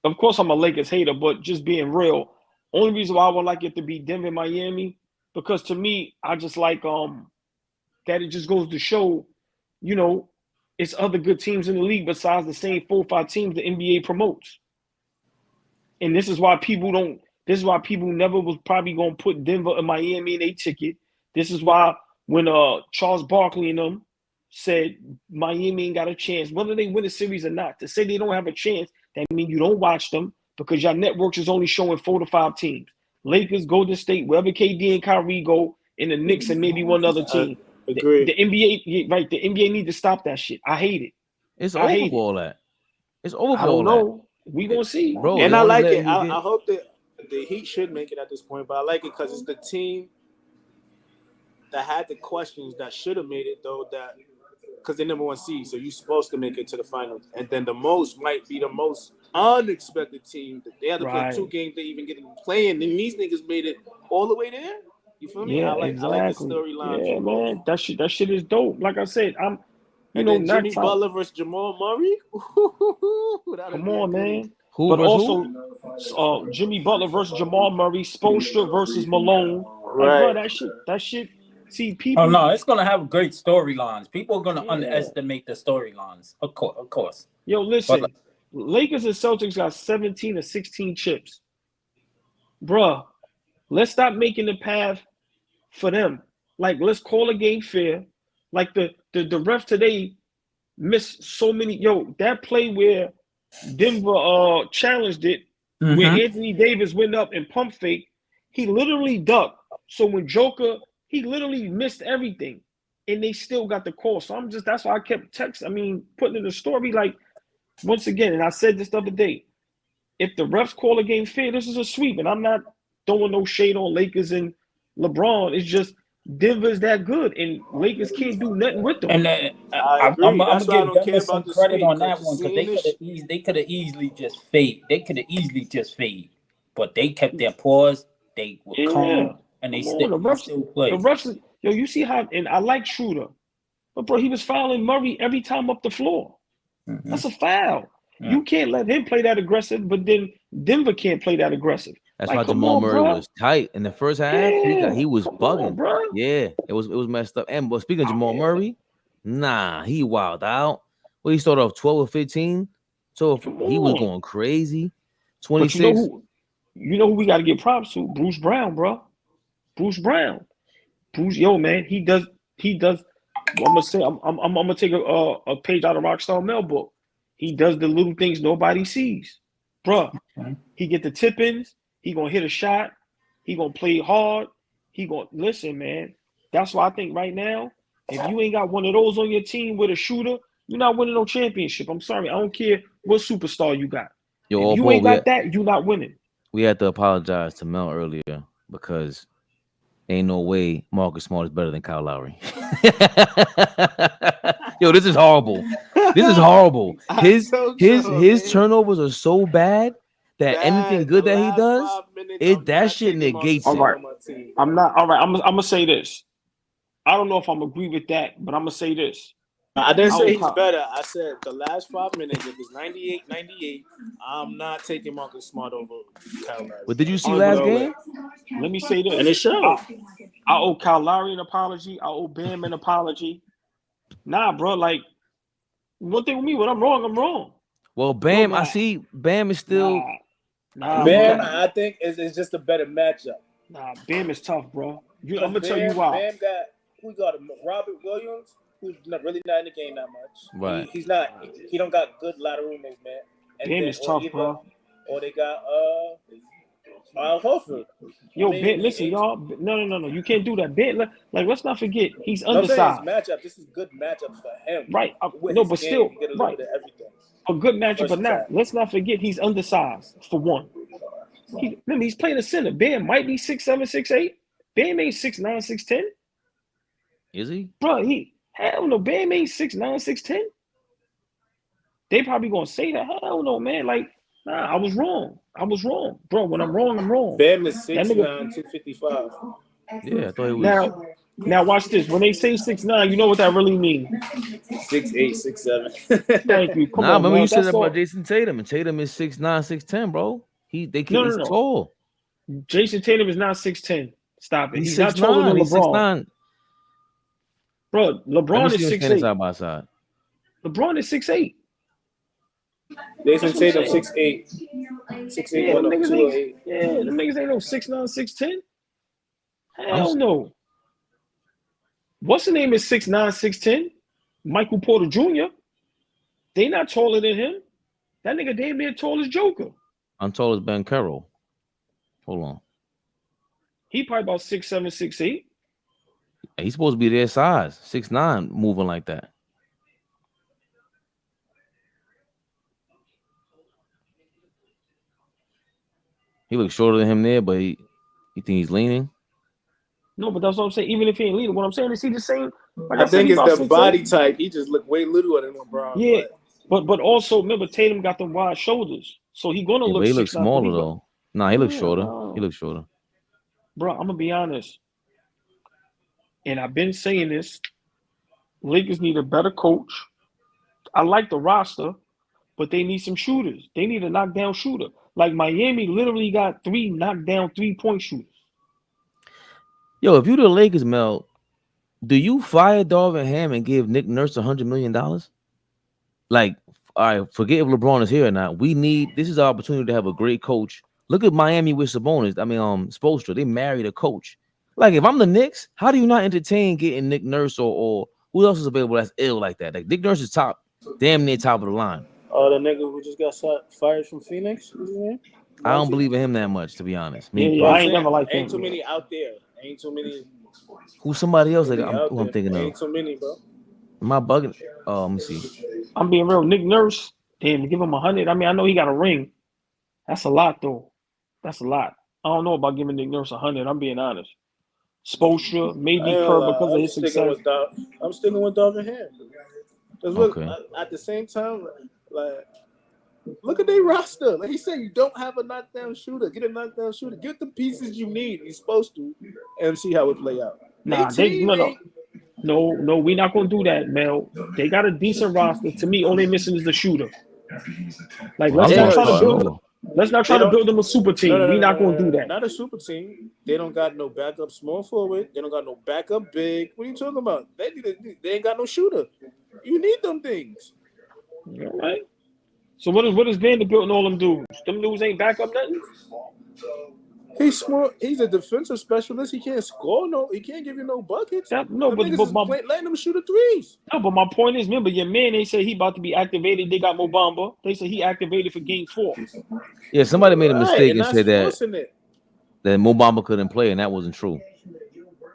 of course I'm a Lakers hater, but just being real, only reason why I would like it to be Denver, Miami, because to me, I just like that it just goes to show, you know, it's other good teams in the league besides the same 4 or 5 teams the NBA promotes. And this is why people never was probably gonna put Denver and Miami in a ticket. This is why when Charles Barkley and them said Miami ain't got a chance, whether they win a series or not, to say they don't have a chance, that means you don't watch them because your networks is only showing 4 to 5 teams. Lakers, Golden State, wherever KD and Kyrie go, and the Knicks and maybe one other team. The NBA, right? The NBA need to stop that shit. I hate it. It's over for all that. It's over for I all don't know. We gonna see, bro. And I like it. I hope that the Heat should make it at this point, but I like it because it's the team that had the questions that should have made it though. That because they're number 1 seed, so you're supposed to make it to the finals. And then the most might be the most unexpected team that they had to play 2 games. They even get playing, and these niggas made it all the way there. You feel me? Yeah, I like the storyline. Yeah, man, that shit is dope. Like I said, Jimmy Butler versus Jamal Murray. Come on, man. Who but versus also, Jimmy Butler versus Jamal Murray, Spoelstra versus Malone. Right. Like, bro, that shit. See, people. Oh no, it's gonna have great storylines. People are gonna underestimate the storylines. Of course. Yo, listen. Lakers and Celtics got 17 or 16 chips. Bruh, let's stop making the path for them. Like, let's call a game fair. Like the refs today missed so many. Yo, that play where Denver challenged it, where Anthony Davis went up and pump fake, he literally ducked. So when Joker, he literally missed everything, and they still got the call. So that's why I kept putting in the story. Like, once again, and I said this the other day, if the refs call a game fair, this is a sweep, and I'm not throwing no shade on Lakers and LeBron. It's just Denver's that good, and Lakers can't do nothing with them. And I'm gonna give Denver some credit on that one because they could have easily just fade. But they kept their pause. They were calm, and they still played. The refs, yo, you see how? And I like Schroeder, but bro, he was fouling Murray every time up the floor. That's a foul. You can't let him play that aggressive, but then Denver can't play that aggressive. That's why Jamal Murray was tight in the first half. He was bugging, bro. Yeah, it was messed up. And but speaking of Jamal Murray, he wilded out. Well, he started off 12 or 15, so he was going crazy. 26. You know who we got to give props to? Bruce Brown, bro. Bruce, yo, man, he does. I'm gonna take a page out of Rockstar Mel book. He does the little things nobody sees, bro. He get the tip-ins. He gonna hit a shot. He gonna play hard. He gonna listen, man. That's why I think right now, if you ain't got one of those on your team with a shooter, you're not winning no championship. I'm sorry. I don't care what superstar you got. Yo, if you ain't got that, you're not winning. We had to apologize to Mel earlier because ain't no way Marcus Smart is better than Kyle Lowry. Yo, this is horrible. His turnovers are so bad that anything good that he does, that shit negates it. I'm gonna say this. I don't know if I'm agree with that, but I'm gonna say this. I didn't say he's better. I said the last 5 minutes, if it's 98, I'm not taking Marcus Smart over Kyle Lowry. But did you see last game? Let me say this. And it showed. I owe Kyle Lowry an apology. I owe Bam an apology. Nah, bro. Like, one thing with me, when I'm wrong, I'm wrong. Well, Bam, I see Bam is still. Bam, I think is just a better matchup. Nah, Bam is tough, bro. I'm gonna tell you why. Bam got Robert Williams, who's not in the game that much. Right. He's not. He don't got good lateral movement. And Bam is tough, bro. Or they got Horford. Yo, Ben, listen, y'all. No. You can't do that. Ben, like, let's not forget, he's undersized. Matchup. This is good matchup for him. Right. But still, right. A good matchup, but not. Let's not forget he's undersized for one. Remember, he's playing a center. Ben might be 6'7", 6'8". Ben ain't 6'9", 6'10". Is he? Bro, hell no. Ben ain't 6'9", 6'10". They probably gonna say that. Hell no, man. Like, nah, I was wrong. Bro, when I'm wrong, I'm wrong. Bam is 6'9", 255. Yeah, I thought it was. Now watch this. When they say 6'9", you know what that really means. 6'8", 6'7". Thank you. Come on, remember man. you said that about Jason Tatum, and Tatum is 6'9", 6'10", bro. He's tall. Jason Tatum is not 6'10", Stop it. He's He's not taller than 6'9". He's LeBron. 6'9". Bro, Let me LeBron see is him standing 6'8". side by side. LeBron is 6'8". Jason Tatum 6'8". 6'8", Yeah, them niggas 208. ain't, yeah, them niggas ain't no 6'9", 6'10". Hell I'm- no. What's the name is 6'9", 6'10"? Michael Porter Jr. They not taller than him. That nigga damn near tall as Joker. I'm tall as Ben Carroll. Hold on. He probably about 6'7", 6'8". He's supposed to be their size. 6'9", moving like that. He looks shorter than him there, but you think he's leaning? No, but that's what I'm saying. Even if he ain't leading, what I'm saying is he the same. Like I said, think he it's about the 6'8". body type. He just look way littler than LeBron. Yeah, but also remember Tatum got the wide shoulders, so he gonna Yeah, look but he looks 6'9". smaller though. Nah, he looks Yeah, shorter. no. He looks shorter. Bro, I'm gonna be honest, and I've been saying this. Lakers need a better coach. I like the roster, but they need some shooters. They need a knockdown shooter. Like Miami literally got 3 knockdown 3-point shooters. Yo, if you the Lakers, Mel, do you fire Darvin Ham and give Nick Nurse $100 million? Like, all right, forget if LeBron is here or not. This is our opportunity to have a great coach. Look at Miami with Sabonis. I mean, Spoelstra. They married a coach. Like, if I'm the Knicks, how do you not entertain getting Nick Nurse or who else is available that's ill like that? Like, Nick Nurse is damn near top of the line. Oh, the nigga who just got fired from Phoenix? What's his name? I don't believe in him that much, to be honest. I ain't never liked him. Ain't too many out there. Ain't too many. Who's somebody else? Who I'm thinking of? Ain't too many, bro. Am I bugging? Oh, let me see. I'm being real. Nick Nurse, damn, give him 100. I mean, I know he got a ring. That's a lot, though. That's a lot. I don't know about giving Nick Nurse 100. I'm being honest. Spoelstra, maybe Kerr because of his success. I'm sticking with Darvin Ham. Because look, at the same time, like, look at their roster. Like he said, you don't have a knockdown shooter. Get a knockdown shooter. Get the pieces you need. You're supposed to, and see how it play out. Nah, no, we're not gonna do that, Mel. They got a decent roster. To me, all they missing is the shooter. Like, let's not try to build them a super team. We're not gonna do that. Not a super team. They don't got no backup small forward. They don't got no backup big. What are you talking about? They ain't got no shooter. You need them things. All right. So what is Vanderbilt and all them dudes? Them dudes ain't backup nothing. He's smart. He's a defensive specialist. He can't score. He can't give you no buckets. But letting them shoot the threes. No, but my point is, remember, your man, they say he about to be activated. They got Mo Bamba. They say he activated for game 4. Yeah, somebody made a mistake and said that Mo Bamba couldn't play, and that wasn't true.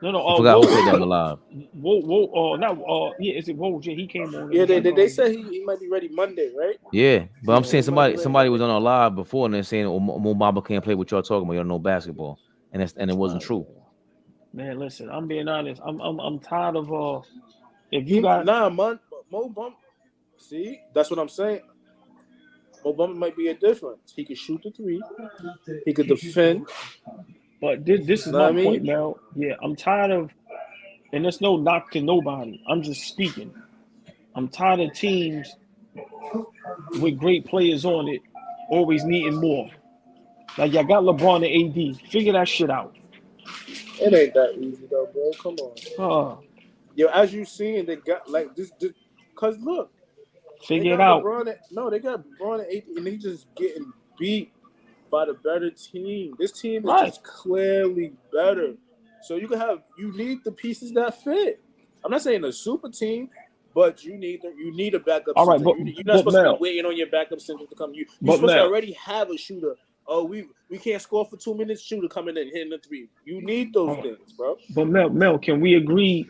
No. I forgot who said that live. Is it Woj? Yeah, he came on. Yeah, they said he might be ready Monday, right? Yeah, but I'm saying somebody was on our live before and they're saying, Mo Bamba can't play what y'all talking about. You don't know basketball, and it wasn't true. Man, listen, I'm being honest. I'm tired of Mo Bamba. See, that's what I'm saying. Mo Bamba might be a difference. He could shoot the 3. He could defend. But this is my point, Mel. Yeah, I'm tired of, and there's no knock to nobody. I'm just speaking. I'm tired of teams with great players on it always needing more. Like, y'all got LeBron and AD. Figure that shit out. It ain't that easy, though, bro. Come on. Yo, as you seen, they got, like, this because, look. Figure it out. They got LeBron and AD, and they just getting beat by the better team. This team is just clearly better. So you need the pieces that fit. I'm not saying a super team, but you need a backup center. Right, you're not supposed to be waiting on your backup center to come. You're supposed to already have a shooter. Oh, we can't score for 2 minutes. Shooter coming in hitting the 3. You need those things, bro. But Mel, can we agree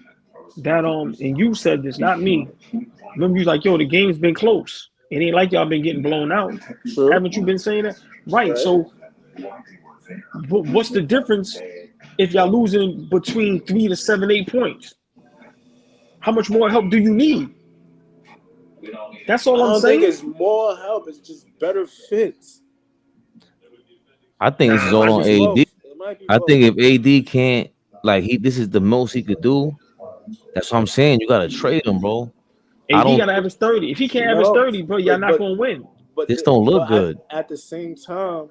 that and you said this, not me. Remember, you like, yo, the game's been close. It ain't like y'all been getting blown out. Sure. Haven't you been saying that? Right. So what's the difference if y'all losing between 3 to 7, 8 points? How much more help do you need? That's all I'm saying. I don't think it's more help. It's just better fits. I think this is all on AD. I think if AD can't, this is the most he could do. That's what I'm saying. You gotta trade him, bro. AD gotta average 30. If he can't average 30, bro, y'all not gonna win. This don't look good. At the same time,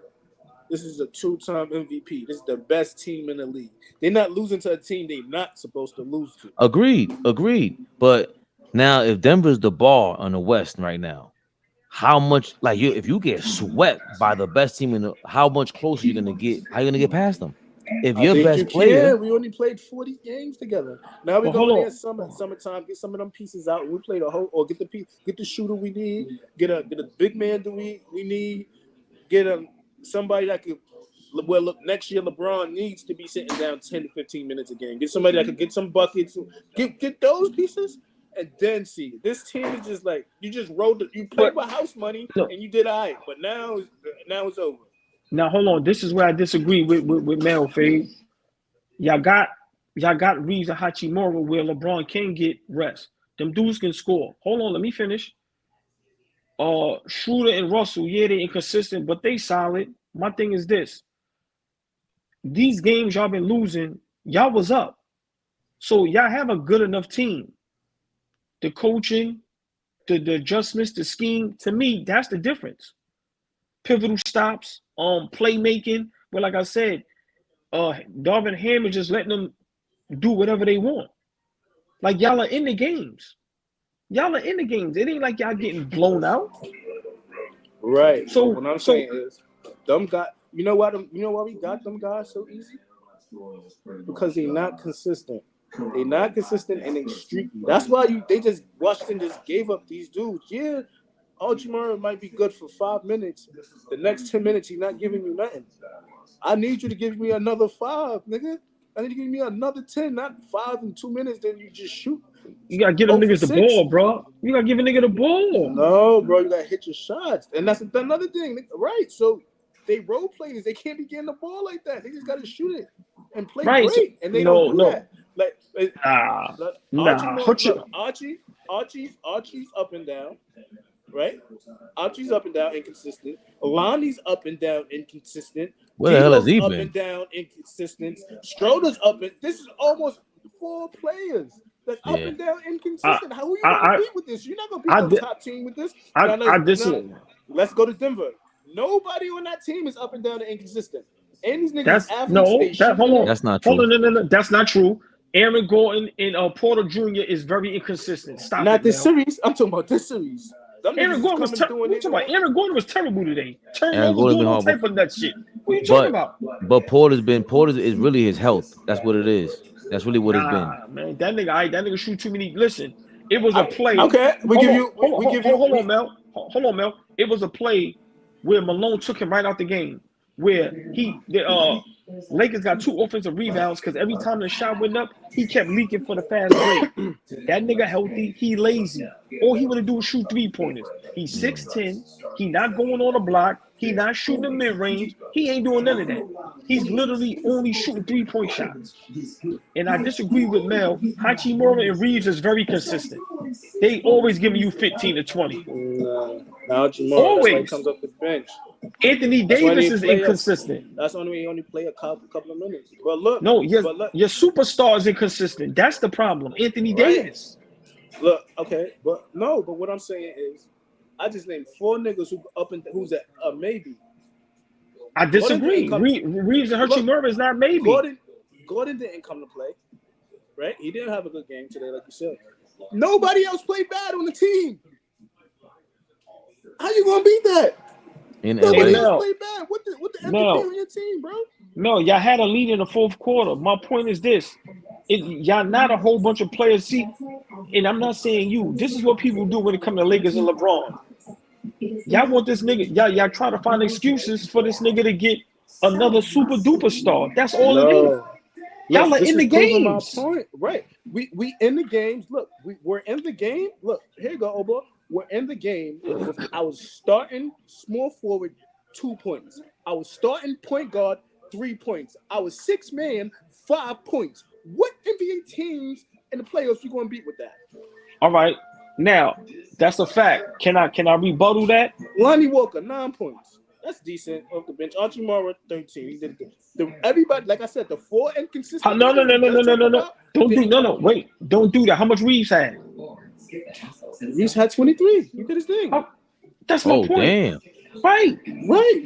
This is a 2-time MVP. This is the best team in the league. They're not losing to a team they're not supposed to lose to. Agreed. But now, if Denver's the bar on the West right now, how much if you get swept by the best team in the, how much closer you're gonna get? How you gonna get past them? If your best player, we only played 40 games together. Now we go in there summertime, get some of them pieces out. We play the whole, or get the shooter we need, get a big man that we need, get somebody that could. Well, look, next year LeBron needs to be sitting down 10 to 15 minutes a game. Get somebody that could get some buckets, get those pieces, and then see. This team is just like you just you played with house money and you did all right, but now it's over. Now hold on. This is where I disagree with Mel Fade. Y'all got Reeves and Hachimura where LeBron can get rest. Them dudes can score. Hold on, let me finish. Schroeder and Russell, yeah, they inconsistent, but they solid. My thing is this. These games y'all been losing, y'all was up. So y'all have a good enough team. The coaching, the adjustments, the scheme, to me, that's the difference. Pivotal stops, playmaking. But like I said, Darvin Ham is just letting them do whatever they want. Like y'all are in the games. Y'all are in the games. It ain't like y'all getting blown out. Right. So what I'm saying is, them guys. You know why we got them guys so easy? Because they're not consistent. They're not consistent and they streaky. That's why Washington just gave up these dudes. Yeah, Hachimura might be good for 5 minutes. The next 10 minutes, he's not giving you nothing. I need you to give me another 5, nigga. I need to give me another 10, not 5 in 2 minutes. Then you just shoot. You gotta give them niggas the ball, bro. You gotta give a nigga the ball. No, bro, you gotta hit your shots, and that's another thing, right? So. They role players. They can't be getting the ball like that. They just got to shoot it and play great. And they don't do that. Archie's up and down, right? Archie's up and down, inconsistent. Lonnie's up and down, inconsistent. Where the hell is he up been? And down, inconsistent. Schroeder's up and this is almost 4 players. That's up and down, inconsistent. How are you going to beat with this? You're not going to beat the top team with this. Let's go to Denver. Nobody on that team is up and down and inconsistent. And these niggas hold on. That's not true. Hold on, no. That's not true. Aaron Gordon and Porter Jr. is very inconsistent. Stop. Not this series. I'm talking about this series. Aaron Gordon was terrible today. Aaron was doing all type of that shit. What are you talking about? But Porter is really his health. That's what it is. That's really what it's been. Man, that nigga shoot too many. Listen, it was a play. Okay, hold on, Mel. Hold on, Mel. It was a play where Malone took him right out the game, where the Lakers got 2 offensive rebounds because every time the shot went up, he kept leaking for the fast break. That nigga healthy, he lazy. All he want to do is shoot 3-pointers. He's 6'10", he not going on the block, he not shooting the mid-range, he ain't doing none of that. He's literally only shooting 3-point shots. And I disagree with Mel. Hachimura and Reeves is very consistent. They always giving you 15 to 20. Always comes off the bench. Anthony Davis is inconsistent. That's the only way he only play a couple of minutes. But look, your superstar is inconsistent. That's the problem. Anthony Davis. Look, okay, but what I'm saying is, I just named 4 niggas who's a maybe. I disagree. Reeves and Hachimura is not maybe. Gordon didn't come to play, right? He didn't have a good game today, like you said. Nobody else played bad on the team. How you gonna beat that? Nobody else played bad. What the MVP on your team, bro? No, y'all had a lead in the 4th quarter. My point is this: y'all not a whole bunch of players. See, and I'm not saying you. This is what people do when it comes to Lakers and LeBron. Y'all want this nigga. Y'all try to find excuses for this nigga to get another super duper star. That's all it is. Y'all are in the games. Right. We in the games. Look, we're in the game. Look, here you go, Obo. We're in the game. I was starting small forward 2 points. I was starting point guard 3 points. I was 6-man 5 points. What NBA teams in the playoffs you going to beat with that? All right. Now, that's a fact. Can I rebuttal that? Lonnie Walker 9 points. That's decent off the bench. Hachimura 13. He did good. Everybody, like I said, the 4 inconsistent. No. Wait. Don't do that. How much Reeves had? Reeves had 23. He did his thing. That's my point. Damn. Right.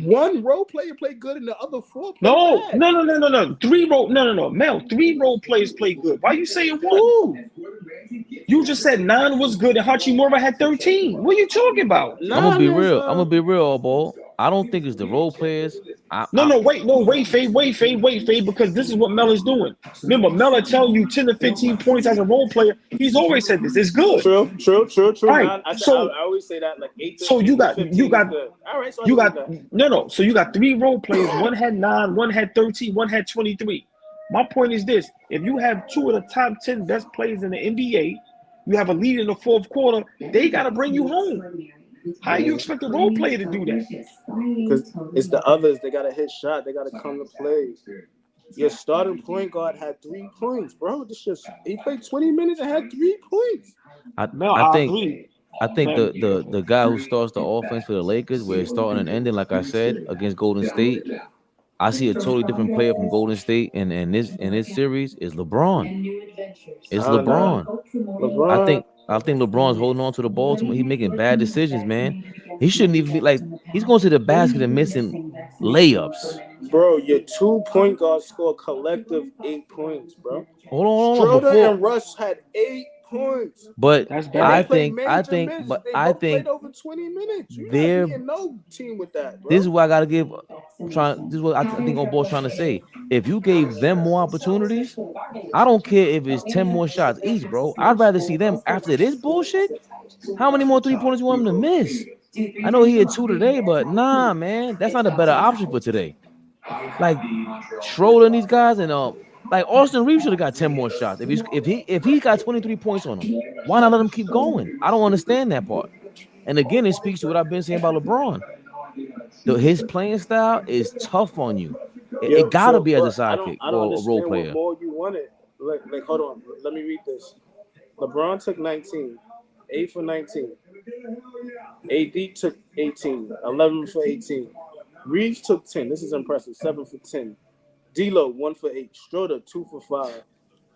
One role player play good and the other 4 play bad. No. 3 role. No. Mel, 3 role players play good. Why you saying 1? Ooh. You just said 9 was good and Hachimura had 13. What are you talking about? I'm gonna be real. I'm gonna be real, AllBall. I don't think it's the role players. Wait, Fade, because this is what Mel is doing. Remember, Mel tell you 10 to 15 points as a role player. He's always said this. It's good. True. Right. I always say that like 8. So you got all right. So you got no. So you got 3 role players. One had 9, one had 13, one had 23. My point is this: if you have 2 of the top 10 best players in the NBA, you have a lead in the 4th quarter. They got to bring you home. How do you expect a role player to do that? Because it's the others. They got to hit shot. They got to come to play. Your starting point guard had 3 points, bro. He played 20 minutes and had 3 points. I think the guy who starts the offense for the Lakers, where it's starting and ending, like I said, against Golden State, I see a totally different player from Golden State, and this series is LeBron. It's LeBron. I think LeBron's holding on to the ball too much. He's making bad decisions, man. He shouldn't even be like he's going to the basket and missing layups. Bro, your 2 point guards score collective 8 points, bro. Hold on. Schroeder and Russ had 8 points. But I think played over 20 minutes. You're not beating no team with that, bro. This is what I gotta give. This is what I think AllBall's trying to say. If you gave them more opportunities, I don't care if it's 10 more shots each, bro. I'd rather see them after this bullshit. How many more 3-pointers you want them to miss? I know he had 2 today, but nah, man, that's not a better option for today. Like Schroeder and these guys, and like Austin Reeves should have got 10 more shots. If he got 23 points on him, why not let him keep going? I don't understand that part. And again, it speaks to what I've been saying about LeBron. His playing style is tough on you. It gotta be as a sidekick or a role player. What more you wanted? Like, hold on. Let me read this. LeBron took 19, 8 for 19. AD took 18, 11 for 18. Reeves took 10. This is impressive. 7 for 10. D'Lo 1 for 8. Schroeder 2 for 5.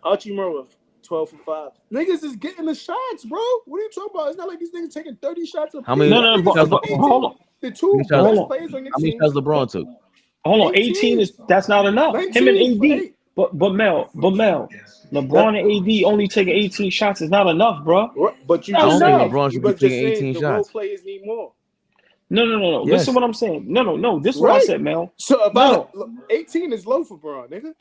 Hachimura 12 for 5. Niggas is getting the shots, bro. What are you talking about? It's not like these niggas taking 30 shots. How many? Hold on. The 2 best players on your team. How many shots LeBron took? Hold on, 18 that's not enough. Him and AD, but Mel, LeBron and AD only taking 18 shots is not enough, bro. But you I don't just think LeBron should be taking 18 the shots. role players need more. No. Yes. Listen what I'm saying. No. This is what I said, Mel. So about 18 is low for Braun, nigga.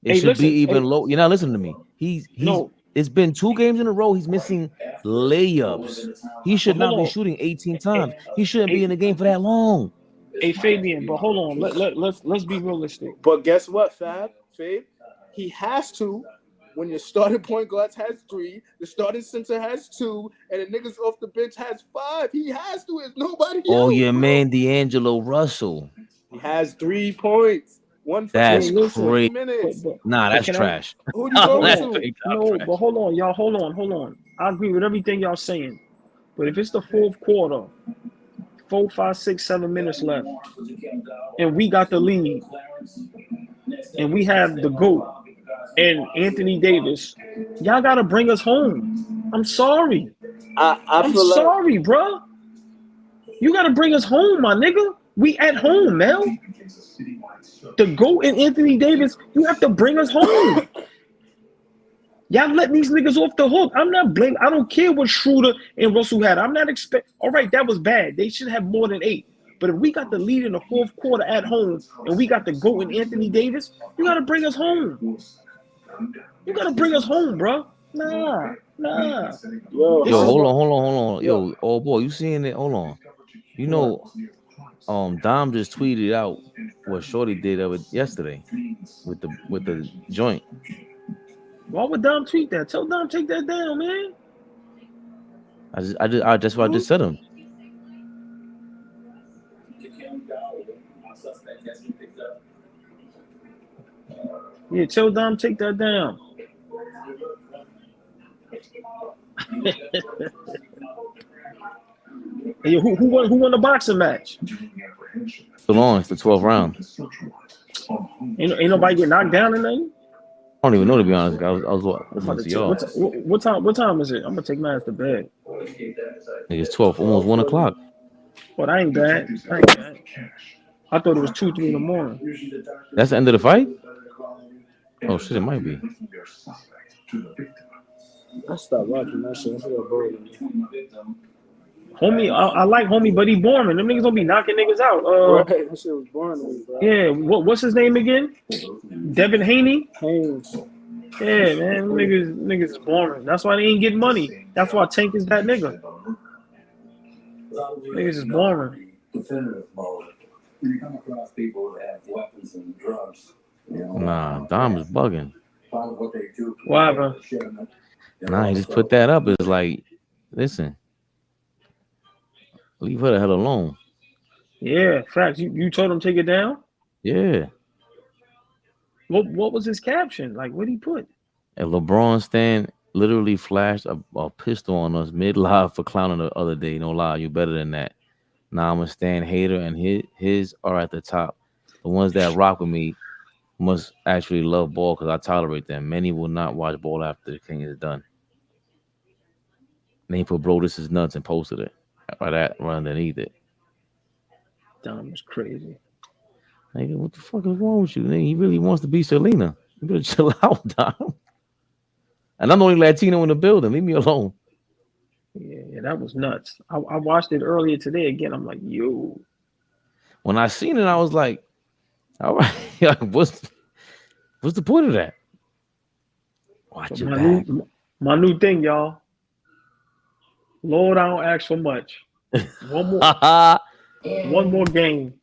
It should be even low. You're not listening to me. He's It's been 2 games in a row. He's missing layups. He should not be shooting 18 times. He shouldn't be in the game for that long. Hey Fabian, but hold on. Let's be realistic. But guess what, Fab? He has to. When your starting point guard has 3, the starting center has 2, and the niggas off the bench has 5. He has to. It's nobody else. Oh, your man D'Angelo Russell. He has 3 points. 1 for That's 20 crazy. minutes. Nah, that's trash. Who you going to? No, but hold on, y'all. Hold on. I agree with everything y'all saying. But if it's the 4th quarter, 4, 5, 6, 7 minutes left, and we got the lead, and we have the GOAT and Anthony Davis, y'all gotta bring us home. I'm sorry. I'm sorry, bro. You gotta bring us home, my nigga. We at home, man. The GOAT and Anthony Davis, you have to bring us home. Y'all let these niggas off the hook. I'm not blaming. I don't care what Schroeder and Russell had. I'm not all right, that was bad. They should have more than 8. But if we got the lead in the 4th quarter at home and we got the GOAT and Anthony Davis, you got to bring us home. You got to bring us home, bro. Nah. Yo, hold on. Yo, AllBall, you seeing it? Hold on. You know, Dom just tweeted out what Shorty did of it yesterday with the joint. Why would Dom tweet that? Tell Dom take that down, man. That's what I just said him. Yeah, tell Dom take that down. Hey, who won the boxing match? Still on. It's the 12th round. Ain't nobody get knocked down or nothing? I don't even know, to be honest. I was listening to y'all. What time is it? I'm gonna take my ass to bed. It's 12, almost 1 o'clock. Well, that ain't bad. That ain't bad. I thought it was 2, 3 in the morning. That's the end of the fight? Oh shit, it might be. I stopped watching that shit. Homie, I like homie, but he boring. Them niggas don't be knocking niggas out. Right, that shit was boring to me, bro. Yeah, what's his name again? Devin Haney? Haynes. Yeah, man, niggas is boring. That's why they ain't getting money. That's why Tank is that nigga. Niggas is boring. Nah, Dom is bugging. What happened? Nah, he just put that up. It's like, listen, leave her the hell alone. Yeah, facts. You told him take it down? Yeah. What was his caption? Like, what'd he put? And LeBron Stan literally flashed a pistol on us mid-live for clowning the other day. No lie, you better than that. Now I'm a Stan hater, and his are at the top. The ones that rock with me must actually love ball because I tolerate them. Many will not watch ball after the king is done. And he put, bro, this is nuts, and posted it. Right underneath it. Dom was crazy. Nigga, what the fuck is wrong with you? Nigga, he really wants to be Selena. You better chill out, Dom. And I'm the only Latino in the building. Leave me alone. Yeah, that was nuts. I watched it earlier today again. I'm like, yo. When I seen it, I was like, all right, what's the point of that? Watch So your back. My new thing, y'all. Lord, I don't ask for much. One more game.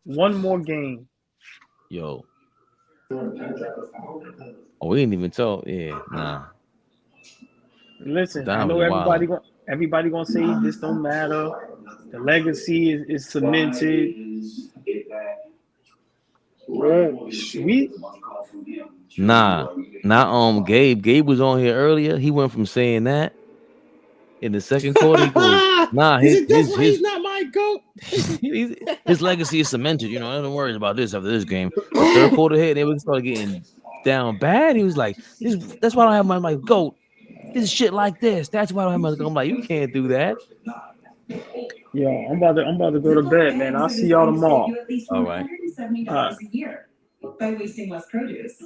One more game. Yo. Oh, we didn't even talk. Yeah, nah. Listen, Dom I know is everybody gonna say this don't matter. The legacy is cemented. Sweet. Nah, Gabe. Gabe was on here earlier. He went from saying that in the second quarter. He goes, nah, he's not my GOAT. his legacy is cemented. You know, I don't worry about this after this game. The third quarter hit, they would start getting down bad. He was like, that's why I don't have my GOAT. This is shit like this. That's why I don't have my GOAT. I'm like, you can't do that. Yo, I'm about to go to bed, man. I'll see y'all tomorrow. All right. $170 a year by wasting less produce.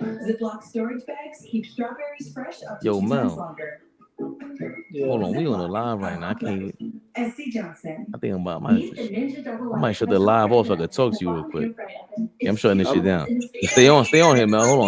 Ziploc storage bags keep strawberries fresh up to 2 times longer. Hold on, we on the live right now. I can't even. SC Johnson. I think I might shut the live off so I can talk to you real quick. Yeah, I'm shutting this shit down. Stay on here, man. Hold on.